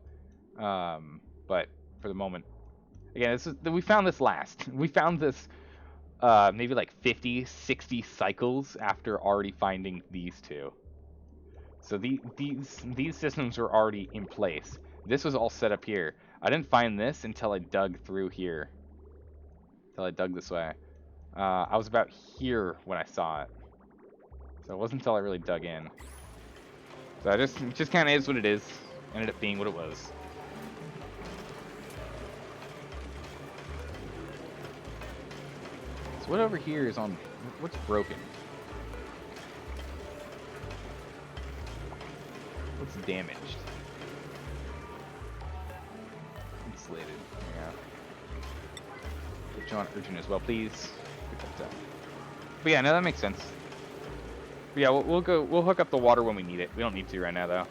but for the moment, again, we found this last. We found this maybe like 50, 60 cycles after already finding these two. So these systems were already in place. This was all set up here. I didn't find this until I dug through here. Until I dug this way. I was about here when I saw it. So it wasn't until I really dug in. So it just kind of is what it is. Ended up being what it was. So what over here is on... What's broken? What's damaged? Insulated. Yeah. Put you on urgent as well, please. But yeah, no, that makes sense. But yeah, we'll hook up the water when we need it. We don't need to right now, though.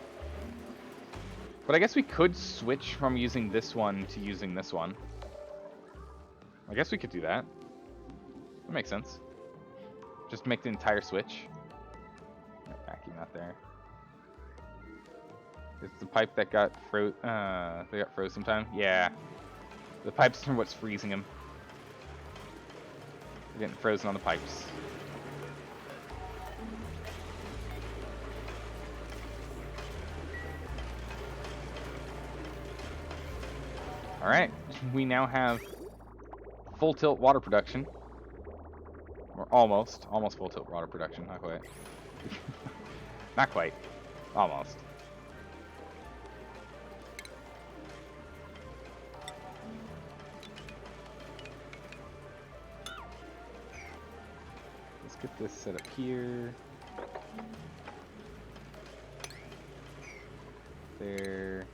But I guess we could switch from using this one to using this one. I guess we could do that. That makes sense. Just make the entire switch. Vacuum out there. It's the pipe that got froze. They got froze sometime. Yeah. The pipes are what's freezing them. They're getting frozen on the pipes. Alright, we now have full tilt water production. Or almost full tilt water production, not quite. Not quite, almost. Let's get this set up here. There.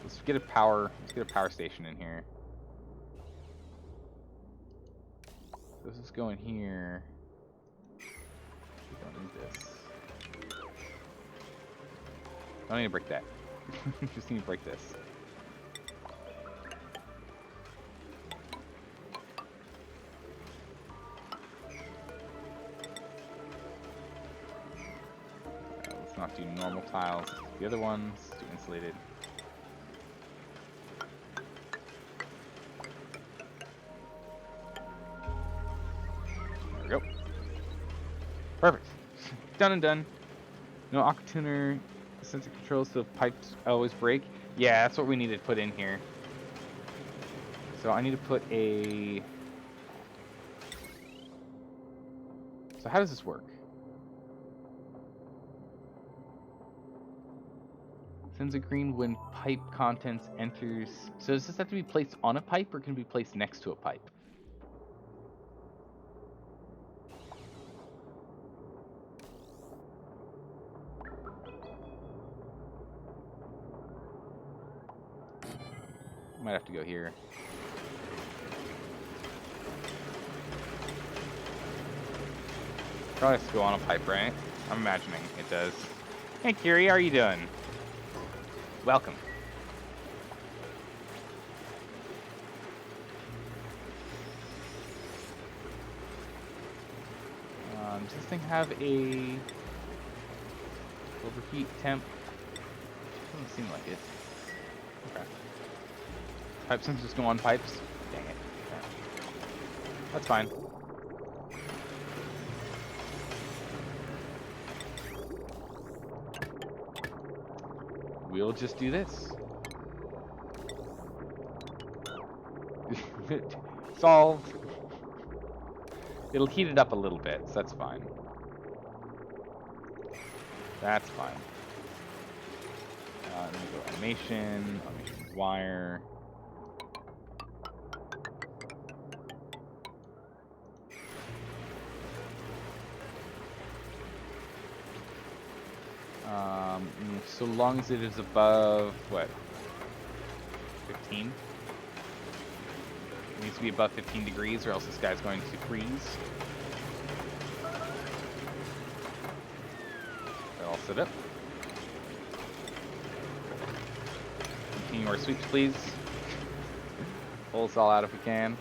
Let's get a power station in here. This is going here. We don't need this. I don't need to break that. Just need to break this. Let's not do normal tiles. The other ones do insulated. There we go. Perfect. Done and done. No aqua tuner sensor controls, so pipes always break. Yeah, that's what we need to put in here. So I need to put a... So how does this work? Sends a green when pipe contents enters. So does this have to be placed on a pipe or can it be placed next to a pipe? Might have to go here. Probably has to go on a pipe, right? I'm imagining it does. Hey, Kiri, how are you doing? Welcome. Does this thing have a overheat temp? Doesn't seem like it. Okay. Pipe sensors go on pipes? Dang it. Okay. That's fine. We'll just do this. Solved. It'll heat it up a little bit, so that's fine. That's fine. Let me go animation wire. So long as it is above, what, 15? It needs to be above 15 degrees or else this guy's going to freeze. They're all set up. Continue our sweeps, please. Pull us all out if we can.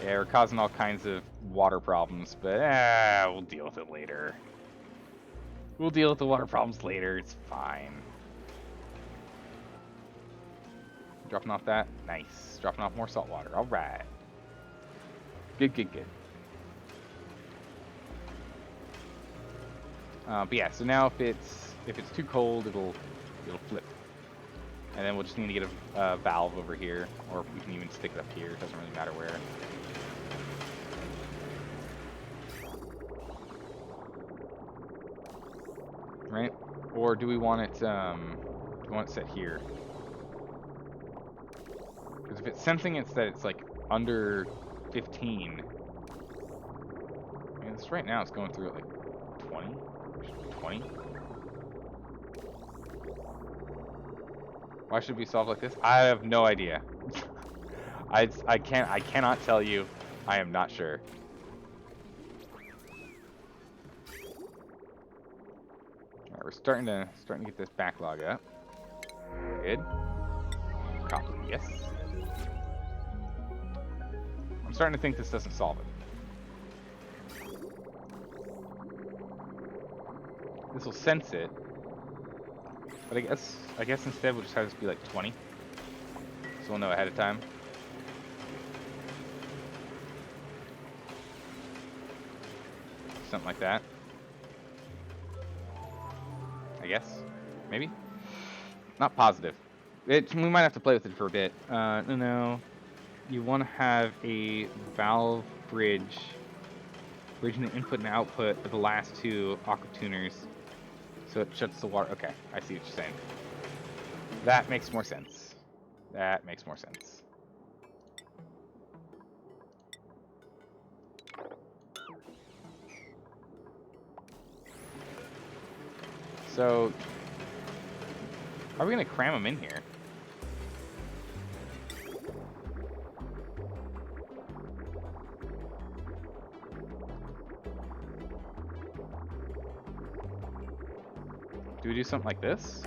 Yeah, we're causing all kinds of water problems, but we'll deal with it later. We'll deal with the water problems later, it's fine. Dropping off that? Nice. Dropping off more salt water. Alright. Good, good, good. But yeah, so now if it's too cold, it'll flip. And then we'll just need to get a valve over here, or we can even stick it up here, it doesn't really matter where. Right? Or do we want it set here? Because if it's sensing that it's like under 15, I mean, this right now it's going through at like 20? 20? Why should we solve like this? I have no idea. I cannot tell you. I am not sure. Alright, we're starting to get this backlog up. Good. Copy, yes. I'm starting to think this doesn't solve it. This will sense it. But I guess instead we'll just have this be like 20. So we'll know ahead of time. Something like that. I guess. Maybe? Not positive. We might have to play with it for a bit. No. You want to have a valve bridge. Bridging the input and output of the last two aqua tuners. So it shuts the water. Okay, I see what you're saying. That makes more sense. That makes more sense. So, how are we going to cram them in here? Do we do something like this?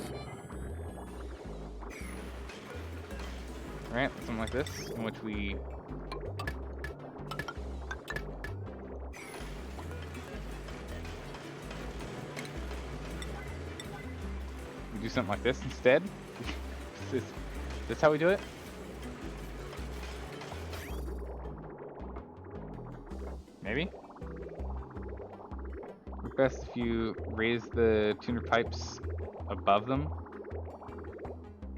Right, something like this, in which we... do something like this instead? Is this how we do it? Maybe? Best if you raise the tuner pipes above them,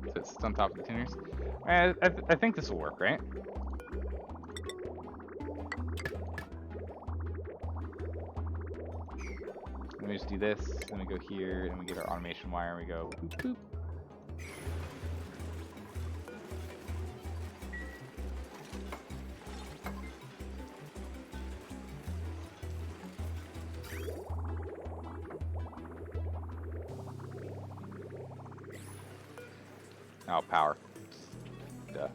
so it sits on top of the tuners. I think this will work, right? Let me just do this, then we go here, and we get our automation wire, and we go boop boop. Oh, power. Duh.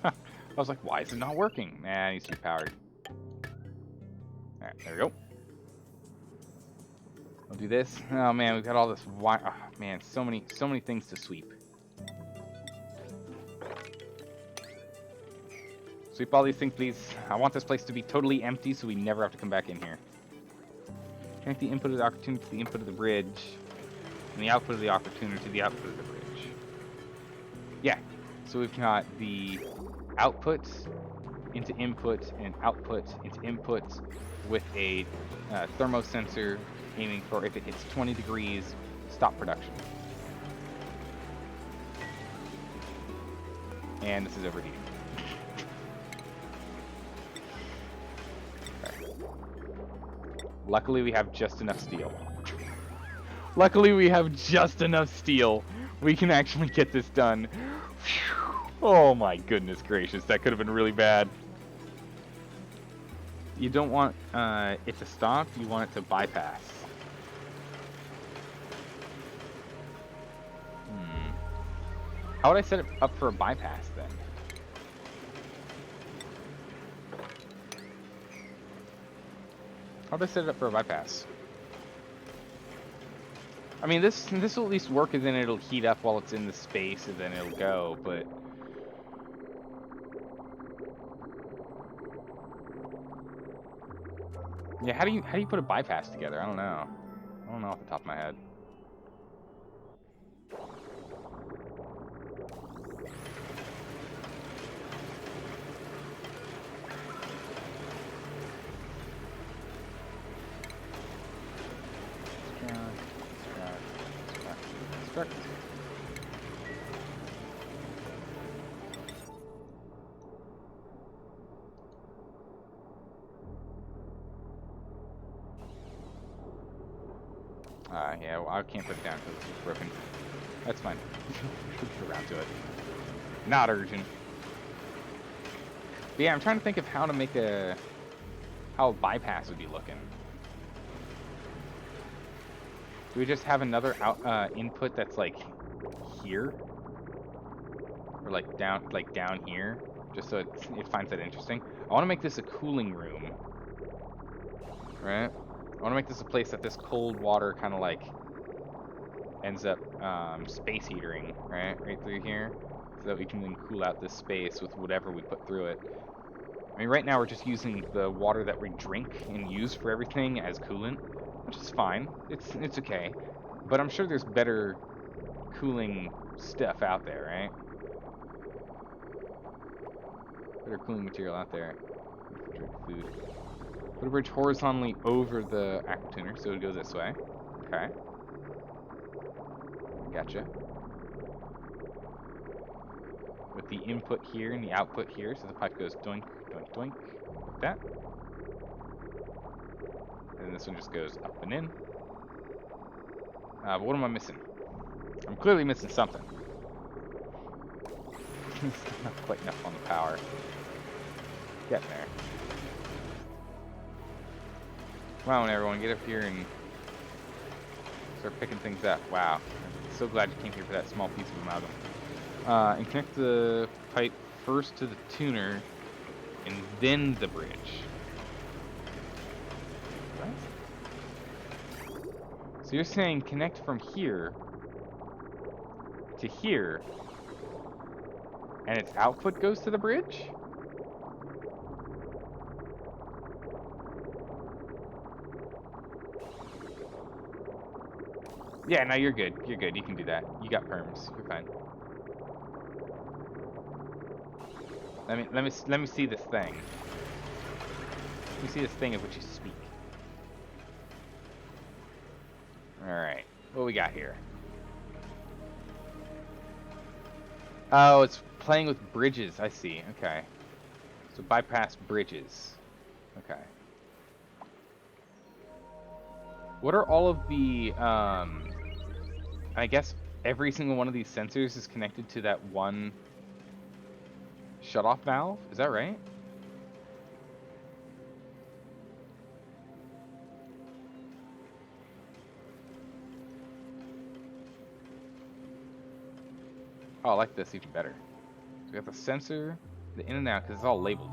I was like, why is it not working? Nah, it needs to be powered. Alright, there we go. We'll do this. Oh man, we've got all this wire. Oh, man, so many things to sweep. Sweep all these things, please. I want this place to be totally empty so we never have to come back in here. Connect the input of the aqua tuner to the input of the bridge, and the output of the aqua tuner to the output of the bridge. Yeah, so we've got the output into input and output into input with a thermosensor aiming for, if it hits 20 degrees, stop production. And this is overheating. Okay. Luckily we have just enough steel. Luckily we have just enough steel. We can actually get this done. Whew. Oh my goodness gracious, that could have been really bad. You don't want it to stop, you want it to bypass. How would I set it up for a bypass then? How would I set it up for a bypass? I mean, this will at least work, and then it'll heat up while it's in the space, and then it'll go. But yeah, how do you put a bypass together? I don't know. I don't know off the top of my head. Yeah, well, I can't put it down because it's broken. That's fine. We'll get around to it. Not urgent. But yeah, I'm trying to think of how to make how a bypass would be looking. Do we just have another input that's like here? Or like down here? Just so it finds that interesting. I want to make this a cooling room. Right? I want to make this a place that this cold water kind of like ends up space heatering, right through here, so that we can then cool out this space with whatever we put through it. I mean, right now we're just using the water that we drink and use for everything as coolant, which is fine. It's okay. But I'm sure there's better cooling stuff out there, right? Better cooling material out there. Refrigerated food. Put a bridge horizontally over the aquatuner, so it would go this way. Okay. Gotcha. With the input here and the output here, so the pipe goes doink, doink, doink, like that. And then this one just goes up and in. But what am I missing? I'm clearly missing something. Not quite enough on the power. Getting there. Come on, everyone, get up here and start picking things up. Wow. I'm so glad you came here for that small piece of amalgam. And connect the pipe first to the tuner and then the bridge. What? So you're saying connect from here to here, and its output goes to the bridge? Yeah, no, you're good. You're good. You can do that. You got perms. You're fine. Let me see this thing. Let me see this thing of which you speak. All right. What we got here? Oh, it's playing with bridges. I see. Okay. So bypass bridges. Okay. What are all of the I guess every single one of these sensors is connected to that one shutoff valve? Is that right? Oh, I like this even better. So we got the sensor, the in and out, because it's all labeled.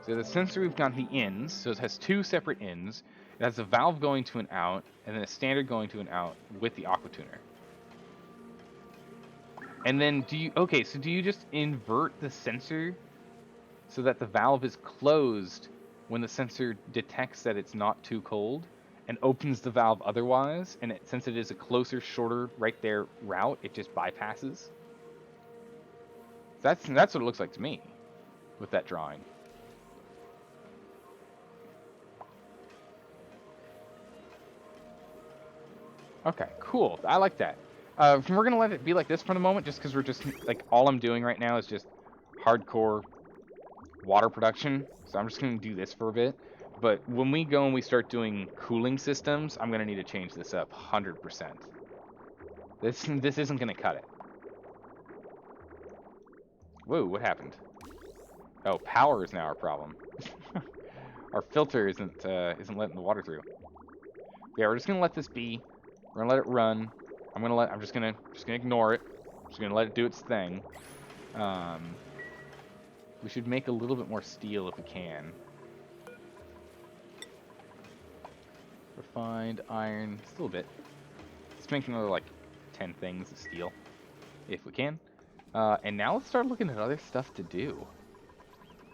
So the sensor, we've got the ins, so it has two separate ins. It has a valve going to an out, and then a standard going to an out with the aquatuner. And then do you just invert the sensor so that the valve is closed when the sensor detects that it's not too cold and opens the valve otherwise, and since it is a closer, shorter, right there route, it just bypasses? That's what it looks like to me with that drawing. Okay, cool. I like that. We're gonna let it be like this for the moment, just because we're just like all I'm doing right now is just hardcore water production. So I'm just gonna do this for a bit. But when we go and we start doing cooling systems, I'm gonna need to change this up 100%. This isn't gonna cut it. Whoa, what happened? Oh, power is now our problem. Our filter isn't letting the water through. Yeah, we're just gonna let this be. We're gonna let it run. I'm just gonna ignore it. Just gonna let it do its thing. We should make a little bit more steel if we can. Refined iron, just a little bit. Let's make another like 10 things of steel, if we can. And now let's start looking at other stuff to do.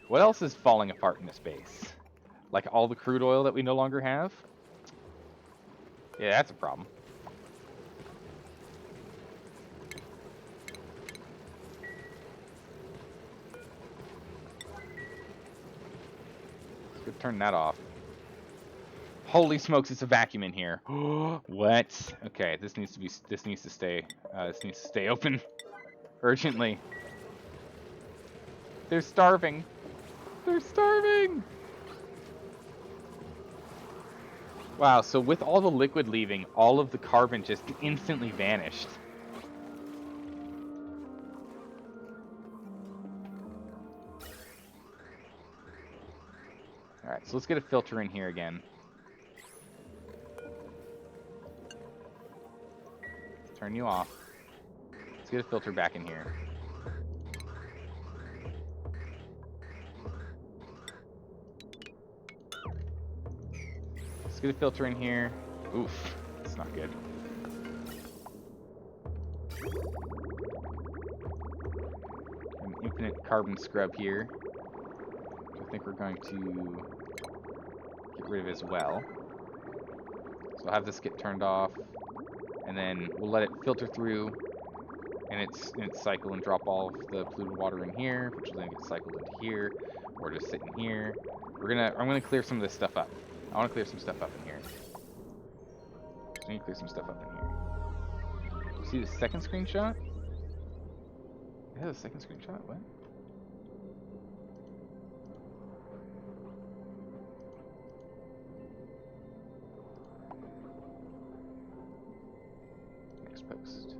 What else is falling apart in this base? Like all the crude oil that we no longer have? Yeah, that's a problem. Let's go turn that off. Holy smokes, it's a vacuum in here. What? Okay, this needs to stay open urgently. They're starving. They're starving. Wow, so with all the liquid leaving, all of the carbon just instantly vanished. Alright, so let's get a filter in here again. Turn you off. Let's get a filter back in here. Let's get a filter in here. Oof, that's not good. An infinite carbon scrub here. I think we're going to get rid of as well. So I'll have this get turned off, and then we'll let it filter through and its cycle and drop all of the polluted water in here, which will then get cycled into here, or just sit in here. I'm gonna clear some of this stuff up. I want to clear some stuff up in here. So I need to clear some stuff up in here. See the second screenshot? It has a second screenshot? What? Next post.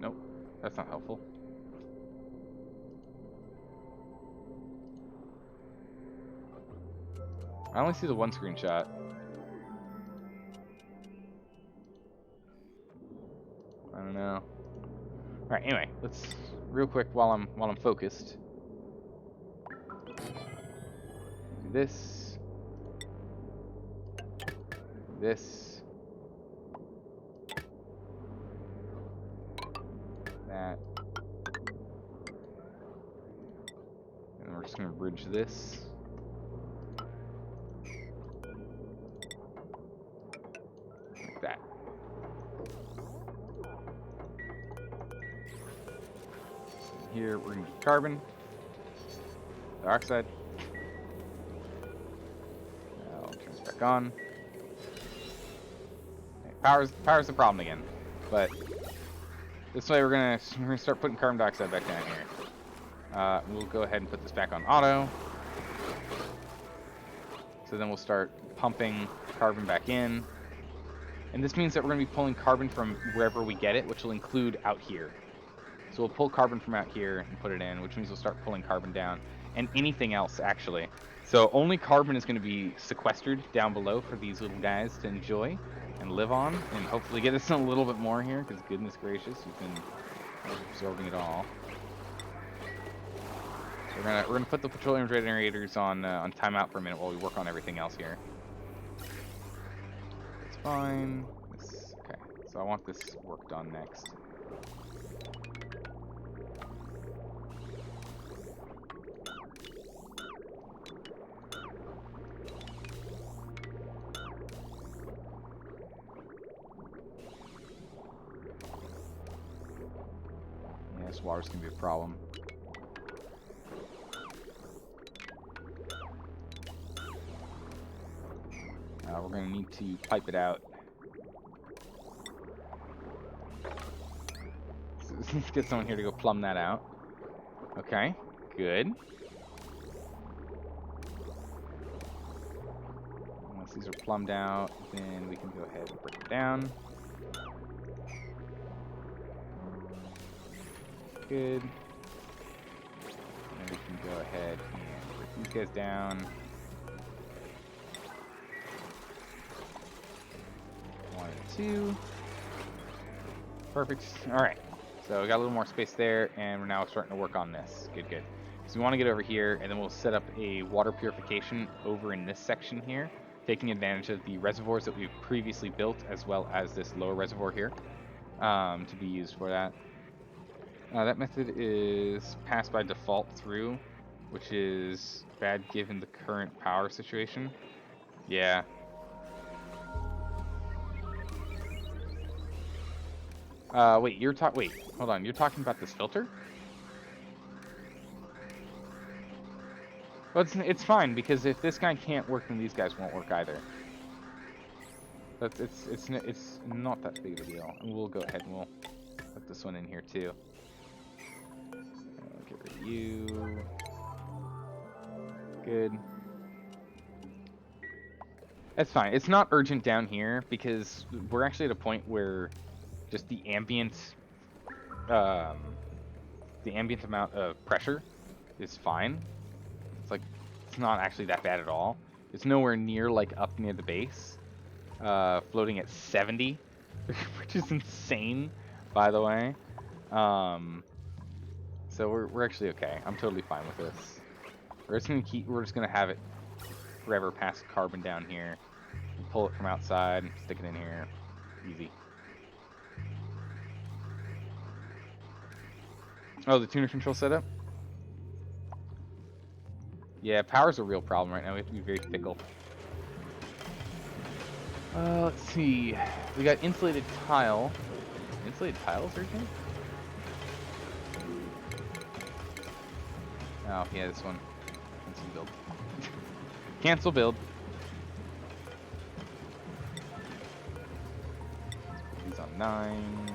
Nope, that's not helpful. I only see the one screenshot. I don't know. All right. Anyway, let's real quick while I'm focused. Do this. This. That. And we're just gonna bridge this. Like that. Here we're gonna get carbon dioxide. Now turn this back on. Okay, power's the problem again, but this way we're gonna start putting carbon dioxide back down here. We'll go ahead and put this back on auto. So then we'll start pumping carbon back in, and this means that we're gonna be pulling carbon from wherever we get it, which will include out here. So we'll pull carbon from out here and put it in, which means we'll start pulling carbon down. And anything else, actually. So only carbon is going to be sequestered down below for these little guys to enjoy and live on. And hopefully get us a little bit more here, because goodness gracious, we've been absorbing it all. So we're gonna put the petroleum generators on timeout for a minute while we work on everything else here. That's fine. Okay, so I want this worked on next. This water's gonna be a problem. We're gonna need to pipe it out. So let's get someone here to go plumb that out. Okay, good. Once these are plumbed out, then we can go ahead and break it down. Good. And we can go ahead and break these guys down. One and two. Perfect. Alright. So we got a little more space there, and we're now starting to work on this. Good, good. So we want to get over here, and then we'll set up a water purification over in this section here, taking advantage of the reservoirs that we've previously built, as well as this lower reservoir here, to be used for that. That method is passed by default through, which is bad given the current power situation. Yeah. Wait, hold on, you're talking about this filter? Well, it's fine, because if this guy can't work, then these guys won't work either. It's not that big of a deal. And we'll go ahead and we'll put this one in here too. Get rid of you. Good. That's fine. It's not urgent down here because we're actually at a point where just the ambient amount of pressure is fine. It's not actually that bad at all. It's nowhere near like up near the base, floating at 70, which is insane, by the way. So we're actually okay. I'm totally fine with this. We're just gonna have it forever pass carbon down here. We'll pull it from outside, stick it in here. Easy. Oh, the tuner control setup? Yeah, power's a real problem right now. We have to be very fickle. Let's see. We got insulated tile. Insulated tiles, urgent? Oh, yeah, this one. Cancel build. Cancel build. Let's put these on 9s.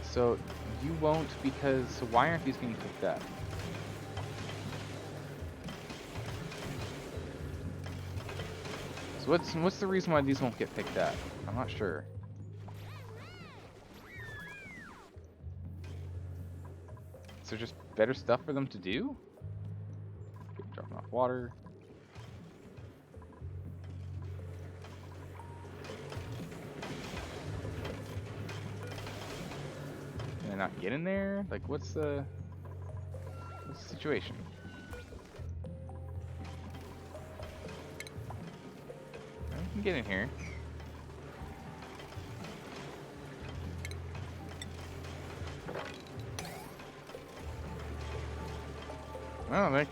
So, you won't because... So why aren't these being picked up? So what's the reason why these won't get picked up? I'm not sure. Is there just better stuff for them to do? Okay, dropping off water. Can I not get in there? Like, what's the situation? I can get in here. Oh,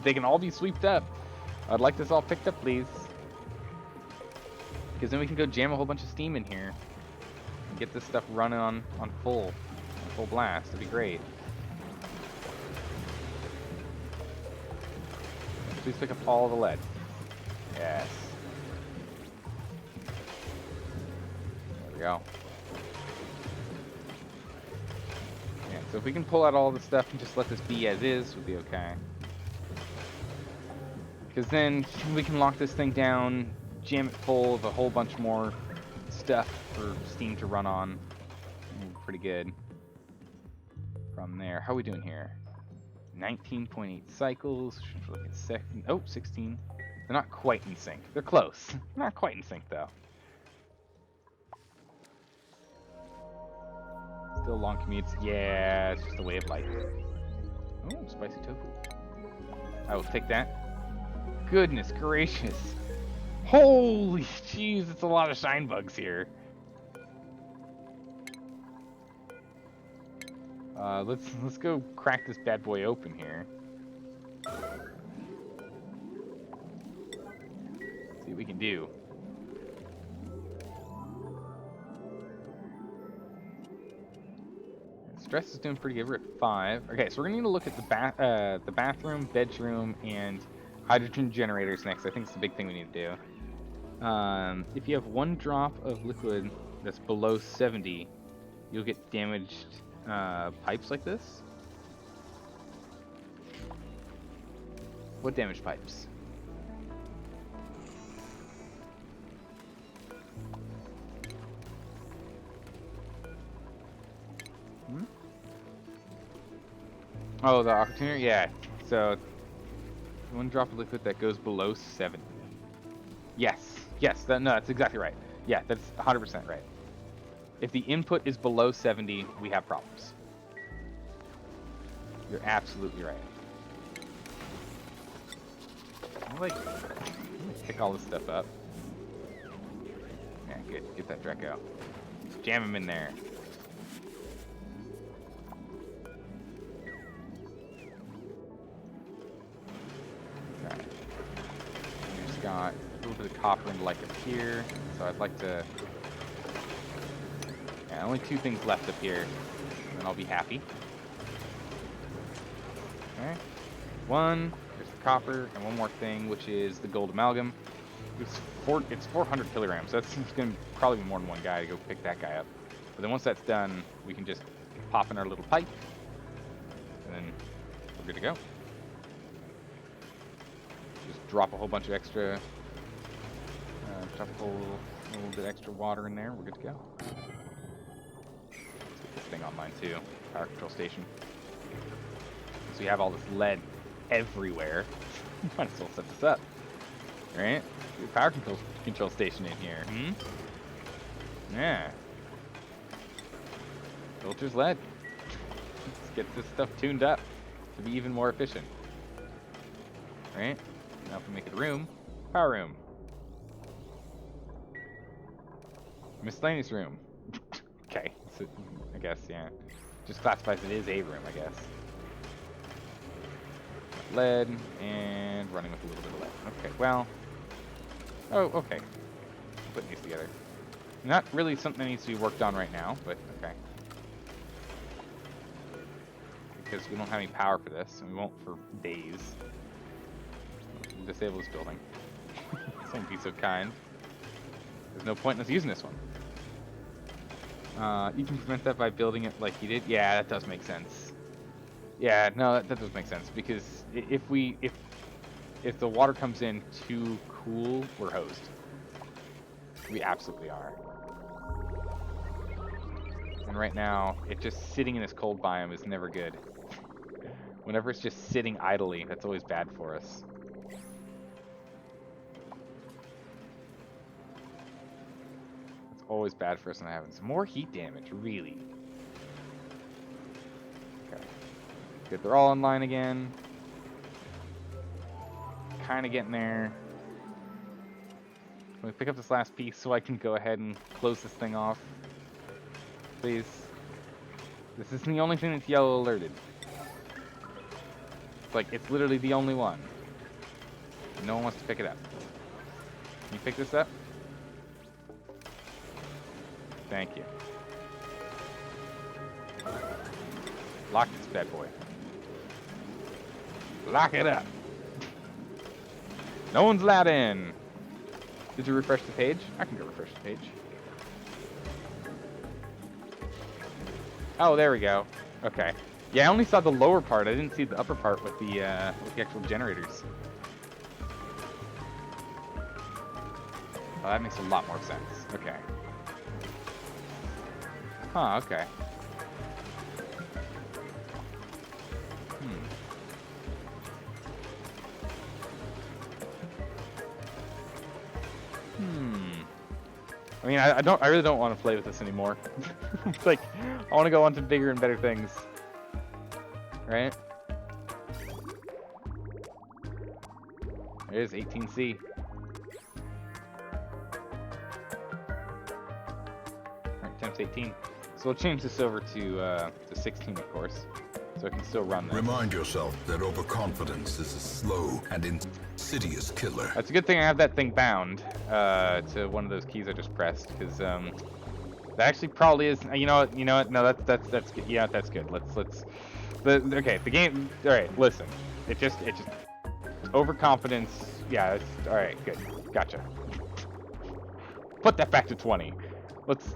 they can all be sweeped up. I'd like this all picked up, please. Because then we can go jam a whole bunch of steam in here. And get this stuff running on full blast. It'd be great. Please pick up all the lead. Yes. There we go. Yeah, so if we can pull out all the stuff and just let this be as is, we'll be okay. Because then we can lock this thing down, jam it full of a whole bunch more stuff for steam to run on. Pretty good. From there, how are we doing here? 19.8 cycles. Should look at second. Oh, 16. They're not quite in sync. They're close. Not quite in sync though. Still long commutes. Yeah, it's just a way of life. Oh, spicy tofu. I will take that. Goodness gracious. Holy jeez, it's a lot of shine bugs here. Let's go crack this bad boy open here. See what we can do. Stress is doing pretty good. We're at 5. Okay, so we're gonna need to look at the bathroom, bedroom, and hydrogen generators next. I think it's the big thing we need to do. If you have 1 drop of liquid that's below 70, you'll get damaged pipes like this. What damaged pipes? Oh, the opportunity? Yeah. So, 1 drop of liquid that goes below 70. Yes. Yes. No, that's exactly right. Yeah, that's 100% right. If the input is below 70, we have problems. You're absolutely right. I'm like, pick all this stuff up. Yeah, good. Get that Draco. Jam him in there. Okay. We just got a little bit of copper and light up here, so I'd like to... Yeah, only 2 things left up here, and then I'll be happy. Okay. 1, there's the copper, and 1 more thing, which is the gold amalgam. It's 400 kilograms, so that's going to probably be more than 1 guy to go pick that guy up. But then once that's done, we can just pop in our little pipe, and then we're good to go. Just drop a whole bunch of extra, drop a little bit extra water in there, we're good to go. Let's get this thing online too, power control station. So we have all this lead everywhere. Might as well set this up, right? Power control station in here. Yeah. Filters lead. Let's get this stuff tuned up to be even more efficient. Right? Now if we make it a room, power room. Miscellaneous room. Okay, so I guess, yeah. Just classifies it as a room, I guess. Lead, and running with a little bit of lead. Okay, well. Oh, okay. Putting these together. Not really something that needs to be worked on right now, but okay. Because we don't have any power for this, and we won't for days. We'll disable this building. Someone be so kind. There's no point in us using this one. You can prevent that by building it like you did. Yeah, that does make sense. Yeah, no, that does make sense because if the water comes in too cool, we're hosed. We absolutely are. And right now, it just sitting in this cold biome is never good. Whenever it's just sitting idly, that's always bad for us. It's always bad for us when it happens. More heat damage, really. Okay. Good, they're all in line again. Kind of getting there. Can we pick up this last piece so I can go ahead and close this thing off? Please. This isn't the only thing that's yellow alerted. It's like, it's literally the only one. No one wants to pick it up. Can you pick this up? Thank you. Lock this bad boy. Lock it up. No one's allowed in. Did you refresh the page? I can go refresh the page. Oh, there we go. Okay. Yeah, I only saw the lower part. I didn't see the upper part with the actual generators. Oh, that makes a lot more sense. Okay. Huh, okay. I mean, I really don't want to play with this anymore. It's like, I want to go on to bigger and better things. Right? There's 18C. Alright, temps 18. So we'll change this over to 16, of course. So I can still run this. Remind yourself that overconfidence is a slow and insidious killer. That's a good thing I have that thing bound to one of those keys I just pressed, because that actually probably is. You know what? No, that's good. Yeah, that's good. Okay, the game. All right, listen. It just overconfidence. Yeah. All right. Good. Gotcha. Put that back to 20. Let's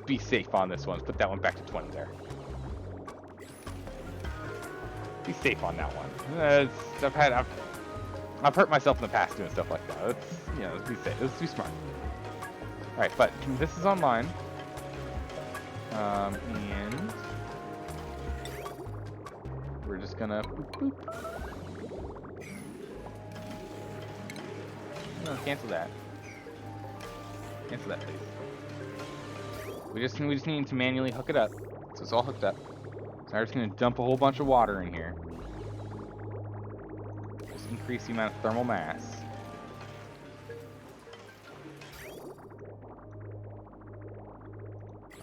be safe on this one. Let's put that one back to 20 there. Be safe on that one. I've hurt myself in the past doing stuff like that. Let's be safe. Let's be smart. All right, but this is online, and we're just gonna boop, boop. No, cancel that. Cancel that, please. We just need to manually hook it up, so it's all hooked up. So I'm just going to dump a whole bunch of water in here. Just increase the amount of thermal mass.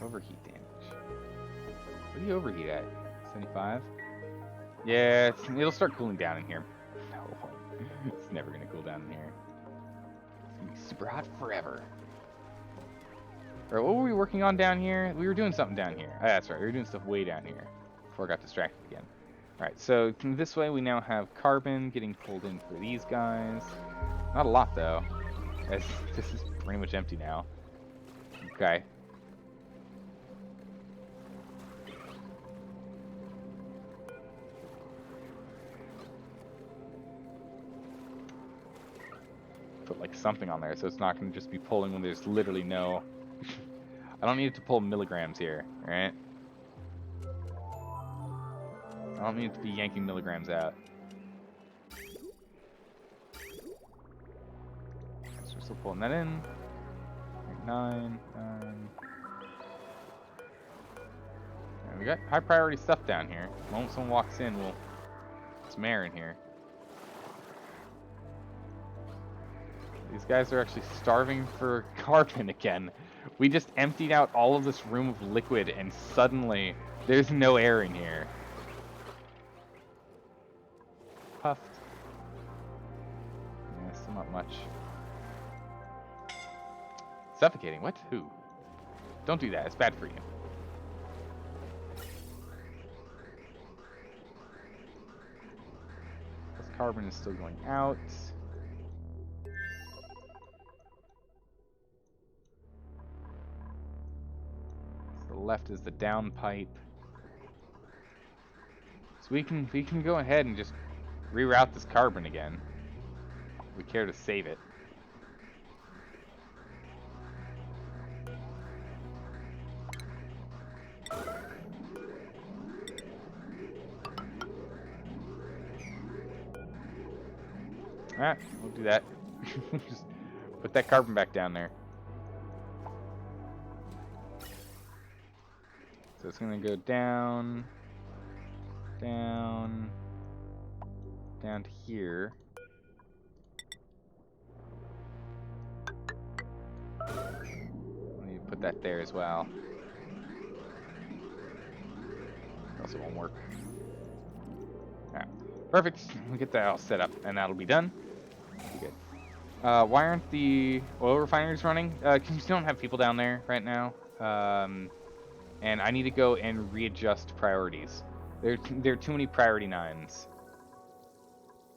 Overheat damage. What do you overheat at? 75? Yeah, it'll start cooling down in here. No, it's never going to cool down in here. It's going to be super hot forever. Or what were we working on down here? We were doing something down here. Oh, that's right, we were doing stuff way down here. Before I got distracted again. Alright, so this way we now have carbon getting pulled in for these guys. Not a lot, though. As this is pretty much empty now. Okay. Put like something on there so it's not going to just be pulling when there's literally no... I don't need it to pull milligrams here, right? I don't need it to be yanking milligrams out. So we're still pulling that in. 9. And we got high priority stuff down here. The moment someone walks in, we'll put some air in here. These guys are actually starving for carbon again. We just emptied out all of this room of liquid, and suddenly there's no air in here. Puffed. Yeah, still not much. Suffocating. What? Who? Don't do that. It's bad for you. This carbon is still going out. To the left is the down pipe. So we can go ahead and just reroute this carbon again. If we care to save it. Ah, we'll do that. Just put that carbon back down there. So it's gonna go down, down, down to here. We need to put that there as well. Else it won't work. Alright, perfect. We'll get that all set up, and that'll be done. Be good. Why aren't the oil refineries running? Because you don't have people down there right now. And I need to go and readjust priorities. There are too many priority 9s.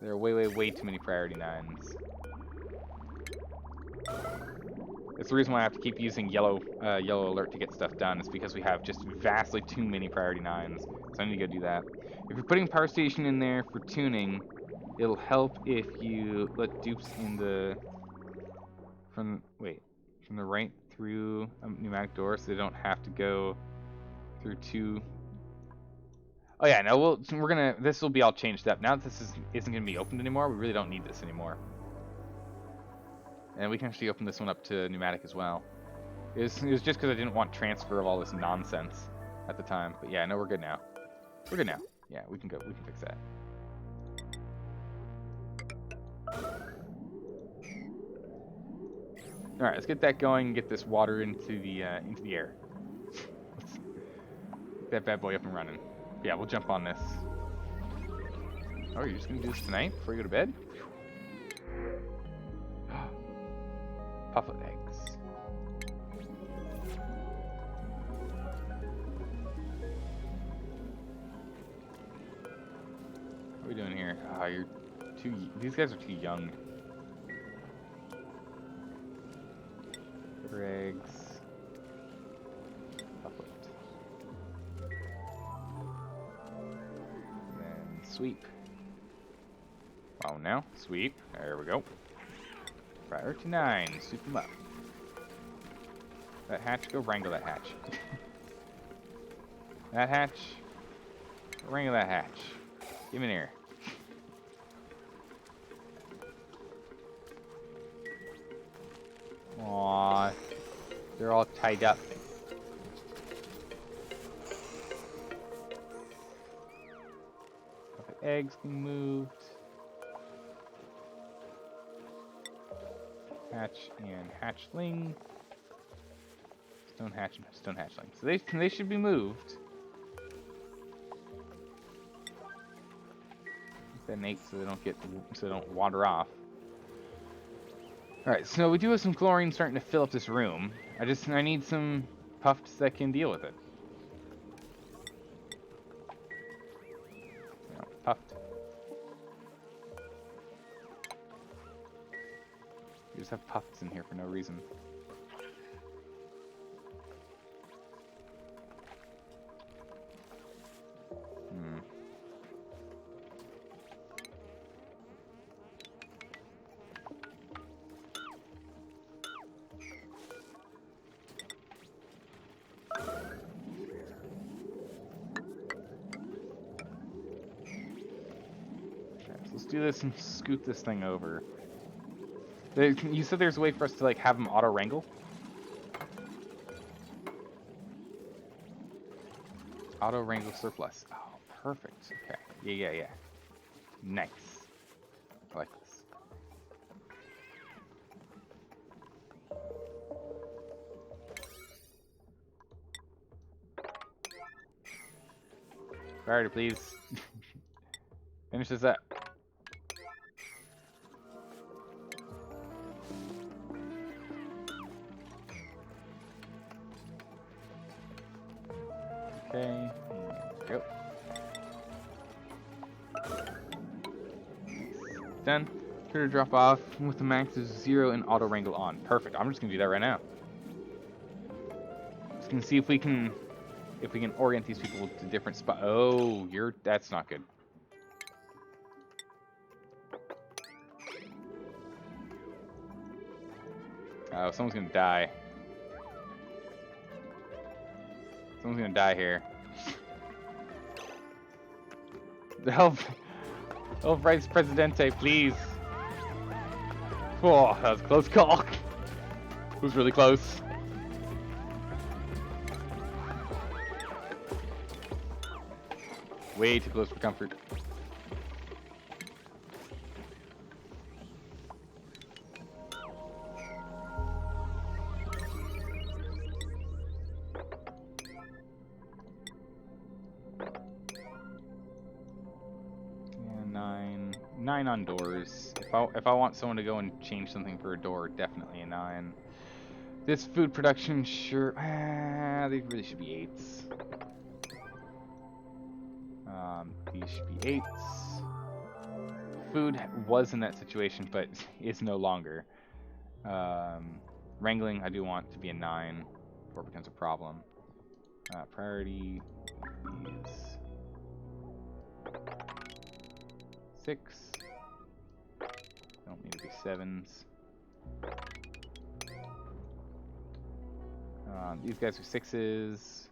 There are way too many priority 9s. It's the reason why I have to keep using yellow alert to get stuff done. It's because we have just vastly too many priority 9s. So I need to go do that. If you're putting power station in there for tuning, it'll help if you let dupes in the from the right through a pneumatic door, so they don't have to go through two. Oh yeah, no, this will be all changed up. Now that this isn't gonna be opened anymore, we really don't need this anymore. And we can actually open this one up to pneumatic as well. It was just because I didn't want transfer of all this nonsense at the time. But yeah, no, we're good now. We're good now. Yeah, we can fix that. All right, let's get that going and get this water into the air. Get that bad boy up and running. Yeah, we'll jump on this. Oh, you're just gonna do this tonight before you go to bed? Pufflet eggs. What are we doing here? Ah, these guys are too young. Eggs. Pufflet. Then sweep. Oh, now sweep. There we go. Priority 9. Sweep them up. That hatch, go wrangle that hatch. That hatch. Go wrangle that hatch. Give me an ear. Aww. They're all tied up. The eggs can moved. Hatch and hatchling. Stone hatch and stone hatchling. So they should be moved. Keep that innate so they don't wander off. Alright, so we do have some chlorine starting to fill up this room. I need some puffs that can deal with it. No, puffed. You just have puffs in here for no reason. Let's do this and scoot this thing over. You said there's a way for us to like have them auto wrangle? Auto wrangle surplus. Oh, perfect. Okay. Yeah. Nice. I like this. Priority, please. Finish this up. Okay. Go. Done. Trigger drop off with the max of 0 and auto wrangle on. Perfect. I'm just gonna do that right now. Just gonna see if we can orient these people to different spots. Oh, that's not good. Oh, someone's gonna die. Someone's gonna die here. Help! Help, Vice Presidente, please. Oh, that was a close call. It was really close. Way too close for comfort. Nine on doors. If I want someone to go and change something for a door, definitely a 9. This food production, sure. They really should be 8s. These should be 8s. Food was in that situation, but is no longer. Wrangling, I do want to be a 9 before it becomes a problem. Priority is 6. Don't need to be 7s. These guys are 6s.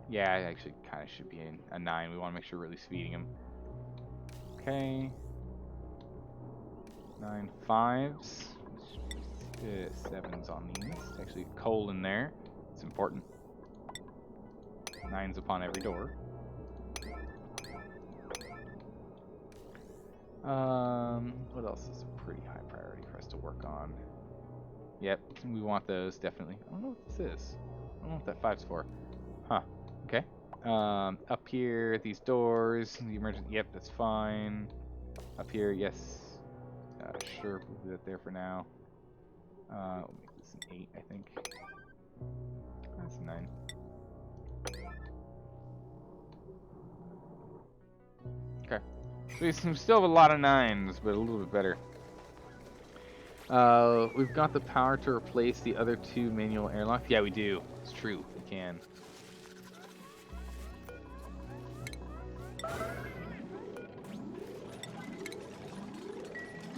Yeah, I actually kind of should be a 9. We want to make sure we're at least feeding them. Okay. 9 5s. 7s on these. Actually, coal in there. It's important. 9s upon every door. What else is a pretty high priority for us to work on? Yep, we want those, definitely. I don't know what this is. I don't know what that 5's for. Huh, okay. Up here, these doors, the emergency, yep, that's fine. Up here, yes. Sure, we'll do that there for now. We'll make this an 8, I think. That's a 9. Okay. So we still have a lot of 9s, but a little bit better. We've got the power to replace the other 2 manual airlocks. Yeah, we do. It's true. We can.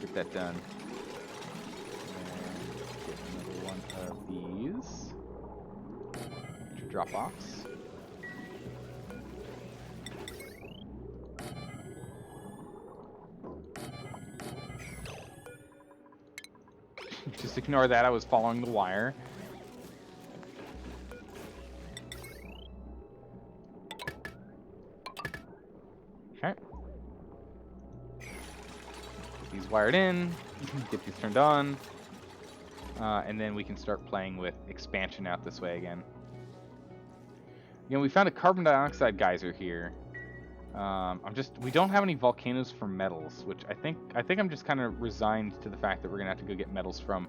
Get that done. And get another one of these. Drop-offs. Just ignore that, I was following the wire. Okay. Get these wired in, get these turned on, and then we can start playing with expansion out this way again. You know, we found a carbon dioxide geyser here. We don't have any volcanoes for metals, which I think I'm just kind of resigned to the fact that we're gonna have to go get metals from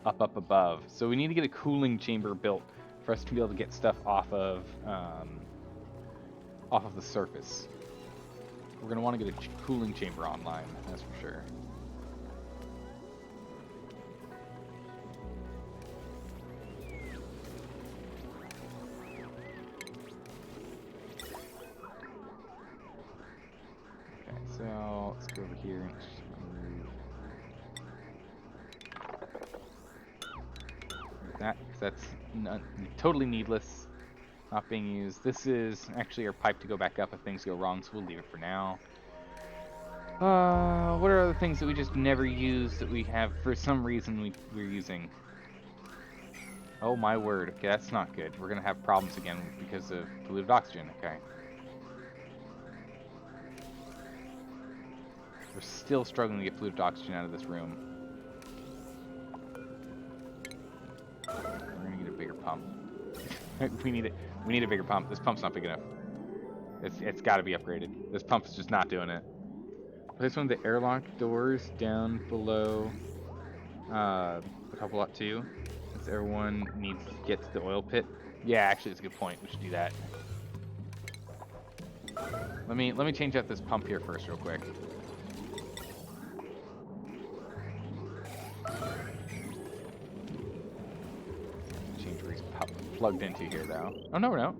up above. So we need to get a cooling chamber built for us to be able to get stuff off of the surface. We're gonna want to get a cooling chamber online, that's for sure. So let's go over here and remove that, because that's totally needless, not being used. This is actually our pipe to go back up if things go wrong, so we'll leave it for now. What are other things that we just never use that we have for some reason we're using? Oh my word, okay, that's not good. We're gonna have problems again because of polluted oxygen, okay. We're still struggling to get polluted oxygen out of this room. We're gonna get a bigger pump. We need it. We need a bigger pump. This pump's not big enough. It's got to be upgraded. This pump's just not doing it. Place one of the airlock doors down below the couple lot 2. Since everyone needs to get to the oil pit. Yeah, actually, it's a good point. We should do that. Let me change out this pump here first, real quick. Change where he's plugged into here, though. Oh no, no.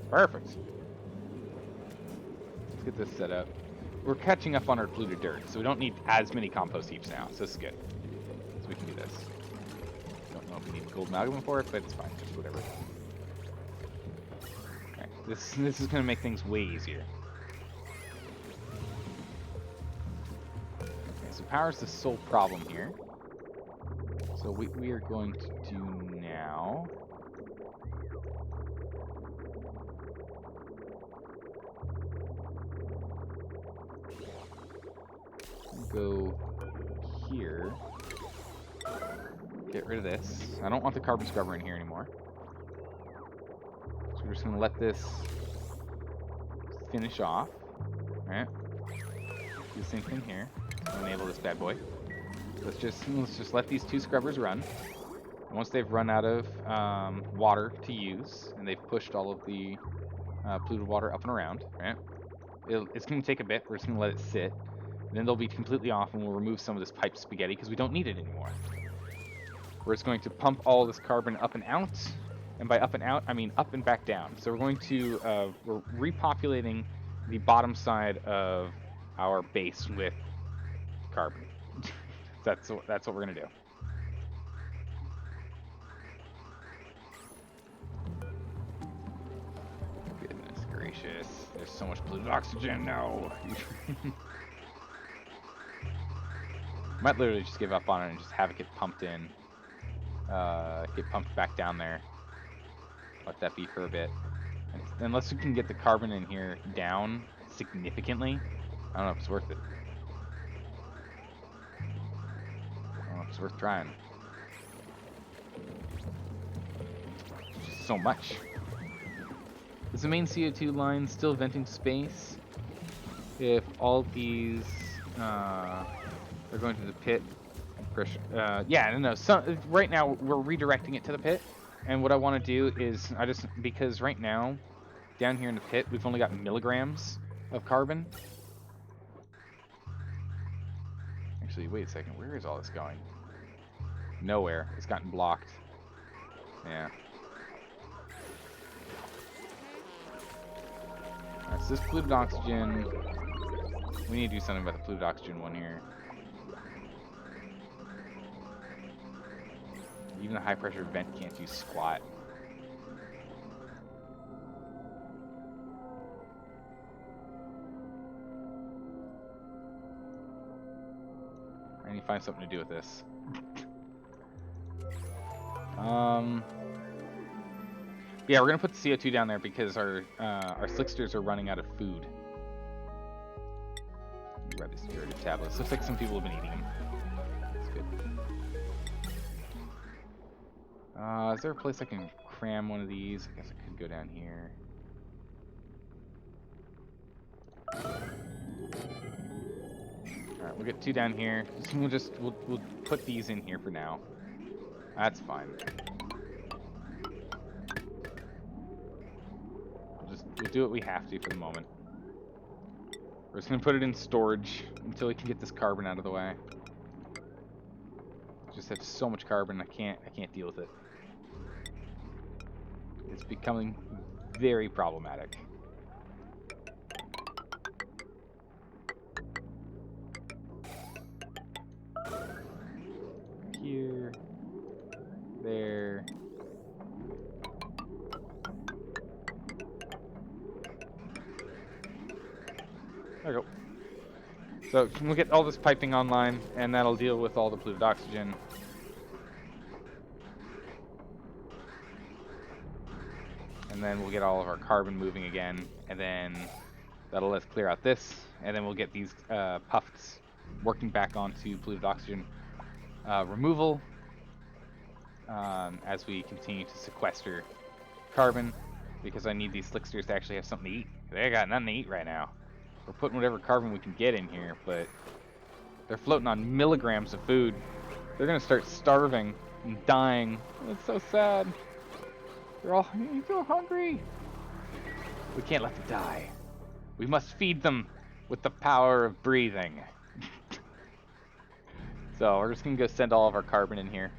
Perfect. Let's get this set up. We're catching up on our polluted dirt, so we don't need as many compost heaps now. So this is good. So we can do this. Don't know if we need gold amalgam for it, but it's fine. Just whatever. Okay. This is going to make things way easier. Okay, so power's the sole problem here. So what we are going to do now... go here. Get rid of this. I don't want the carbon scrubber in here anymore. So we're just going to let this finish off. Alright. Do the same thing here. Enable this bad boy. Let's just let these 2 scrubbers run. And once they've run out of water to use, and they've pushed all of the polluted water up and around, right? It's going to take a bit. We're just going to let it sit. And then they'll be completely off, and we'll remove some of this pipe spaghetti because we don't need it anymore. We're just going to pump all this carbon up and out, and by up and out, I mean up and back down. So we're going to we're repopulating the bottom side of our base with carbon. That's what we're gonna do. Goodness gracious! There's so much polluted oxygen now. Might literally just give up on it and just have it get pumped in. Get pumped back down there. Let that be for a bit. And unless we can get the carbon in here down significantly, I don't know if it's worth it. I don't know if it's worth trying. It's just so much. Is the main CO2 line still venting to space? If all these are going to the pit, yeah, no. So right now we're redirecting it to the pit, and what I want to do is because right now down here in the pit we've only got milligrams of carbon. Actually, wait a second. Where is all this going? Nowhere. It's gotten blocked. Yeah. Alright, so this polluted oxygen. We need to do something about the polluted oxygen one here. Even the high pressure vent can't do squat. I need to find something to do with this. Yeah, we're gonna put the CO2 down there because our slicksters are running out of food. Grab these curative tablets. Looks like some people have been eating them. That's good. Is there a place I can cram one of these? I guess I could go down here. Alright, we'll get 2 down here. We'll put these in here for now. That's fine. We'll do what we have to for the moment. We're just gonna put it in storage until we can get this carbon out of the way. Just have so much carbon, I can't deal with it. It's becoming very problematic. Here, there. There we go. So we'll get all this piping online, and that'll deal with all the polluted oxygen. And then we'll get all of our carbon moving again, and then that'll let us clear out this, and then we'll get these puffs working back onto polluted oxygen removal as we continue to sequester carbon because I need these slicksters to actually have something to eat. They got nothing to eat right now. We're putting whatever carbon we can get in here, but they're floating on milligrams of food. They're gonna start starving and dying. It's so sad. They're so hungry. We can't let them die. We must feed them with the power of breathing. So we're just gonna go send all of our carbon in here.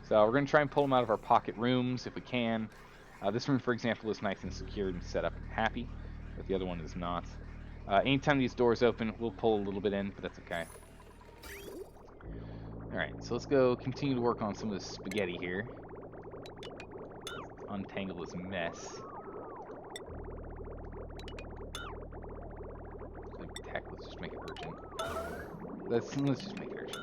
So we're gonna try and pull them out of our pocket rooms if we can. This room, for example, is nice and secured and set up and happy, but the other one is not. Anytime these doors open, we'll pull a little bit in, but that's okay. Alright, so let's go continue to work on some of this spaghetti here. Let's untangle this mess. Heck, let's just make it urgent. Let's just make it urgent.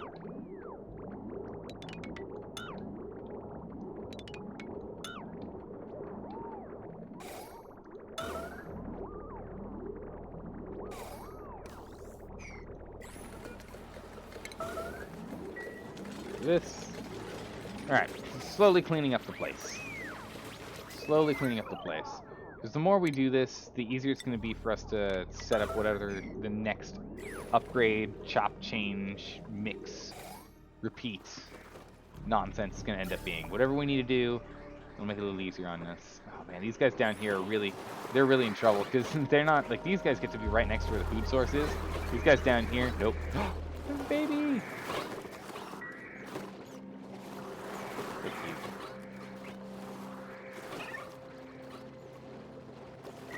This. Alright, slowly cleaning up the place. Slowly cleaning up the place. Because the more we do this, the easier it's going to be for us to set up whatever the next upgrade, chop, change, mix, repeat nonsense is going to end up being. Whatever we need to do, we'll make it a little easier on this. Oh man, these guys down here are they're really in trouble because they're not, like, these guys get to be right next to where the food source is. These guys down here, nope. There's a baby!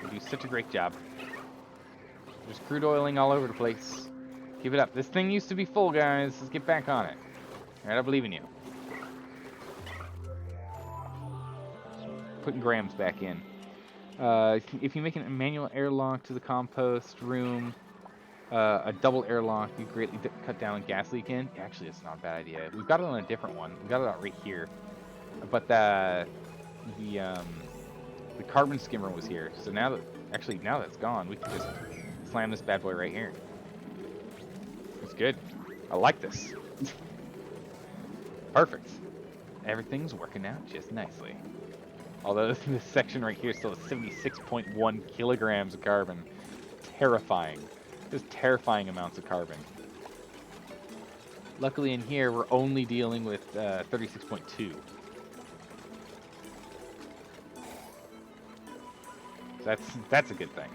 You do such a great job. There's crude oiling all over the place. Keep it up. This thing used to be full, guys. Let's get back on it. Alright, I believe in you. Putting grams back in. If you make a manual airlock to the compost room, a double airlock, you greatly cut down on gas leak-in. Actually, it's not a bad idea. We've got it on a different one. We've got it out right here. But the carbon skimmer was here. So now that it's gone, we can just slam this bad boy right here. It's good. I like this. Perfect. Everything's working out just nicely. Although this section right here still has 76.1 kilograms of carbon. Terrifying. Just terrifying amounts of carbon. Luckily in here, we're only dealing with 36.2. That's a good thing.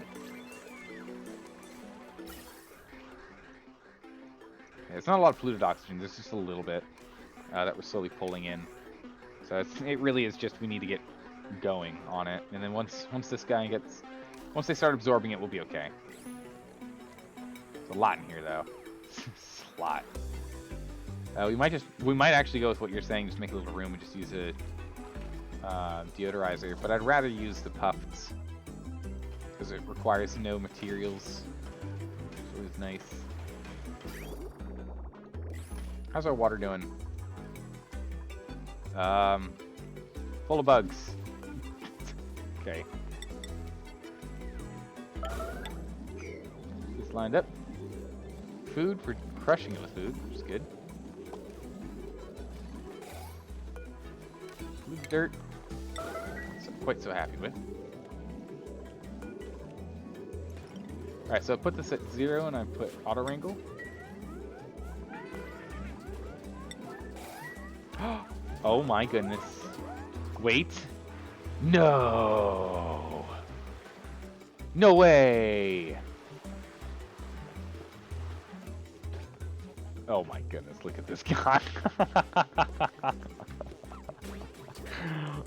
Yeah, it's not a lot of polluted oxygen. There's just a little bit that we're slowly pulling in. So it really is just we need to get going on it, and then once they start absorbing it, we'll be okay. There's a lot in here though. It's a lot. We might actually go with what you're saying, just make a little room and just use a deodorizer, but I'd rather use the puffs because it requires no materials. It's always nice. How's our water doing? Full of bugs. Okay. It's lined up. Food for crushing it with food, which is good. Food dirt. Quite so happy with. Alright, so I put this at 0 and I put auto wrangle. Oh my goodness. Wait. No. No way. Oh my goodness, look at this guy.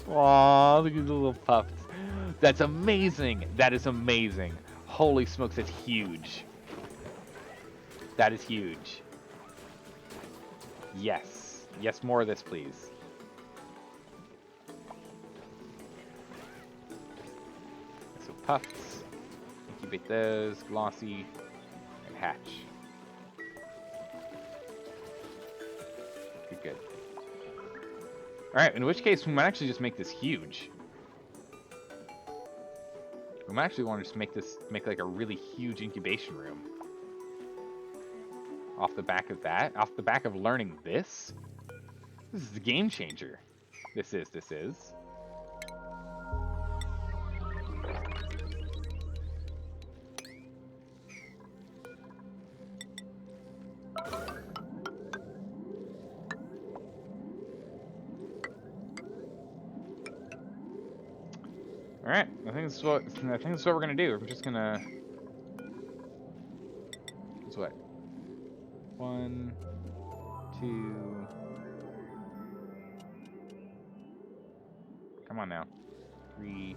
Aw, look at the little puffs. That's amazing. That is amazing. Holy smokes, that's huge. That is huge. Yes. Yes, more of this, please. So puffs. Incubate those. Glossy. And hatch. Good. Alright, in which case we might actually just make this huge. We might actually want to just make like a really huge incubation room. Off the back of that, off the back of learning this. This is the game changer. This is. All right, I think this is what we're gonna do. We're just gonna. It's what? 1, 2. Come on now. 3,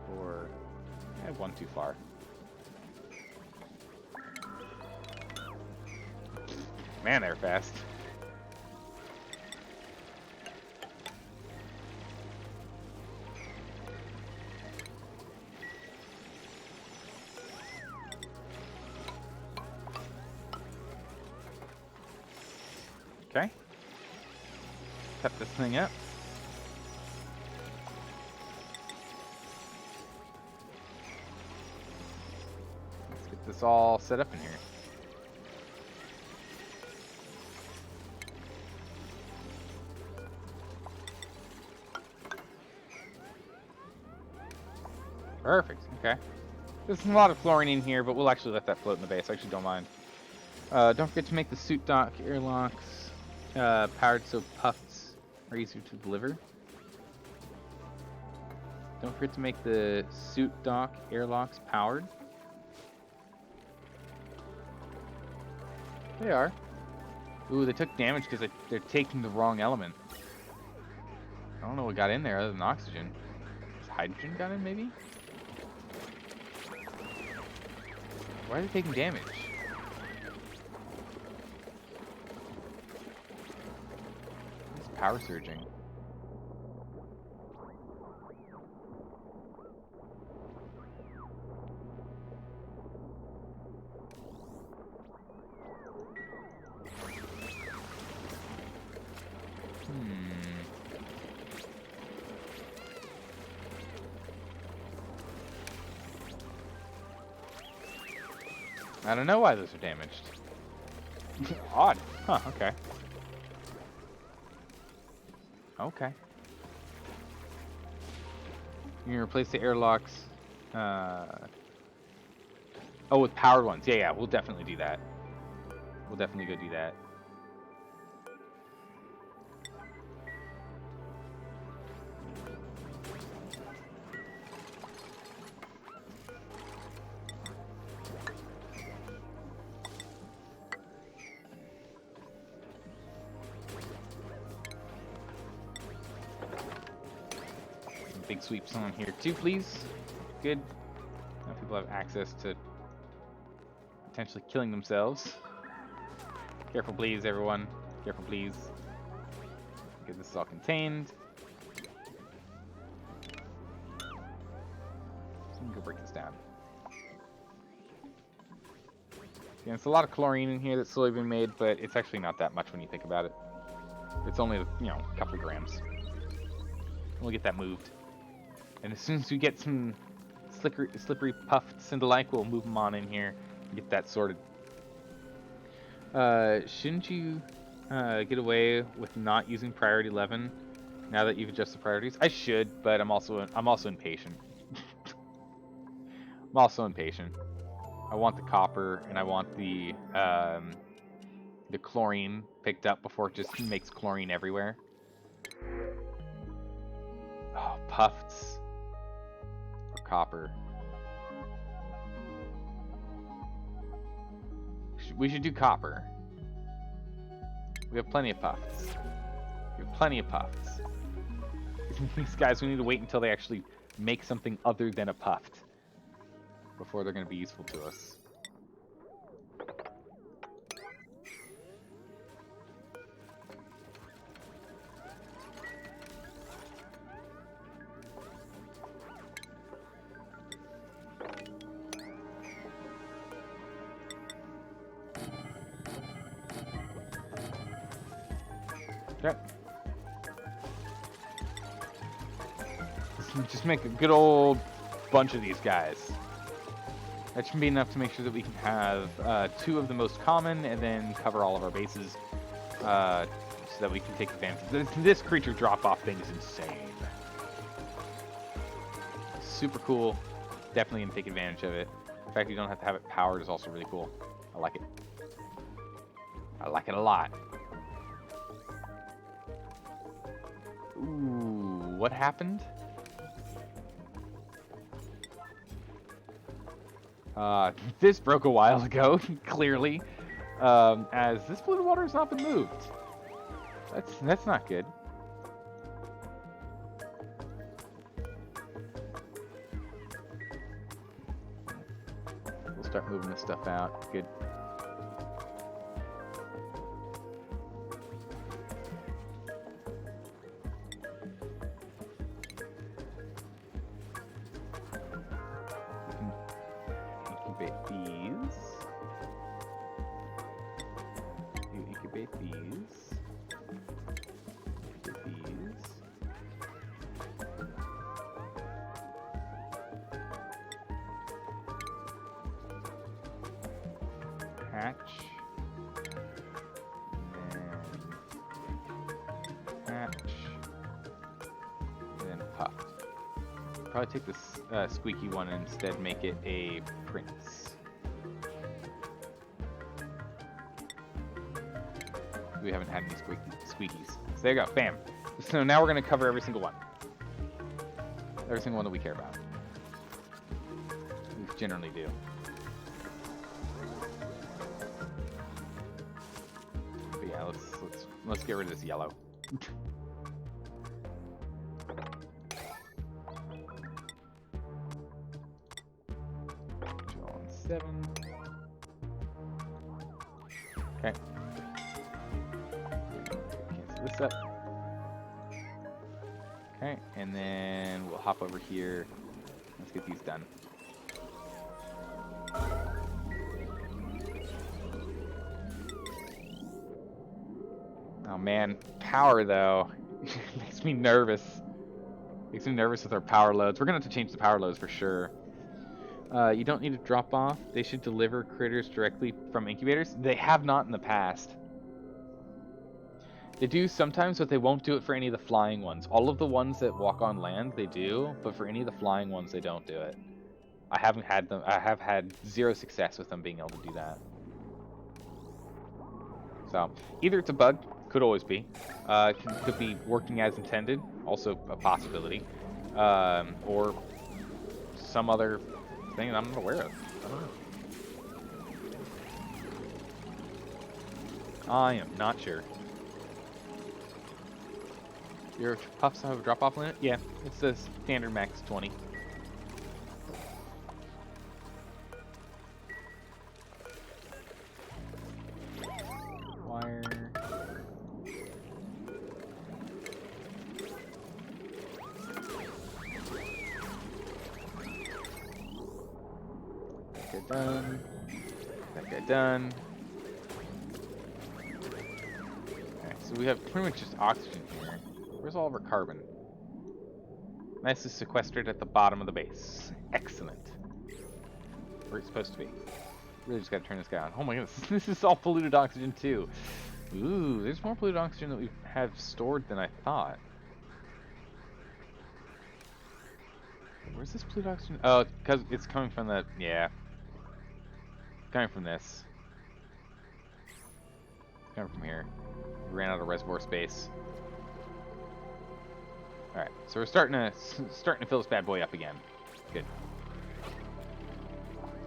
4. I have 1 too far. Man, they're fast. Okay. Cut this thing up. Let's get this all set up in here. Perfect. Okay. There's a lot of chlorine in here, but we'll actually let that float in the base. I actually don't mind. Don't forget to make the suit dock airlocks powered so puffs are easier to deliver. Don't forget to make the suit dock airlocks powered. They are. Ooh, they took damage because they're taking the wrong element. I don't know what got in there other than oxygen. Has hydrogen got in, maybe? Why are they taking damage? It's power surging. I don't know why those are damaged. Odd. Huh, okay. Okay. You're gonna replace the airlocks. Oh, with powered ones. Yeah, yeah, we'll definitely do that. We'll definitely go do that. Big sweeps on here too, please. Good. Now people have access to potentially killing themselves. Careful, please, everyone. Careful, please. Get this all contained. So I'm gonna go break this down. Yeah, it's a lot of chlorine in here that's slowly being made, but it's actually not that much when you think about it. It's only, you know, a couple grams. We'll get that moved. And as soon as we get some slippery puffs and the like, we'll move them on in here and get that sorted. Shouldn't you get away with not using priority 11 now that you've adjusted priorities? I should, but I'm also impatient. I'm also impatient. I want the copper and I want the chlorine picked up before it just makes chlorine everywhere. Oh, puffs. Copper. We should do copper. We have plenty of puffs. We have plenty of puffs. These guys, we need to wait until they actually make something other than a puffed before they're going to be useful to us. Okay. Just make a good old bunch of these guys. That should be enough to make sure that we can have 2 of the most common and then cover all of our bases so that we can take advantage. This creature drop-off thing is insane. Super cool. Definitely gonna take advantage of it. The fact that you don't have to have it powered is also really cool. I like it. I like it a lot. Ooh, what happened? This broke a while ago, clearly, as this polluted water has not been moved. That's not good. We'll start moving this stuff out. Good. Incubate these. You incubate these. Incubate these. Hatch. And then hatch. And then puff. Probably take this squeaky one and instead make it a prince. We haven't had any squeakies. So there you go, bam. So now we're gonna cover every single one. Every single one that we care about. We generally do. But yeah, let's get rid of this yellow. Seven. Okay. Cancel this up. Okay, and then we'll hop over here. Let's get these done. Oh man, power though makes me nervous. Makes me nervous with our power loads. We're gonna have to change the power loads for sure. You don't need to drop off. They should deliver critters directly from incubators. They have not in the past. They do sometimes, but they won't do it for any of the flying ones. All of the ones that walk on land, they do, but for any of the flying ones, they don't do it. I haven't had them. I have had zero success with them being able to do that. So either it's a bug, could always be. Could be working as intended, also a possibility, or some other thing that I'm not aware of. I don't know. I am not sure. Your puffs have a drop-off limit? Yeah, it's the standard max 20. Wire. That guy done. That guy done. Okay, so we have pretty much just oxygen here. Where's all of our carbon? Nicely sequestered at the bottom of the base. Excellent. Where it's supposed to be. Really just gotta turn this guy on. Oh my goodness, this is all polluted oxygen too. Ooh, there's more polluted oxygen that we have stored than I thought. Where's this polluted oxygen? Oh, because it's coming from the, yeah. Coming from this. Coming from here. We ran out of reservoir space. All right, so we're starting to fill this bad boy up again. Good.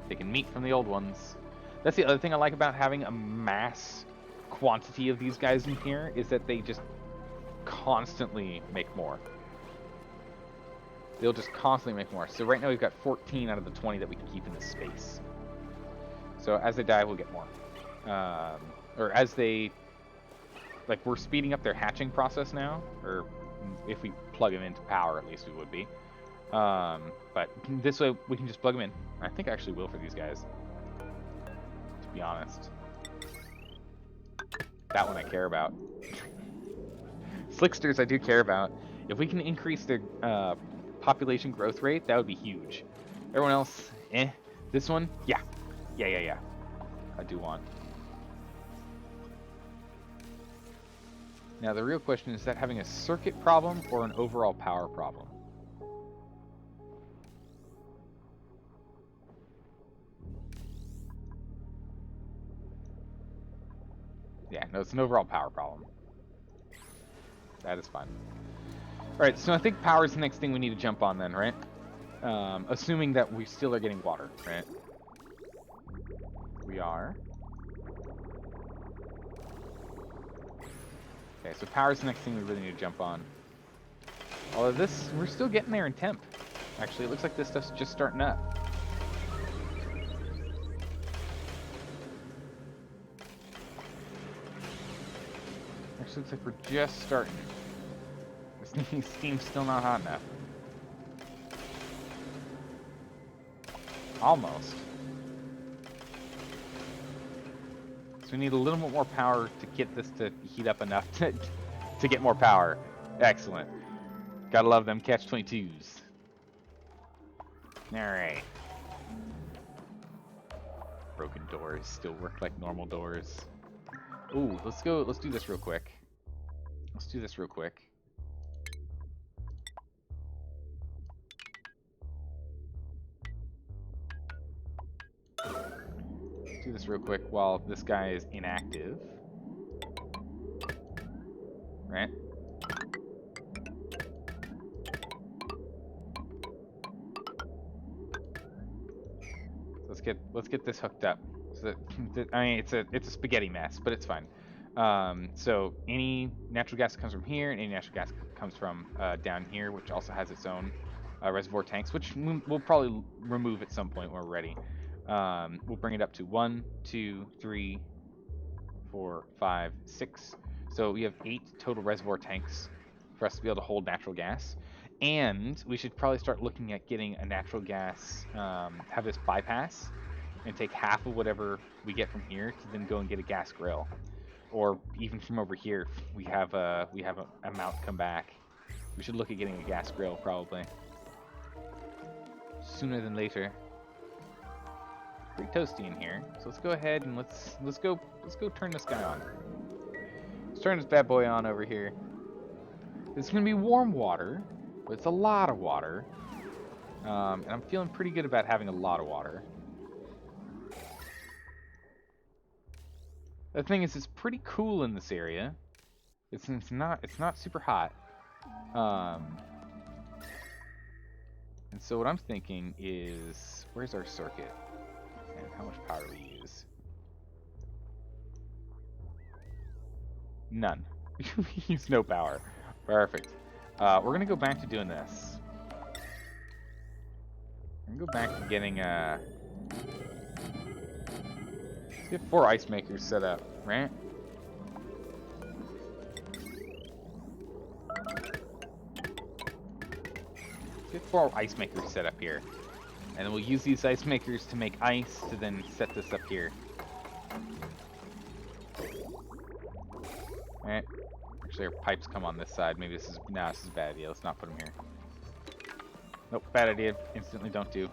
Taking meat from the old ones. That's the other thing I like about having a mass quantity of these guys in here, is that they just constantly make more. They'll just constantly make more. So right now we've got 14 out of the 20 that we can keep in this space. So as they die, we'll get more. Or as they, like, we're speeding up their hatching process now, or if we plug them into power, at least we would be. But this way we can just plug them in. I think I actually will for these guys, to be honest. That one I care about. Slicksters I do care about. If we can increase their population growth rate, that would be huge. Everyone else, eh. This one, yeah. Yeah. I do want. Now the real question is that having a circuit problem or an overall power problem? Yeah, no, it's an overall power problem. That is fine. Alright, so I think power is the next thing we need to jump on then, right? Assuming that we still are getting water, right? We are. Okay, so power is the next thing we really need to jump on. Although this, we're still getting there in temp. Actually, it looks like this stuff's just starting up. Actually, looks like we're just starting. This steam's still not hot enough. Almost. So we need a little bit more power to get this to heat up enough to get more power. Excellent. Gotta love them catch-22s. Alright. Broken doors still work like normal doors. Ooh, let's do this real quick. Let's do this real quick. Let's do this real quick while this guy is inactive. Right? Let's get this hooked up. So that, I mean, it's a spaghetti mess, but it's fine. So any natural gas that comes from here, and any natural gas comes from down here, which also has its own reservoir tanks, which we'll probably remove at some point when we're ready. We'll bring it up to 1, 2, 3, 4, 5, 6. So we have 8 total reservoir tanks for us to be able to hold natural gas. And we should probably start looking at getting a natural gas, have this bypass, and take half of whatever we get from here to then go and get a gas grill. Or even from over here, we have a mount come back. We should look at getting a gas grill probably. Sooner than later. Pretty toasty in here. So let's go ahead and let's go turn this guy on. Let's turn this bad boy on over here. It's gonna be warm water. But it's a lot of water, and I'm feeling pretty good about having a lot of water. The thing is, it's pretty cool in this area. It's not super hot, and so what I'm thinking is, where's our circuit, and how much power do we use? None. We use no power. Perfect. We're gonna go back to doing this. We're gonna go back to getting let's get 4 ice makers set up, right? Let's get 4 ice makers set up here. And then we'll use these ice makers to make ice to then set this up here. Alright. Actually, our pipes come on this side. Maybe this is... Nah, this is a bad idea. Let's not put them here. Nope, bad idea. Instantly don't do.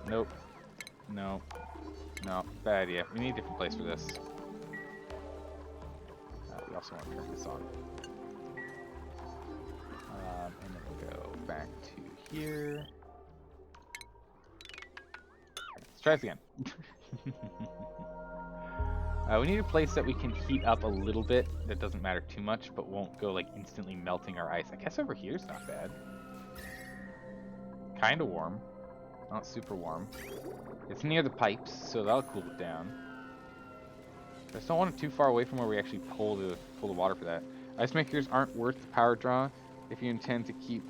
Nope. No. No, bad idea. We need a different place for this. We also want to turn this on. And then we'll go back to here. Let's try this again. We need a place that we can heat up a little bit that doesn't matter too much, but won't go like instantly melting our ice. I guess over here is not bad. Kind of warm. Not super warm. It's near the pipes, so that'll cool it down. I just don't want it too far away from where we actually pull the water for that. Ice makers aren't worth the power draw if you intend to keep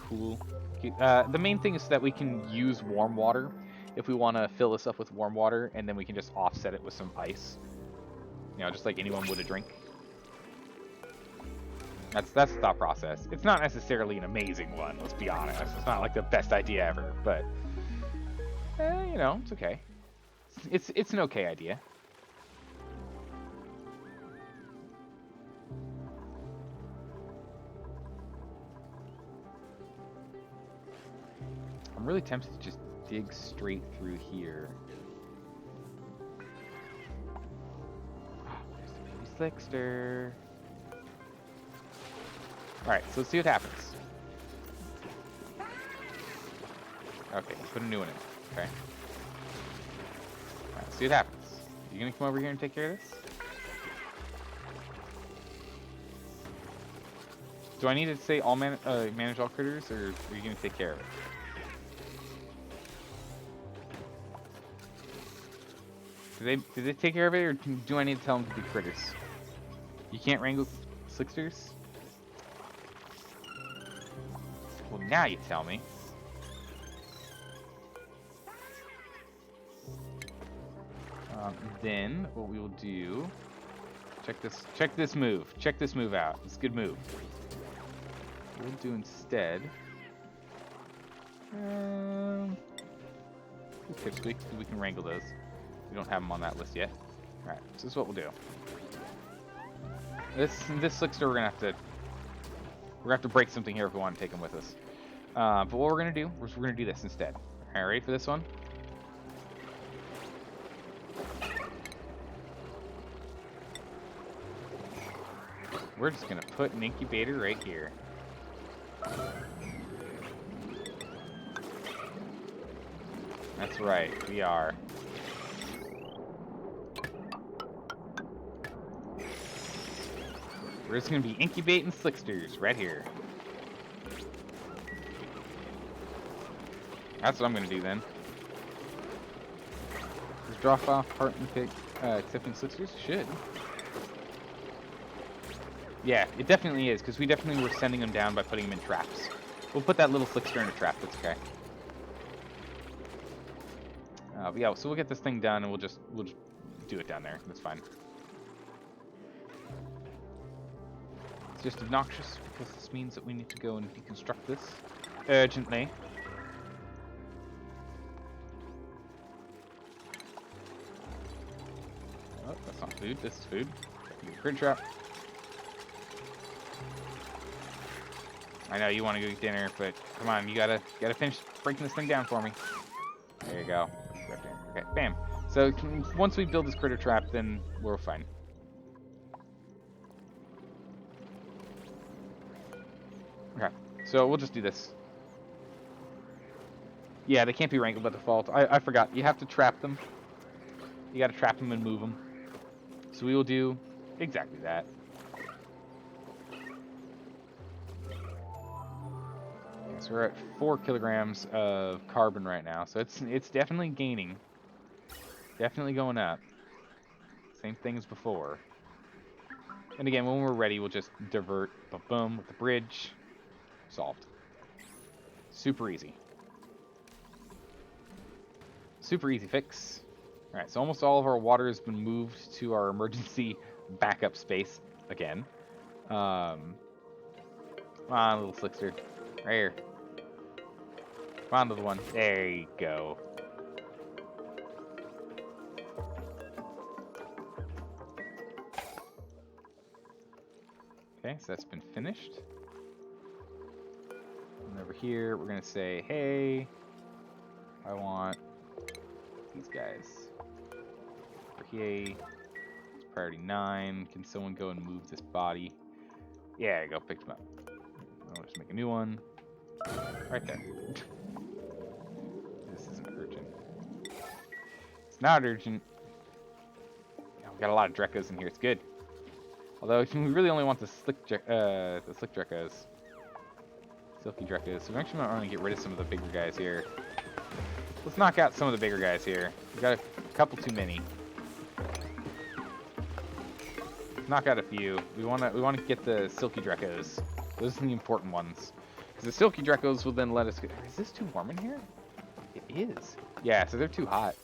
cool. The main thing is that we can use warm water if we want to fill this up with warm water, and then we can just offset it with some ice. You know, just like anyone would a drink. That's the thought process. It's not necessarily an amazing one, let's be honest. It's not like the best idea ever, but you know, it's okay. It's an okay idea. I'm really tempted to just dig straight through here. There's the baby slickster. Alright, so let's see what happens. Okay, put a new one in. Okay. Alright, see what happens. You gonna come over here and take care of this? Do I need to say all manage all critters, or are you gonna take care of it? Do they take care of it, or do I need to tell them to be critters? You can't wrangle slicksters? Well, now you tell me. Then what we will do, check this move out. It's a good move. What we'll do instead, pipsqueak, we can wrangle those. We don't have them on that list yet. All right, so this is what we'll do. This slickster we're gonna have to break something here if we want to take them with us. But what we're gonna do is we're gonna do this instead. All right, ready for this one? We're just gonna put an incubator right here. That's right, we are. We're just gonna be incubating slicksters right here. That's what I'm gonna do then. Does drop off part and pick accepting slicksters? Should. Yeah, it definitely is, because we definitely were sending them down by putting them in traps. We'll put that little slickster in a trap, that's okay. But yeah, so we'll get this thing done, and we'll just do it down there. That's fine. It's just obnoxious, because this means that we need to go and deconstruct this urgently. Oh, that's not food, this is food. Grid trap. I know you want to go eat dinner, but come on, you gotta finish breaking this thing down for me. There you go. Okay, bam. So once we build this critter trap, then we're fine. Okay, so we'll just do this. Yeah, they can't be wrangled by default. I forgot. You have to trap them. You gotta trap them and move them. So we will do exactly that. So we're at 4 kilograms of carbon right now, so it's definitely gaining, definitely going up. Same thing as before. And again, when we're ready, we'll just divert, boom, with the bridge. Solved. Super easy. Super easy fix. All right, so almost all of our water has been moved to our emergency backup space again. Come on, little slickster, right here. Come on, little one. There you go. Okay, so that's been finished. And over here, we're gonna say, hey, I want these guys. Over here, it's priority 9. Can someone go and move this body? Yeah, there you go, picked them up. I'll just make a new one. Right there. This isn't urgent. It's not urgent. Yeah, we got a lot of Drekos in here. It's good. Although we really only want the slick Drekos. Silky Drekos. So we actually might want to get rid of some of the bigger guys here. Let's knock out some of the bigger guys here. We got a couple too many. Knock out a few. We want to get the Silky Drekos. Those are the important ones. Because the Silky Drekos will then let us get... Is this too warm in here? It is. Yeah, so they're too hot.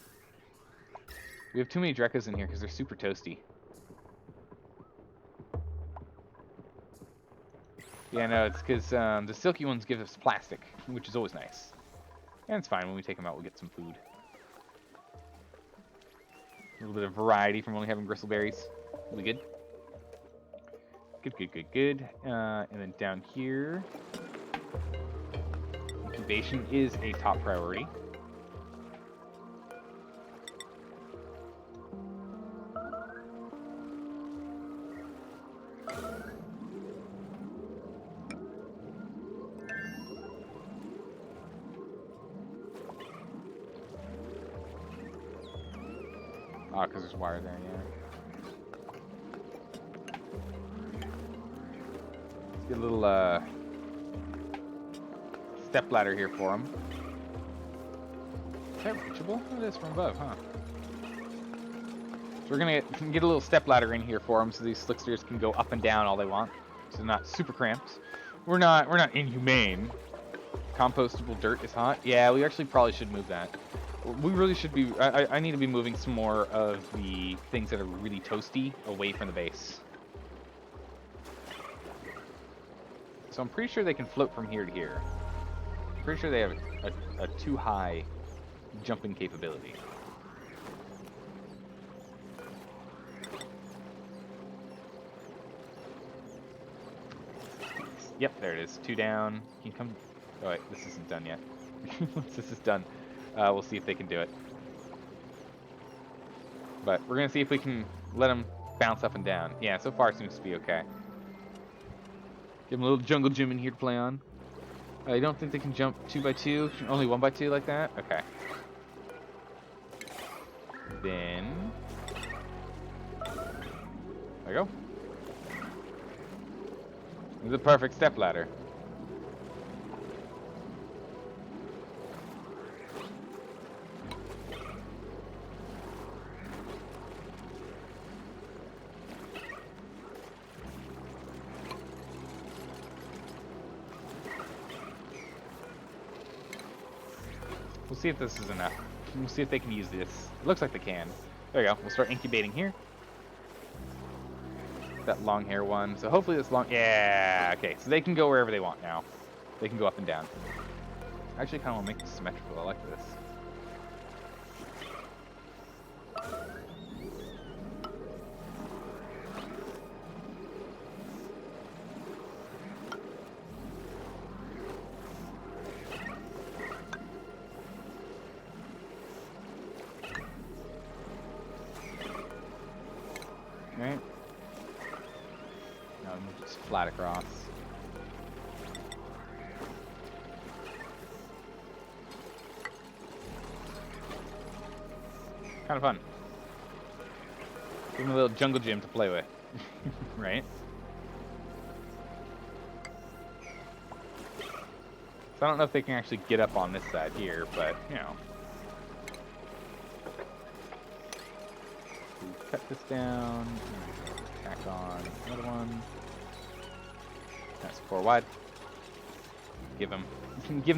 We have too many Drekos in here because they're super toasty. Yeah, no, it's because the silky ones give us plastic, which is always nice. And it's fine. When we take them out, we'll get some food. A little bit of variety from only having bristleberries. Really good. Good. And then down here, incubation is a top priority. because there's wire there, yeah. Let's get a little step ladder here for him. Is that reachable? It is from above, huh? So we're gonna get a little step ladder in here for them, so these slicksters can go up and down all they want, so they're not super cramped. We're not inhumane. Compostable dirt is hot. Yeah, we actually probably should move that. We really should be. I need to be moving some more of the things that are really toasty away from the base. So I'm pretty sure they can float from here to here. Pretty sure they have a too high jumping capability. Yep, there it is. 2 down. Can you come? Oh wait, this isn't done yet. Once this is done, we'll see if they can do it. But we're gonna see if we can let them bounce up and down. Yeah, so far it seems to be okay. Give them a little jungle gym in here to play on. I don't think they can jump 2x2, only 1x2 like that? Okay. Then... there we go. This is a perfect step ladder. We'll see if this is enough. We'll see if they can use this. It looks like they can. There we go. We'll start incubating here. That long hair one. So hopefully this long... yeah, okay. So they can go wherever they want now. They can go up and down. I actually kind of want to make this symmetrical. I like this. Right? Now move this flat across. Kind of fun. Give them a little jungle gym to play with. Right? So I don't know if they can actually get up on this side here, but, you know. Cut this down. Tack on another one. That's 4 wide. Give them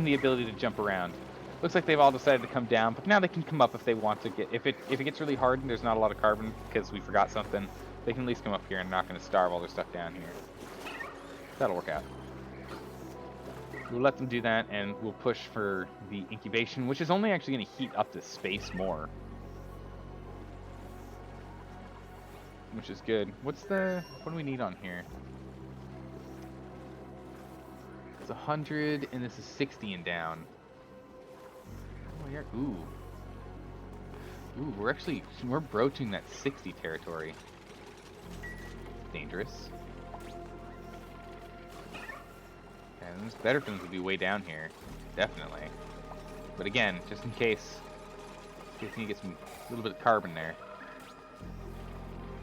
the ability to jump around. Looks like they've all decided to come down, but now they can come up if they want to get. If it gets really hard and there's not a lot of carbon because we forgot something, they can at least come up here and not going to starve while they're stuck down here. That'll work out. We'll let them do that, and we'll push for the incubation, which is only actually going to heat up this space more. Which is good. What do we need on here? It's 100, and this is 60 and down. Oh, yeah. Ooh. Ooh, we're broaching that 60 territory. Dangerous. And it's better for them to be way down here. Definitely. But again, just in case you get some little bit of carbon there.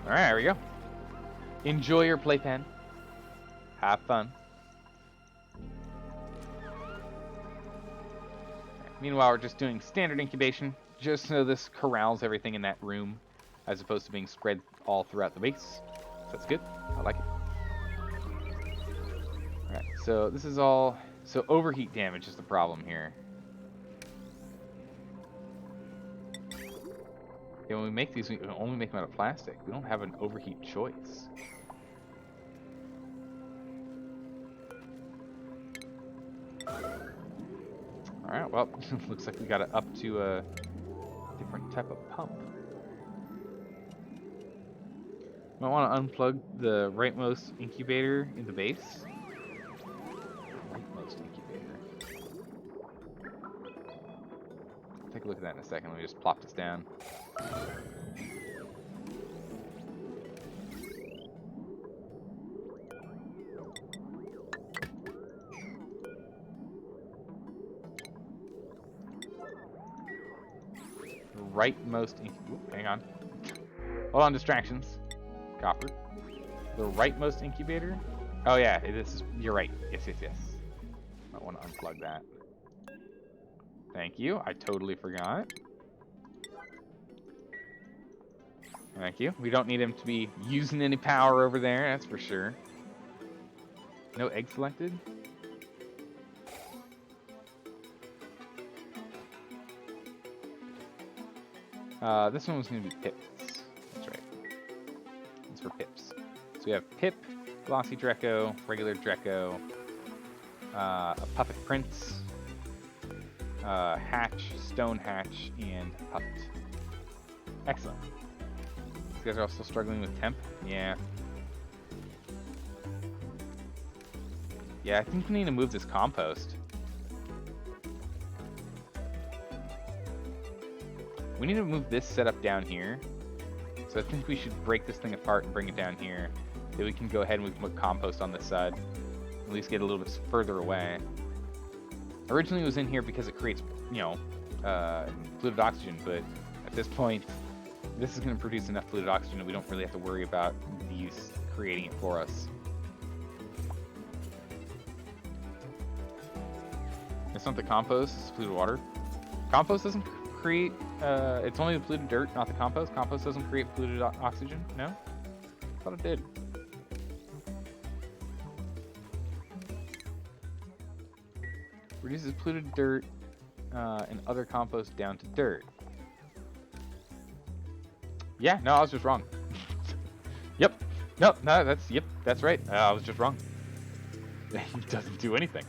Alright, there we go. Enjoy your playpen. Have fun. Meanwhile, we're just doing standard incubation, just so this corrals everything in that room, as opposed to being spread all throughout the base. So that's good. I like it. Alright, so this is all... so overheat damage is the problem here. Yeah, when we make these, we only make them out of plastic. We don't have an overheat choice. Alright, well, looks like we got it up to a different type of pump. Might want to unplug the rightmost incubator in the base. Rightmost incubator. Take a look at that in a second. Let me just plop this down. Rightmost incubator. Hang on. Hold on, distractions. Copper. The rightmost incubator? Oh yeah, this is, you're right. Yes, yes, yes. Might want to unplug that. Thank you. I totally forgot. Thank you. We don't need him to be using any power over there, that's for sure. No egg selected? This one was going to be pips. That's right. It's for pips. So we have Pip, Glossy Dreco, regular Dreco, a Puppet Prince, Hatch, Stone Hatch, and Puppet. Excellent. These guys are also struggling with temp? Yeah. Yeah, I think we need to move this compost. We need to move this setup down here. So I think we should break this thing apart and bring it down here. Then we can go ahead and we can put compost on this side. At least get a little bit further away. Originally it was in here because it creates, you know, polluted oxygen, but at this point, this is going to produce enough polluted oxygen that we don't really have to worry about these creating it for us. It's not the compost, it's polluted water. Compost doesn't create, it's only the polluted dirt, not the compost. Compost doesn't create polluted oxygen, no? I thought it did. Reduces polluted dirt and other compost down to dirt. Yeah, no, I was just wrong. Yep. No, that's right. I was just wrong. It doesn't do anything.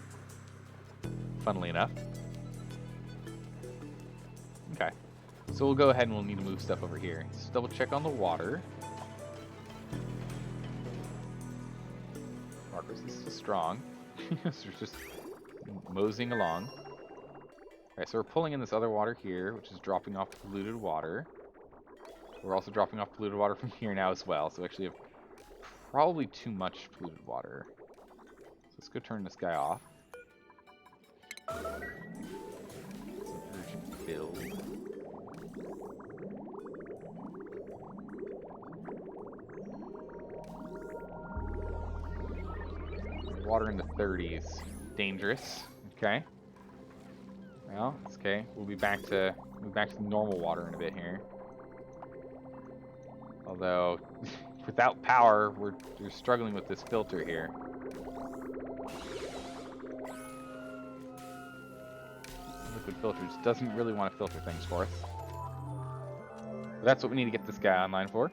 Funnily enough. Okay. So we'll go ahead and we'll need to move stuff over here. Just double check on the water. Marcus is still strong. So we're just moseying along. Alright, so we're pulling in this other water here, which is dropping off polluted water. We're also dropping off polluted water from here now as well, so we actually have probably too much polluted water. So let's go turn this guy off. It's an urgent build. Water in the 30s. Dangerous. Okay. Well, it's okay. We'll be back to normal water in a bit here. Although, without power, we're struggling with this filter here. Liquid filters doesn't really want to filter things for us. But that's what we need to get this guy online for.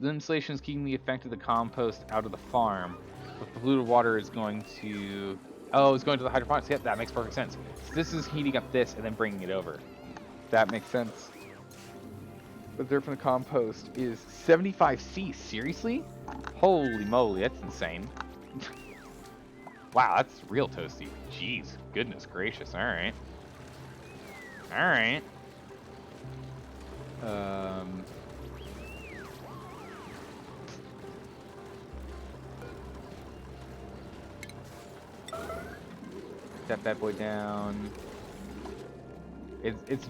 The installation is keeping the effect of the compost out of the farm. But the polluted water is going to... Oh, it's going to the hydroponics. Yep, that makes perfect sense. So this is heating up this and then bringing it over. That makes sense. But there from the compost is 75C. Seriously? Holy moly, that's insane. Wow, that's real toasty. Jeez, goodness gracious. All right. All right. Set that boy down.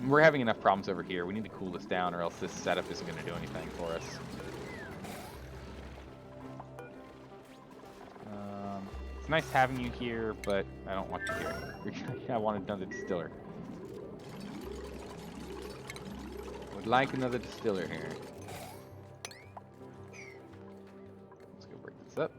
We're having enough problems over here. We need to cool this down, or else this setup isn't going to do anything for us. It's nice having you here, but I don't want you here. I want another distiller. Would like another distiller here. Let's go break this up.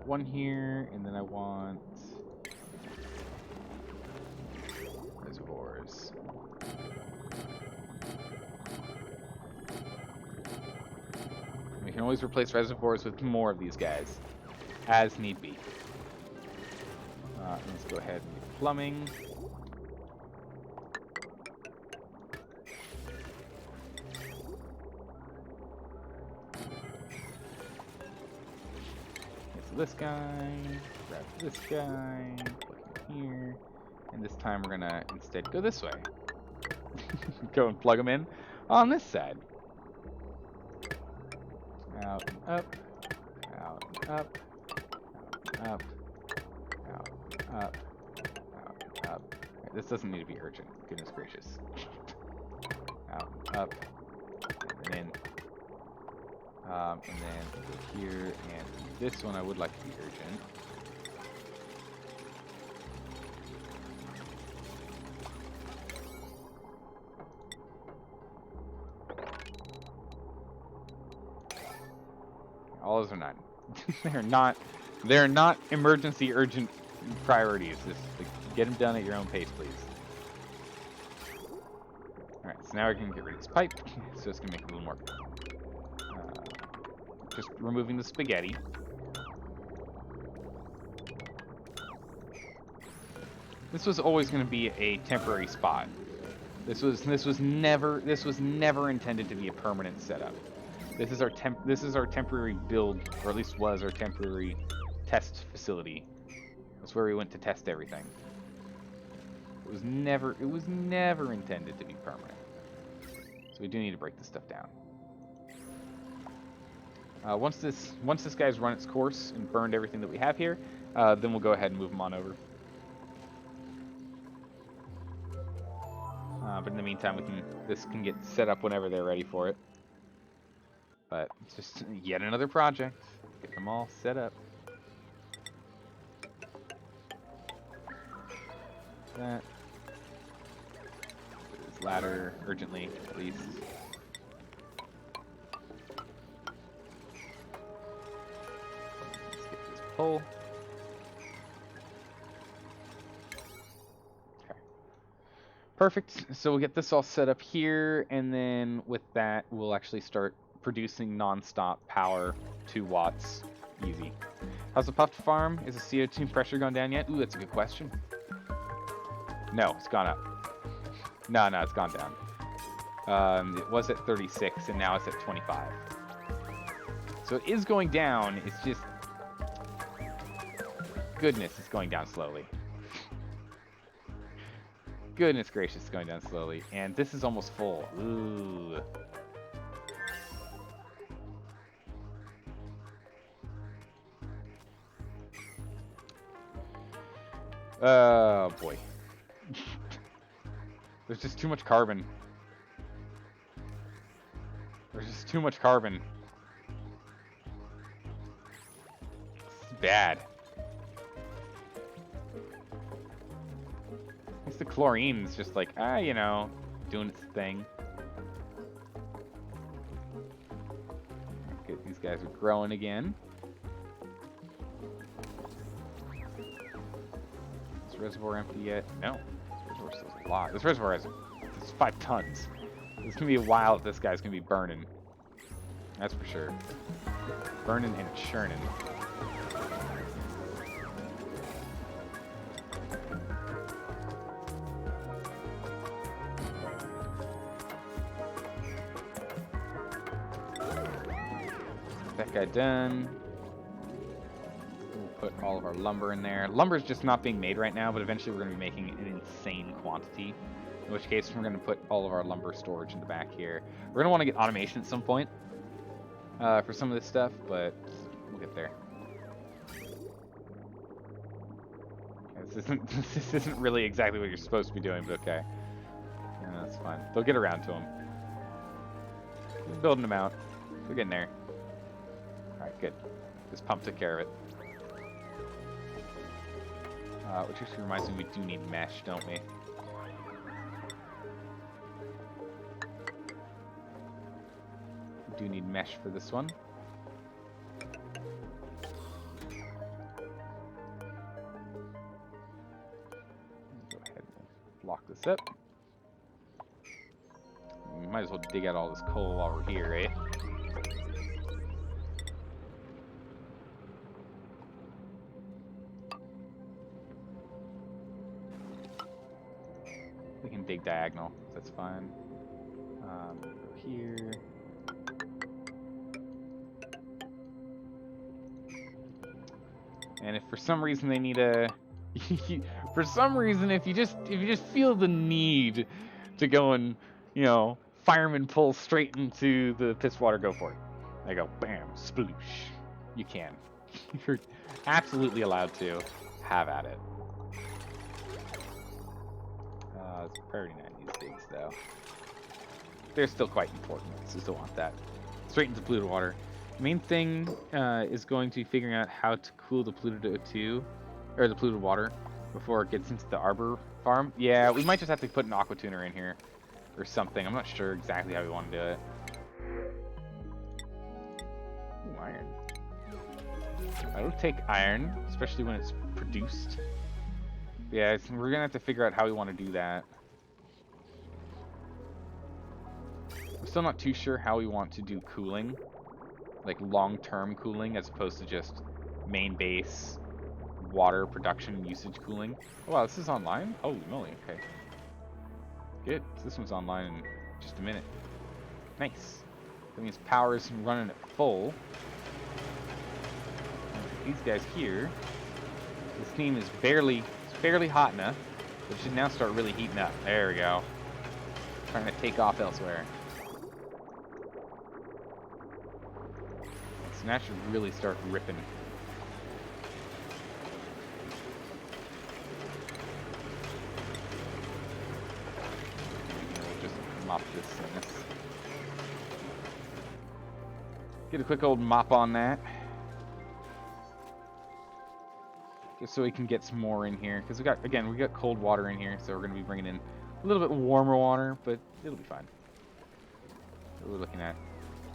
One here, and then I want reservoirs. We can always replace reservoirs with more of these guys, as need be. Let's go ahead and get plumbing. This guy, grab this guy, plug him here, and this time we're gonna instead go this way. Go and plug them in on this side. Out and up. Out and up. Out and up. Out and up. Out and up. Right, this doesn't need to be urgent. Goodness gracious. Out and up. And then in. And then go here, and this one I would like to be urgent. All those are 9. they're not emergency urgent priorities. Just like, get them done at your own pace, please. Alright, so now we're going to get rid of this pipe. So it's going to make it a little more... just removing the spaghetti. This was always going to be a temporary spot. This was never intended to be a permanent setup. This is our temporary build, or at least was our temporary test facility. That's where we went to test everything. It was never intended to be permanent. So we do need to break this stuff down. Once this guy's run its course and burned everything that we have here, then we'll go ahead and move them on over. But in the meantime, this can get set up whenever they're ready for it. But it's just yet another project. Get them all set up. That. This ladder urgently, at least. Let's get this pole. Okay. Perfect. So we'll get this all set up here, and then with that, we'll actually start producing non-stop power, 2 watts, easy. How's the puffed farm? Is the CO2 pressure gone down yet? Ooh, that's a good question. No, it's gone up. No, it's gone down. It was at 36, and now it's at 25. So it is going down, it's just... Goodness, it's going down slowly. Goodness gracious, it's going down slowly. And this is almost full. Ooh. Oh boy. There's just too much carbon. There's just too much carbon. It's bad. At least the chlorine's just like, you know, doing its thing. Okay, these guys are growing again. Reservoir empty yet? No. This reservoir still has a lot. This reservoir has 5 tons. It's gonna be a while if this guy's gonna be burning. That's for sure. Burning and churning. That guy done. Put all of our lumber in there. Lumber's just not being made right now, but eventually we're going to be making an insane quantity. In which case, we're going to put all of our lumber storage in the back here. We're going to want to get automation at some point for some of this stuff, but we'll get there. Okay, this isn't really exactly what you're supposed to be doing, but okay. Yeah, that's fine. They'll get around to them. We're building them out. We're getting there. Alright, good. This pump took care of it. Which actually reminds me, we do need mesh, don't we? We do need mesh for this one. Go ahead and block this up. We might as well dig out all this coal while we're here, eh? We can dig diagonal, that's fine. Go here. And if for some reason they need a, for some reason if you just feel the need to go and, you know, fireman pull straight into the piss water, go for it. I go, bam, sploosh. You can. You're absolutely allowed to have at it. It's priority 9 these digs, though. They're still quite important, so still want that. Straight into polluted water. The main thing is going to be figuring out how to cool the polluted O2, or the polluted water, before it gets into the arbor farm. Yeah, we might just have to put an aqua tuner in here, or something. I'm not sure exactly how we want to do it. Ooh, iron. I will take iron, especially when it's produced. Yeah, we're gonna have to figure out how we want to do that. I'm still not too sure how we want to do cooling, like long-term cooling, as opposed to just main base water production usage cooling. Oh wow, this is online? Holy moly, okay. Good, so this one's online in just a minute. Nice. That means power is running at full. These guys here, this team is barely hot enough, but it should now start really heating up. There we go. Trying to take off elsewhere. So now should really start ripping. We'll just mop this mess. Get a quick old mop on that. Just so we can get some more in here. Because we got cold water in here, so we're going to be bringing in a little bit warmer water, but it'll be fine. What are we looking at?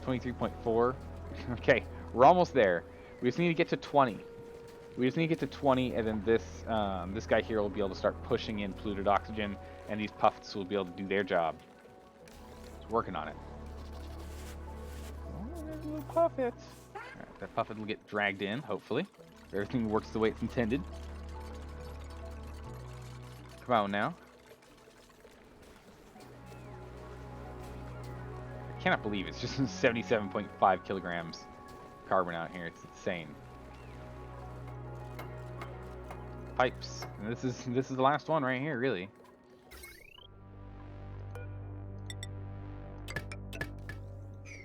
23.4. Okay, we're almost there. We just need to get to 20. We just need to get to 20, and then this guy here will be able to start pushing in polluted oxygen, and these puffets will be able to do their job. It's working on it. Oh, there's a little puffet. Alright, that puffet will get dragged in, hopefully. Everything works the way it's intended. Come on now. I cannot believe it's just 77.5 kilograms carbon out here. It's insane. Pipes. And this is the last one right here, really.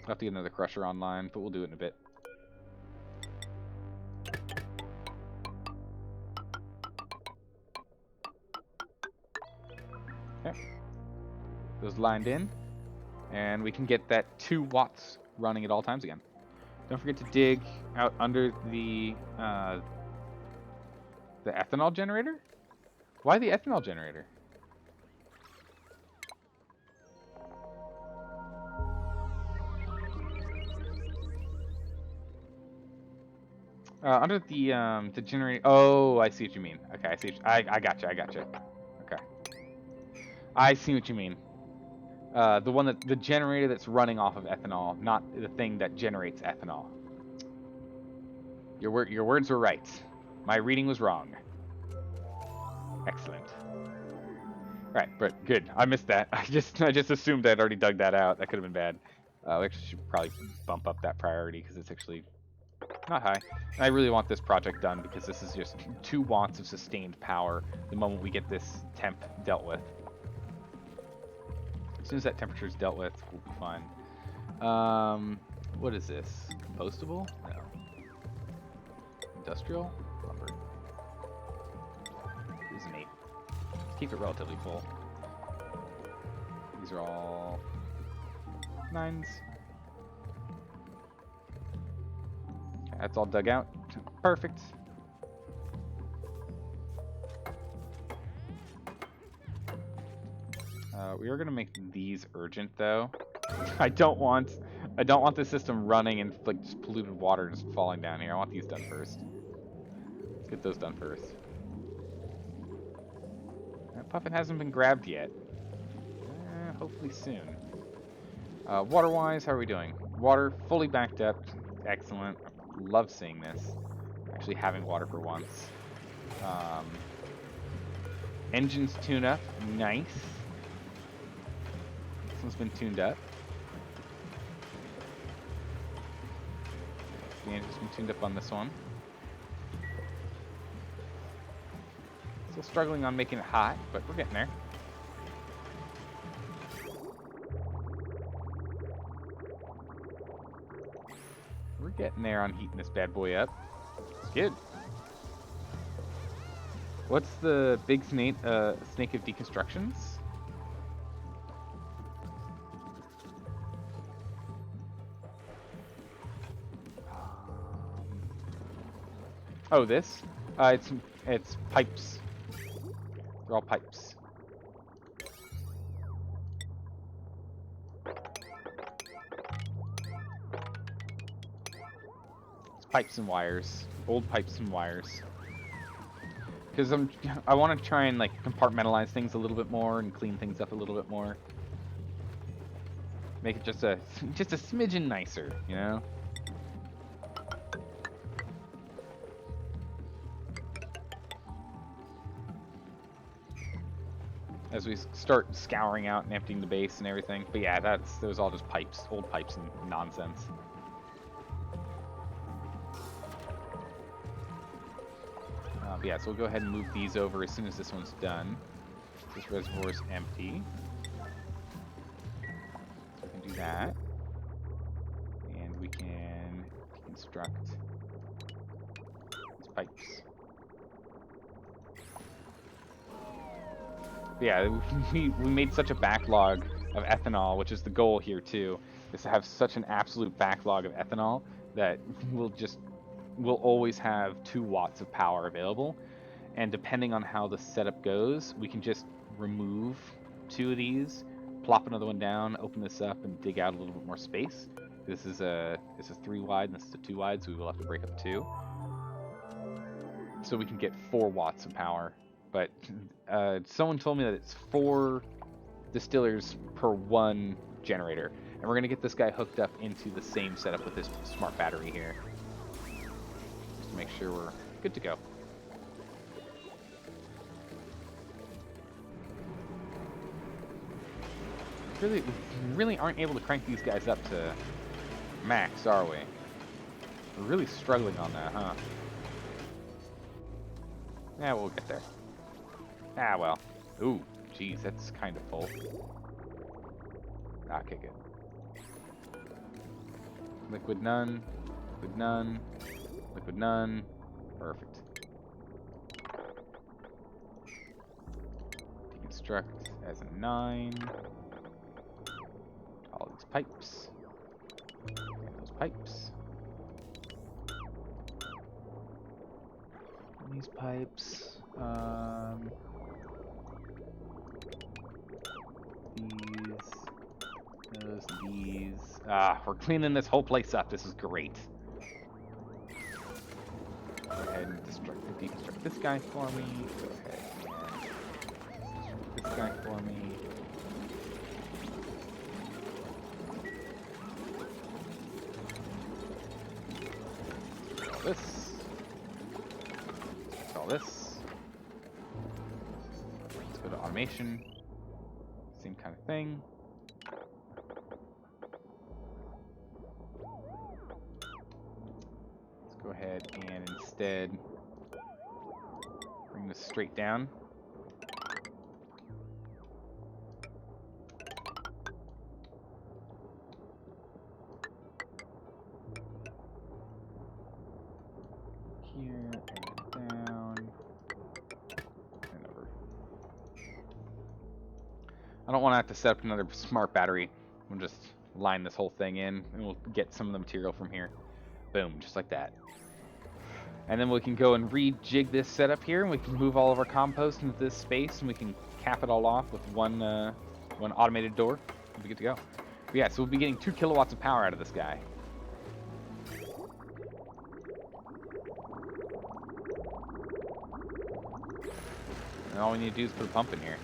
I'll have to get another crusher online, but we'll do it in a bit. Okay. Those lined in. And we can get that 2 watts running at all times again. Don't forget to dig out under the ethanol generator? Why the ethanol generator? Under the generator. Oh, I see what you mean. Okay, I see. I gotcha. Okay, I see what you mean. The generator that's running off of ethanol, not the thing that generates ethanol. Your words were right. My reading was wrong. Excellent. Alright, but good. I missed that. I just assumed I'd already dug that out. That could have been bad. We actually should probably bump up that priority because it's actually not high. And I really want this project done because this is just 2 watts of sustained power the moment we get this temp dealt with. As soon as that temperature is dealt with, we'll be fine. What is this? Compostable? No. Industrial? Lumber. This is an 8. Let's keep it relatively full. These are all 9s. Okay, that's all dug out. Perfect. We are gonna make these urgent though. I don't want the system running and like just polluted water just falling down here. I want these done first. Let's get those done first. That puffin hasn't been grabbed yet. Hopefully soon. Water-wise, how are we doing? Water fully backed up. Excellent. Love seeing this. Actually having water for once. Engines tune up. Nice. This one's been tuned up. The engine's been tuned up on this one. Still struggling on making it hot, but we're getting there. Getting there on heating this bad boy up. It's good. What's the big snake of deconstructions? Oh, this? It's pipes. They're all pipes. It's pipes and wires. Old pipes and wires. Because I want to try and like compartmentalize things a little bit more and clean things up a little bit more. Make it just a smidgen nicer, you know? As we start scouring out and emptying the base and everything. But yeah, those all just pipes, old pipes and nonsense. But yeah, so we'll go ahead and move these over as soon as this one's done. This reservoir is empty. So we can do that. And we can deconstruct these pipes. But yeah, we made such a backlog of ethanol, which is the goal here too, is to have such an absolute backlog of ethanol that we'll always have 2 watts of power available, and depending on how the setup goes, we can just remove 2 of these, plop another one down, open this up, and dig out a little bit more space. This is a 3 wide, and this is a 2 wide, so we will have to break up 2. So we can get 4 watts of power. But someone told me that it's 4 distillers per 1 generator, and we're gonna get this guy hooked up into the same setup with this smart battery here. To make sure we're good to go. We really aren't able to crank these guys up to max, are we? We're really struggling on that, huh? Yeah, we'll get there. Ah, well. Ooh, geez, that's kind of full. Okay, good. Liquid none. Liquid none. Liquid none. Perfect. Deconstruct as a 9. All these pipes. Those pipes. And these pipes. These. We're cleaning this whole place up. This is great. Go ahead and deconstruct this guy for me. Go ahead and deconstruct this guy for me. This. All this. Let's go to automation. Same kind of thing. Let's go ahead and instead bring this straight down. Here and down and over. I don't want to have to set up another smart battery. We'll just line this whole thing in and we'll get some of the material from here. Boom, just like that. And then we can go and rejig this setup here, and we can move all of our compost into this space, and we can cap it all off with one automated door. We'll be good to go. But yeah, so we'll be getting 2 kilowatts of power out of this guy. And all we need to do is put a pump in here.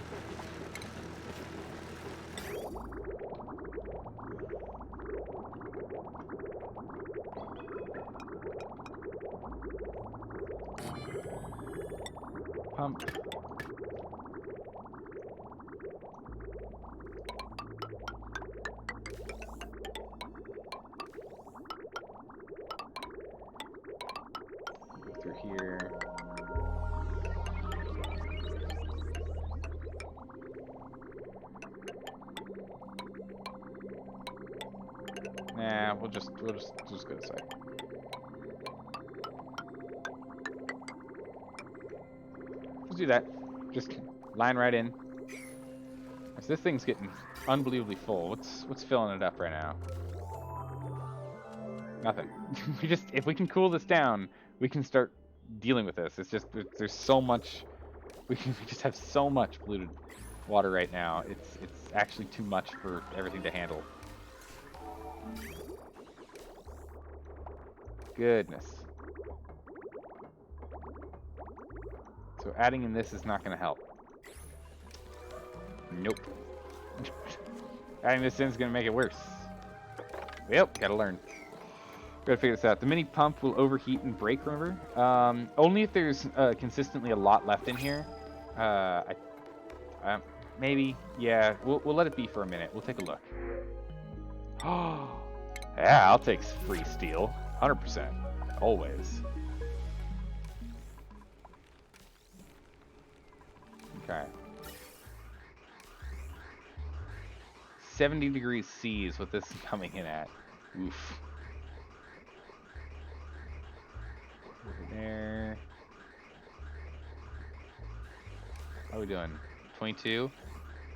Pump. Go through here. Nah, we'll just go this way. Let's do that. Just line right in. So this thing's getting unbelievably full. What's filling it up right now? Nothing. If we can cool this down, we can start dealing with this. It's just there's so much. We just have so much polluted water right now. It's actually too much for everything to handle. Goodness. So adding in this is not going to help. Nope. Adding this in is going to make it worse. Yep, gotta learn. Gotta figure this out. The mini pump will overheat and break, remember? Only if there's consistently a lot left in here. Maybe, yeah. We'll let it be for a minute. We'll take a look. Oh, yeah, I'll take free steel. 100%. Always. Okay. 70 degrees C is what this is coming in at. Oof. Over there. How are we doing? 22?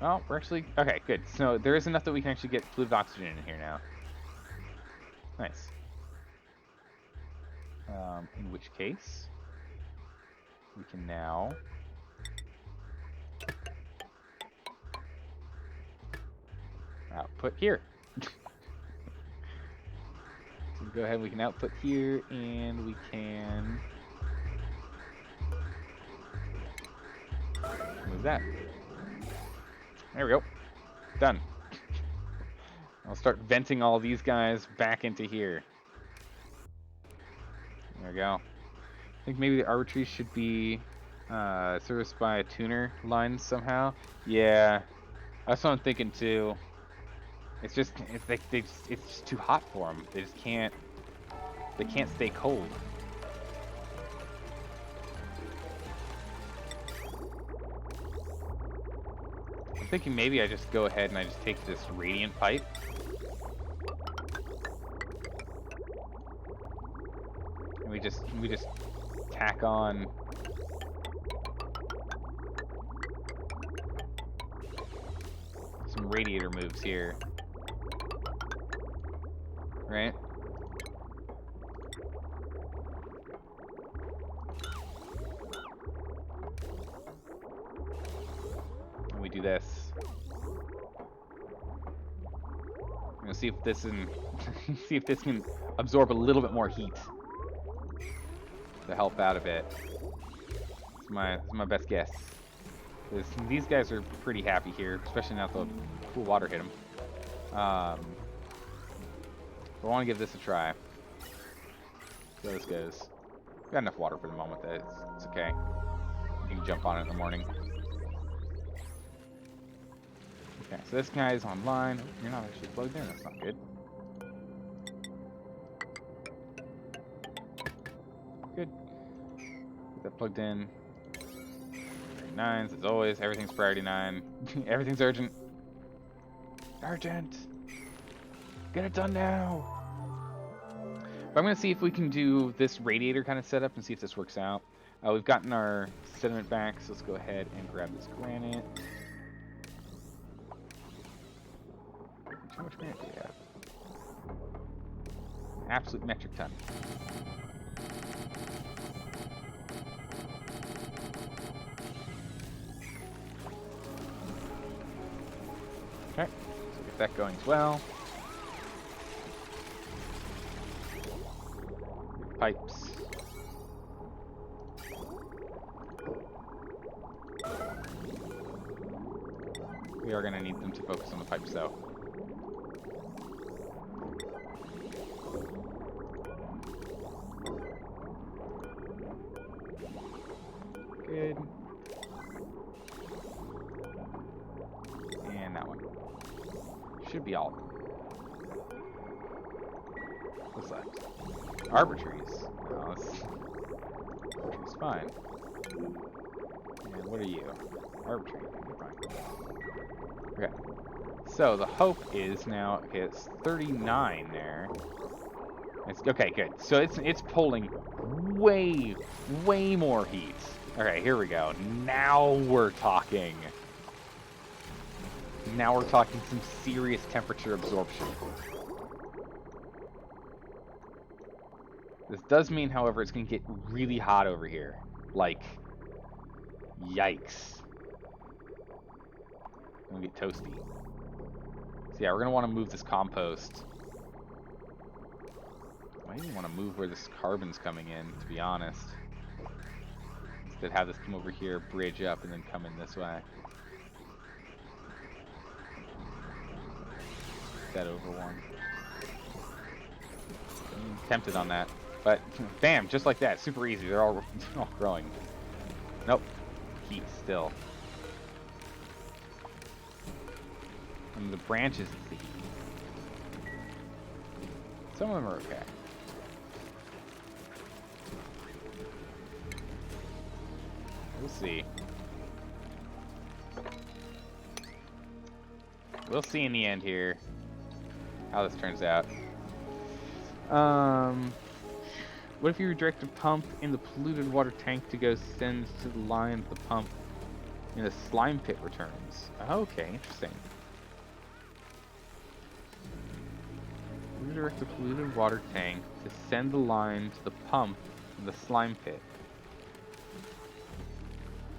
Oh, we're actually... Okay, good. So there is enough that we can actually get fluid oxygen in here now. Nice. In which case, we can now... output here. So go ahead, we can output here, and we can move that. There we go. Done. I'll start venting all these guys back into here. There we go. I think maybe the arbitrary should be serviced by a tuner line somehow. Yeah, that's what I'm thinking too. It's just it's just too hot for them. They just can't. They can't stay cold. I'm thinking maybe I just go ahead and I just take this radiant pipe. And we just tack on some radiator moves here. Right? And we do this. I'm gonna see if this can absorb a little bit more heat to help out a bit. This is my best guess. These guys are pretty happy here, especially now that the cool water hit them. I want to give this a try. See how this goes. Got enough water for the moment that it's okay. You can jump on it in the morning. Okay, so this guy is online. You're not actually plugged in, that's not good. Good. Get that plugged in. Priority 9s, as always. Everything's priority 9. Everything's urgent. Urgent! Get it done now! But I'm going to see if we can do this radiator kind of setup and see if this works out. We've gotten our sediment back, so let's go ahead and grab this granite. How much granite do we have? Absolute metric ton. Okay, so get that going as well. Pipes. We are going to need them to focus on the pipes, though. Good. And that one. Should be all. What's left? Arbitraries. Oh, arbitrary's fine. And what are you? Arbitrary. You're fine. Okay. So the hope is now. Okay, it's 39 there. It's okay. Good. So it's pulling way more heat. Okay, here we go. Now we're talking. Now we're talking some serious temperature absorption. This does mean, however, it's going to get really hot over here. Like, yikes. It's going to get toasty. So yeah, we're going to want to move this compost. I might even want to move where this carbon's coming in, to be honest. Instead have this come over here, bridge up, and then come in this way. That over one. I'm tempted on that. But, bam, just like that. Super easy. They're all growing. Nope. Heat still. And the branches is the heat. Some of them are okay. We'll see. We'll see in the end here how this turns out. What if you redirect a pump in the polluted water tank to go send to the line of the pump and the slime pit returns? Okay, interesting. Redirect the polluted water tank to send the line to the pump and the slime pit.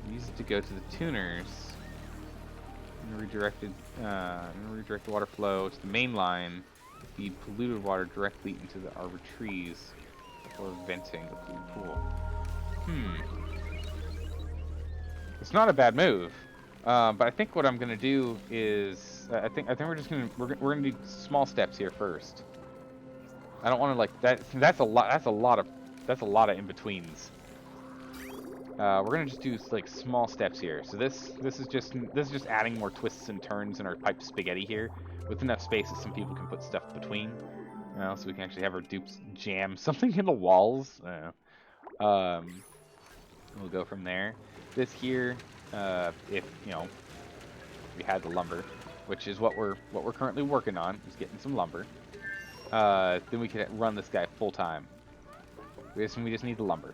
Use it to go to the tuners. And redirect the water flow to the main line. Feed polluted water directly into the arbor trees before venting the polluted pool. It's not a bad move, but I think what I'm gonna do is I think we're just gonna we're gonna do small steps here first. I don't want to like that. That's a lot of in betweens. We're gonna just do like small steps here. So this is just adding more twists and turns in our pipe spaghetti here, with enough space that some people can put stuff between, you know, so we can actually have our dupes jam something in the walls. We'll go from there. This here, if you know, we had the lumber, which is what we're currently working on, is getting some lumber. Then we could run this guy full time. We just need the lumber.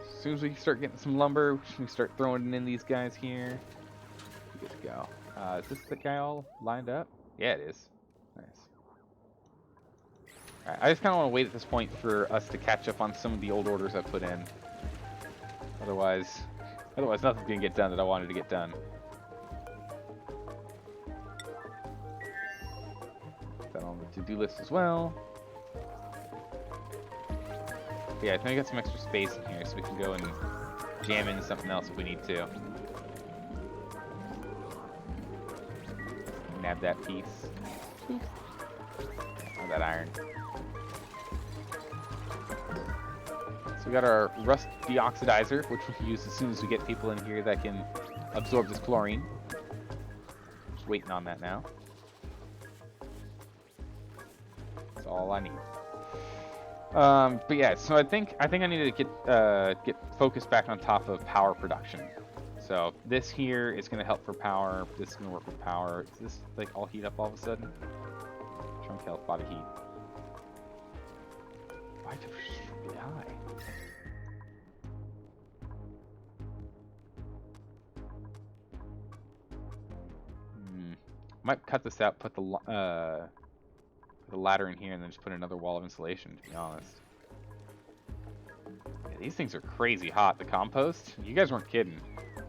As soon as we start getting some lumber, we start throwing in these guys here. We get to go. Is this the guy all lined up? Yeah, it is. Nice. Alright, I just kind of want to wait at this point for us to catch up on some of the old orders I put in. Otherwise nothing's going to get done that I wanted to get done. Put that on the to-do list as well. Yeah, I think I got some extra space in here, so we can go and jam in something else if we need to. Nab that piece. Oh, that iron. So we got our rust deoxidizer, which we can use as soon as we get people in here that can absorb this chlorine. Just waiting on that now. That's all I need. But yeah, so I think I need to get focused back on top of power production. So this here is going to help for power. This is going to work with power. Is this like all heat up all of a sudden? Trunk health, body heat. Why did we die? Might cut this out. Put the ladder in here and then just put another wall of insulation, to be honest. Yeah, these things are crazy hot. The compost? You guys weren't kidding.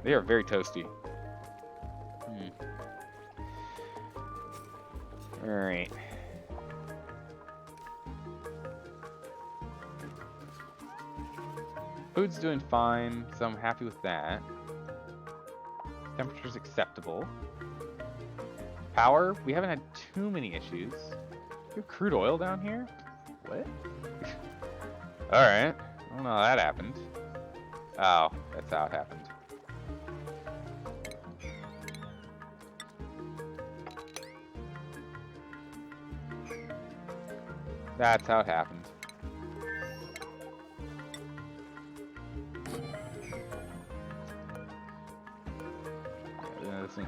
They are very toasty. Alright. Food's doing fine, so I'm happy with that. Temperature's acceptable. Power, we haven't had too many issues. You have crude oil down here? What? Alright. I don't know how that happened. Oh, that's how it happened. That's how it happened.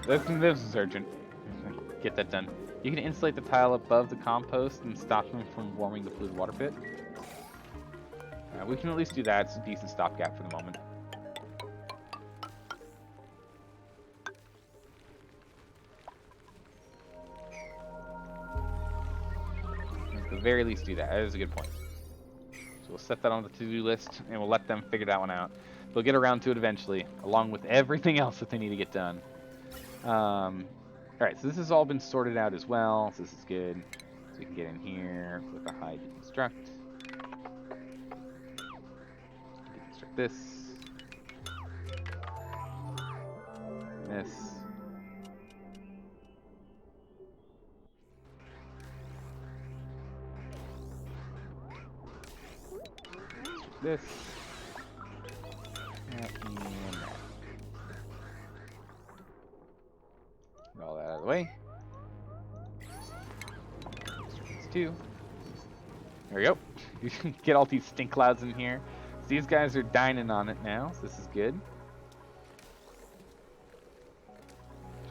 This is urgent. Get that done. You can insulate the tile above the compost and stop them from warming the polluted water pit. we can at least do that. It's a decent stopgap for the moment. At the very least do that. That is a good point. So we'll set that on the to-do list, and we'll let them figure that one out. They'll get around to it eventually, along with everything else that they need to get done. Alright, so this has all been sorted out as well, so this is good. So we can get in here with a hide deconstruct. Deconstruct this. This. This. And that. Get all that out of the way. These two. There we go. You can get all these stink clouds in here. So these guys are dining on it now, so this is good.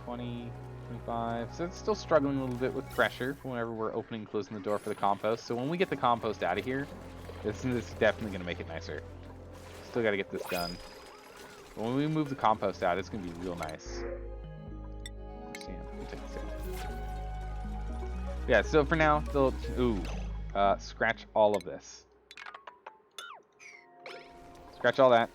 20, 25. So it's still struggling a little bit with pressure whenever we're opening and closing the door for the compost. So when we get the compost out of here, this is definitely going to make it nicer. Still got to get this done. But when we move the compost out, it's going to be real nice. We'll take this out. Yeah, so for now, they'll... Ooh. Scratch all of this. Scratch all that.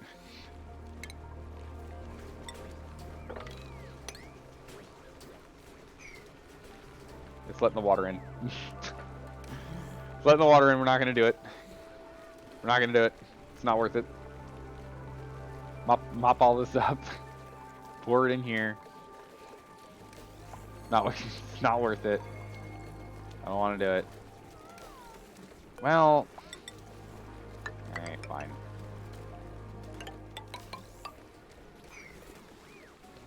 It's letting the water in. It's letting the water in. We're not going to do it. We're not going to do it. It's not worth it. Mop all this up. Pour it in here. It's not worth it. I don't want to do it. Well, alright, fine.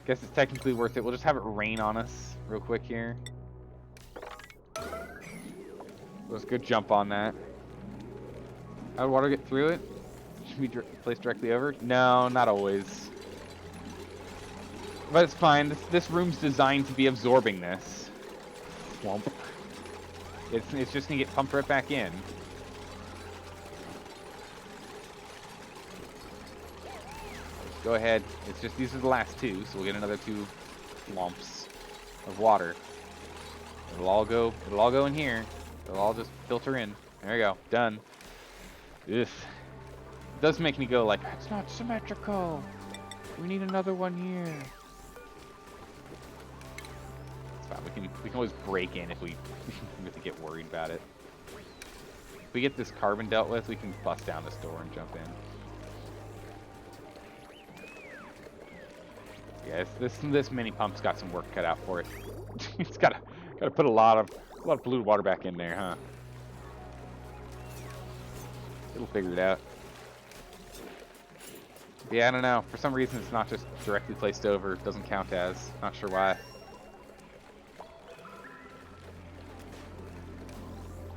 Guess it's technically worth it. We'll just have it rain on us real quick here. Let's go jump on that. How did water get through it? Should we place directly over? No, not always. But it's fine. This room's designed to be absorbing this. Swamp. It's just gonna get pumped right back in. Go ahead. It's just these are the last two, so we'll get another 2 lumps of water. It'll all go in here. It'll all just filter in. There we go. Done. Ugh. It does make me go like, it's not symmetrical. We need another one here. It's fine. We can always break in if we have to get worried about it. If we get this carbon dealt with, we can bust down this door and jump in. Yeah, this mini pump's got some work cut out for it. It's gotta put a lot of polluted water back in there, huh? It'll figure it out. Yeah, I don't know. For some reason, it's not just directly placed over. It doesn't count as. Not sure why.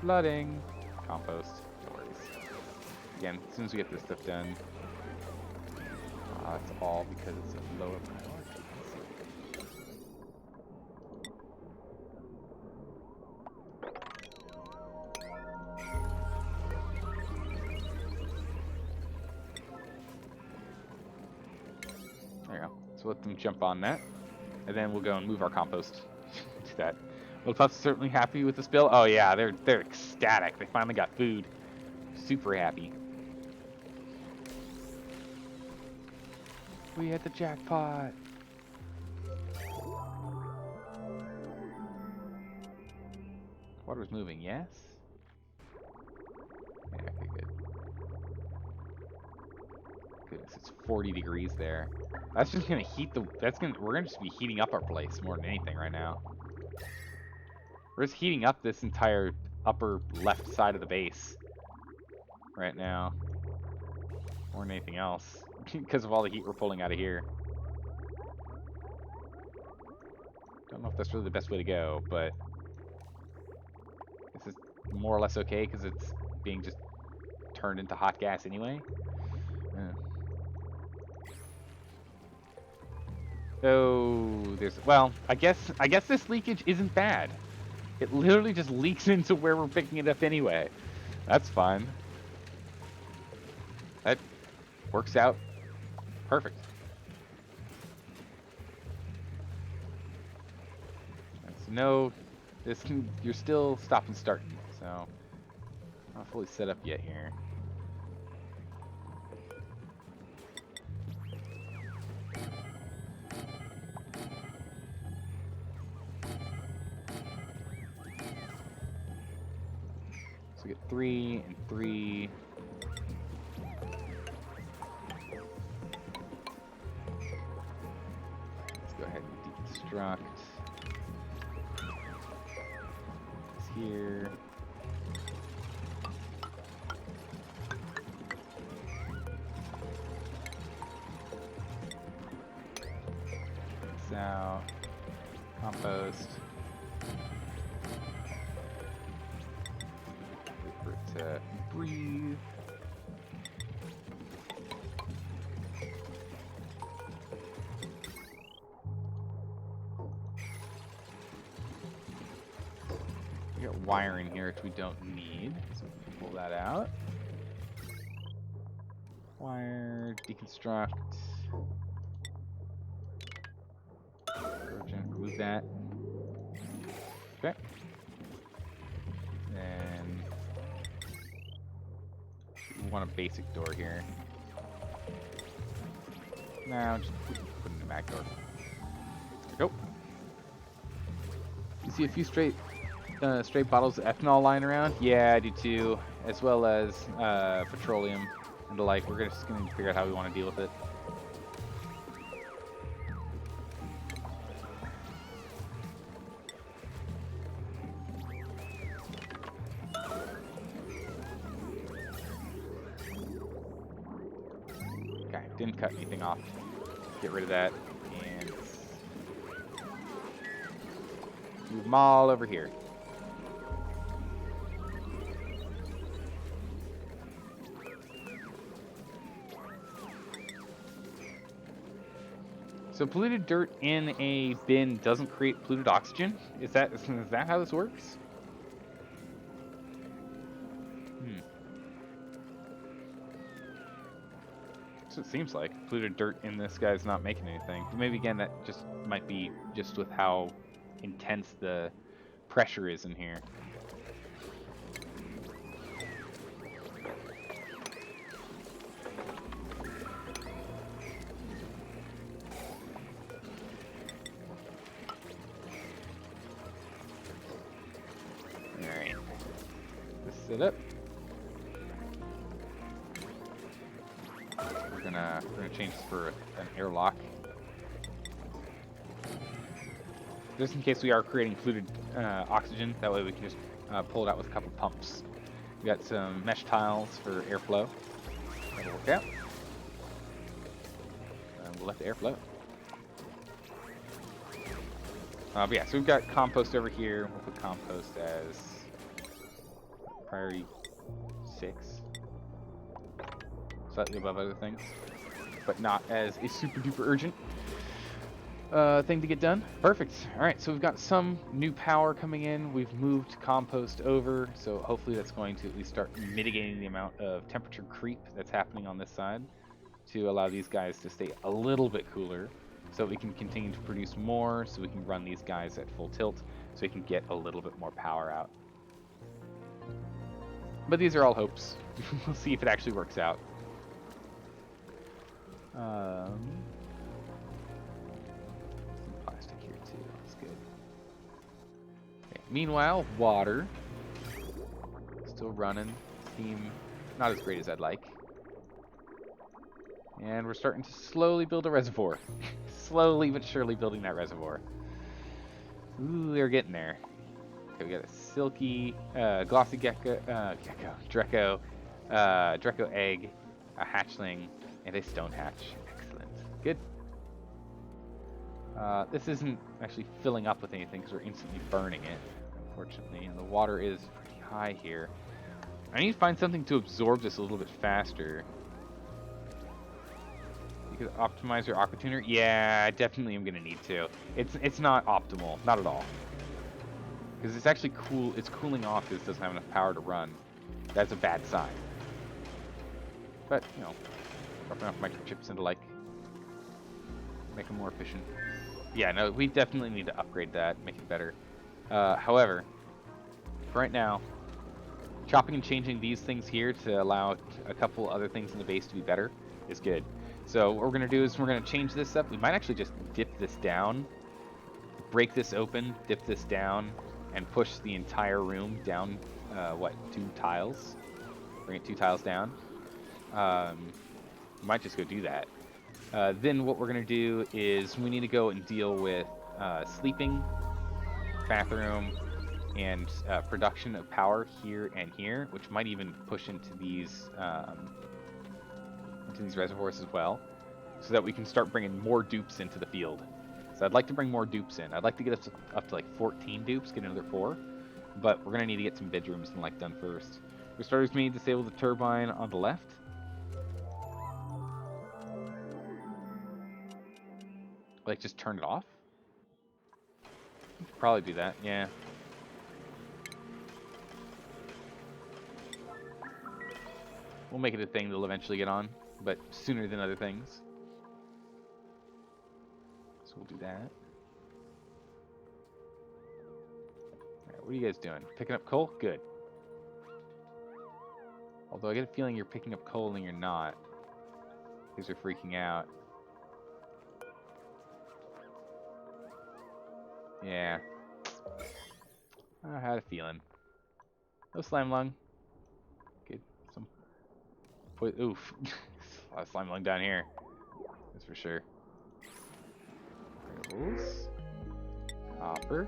Flooding. Compost. No worries. Again, as soon as we get this stuff done. It's all because it's a lower priority. There you go. So let them jump on that. And then we'll go and move our compost to that. Well, Puff's certainly happy with the spill. Oh yeah, they're ecstatic. They finally got food. Super happy. We hit the jackpot. Water's moving, yes? Yeah, okay, good. Goodness, it's 40 degrees there. That's just gonna heat the, we're gonna just be heating up our place more than anything right now. We're just heating up this entire upper left side of the base right now. More than anything else. Because of all the heat we're pulling out of here. Don't know if that's really the best way to go, but this is more or less okay because it's being just turned into hot gas anyway. So there's, well, I guess this leakage isn't bad. It literally just leaks into where we're picking it up anyway. That's fine. That works out perfect. So no, you're still stop and starting, so not fully set up yet here. So we get 3 and 3. Let's go ahead and deconstruct. It's here. This out. Compost. Wait for it to breathe. We got wiring here which we don't need, so we can pull that out. Wire, deconstruct. Remove that. Okay. And we want a basic door here. Now just put in the back door. There we go. You see a few straight bottles of ethanol lying around? Yeah, I do too. As well as petroleum and the like. We're just gonna figure out how we want to deal with it. Okay, didn't cut anything off. Get rid of that and move them all over here. So polluted dirt in a bin doesn't create polluted oxygen? Is that how this works? So it seems like polluted dirt in this guy's not making anything. But maybe again that just might be just with how intense the pressure is in here. Alright. Let's set up. We're gonna change this for an airlock. Just in case we are creating polluted oxygen, that way we can just pull it out with a couple pumps. We got some mesh tiles for airflow. That'll work out. And we'll let the air flow. But yeah, so we've got compost over here. We'll put compost as priority 6. Slightly above other things, but not as a super duper urgent thing to get done. Perfect. All right, so we've got some new power coming in. We've moved compost over, so hopefully that's going to at least start mitigating the amount of temperature creep that's happening on this side to allow these guys to stay a little bit cooler so we can continue to produce more, so we can run these guys at full tilt, so we can get a little bit more power out. But these are all hopes. We'll see if it actually works out. Some plastic here too, that's good. Okay. Meanwhile, water. Still running. Steam, not as great as I'd like. And we're starting to slowly build a reservoir. Slowly but surely building that reservoir. Ooh, they're getting there. Okay, we got a silky, glossy Dreco egg, a hatchling, and a stone hatch. Excellent. Good. This isn't actually filling up with anything because we're instantly burning it, unfortunately. And the water is pretty high here. I need to find something to absorb this a little bit faster. You could optimize your aqua tuner. Yeah, I definitely am gonna need to. It's not optimal, not at all. Because it's actually cool. It's cooling off because it doesn't have enough power to run. That's a bad sign. But, you know, dropping off microchips into, like, make them more efficient. Yeah, no, we definitely need to upgrade that, make it better. However, for right now, chopping and changing these things here to allow a couple other things in the base to be better is good. So what we're going to do is we're going to change this up. We might actually just dip this down, break this open, dip this down, and push the entire room down, 2 tiles? Bring it 2 tiles down. Might just go do that. Then what we're going to do is we need to go and deal with sleeping, bathroom, and production of power here and here, which might even push into these reservoirs as well, so that we can start bringing more dupes into the field. So I'd like to bring more dupes in. I'd like to get us up to like 14 dupes, get another 4, but we're gonna need to get some bedrooms and like done first. For starters, we need to disable the turbine on the left. Like just turn it off. Probably do that, yeah. We'll make it a thing that'll eventually get on, but sooner than other things. So we'll do that. Alright, what are you guys doing? Picking up coal? Good. Although I get a feeling you're picking up coal and you're not. Because you're freaking out. Yeah. I had a feeling. No slime lung. Good. Some. Oof. A lot of slime lung down here. That's for sure. Grables. Copper.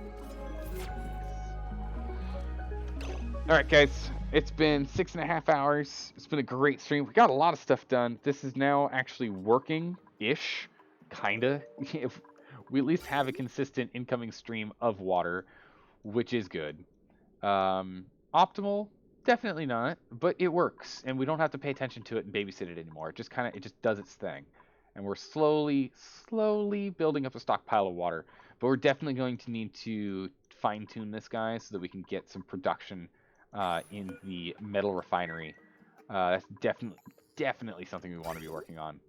Alright, guys. It's been 6.5 hours. It's been a great stream. We got a lot of stuff done. This is now actually working-ish. Kinda. If we at least have a consistent incoming stream of water, which is good. Optimal? Definitely not, but it works, and we don't have to pay attention to it and babysit it anymore. It just does its thing. And we're slowly building up a stockpile of water. But we're definitely going to need to fine-tune this guy so that we can get some production in the metal refinery. That's definitely something we want to be working on.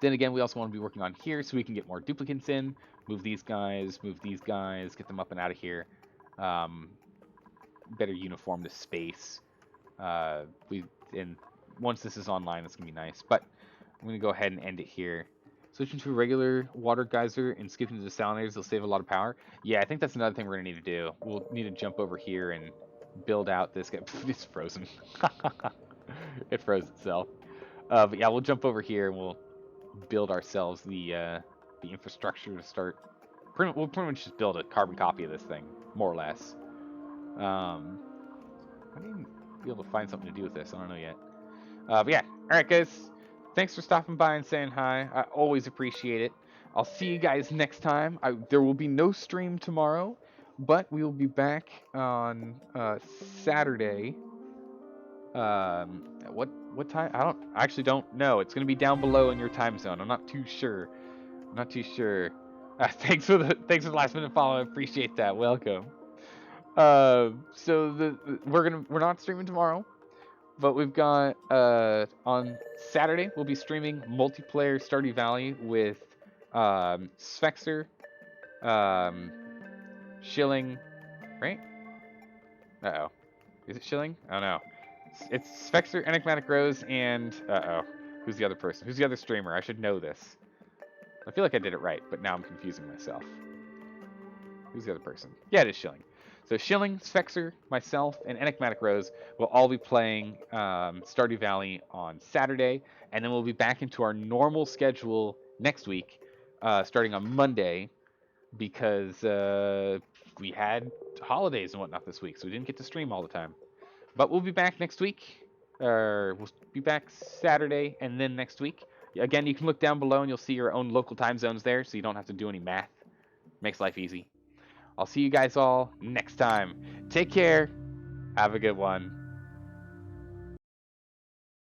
Then again, we also want to be working on here so we can get more duplicates in. Move these guys, get them up and out of here. Better uniform the space. And once this is online, it's gonna be nice. But I'm gonna go ahead and end it here. Switching to a regular water geyser and skipping to the salinators will save a lot of power. Yeah, I think that's another thing we're gonna need to do. We'll need to jump over here and build out this guy. It's frozen. It froze itself. But yeah, we'll jump over here and we'll build ourselves the infrastructure to start. We'll pretty much just build a carbon copy of this thing, more or less. I didn't be able to find something to do with this. I don't know yet. But yeah, all right, guys. Thanks for stopping by and saying hi. I always appreciate it. I'll see you guys next time. There will be no stream tomorrow, but we will be back on Saturday. What time? I actually don't know. It's gonna be down below in your time zone. I'm not too sure. Thanks for the last minute follow. I appreciate that. Welcome. So we're not streaming tomorrow, but we've got on Saturday we'll be streaming multiplayer Stardew Valley with Sphexer, Shilling, right? Is it Shilling? Oh no. It's Sphexer, Enigmatic Rose, and who's the other person? Who's the other streamer? I should know this. I feel like I did it right, but now I'm confusing myself. Who's the other person? Yeah, it is Shilling. So Shilling, Sphexer, myself, and Enigmatic Rose will all be playing Stardew Valley on Saturday, and then we'll be back into our normal schedule next week, starting on Monday, because we had holidays and whatnot this week, so we didn't get to stream all the time. But we'll be back next week. We'll be back Saturday and then next week. Again, you can look down below and you'll see your own local time zones there, so you don't have to do any math. Makes life easy. I'll see you guys all next time. Take care. Have a good one.